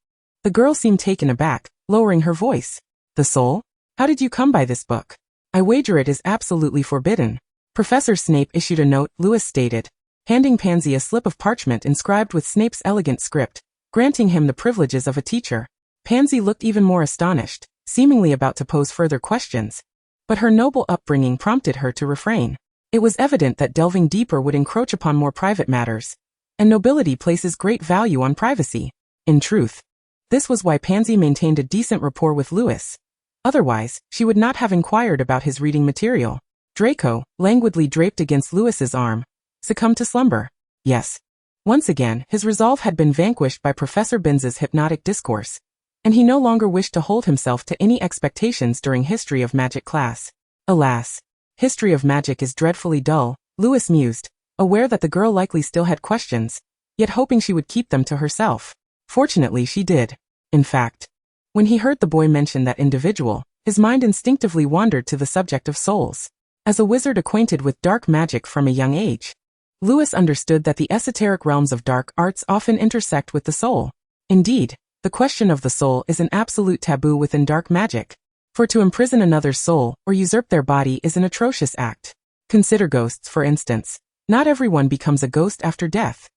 The girl seemed taken aback, lowering her voice. The soul? How did you come by this book? I wager it is absolutely forbidden. Professor Snape issued a note, Lewis stated, handing Pansy a slip of parchment inscribed with Snape's elegant script, granting him the privileges of a teacher. Pansy looked even more astonished, seemingly about to pose further questions. But her noble upbringing prompted her to refrain. It was evident that delving deeper would encroach upon more private matters, and nobility places great value on privacy. In truth, this was why Pansy maintained a decent rapport with Lewis. Otherwise, she would not have inquired about his reading material. Draco, languidly draped against Lewis's arm, succumbed to slumber. Yes. Once again, his resolve had been vanquished by Professor Binns's hypnotic discourse, and he no longer wished to hold himself to any expectations during History of Magic class. Alas, History of Magic is dreadfully dull, Lewis mused, aware that the girl likely still had questions, yet hoping she would keep them to herself. Fortunately, she did. In fact, when he heard the boy mention that individual, his mind instinctively wandered to the subject of souls. As a wizard acquainted with dark magic from a young age, Lewis understood that the esoteric realms of dark arts often intersect with the soul. Indeed, the question of the soul is an absolute taboo within dark magic. For to imprison another's soul or usurp their body is an atrocious act. Consider ghosts, for instance. Not everyone becomes a ghost after death.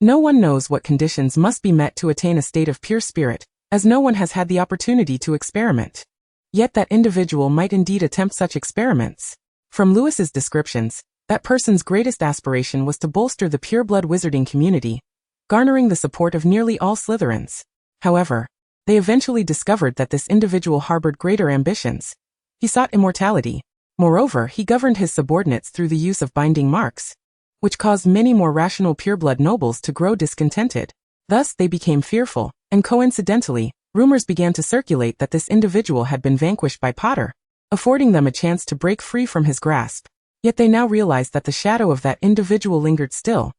No one knows what conditions must be met to attain a state of pure spirit, as no one has had the opportunity to experiment. Yet that individual might indeed attempt such experiments. From Lewis's descriptions, that person's greatest aspiration was to bolster the pureblood wizarding community, garnering the support of nearly all Slytherins. However, they eventually discovered that this individual harbored greater ambitions. He sought immortality. Moreover, he governed his subordinates through the use of binding marks, which caused many more rational pureblood nobles to grow discontented. Thus, they became fearful, and coincidentally, rumors began to circulate that this individual had been vanquished by Potter, affording them a chance to break free from his grasp. Yet they now realized that the shadow of that individual lingered still,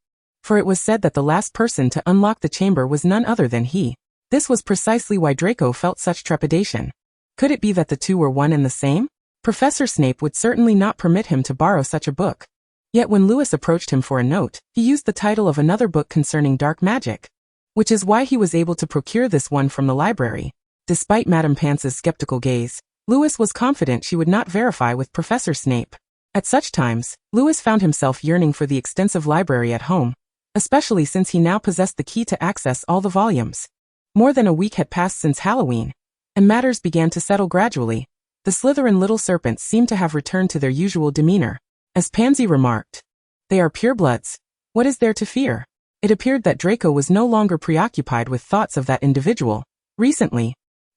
for it was said that the last person to unlock the chamber was none other than he. This was precisely why Draco felt such trepidation. Could it be that the two were one and the same? Professor Snape would certainly not permit him to borrow such a book. Yet when Lewis approached him for a note, he used the title of another book concerning dark magic, which is why he was able to procure this one from the library. Despite Madame Pance's skeptical gaze, Lewis was confident she would not verify with Professor Snape. At such times, Lewis found himself yearning for the extensive library at home, especially since he now possessed the key to access all the volumes. More than a week had passed since Halloween, and matters began to settle gradually. The Slytherin little serpents seemed to have returned to their usual demeanor. As Pansy remarked, "They are purebloods. What is there to fear?" It appeared that Draco was no longer preoccupied with thoughts of that individual. Recently,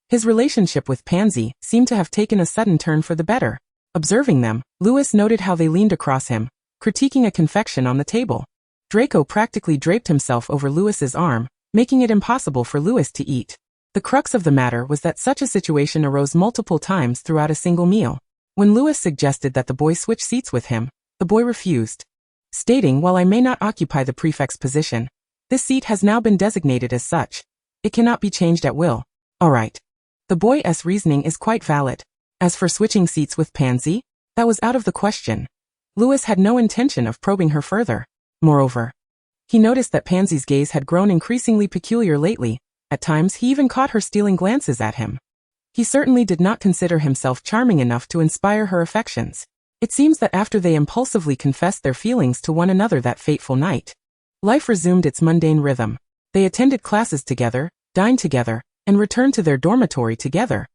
his relationship with Pansy seemed to have taken a sudden turn for the better. Observing them, Lewis noted how they leaned across him, critiquing a confection on the table. Draco practically draped himself over Lewis's arm, making it impossible for Lewis to eat. The crux of the matter was that such a situation arose multiple times throughout a single meal. When Lewis suggested that the boy switch seats with him, the boy refused, stating, "While I may not occupy the prefect's position, this seat has now been designated as such. It cannot be changed at will." All right. The boy's reasoning is quite valid. As for switching seats with Pansy, that was out of the question. Lewis had no intention of probing her further. Moreover, he noticed that Pansy's gaze had grown increasingly peculiar lately. At times he even caught her stealing glances at him. He certainly did not consider himself charming enough to inspire her affections. It seems that after they impulsively confessed their feelings to one another that fateful night, life resumed its mundane rhythm. They attended classes together, dined together, and returned to their dormitory together.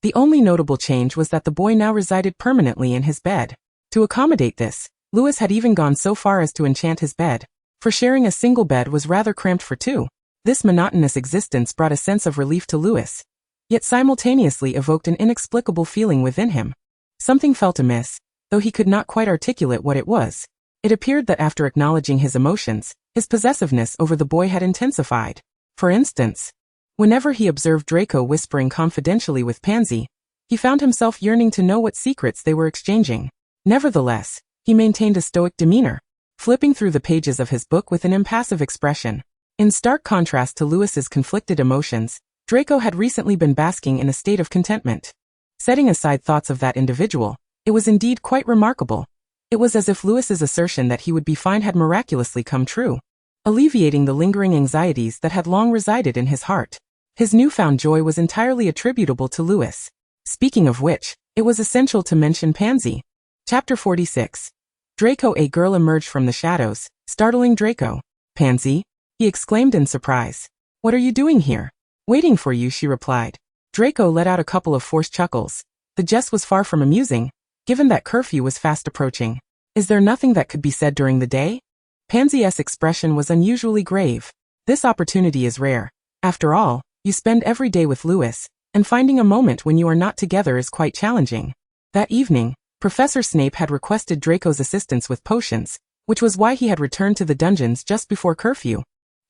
The only notable change was that the boy now resided permanently in his bed. To accommodate this, Lewis had even gone so far as to enchant his bed, for sharing a single bed was rather cramped for two. This monotonous existence brought a sense of relief to Lewis, yet simultaneously evoked an inexplicable feeling within him. Something felt amiss, though he could not quite articulate what it was. It appeared that after acknowledging his emotions, his possessiveness over the boy had intensified. For instance, whenever he observed Draco whispering confidentially with Pansy, he found himself yearning to know what secrets they were exchanging. Nevertheless, he maintained a stoic demeanor, flipping through the pages of his book with an impassive expression. In stark contrast to Lewis's conflicted emotions, Draco had recently been basking in a state of contentment. Setting aside thoughts of that individual, it was indeed quite remarkable. It was as if Lewis's assertion that he would be fine had miraculously come true, alleviating the lingering anxieties that had long resided in his heart. His newfound joy was entirely attributable to Lewis. Speaking of which, it was essential to mention Pansy. Chapter 46. Draco. A girl emerged from the shadows, startling Draco. "Pansy?" he exclaimed in surprise. "What are you doing here?" "Waiting for you," she replied. Draco let out a couple of forced chuckles. The jest was far from amusing, given that curfew was fast approaching. "Is there nothing that could be said during the day?" Pansy's expression was unusually grave. "This opportunity is rare. After all, you spend every day with Lewis, and finding a moment when you are not together is quite challenging." That evening, Professor Snape had requested Draco's assistance with potions, which was why he had returned to the dungeons just before curfew.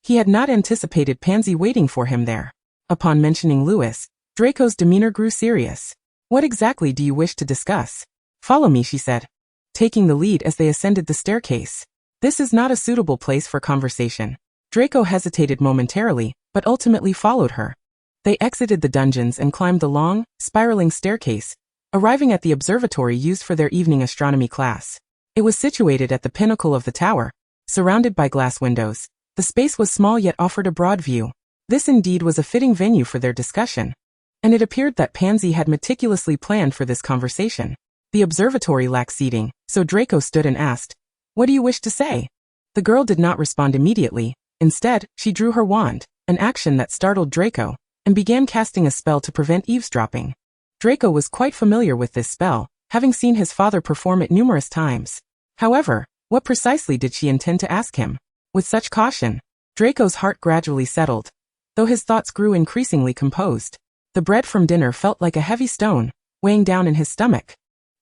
He had not anticipated Pansy waiting for him there. Upon mentioning Lewis, Draco's demeanor grew serious. "What exactly do you wish to discuss?" "Follow me," she said, taking the lead as they ascended the staircase. "This is not a suitable place for conversation." Draco hesitated momentarily, but ultimately followed her. They exited the dungeons and climbed the long, spiraling staircase, arriving at the observatory used for their evening astronomy class. It was situated at the pinnacle of the tower, surrounded by glass windows. The space was small yet offered a broad view. This indeed was a fitting venue for their discussion, and it appeared that Pansy had meticulously planned for this conversation. The observatory lacked seating, so Draco stood and asked, "What do you wish to say?" The girl did not respond immediately. Instead, she drew her wand, an action that startled Draco, and began casting a spell to prevent eavesdropping. Draco was quite familiar with this spell, having seen his father perform it numerous times. However, what precisely did she intend to ask him? With such caution, Draco's heart gradually settled, though his thoughts grew increasingly composed. The bread from dinner felt like a heavy stone, weighing down in his stomach.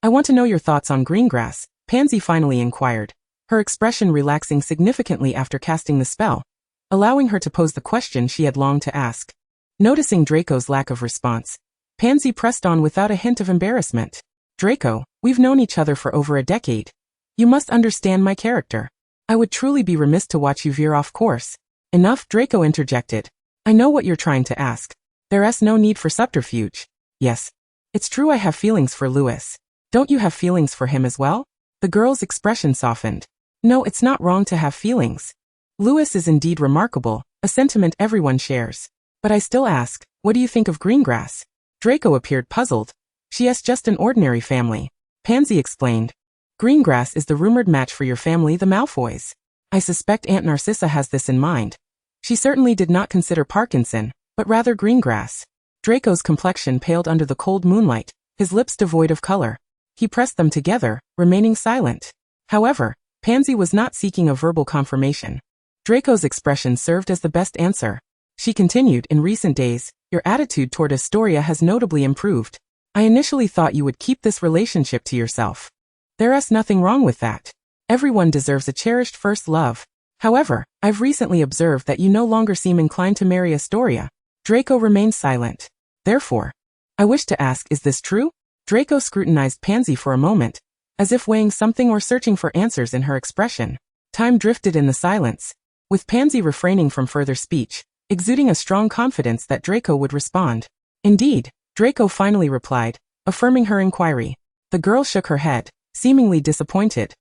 "I want to know your thoughts on Greengrass," Pansy finally inquired, her expression relaxing significantly after casting the spell, allowing her to pose the question she had longed to ask. Noticing Draco's lack of response, Pansy pressed on without a hint of embarrassment. "Draco, we've known each other for over a decade. You must understand my character. I would truly be remiss to watch you veer off course." "Enough," Draco interjected. "I know what you're trying to ask. There's no need for subterfuge. Yes, it's true I have feelings for Lewis. Don't you have feelings for him as well?" The girl's expression softened. "No, it's not wrong to have feelings. Lewis is indeed remarkable, a sentiment everyone shares. But I still ask, what do you think of Greengrass?" Draco appeared puzzled. "She's just an ordinary family," Pansy explained. "Greengrass is the rumored match for your family, the Malfoys. I suspect Aunt Narcissa has this in mind. She certainly did not consider Parkinson, but rather greengrass. Draco's complexion paled under the cold moonlight, his lips devoid of color. He pressed them together, remaining silent. However, Pansy was not seeking a verbal confirmation. Draco's expression served as the best answer. She continued, in recent days, your attitude toward Astoria has notably improved. I initially thought you would keep this relationship to yourself. There's nothing wrong with that. Everyone deserves a cherished first love. However, I've recently observed that you no longer seem inclined to marry Astoria. Draco remained silent. Therefore, I wish to ask, is this true? Draco scrutinized Pansy for a moment, as if weighing something or searching for answers in her expression. Time drifted in the silence, with Pansy refraining from further speech, exuding a strong confidence that Draco would respond. Indeed, Draco finally replied, affirming her inquiry. The girl shook her head, seemingly disappointed.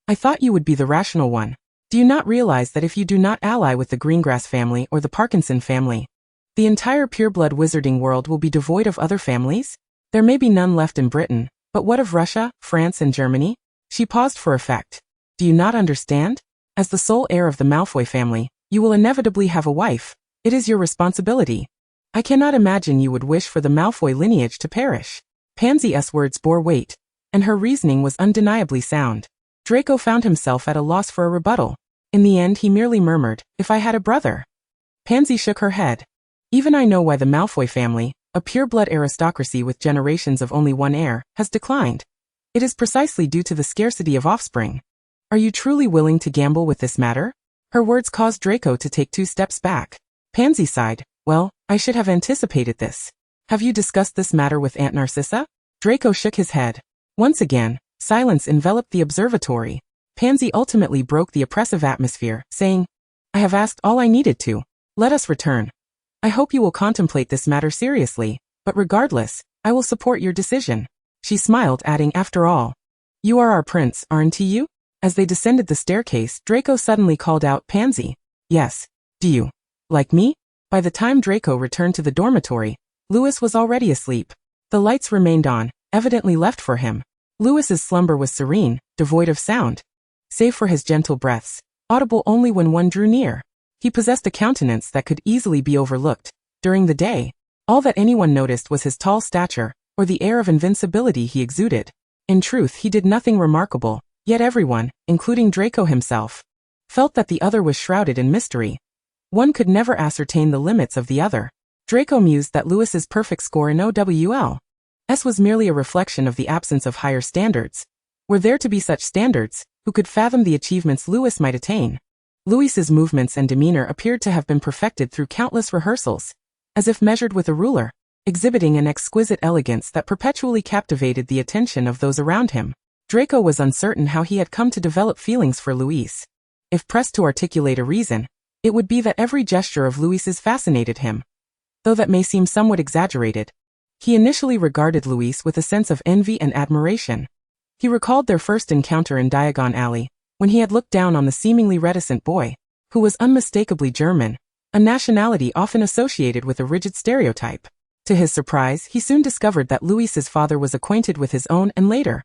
I thought you would be the rational one. Do you not realize that if you do not ally with the Greengrass family or the Parkinson family, the entire pureblood wizarding world will be devoid of other families? There may be none left in Britain, but what of Russia, France and Germany? She paused for effect. Do you not understand? As the sole heir of the Malfoy family, you will inevitably have a wife. It is your responsibility. I cannot imagine you would wish for the Malfoy lineage to perish. Pansy's words bore weight, and her reasoning was undeniably sound. Draco found himself at a loss for a rebuttal. In the end he merely murmured, if I had a brother. Pansy shook her head. Even I know why the Malfoy family, a pureblood aristocracy with generations of only one heir, has declined. It is precisely due to the scarcity of offspring. Are you truly willing to gamble with this matter? Her words caused Draco to take 2 steps back. Pansy sighed. Well, I should have anticipated this. Have you discussed this matter with Aunt Narcissa? Draco shook his head. Once again, silence enveloped the observatory. Pansy ultimately broke the oppressive atmosphere, saying, I have asked all I needed to. Let us return. I hope you will contemplate this matter seriously, but regardless, I will support your decision. She smiled, adding, after all, you are our prince, aren't you? As they descended the staircase, Draco suddenly called out, Pansy. Yes. Do you like me? By the time Draco returned to the dormitory, Louis was already asleep. The lights remained on, evidently left for him. Louis's slumber was serene, devoid of sound, save for his gentle breaths, audible only when one drew near. He possessed a countenance that could easily be overlooked. During the day, all that anyone noticed was his tall stature, or the air of invincibility he exuded. In truth, he did nothing remarkable, yet everyone, including Draco himself, felt that the other was shrouded in mystery. One could never ascertain the limits of the other. Draco mused that Louis's perfect score in OWL's was merely a reflection of the absence of higher standards. Were there to be such standards, who could fathom the achievements Louis might attain? Louis's movements and demeanor appeared to have been perfected through countless rehearsals, as if measured with a ruler, exhibiting an exquisite elegance that perpetually captivated the attention of those around him. Draco was uncertain how he had come to develop feelings for Louis. If pressed to articulate a reason, it would be that every gesture of Louis's fascinated him. Though that may seem somewhat exaggerated. He initially regarded Louis with a sense of envy and admiration. He recalled their first encounter in Diagon Alley, when he had looked down on the seemingly reticent boy, who was unmistakably German, a nationality often associated with a rigid stereotype. To his surprise, he soon discovered that Louis's father was acquainted with his own, and later,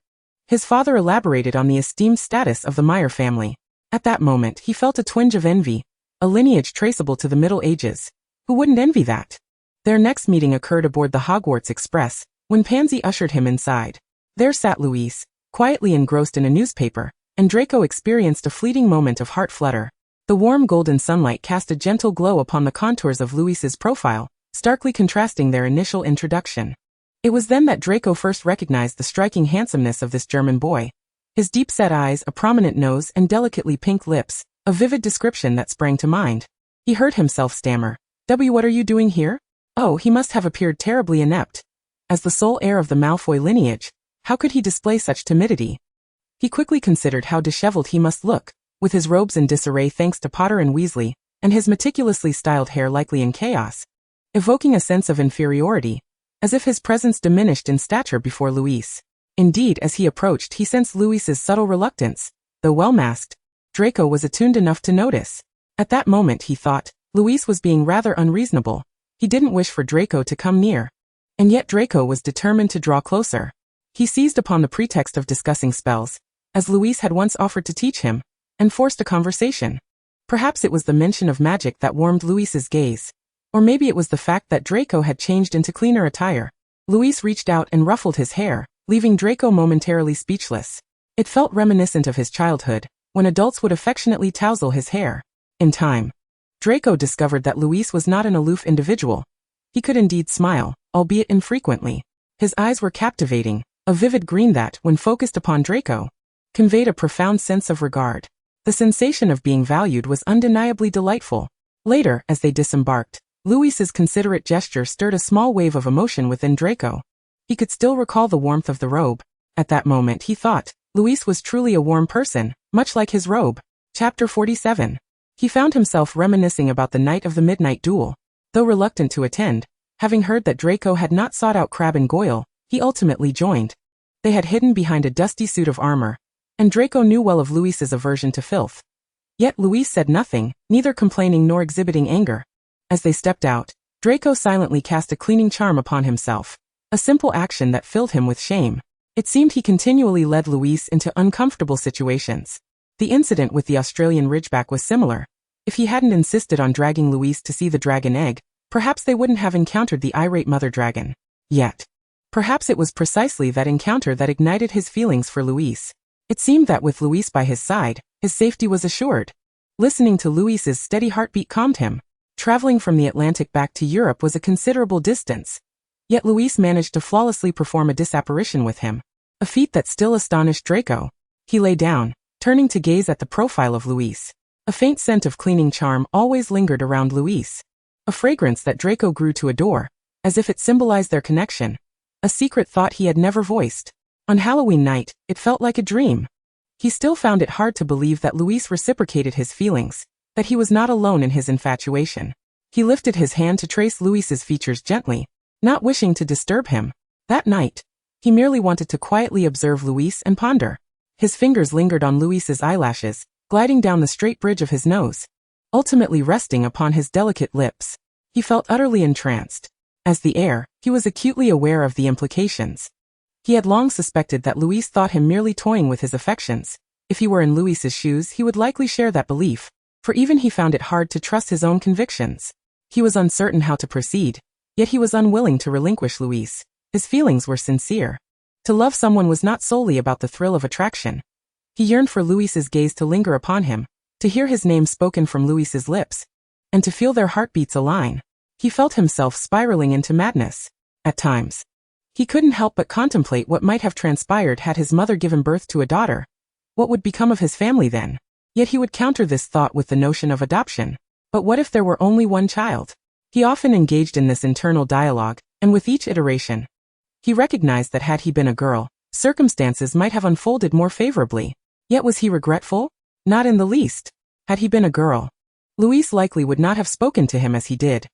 his father elaborated on the esteemed status of the Meyer family. At that moment, he felt a twinge of envy, a lineage traceable to the Middle Ages. Who wouldn't envy that? Their next meeting occurred aboard the Hogwarts Express, when Pansy ushered him inside. There sat Louis, quietly engrossed in a newspaper, and Draco experienced a fleeting moment of heart flutter. The warm golden sunlight cast a gentle glow upon the contours of Louis's profile, starkly contrasting their initial introduction. It was then that Draco first recognized the striking handsomeness of this German boy. His deep-set eyes, a prominent nose, and delicately pink lips, a vivid description that sprang to mind. He heard himself stammer, What are you doing here? Oh, he must have appeared terribly inept. As the sole heir of the Malfoy lineage, how could he display such timidity? He quickly considered how disheveled he must look, with his robes in disarray thanks to Potter and Weasley, and his meticulously styled hair likely in chaos, evoking a sense of inferiority, as if his presence diminished in stature before Louis. Indeed, as he approached, he sensed Louis's subtle reluctance. Though well-masked, Draco was attuned enough to notice. At that moment, he thought, Louis was being rather unreasonable. He didn't wish for Draco to come near. And yet Draco was determined to draw closer. He seized upon the pretext of discussing spells, as Louis had once offered to teach him, and forced a conversation. Perhaps it was the mention of magic that warmed Luis's gaze. Or maybe it was the fact that Draco had changed into cleaner attire. Luis reached out and ruffled his hair, leaving Draco momentarily speechless. It felt reminiscent of his childhood, when adults would affectionately touzle his hair. In time, Draco discovered that Luis was not an aloof individual. He could indeed smile, albeit infrequently. His eyes were captivating, a vivid green that, when focused upon Draco, conveyed a profound sense of regard. The sensation of being valued was undeniably delightful. Later, as they disembarked, Luis's considerate gesture stirred a small wave of emotion within Draco. He could still recall the warmth of the robe. At that moment he thought, Luis was truly a warm person, much like his robe. Chapter 47. He found himself reminiscing about the night of the midnight duel. Though reluctant to attend, having heard that Draco had not sought out Crabbe and Goyle, he ultimately joined. They had hidden behind a dusty suit of armor, and Draco knew well of Luis's aversion to filth. Yet Luis said nothing, neither complaining nor exhibiting anger. As they stepped out, Draco silently cast a cleaning charm upon himself, a simple action that filled him with shame. It seemed he continually led Luis into uncomfortable situations. The incident with the Australian Ridgeback was similar. If he hadn't insisted on dragging Luis to see the dragon egg, perhaps they wouldn't have encountered the irate mother dragon. Yet, perhaps it was precisely that encounter that ignited his feelings for Luis. It seemed that with Luis by his side, his safety was assured. Listening to Luis's steady heartbeat calmed him. Traveling from the Atlantic back to Europe was a considerable distance. Yet Luis managed to flawlessly perform a disapparition with him, a feat that still astonished Draco. He lay down, turning to gaze at the profile of Luis. A faint scent of cleaning charm always lingered around Luis, a fragrance that Draco grew to adore, as if it symbolized their connection, a secret thought he had never voiced. On Halloween night, it felt like a dream. He still found it hard to believe that Luis reciprocated his feelings, that he was not alone in his infatuation. He lifted his hand to trace Luis's features gently, not wishing to disturb him. That night, he merely wanted to quietly observe Luis and ponder. His fingers lingered on Luis's eyelashes, gliding down the straight bridge of his nose, ultimately resting upon his delicate lips. He felt utterly entranced. As the heir, he was acutely aware of the implications. He had long suspected that Luis thought him merely toying with his affections. If he were in Luis's shoes, he would likely share that belief, for even he found it hard to trust his own convictions. He was uncertain how to proceed, yet he was unwilling to relinquish Luis. His feelings were sincere. To love someone was not solely about the thrill of attraction. He yearned for Luis's gaze to linger upon him, to hear his name spoken from Luis's lips, and to feel their heartbeats align. He felt himself spiraling into madness. At times, he couldn't help but contemplate what might have transpired had his mother given birth to a daughter. What would become of his family then? Yet he would counter this thought with the notion of adoption. But what if there were only one child? He often engaged in this internal dialogue, and with each iteration, he recognized that had he been a girl, circumstances might have unfolded more favorably. Yet was he regretful? Not in the least. Had he been a girl, Luis likely would not have spoken to him as he did.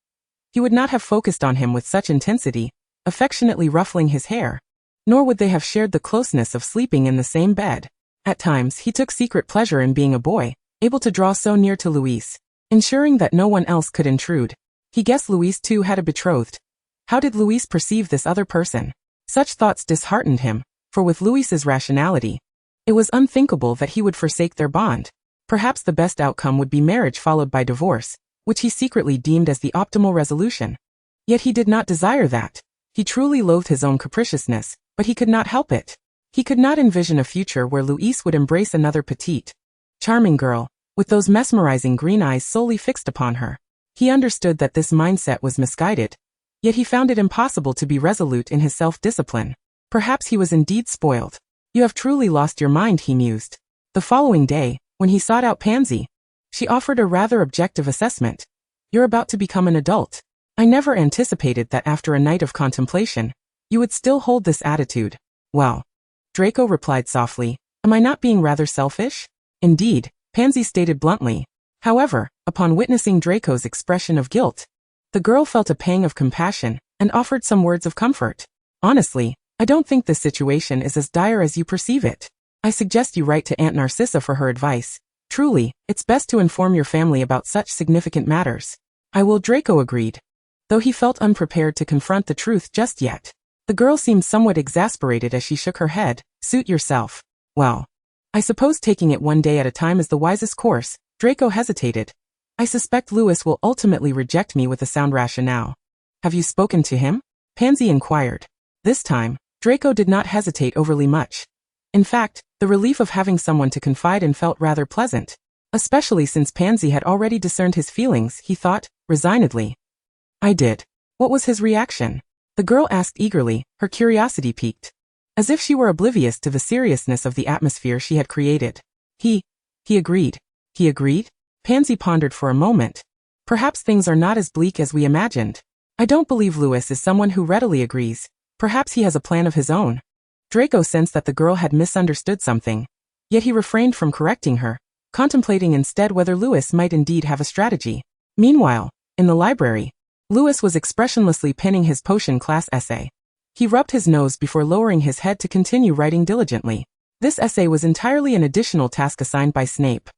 He would not have focused on him with such intensity, affectionately ruffling his hair. Nor would they have shared the closeness of sleeping in the same bed. At times he took secret pleasure in being a boy, able to draw so near to Luis, ensuring that no one else could intrude. He guessed Luis too had a betrothed. How did Luis perceive this other person? Such thoughts disheartened him, for with Luis's rationality, it was unthinkable that he would forsake their bond. Perhaps the best outcome would be marriage followed by divorce, which he secretly deemed as the optimal resolution. Yet he did not desire that. He truly loathed his own capriciousness, but he could not help it. He could not envision a future where Luis would embrace another petite, charming girl, with those mesmerizing green eyes solely fixed upon her. He understood that this mindset was misguided, yet he found it impossible to be resolute in his self-discipline. Perhaps he was indeed spoiled. You have truly lost your mind, he mused. The following day, when he sought out Pansy, she offered a rather objective assessment. You're about to become an adult. I never anticipated that after a night of contemplation, you would still hold this attitude. Well, Draco replied softly, am I not being rather selfish? Indeed, Pansy stated bluntly. However, upon witnessing Draco's expression of guilt, the girl felt a pang of compassion and offered some words of comfort. Honestly, I don't think this situation is as dire as you perceive it. I suggest you write to Aunt Narcissa for her advice. Truly, it's best to inform your family about such significant matters. I will, Draco agreed, though he felt unprepared to confront the truth just yet. The girl seemed somewhat exasperated as she shook her head. Suit yourself. Well, I suppose taking it one day at a time is the wisest course. Draco hesitated. I suspect Lewis will ultimately reject me with a sound rationale. Have you spoken to him? Pansy inquired. This time, Draco did not hesitate overly much. In fact, the relief of having someone to confide in felt rather pleasant. Especially since Pansy had already discerned his feelings, he thought, resignedly. I did. What was his reaction? The girl asked eagerly, her curiosity piqued. As if she were oblivious to the seriousness of the atmosphere she had created. He agreed. He agreed? Pansy pondered for a moment. Perhaps things are not as bleak as we imagined. I don't believe Lewis is someone who readily agrees. Perhaps he has a plan of his own. Draco sensed that the girl had misunderstood something. Yet he refrained from correcting her, contemplating instead whether Lewis might indeed have a strategy. Meanwhile, in the library, Lewis was expressionlessly penning his potion class essay. He rubbed his nose before lowering his head to continue writing diligently. This essay was entirely an additional task assigned by Snape.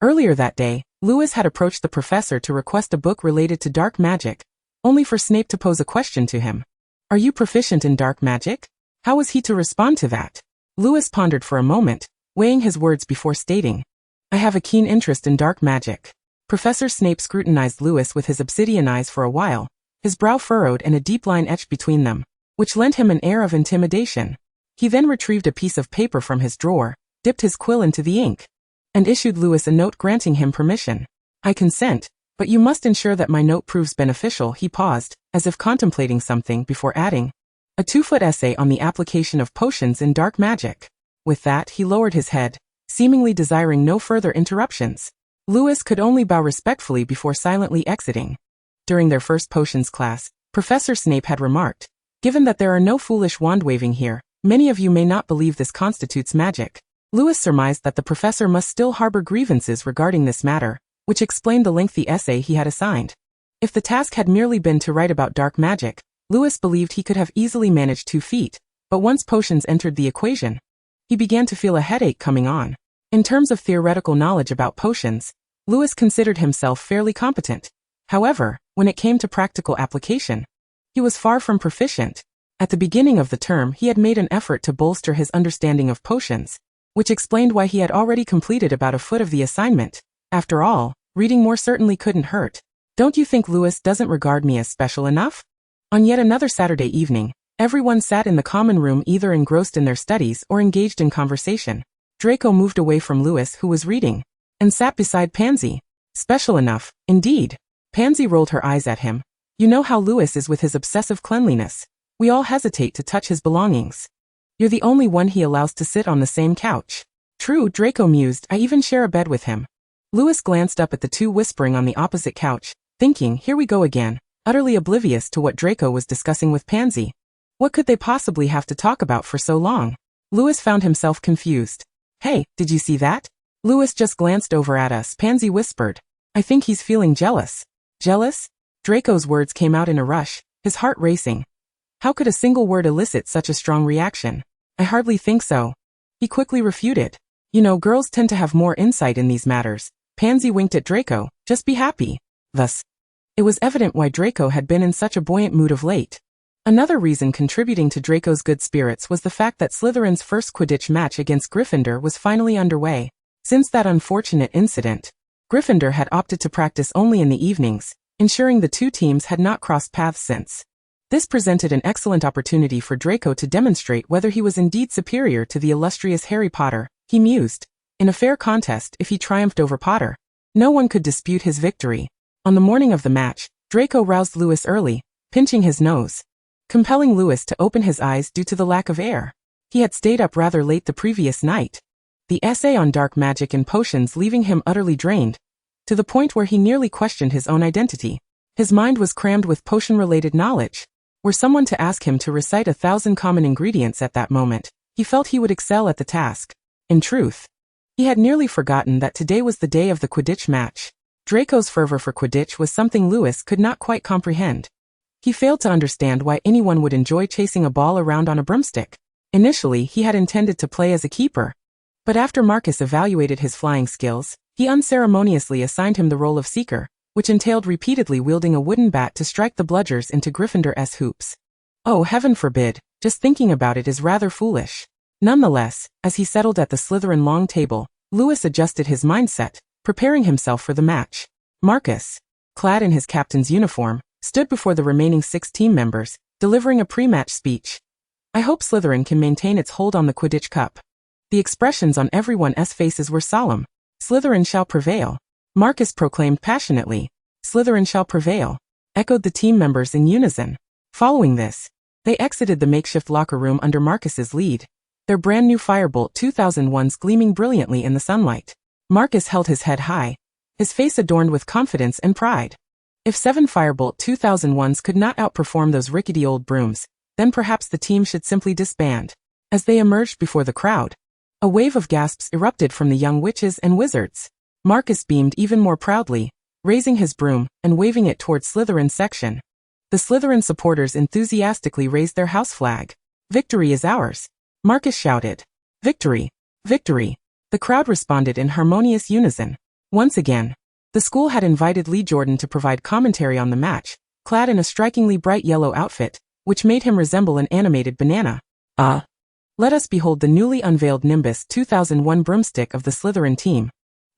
Earlier that day, Lewis had approached the professor to request a book related to dark magic, only for Snape to pose a question to him. Are you proficient in dark magic? How was he to respond to that? Lewis pondered for a moment, weighing his words before stating, I have a keen interest in dark magic. Professor Snape scrutinized Lewis with his obsidian eyes for a while, his brow furrowed and a deep line etched between them, which lent him an air of intimidation. He then retrieved a piece of paper from his drawer, dipped his quill into the ink, and issued Lewis a note granting him permission. I consent, but you must ensure that my note proves beneficial. He paused, as if contemplating something, before adding, a 2-foot essay on the application of potions in dark magic. With that, he lowered his head, seemingly desiring no further interruptions. Lewis could only bow respectfully before silently exiting. During their first potions class, Professor Snape had remarked, given that there are no foolish wand-waving here, many of you may not believe this constitutes magic. Lewis surmised that the professor must still harbor grievances regarding this matter, which explained the lengthy essay he had assigned. If the task had merely been to write about dark magic, Lewis believed he could have easily managed 2 feet, but once potions entered the equation, he began to feel a headache coming on. In terms of theoretical knowledge about potions, Lewis considered himself fairly competent. However, when it came to practical application, he was far from proficient. At the beginning of the term, he had made an effort to bolster his understanding of potions, which explained why he had already completed about a foot of the assignment. After all, reading more certainly couldn't hurt. Don't you think Lewis doesn't regard me as special enough? On yet another Saturday evening, everyone sat in the common room either engrossed in their studies or engaged in conversation. Draco moved away from Lewis, who was reading, and sat beside Pansy. Special enough, indeed. Pansy rolled her eyes at him. You know how Lewis is with his obsessive cleanliness. We all hesitate to touch his belongings. You're the only one he allows to sit on the same couch. True, Draco mused, I even share a bed with him. Lewis glanced up at the two whispering on the opposite couch, thinking, here we go again, utterly oblivious to what Draco was discussing with Pansy. What could they possibly have to talk about for so long? Lewis found himself confused. Hey, did you see that? Lewis just glanced over at us, Pansy whispered. I think he's feeling jealous. Jealous? Draco's words came out in a rush, his heart racing. How could a single word elicit such a strong reaction? I hardly think so. He quickly refuted. You know, girls tend to have more insight in these matters. Pansy winked at Draco. Just be happy. Thus, it was evident why Draco had been in such a buoyant mood of late. Another reason contributing to Draco's good spirits was the fact that Slytherin's first Quidditch match against Gryffindor was finally underway. Since that unfortunate incident, Gryffindor had opted to practice only in the evenings, ensuring the two teams had not crossed paths since. This presented an excellent opportunity for Draco to demonstrate whether he was indeed superior to the illustrious Harry Potter, he mused. In a fair contest, if he triumphed over Potter, no one could dispute his victory. On the morning of the match, Draco roused Lewis early, pinching his nose, compelling Lewis to open his eyes due to the lack of air. He had stayed up rather late the previous night, the essay on dark magic and potions leaving him utterly drained, to the point where he nearly questioned his own identity. His mind was crammed with potion-related knowledge. Were someone to ask him to recite 1,000 common ingredients at that moment, he felt he would excel at the task. In truth, he had nearly forgotten that today was the day of the Quidditch match. Draco's fervor for Quidditch was something Lewis could not quite comprehend. He failed to understand why anyone would enjoy chasing a ball around on a broomstick. Initially, he had intended to play as a keeper. But after Marcus evaluated his flying skills, he unceremoniously assigned him the role of seeker, which entailed repeatedly wielding a wooden bat to strike the bludgers into Gryffindor's hoops. Oh, heaven forbid, just thinking about it is rather foolish. Nonetheless, as he settled at the Slytherin long table, Lewis adjusted his mindset, preparing himself for the match. Marcus, clad in his captain's uniform, stood before the remaining 6 team members, delivering a pre-match speech. I hope Slytherin can maintain its hold on the Quidditch Cup. The expressions on everyone's faces were solemn. Slytherin shall prevail, Marcus proclaimed passionately. Slytherin shall prevail, echoed the team members in unison. Following this, they exited the makeshift locker room under Marcus's lead, their brand new Firebolt 2001s gleaming brilliantly in the sunlight. Marcus held his head high, his face adorned with confidence and pride. If 7 Firebolt 2001s could not outperform those rickety old brooms, then perhaps the team should simply disband. As they emerged before the crowd, a wave of gasps erupted from the young witches and wizards. Marcus beamed even more proudly, raising his broom and waving it toward Slytherin's section. The Slytherin supporters enthusiastically raised their house flag. Victory is ours, Marcus shouted. Victory! Victory! The crowd responded in harmonious unison. Once again, the school had invited Lee Jordan to provide commentary on the match, clad in a strikingly bright yellow outfit, which made him resemble an animated banana. Let us behold the newly unveiled Nimbus 2001 broomstick of the Slytherin team,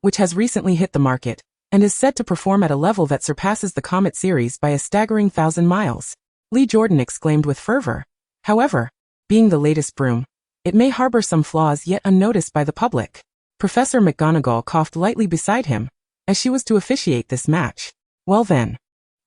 which has recently hit the market, and is said to perform at a level that surpasses the Comet series by a staggering 1,000 miles. Lee Jordan exclaimed with fervor. However, being the latest broom, it may harbor some flaws yet unnoticed by the public. Professor McGonagall coughed lightly beside him, as she was to officiate this match. Well then,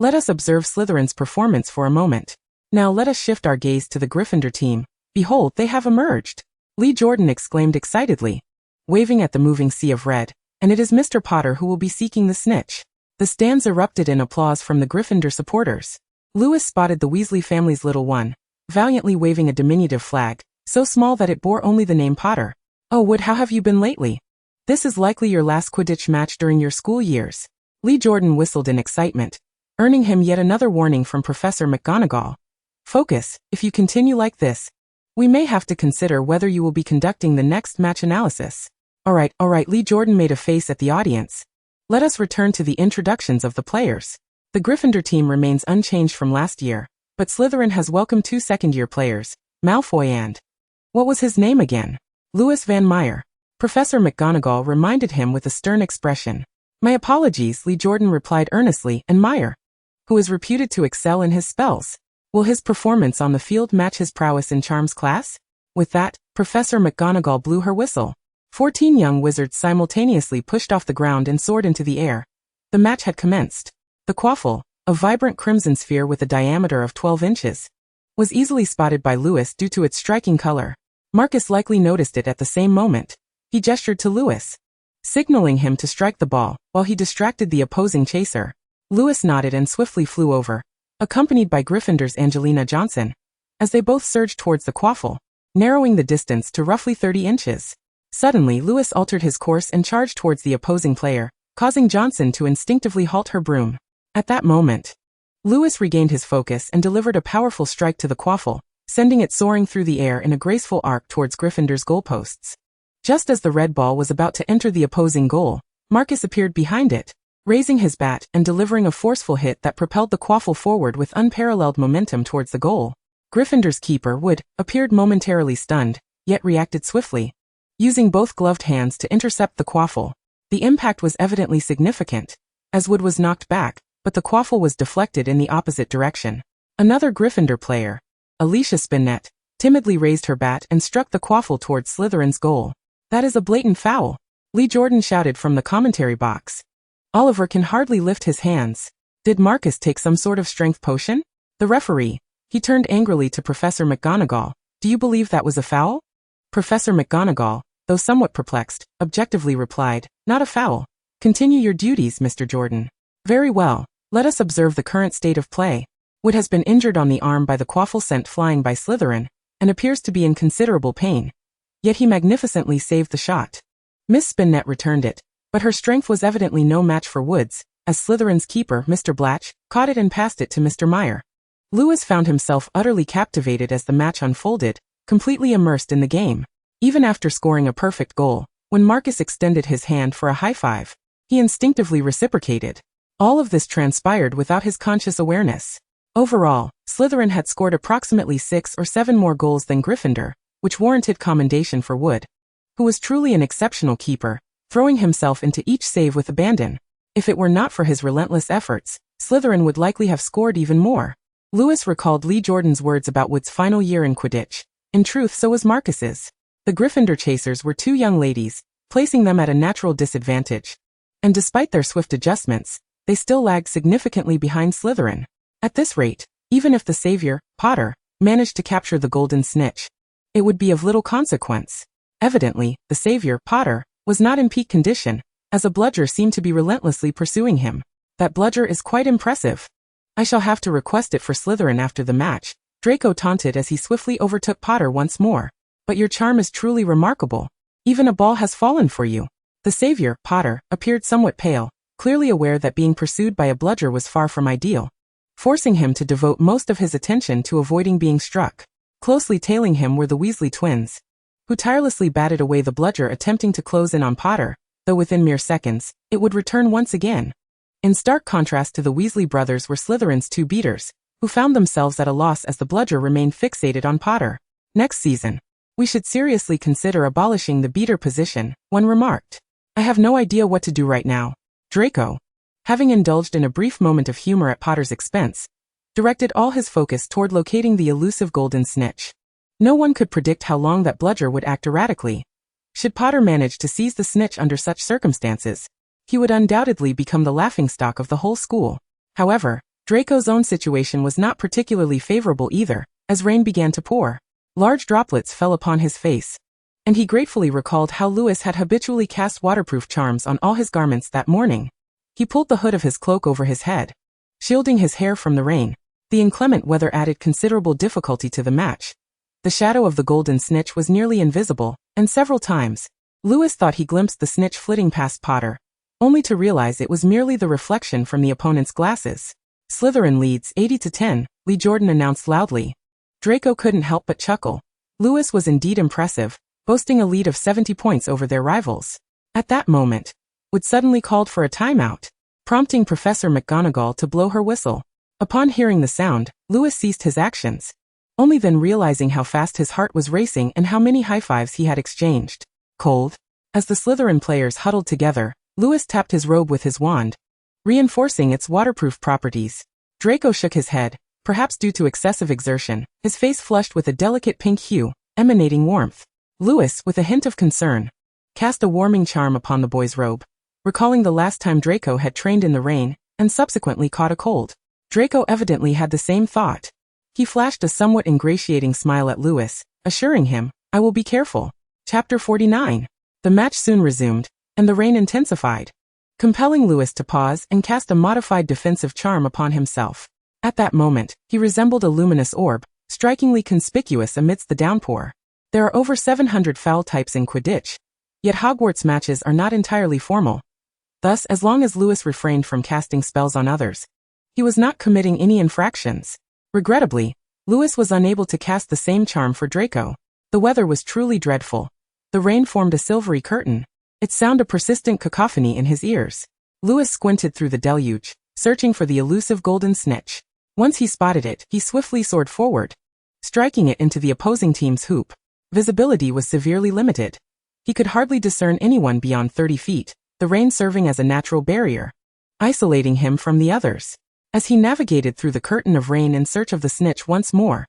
let us observe Slytherin's performance for a moment. Now let us shift our gaze to the Gryffindor team. Behold, they have emerged! Lee Jordan exclaimed excitedly, waving at the moving sea of red, and it is Mr. Potter who will be seeking the snitch. The stands erupted in applause from the Gryffindor supporters. Lewis spotted the Weasley family's little one, valiantly waving a diminutive flag, so small that it bore only the name Potter. Oh Wood, how have you been lately? This is likely your last Quidditch match during your school years. Lee Jordan whistled in excitement, earning him yet another warning from Professor McGonagall. Focus, if you continue like this, we may have to consider whether you will be conducting the next match analysis. Alright, Lee Jordan made a face at the audience. Let us return to the introductions of the players. The Gryffindor team remains unchanged from last year, but Slytherin has welcomed 2 second-year players, Malfoy and... What was his name again? Louis Van Meyer. Professor McGonagall reminded him with a stern expression. My apologies, Lee Jordan replied earnestly, and Meyer, who is reputed to excel in his spells. Will his performance on the field match his prowess in charms class? With that, Professor McGonagall blew her whistle. 14 young wizards simultaneously pushed off the ground and soared into the air. The match had commenced. The quaffle, a vibrant crimson sphere with a diameter of 12 inches, was easily spotted by Lewis due to its striking color. Marcus likely noticed it at the same moment. He gestured to Lewis, signaling him to strike the ball, while he distracted the opposing chaser. Lewis nodded and swiftly flew over, accompanied by Gryffindor's Angelina Johnson, as they both surged towards the quaffle, narrowing the distance to roughly 30 inches. Suddenly, Lewis altered his course and charged towards the opposing player, causing Johnson to instinctively halt her broom. At that moment, Lewis regained his focus and delivered a powerful strike to the quaffle, sending it soaring through the air in a graceful arc towards Gryffindor's goalposts. Just as the red ball was about to enter the opposing goal, Marcus appeared behind it, raising his bat and delivering a forceful hit that propelled the quaffle forward with unparalleled momentum towards the goal. Gryffindor's keeper, Wood, appeared momentarily stunned, yet reacted swiftly, using both gloved hands to intercept the quaffle. The impact was evidently significant, as Wood was knocked back, but the quaffle was deflected in the opposite direction. Another Gryffindor player, Alicia Spinnet, timidly raised her bat and struck the quaffle towards Slytherin's goal. That is a blatant foul, Lee Jordan shouted from the commentary box. Oliver can hardly lift his hands. Did Marcus take some sort of strength potion? The referee, he turned angrily to Professor McGonagall. Do you believe that was a foul? Professor McGonagall, though somewhat perplexed, objectively replied, not a foul. Continue your duties, Mr. Jordan. Very well, let us observe the current state of play. Wood has been injured on the arm by the quaffle sent flying by Slytherin, and appears to be in considerable pain. Yet he magnificently saved the shot. Miss Spinnet returned it, but her strength was evidently no match for Wood's, as Slytherin's keeper, Mr. Blatch, caught it and passed it to Mr. Meyer. Lewis found himself utterly captivated as the match unfolded, completely immersed in the game. Even after scoring a perfect goal, when Marcus extended his hand for a high five, he instinctively reciprocated. All of this transpired without his conscious awareness. Overall, Slytherin had scored approximately 6 or 7 more goals than Gryffindor, which warranted commendation for Wood, who was truly an exceptional keeper, throwing himself into each save with abandon. If it were not for his relentless efforts, Slytherin would likely have scored even more. Lewis recalled Lee Jordan's words about Wood's final year in Quidditch. In truth, so was Marcus's. The Gryffindor chasers were two young ladies, placing them at a natural disadvantage. And despite their swift adjustments, they still lagged significantly behind Slytherin. At this rate, even if the savior, Potter, managed to capture the golden snitch, it would be of little consequence. Evidently, the savior, Potter, was not in peak condition, as a bludger seemed to be relentlessly pursuing him. That bludger is quite impressive. I shall have to request it for Slytherin after the match, Draco taunted as he swiftly overtook Potter once more. But your charm is truly remarkable. Even a ball has fallen for you. The savior, Potter, appeared somewhat pale, clearly aware that being pursued by a bludger was far from ideal, forcing him to devote most of his attention to avoiding being struck. Closely tailing him were the Weasley twins, who tirelessly batted away the bludger attempting to close in on Potter, though within mere seconds, it would return once again. In stark contrast to the Weasley brothers were Slytherin's two beaters, who found themselves at a loss as the bludger remained fixated on Potter. Next season, we should seriously consider abolishing the beater position, one remarked. I have no idea what to do right now. Draco, having indulged in a brief moment of humor at Potter's expense, directed all his focus toward locating the elusive golden snitch. No one could predict how long that bludger would act erratically. Should Potter manage to seize the snitch under such circumstances, he would undoubtedly become the laughingstock of the whole school. However, Draco's own situation was not particularly favorable either, as rain began to pour. Large droplets fell upon his face, and he gratefully recalled how Lewis had habitually cast waterproof charms on all his garments that morning. He pulled the hood of his cloak over his head, shielding his hair from the rain. The inclement weather added considerable difficulty to the match. The shadow of the golden snitch was nearly invisible, and several times, Lewis thought he glimpsed the snitch flitting past Potter, only to realize it was merely the reflection from the opponent's glasses. Slytherin leads 80-10, Lee Jordan announced loudly. Draco couldn't help but chuckle. Lewis was indeed impressive, boasting a lead of 70 points over their rivals. At that moment, Wood suddenly called for a timeout, prompting Professor McGonagall to blow her whistle. Upon hearing the sound, Lewis ceased his actions, only then realizing how fast his heart was racing and how many high-fives he had exchanged. Cold. As the Slytherin players huddled together, Lewis tapped his robe with his wand, reinforcing its waterproof properties. Draco shook his head, perhaps due to excessive exertion, his face flushed with a delicate pink hue, emanating warmth. Lewis, with a hint of concern, cast a warming charm upon the boy's robe, recalling the last time Draco had trained in the rain, and subsequently caught a cold. Draco evidently had the same thought. He flashed a somewhat ingratiating smile at Lewis, assuring him, I will be careful. Chapter 49. The match soon resumed, and the rain intensified, compelling Lewis to pause and cast a modified defensive charm upon himself. At that moment, he resembled a luminous orb, strikingly conspicuous amidst the downpour. There are over 700 foul types in Quidditch, yet Hogwarts matches are not entirely formal. Thus, as long as Lewis refrained from casting spells on others, he was not committing any infractions. Regrettably, Lewis was unable to cast the same charm for Draco. The weather was truly dreadful. The rain formed a silvery curtain, its sound a persistent cacophony in his ears. Lewis squinted through the deluge, searching for the elusive golden snitch. Once he spotted it, he swiftly soared forward, striking it into the opposing team's hoop. Visibility was severely limited. He could hardly discern anyone beyond 30 feet, the rain serving as a natural barrier, isolating him from the others. As he navigated through the curtain of rain in search of the snitch once more,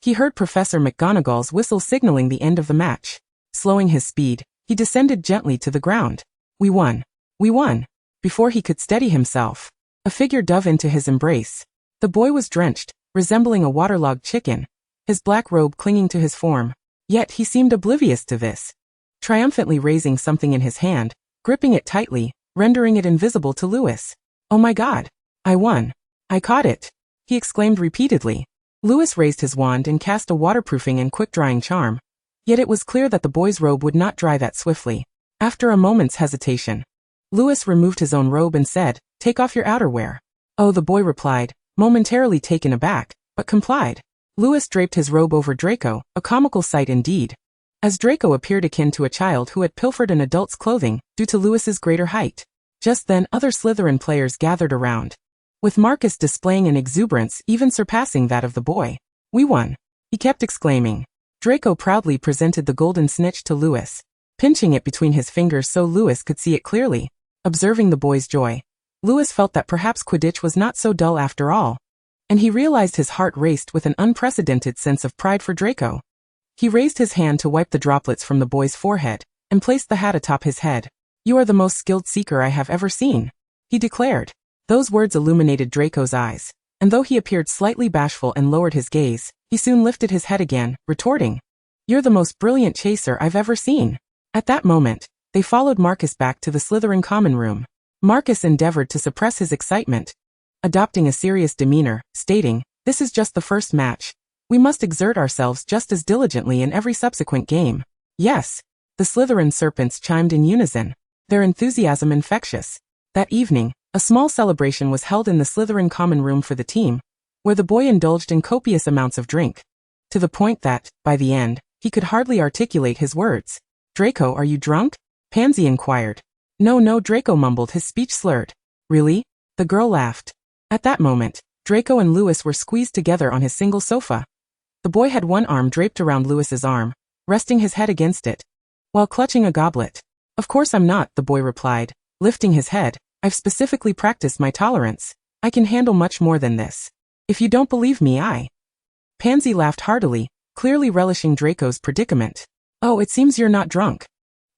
he heard Professor McGonagall's whistle signaling the end of the match. Slowing his speed, he descended gently to the ground. We won. We won. Before he could steady himself, a figure dove into his embrace. The boy was drenched, resembling a waterlogged chicken, his black robe clinging to his form. Yet he seemed oblivious to this, triumphantly raising something in his hand, gripping it tightly, rendering it invisible to Lewis. Oh my God! I won! I caught it! He exclaimed repeatedly. Lewis raised his wand and cast a waterproofing and quick-drying charm. Yet it was clear that the boy's robe would not dry that swiftly. After a moment's hesitation, Lewis removed his own robe and said, "Take off your outerwear." Oh, the boy replied, momentarily taken aback, but complied. Lewis draped his robe over Draco, a comical sight indeed, as Draco appeared akin to a child who had pilfered an adult's clothing, due to Lewis's greater height. Just then, other Slytherin players gathered around, with Marcus displaying an exuberance even surpassing that of the boy. We won! He kept exclaiming. Draco proudly presented the golden snitch to Lewis, pinching it between his fingers so Lewis could see it clearly. Observing the boy's joy, Lewis felt that perhaps Quidditch was not so dull after all, and he realized his heart raced with an unprecedented sense of pride for Draco. He raised his hand to wipe the droplets from the boy's forehead, and placed the hat atop his head. "You are the most skilled seeker I have ever seen," he declared. Those words illuminated Draco's eyes, and though he appeared slightly bashful and lowered his gaze, he soon lifted his head again, retorting, "You're the most brilliant chaser I've ever seen." At that moment, they followed Marcus back to the Slytherin common room. Marcus endeavored to suppress his excitement, adopting a serious demeanor, stating, "This is just the first match. We must exert ourselves just as diligently in every subsequent game." "Yes," the Slytherin serpents chimed in unison, their enthusiasm infectious. That evening, a small celebration was held in the Slytherin common room for the team, where the boy indulged in copious amounts of drink, to the point that, by the end, he could hardly articulate his words. "Draco, are you drunk?" Pansy inquired. No, Draco mumbled, his speech slurred. "Really?" The girl laughed. At that moment, Draco and Lewis were squeezed together on his single sofa. The boy had one arm draped around Lewis's arm, resting his head against it, while clutching a goblet. "Of course I'm not," the boy replied, lifting his head. "I've specifically practiced my tolerance. I can handle much more than this. If you don't believe me, Pansy laughed heartily, clearly relishing Draco's predicament. "Oh, it seems you're not drunk.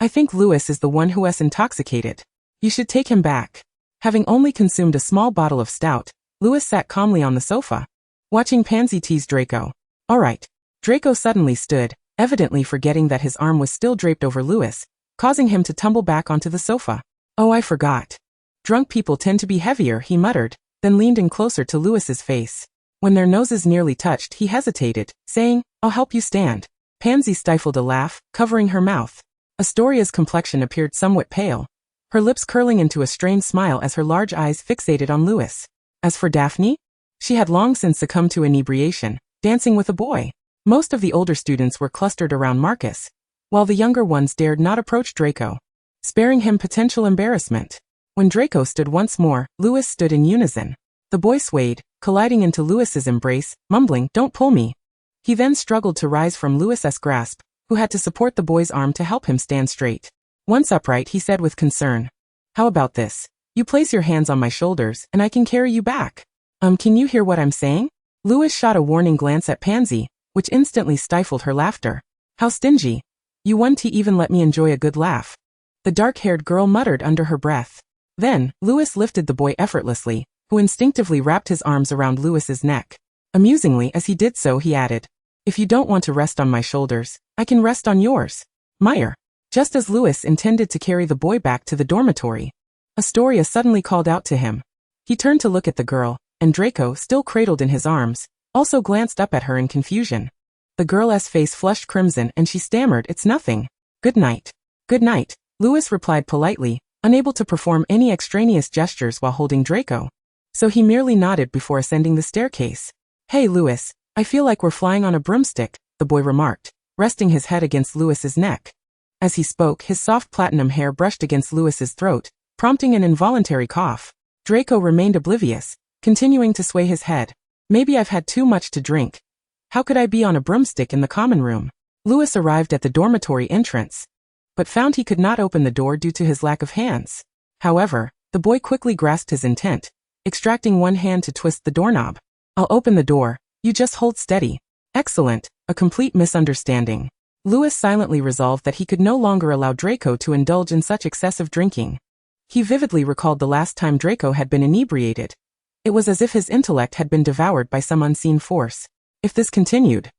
I think Lewis is the one who is intoxicated. You should take him back." Having only consumed a small bottle of stout, Lewis sat calmly on the sofa, watching Pansy tease Draco. "All right." Draco suddenly stood, evidently forgetting that his arm was still draped over Lewis, causing him to tumble back onto the sofa. "Oh, I forgot. Drunk people tend to be heavier," he muttered, then leaned in closer to Lewis's face. When their noses nearly touched, he hesitated, saying, "I'll help you stand." Pansy stifled a laugh, covering her mouth. Astoria's complexion appeared somewhat pale, her lips curling into a strained smile as her large eyes fixated on Lewis. As for Daphne, she had long since succumbed to inebriation, dancing with a boy. Most of the older students were clustered around Marcus, while the younger ones dared not approach Draco, sparing him potential embarrassment. When Draco stood once more, Lewis stood in unison. The boy swayed, colliding into Lewis's embrace, mumbling, "Don't pull me." He then struggled to rise from Lewis's grasp, who had to support the boy's arm to help him stand straight. Once upright, he said with concern, "How about this? You place your hands on my shoulders, and I can carry you back." Can you hear what I'm saying?" Lewis shot a warning glance at Pansy, which instantly stifled her laughter. "How stingy. You wouldn't even let me enjoy a good laugh," the dark-haired girl muttered under her breath. Then, Lewis lifted the boy effortlessly, who instinctively wrapped his arms around Lewis's neck. Amusingly, as he did so, he added, "If you don't want to rest on my shoulders, I can rest on yours." Meyer. Just as Lewis intended to carry the boy back to the dormitory, Astoria suddenly called out to him. He turned to look at the girl, and Draco, still cradled in his arms, also glanced up at her in confusion. The girl's face flushed crimson and she stammered, "It's nothing. Good night." "Good night," Lewis replied politely, unable to perform any extraneous gestures while holding Draco. So he merely nodded before ascending the staircase. "Hey Lewis, I feel like we're flying on a broomstick," the boy remarked, resting his head against Lewis's neck. As he spoke, his soft platinum hair brushed against Lewis's throat, prompting an involuntary cough. Draco remained oblivious, continuing to sway his head. "Maybe I've had too much to drink. How could I be on a broomstick in the common room?" Lewis arrived at the dormitory entrance, but found he could not open the door due to his lack of hands. However, the boy quickly grasped his intent, extracting one hand to twist the doorknob. "I'll open the door, you just hold steady." "Excellent," a complete misunderstanding. Lewis silently resolved that he could no longer allow Draco to indulge in such excessive drinking. He vividly recalled the last time Draco had been inebriated. It was as if his intellect had been devoured by some unseen force. If this continued,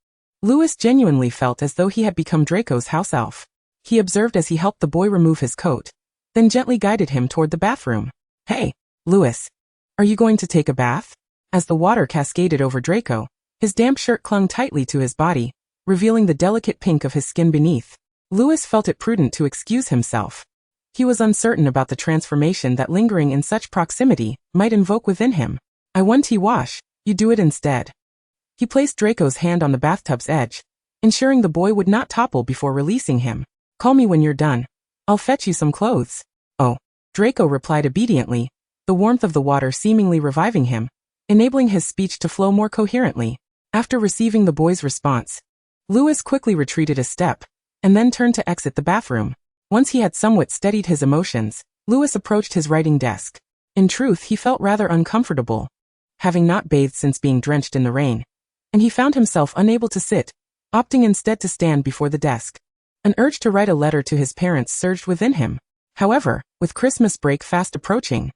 Lewis genuinely felt as though he had become Draco's house elf. He observed as he helped the boy remove his coat, then gently guided him toward the bathroom. "Hey, Lewis, are you going to take a bath?" As the water cascaded over Draco, his damp shirt clung tightly to his body, revealing the delicate pink of his skin beneath. Lewis felt it prudent to excuse himself. He was uncertain about the transformation that lingering in such proximity might invoke within him. "I want to wash, you do it instead." He placed Draco's hand on the bathtub's edge, ensuring the boy would not topple before releasing him. "Call me when you're done. I'll fetch you some clothes." "Oh," Draco replied obediently, the warmth of the water seemingly reviving him, enabling his speech to flow more coherently. After receiving the boy's response, Lewis quickly retreated a step, and then turned to exit the bathroom. Once he had somewhat steadied his emotions, Lewis approached his writing desk. In truth, he felt rather uncomfortable, having not bathed since being drenched in the rain, and he found himself unable to sit, opting instead to stand before the desk. An urge to write a letter to his parents surged within him. However, with Christmas break fast approaching,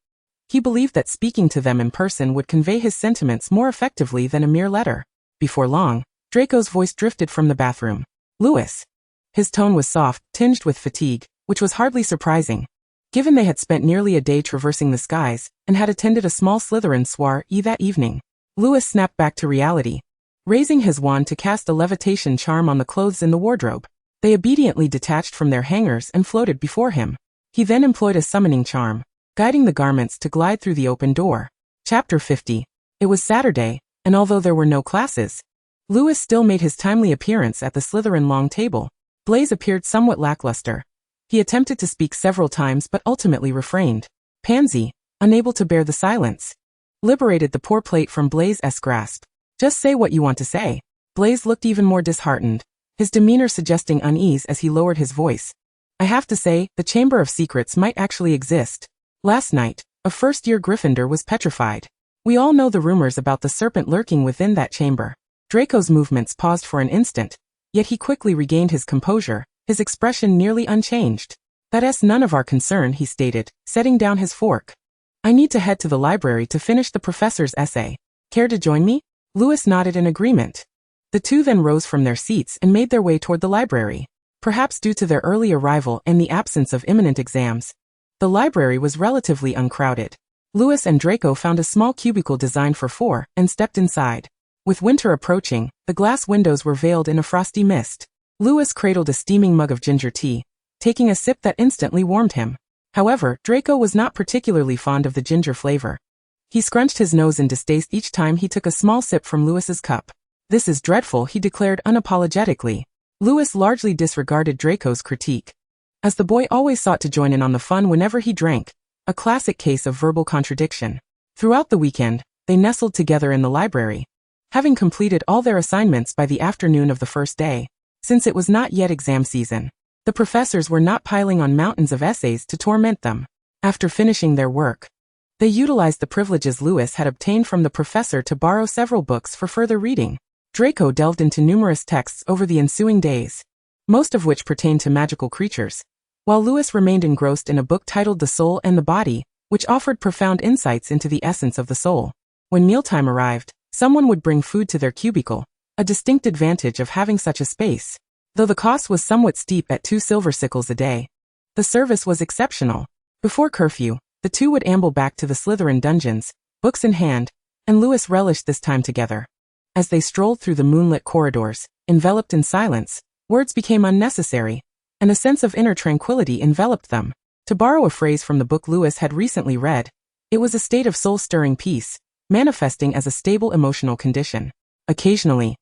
he believed that speaking to them in person would convey his sentiments more effectively than a mere letter. Before long, Draco's voice drifted from the bathroom. "Lewis." His tone was soft, tinged with fatigue, which was hardly surprising, given they had spent nearly a day traversing the skies and had attended a small Slytherin soiree that evening. Lewis snapped back to reality, raising his wand to cast a levitation charm on the clothes in the wardrobe. They obediently detached from their hangers and floated before him. He then employed a summoning charm, guiding the garments to glide through the open door. Chapter 50. It was Saturday, and although there were no classes, Lewis still made his timely appearance at the Slytherin long table. Blaise appeared somewhat lackluster. He attempted to speak several times but ultimately refrained. Pansy, unable to bear the silence, liberated the poor plate from Blaise's grasp. "Just say what you want to say." Blaise looked even more disheartened, his demeanor suggesting unease as he lowered his voice. "I have to say, the Chamber of Secrets might actually exist. Last night, a first-year Gryffindor was petrified. We all know the rumors about the serpent lurking within that chamber." Draco's movements paused for an instant, yet he quickly regained his composure, his expression nearly unchanged. "That's none of our concern," he stated, setting down his fork. "I need to head to the library to finish the professor's essay. Care to join me?" Lewis nodded in agreement. The two then rose from their seats and made their way toward the library. Perhaps due to their early arrival and the absence of imminent exams, the library was relatively uncrowded. Lewis and Draco found a small cubicle designed for four and stepped inside. With winter approaching, the glass windows were veiled in a frosty mist. Lewis cradled a steaming mug of ginger tea, taking a sip that instantly warmed him. However, Draco was not particularly fond of the ginger flavor. He scrunched his nose in distaste each time he took a small sip from Lewis's cup. "This is dreadful," he declared unapologetically. Lewis largely disregarded Draco's critique, as the boy always sought to join in on the fun whenever he drank, a classic case of verbal contradiction. Throughout the weekend, they nestled together in the library, having completed all their assignments by the afternoon of the first day. Since it was not yet exam season, the professors were not piling on mountains of essays to torment them. After finishing their work, they utilized the privileges Lewis had obtained from the professor to borrow several books for further reading. Draco delved into numerous texts over the ensuing days, most of which pertained to magical creatures, while Lewis remained engrossed in a book titled The Soul and the Body, which offered profound insights into the essence of the soul. When mealtime arrived, someone would bring food to their cubicle, a distinct advantage of having such a space. Though the cost was somewhat steep at 2 silver sickles a day, the service was exceptional. Before curfew, the two would amble back to the Slytherin dungeons, books in hand, and Lewis relished this time together. As they strolled through the moonlit corridors, enveloped in silence, words became unnecessary, and a sense of inner tranquility enveloped them. To borrow a phrase from the book Lewis had recently read, it was a state of soul-stirring peace, manifesting as a stable emotional condition. Occasionally,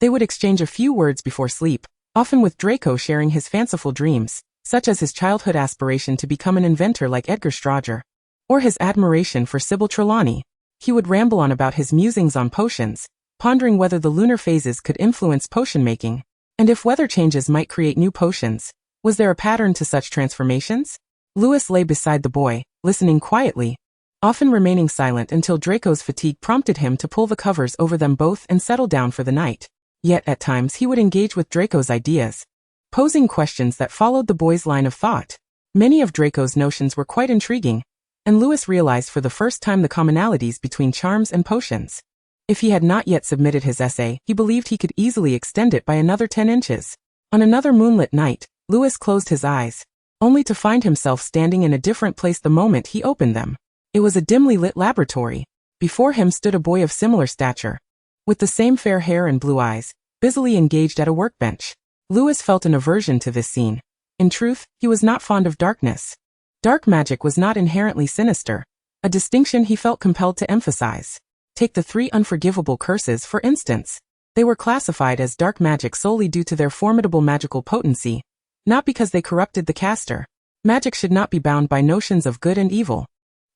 they would exchange a few words before sleep, often with Draco sharing his fanciful dreams, such as his childhood aspiration to become an inventor like Edgar Strauger, or his admiration for Sybil Trelawney. He would ramble on about his musings on potions, pondering whether the lunar phases could influence potion making, and if weather changes might create new potions. Was there a pattern to such transformations? Lewis lay beside the boy, listening quietly, often remaining silent until Draco's fatigue prompted him to pull the covers over them both and settle down for the night. Yet at times he would engage with Draco's ideas, posing questions that followed the boy's line of thought. Many of Draco's notions were quite intriguing, and Lewis realized for the first time the commonalities between charms and potions. If he had not yet submitted his essay, he believed he could easily extend it by another 10 inches. On another moonlit night, Lewis closed his eyes, only to find himself standing in a different place the moment he opened them. It was a dimly lit laboratory. Before him stood a boy of similar stature, with the same fair hair and blue eyes, busily engaged at a workbench. Lewis felt an aversion to this scene. In truth, he was not fond of darkness. Dark magic was not inherently sinister, a distinction he felt compelled to emphasize. Take the 3 unforgivable curses for instance. They were classified as dark magic solely due to their formidable magical potency, not because they corrupted the caster. Magic should not be bound by notions of good and evil.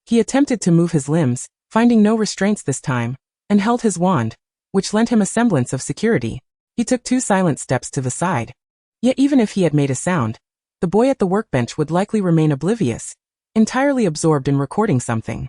He attempted to move his limbs, finding no restraints this time, and held his wand, which lent him a semblance of security. He took 2 silent steps to the side. Yet even if he had made a sound, the boy at the workbench would likely remain oblivious, entirely absorbed in recording something.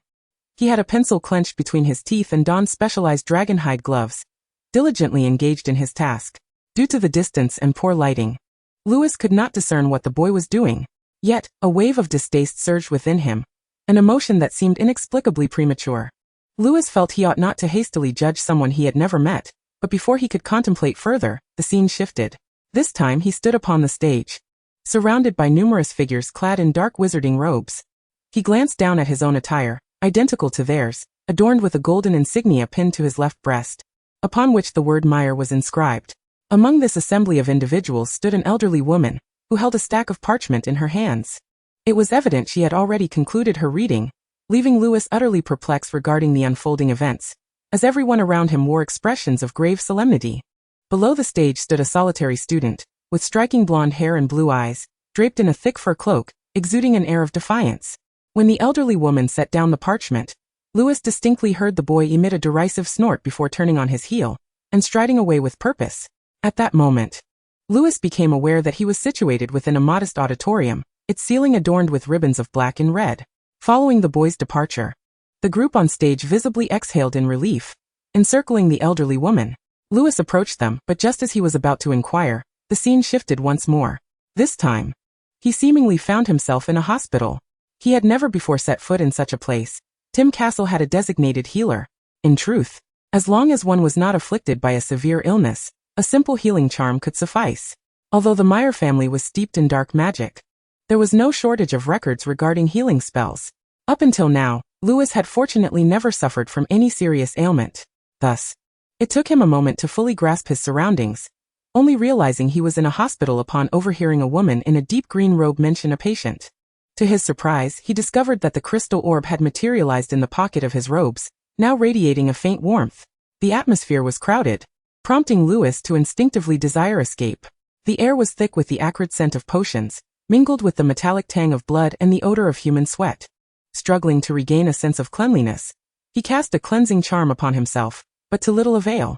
He had a pencil clenched between his teeth and donned specialized dragonhide gloves, diligently engaged in his task. Due to the distance and poor lighting, Lewis could not discern what the boy was doing. Yet, a wave of distaste surged within him, an emotion that seemed inexplicably premature. Lewis felt he ought not to hastily judge someone he had never met, but before he could contemplate further, the scene shifted. This time he stood upon the stage, surrounded by numerous figures clad in dark wizarding robes. He glanced down at his own attire, identical to theirs, adorned with a golden insignia pinned to his left breast, upon which the word Meyer was inscribed. Among this assembly of individuals stood an elderly woman, who held a stack of parchment in her hands. It was evident she had already concluded her reading, leaving Lewis utterly perplexed regarding the unfolding events, as everyone around him wore expressions of grave solemnity. Below the stage stood a solitary student, with striking blonde hair and blue eyes, draped in a thick fur cloak, exuding an air of defiance. When the elderly woman set down the parchment, Lewis distinctly heard the boy emit a derisive snort before turning on his heel, and striding away with purpose. At that moment, Lewis became aware that he was situated within a modest auditorium, its ceiling adorned with ribbons of black and red. Following the boy's departure, the group on stage visibly exhaled in relief, encircling the elderly woman. Lewis approached them, but just as he was about to inquire, the scene shifted once more. This time, he seemingly found himself in a hospital. He had never before set foot in such a place. Tim Castle had a designated healer. In truth, as long as one was not afflicted by a severe illness, a simple healing charm could suffice. Although the Meyer family was steeped in dark magic, there was no shortage of records regarding healing spells. Up until now, Lewis had fortunately never suffered from any serious ailment. Thus, it took him a moment to fully grasp his surroundings, only realizing he was in a hospital upon overhearing a woman in a deep green robe mention a patient. To his surprise, he discovered that the crystal orb had materialized in the pocket of his robes, now radiating a faint warmth. The atmosphere was crowded, prompting Lewis to instinctively desire escape. The air was thick with the acrid scent of potions, mingled with the metallic tang of blood and the odor of human sweat. Struggling to regain a sense of cleanliness, he cast a cleansing charm upon himself, but to little avail.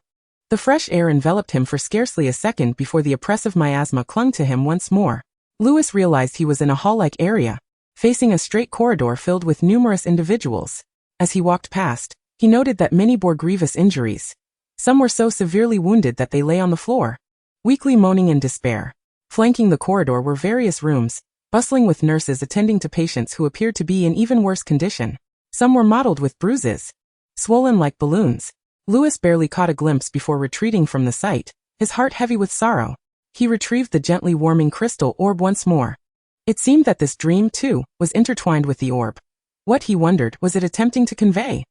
The fresh air enveloped him for scarcely a second before the oppressive miasma clung to him once more. Lewis realized he was in a hall-like area, facing a straight corridor filled with numerous individuals. As he walked past, he noted that many bore grievous injuries. Some were so severely wounded that they lay on the floor, weakly moaning in despair. Flanking the corridor were various rooms, bustling with nurses attending to patients who appeared to be in even worse condition. Some were mottled with bruises, swollen like balloons. Lewis barely caught a glimpse before retreating from the sight, his heart heavy with sorrow. He retrieved the gently warming crystal orb once more. It seemed that this dream, too, was intertwined with the orb. What, he wondered, was it attempting to convey?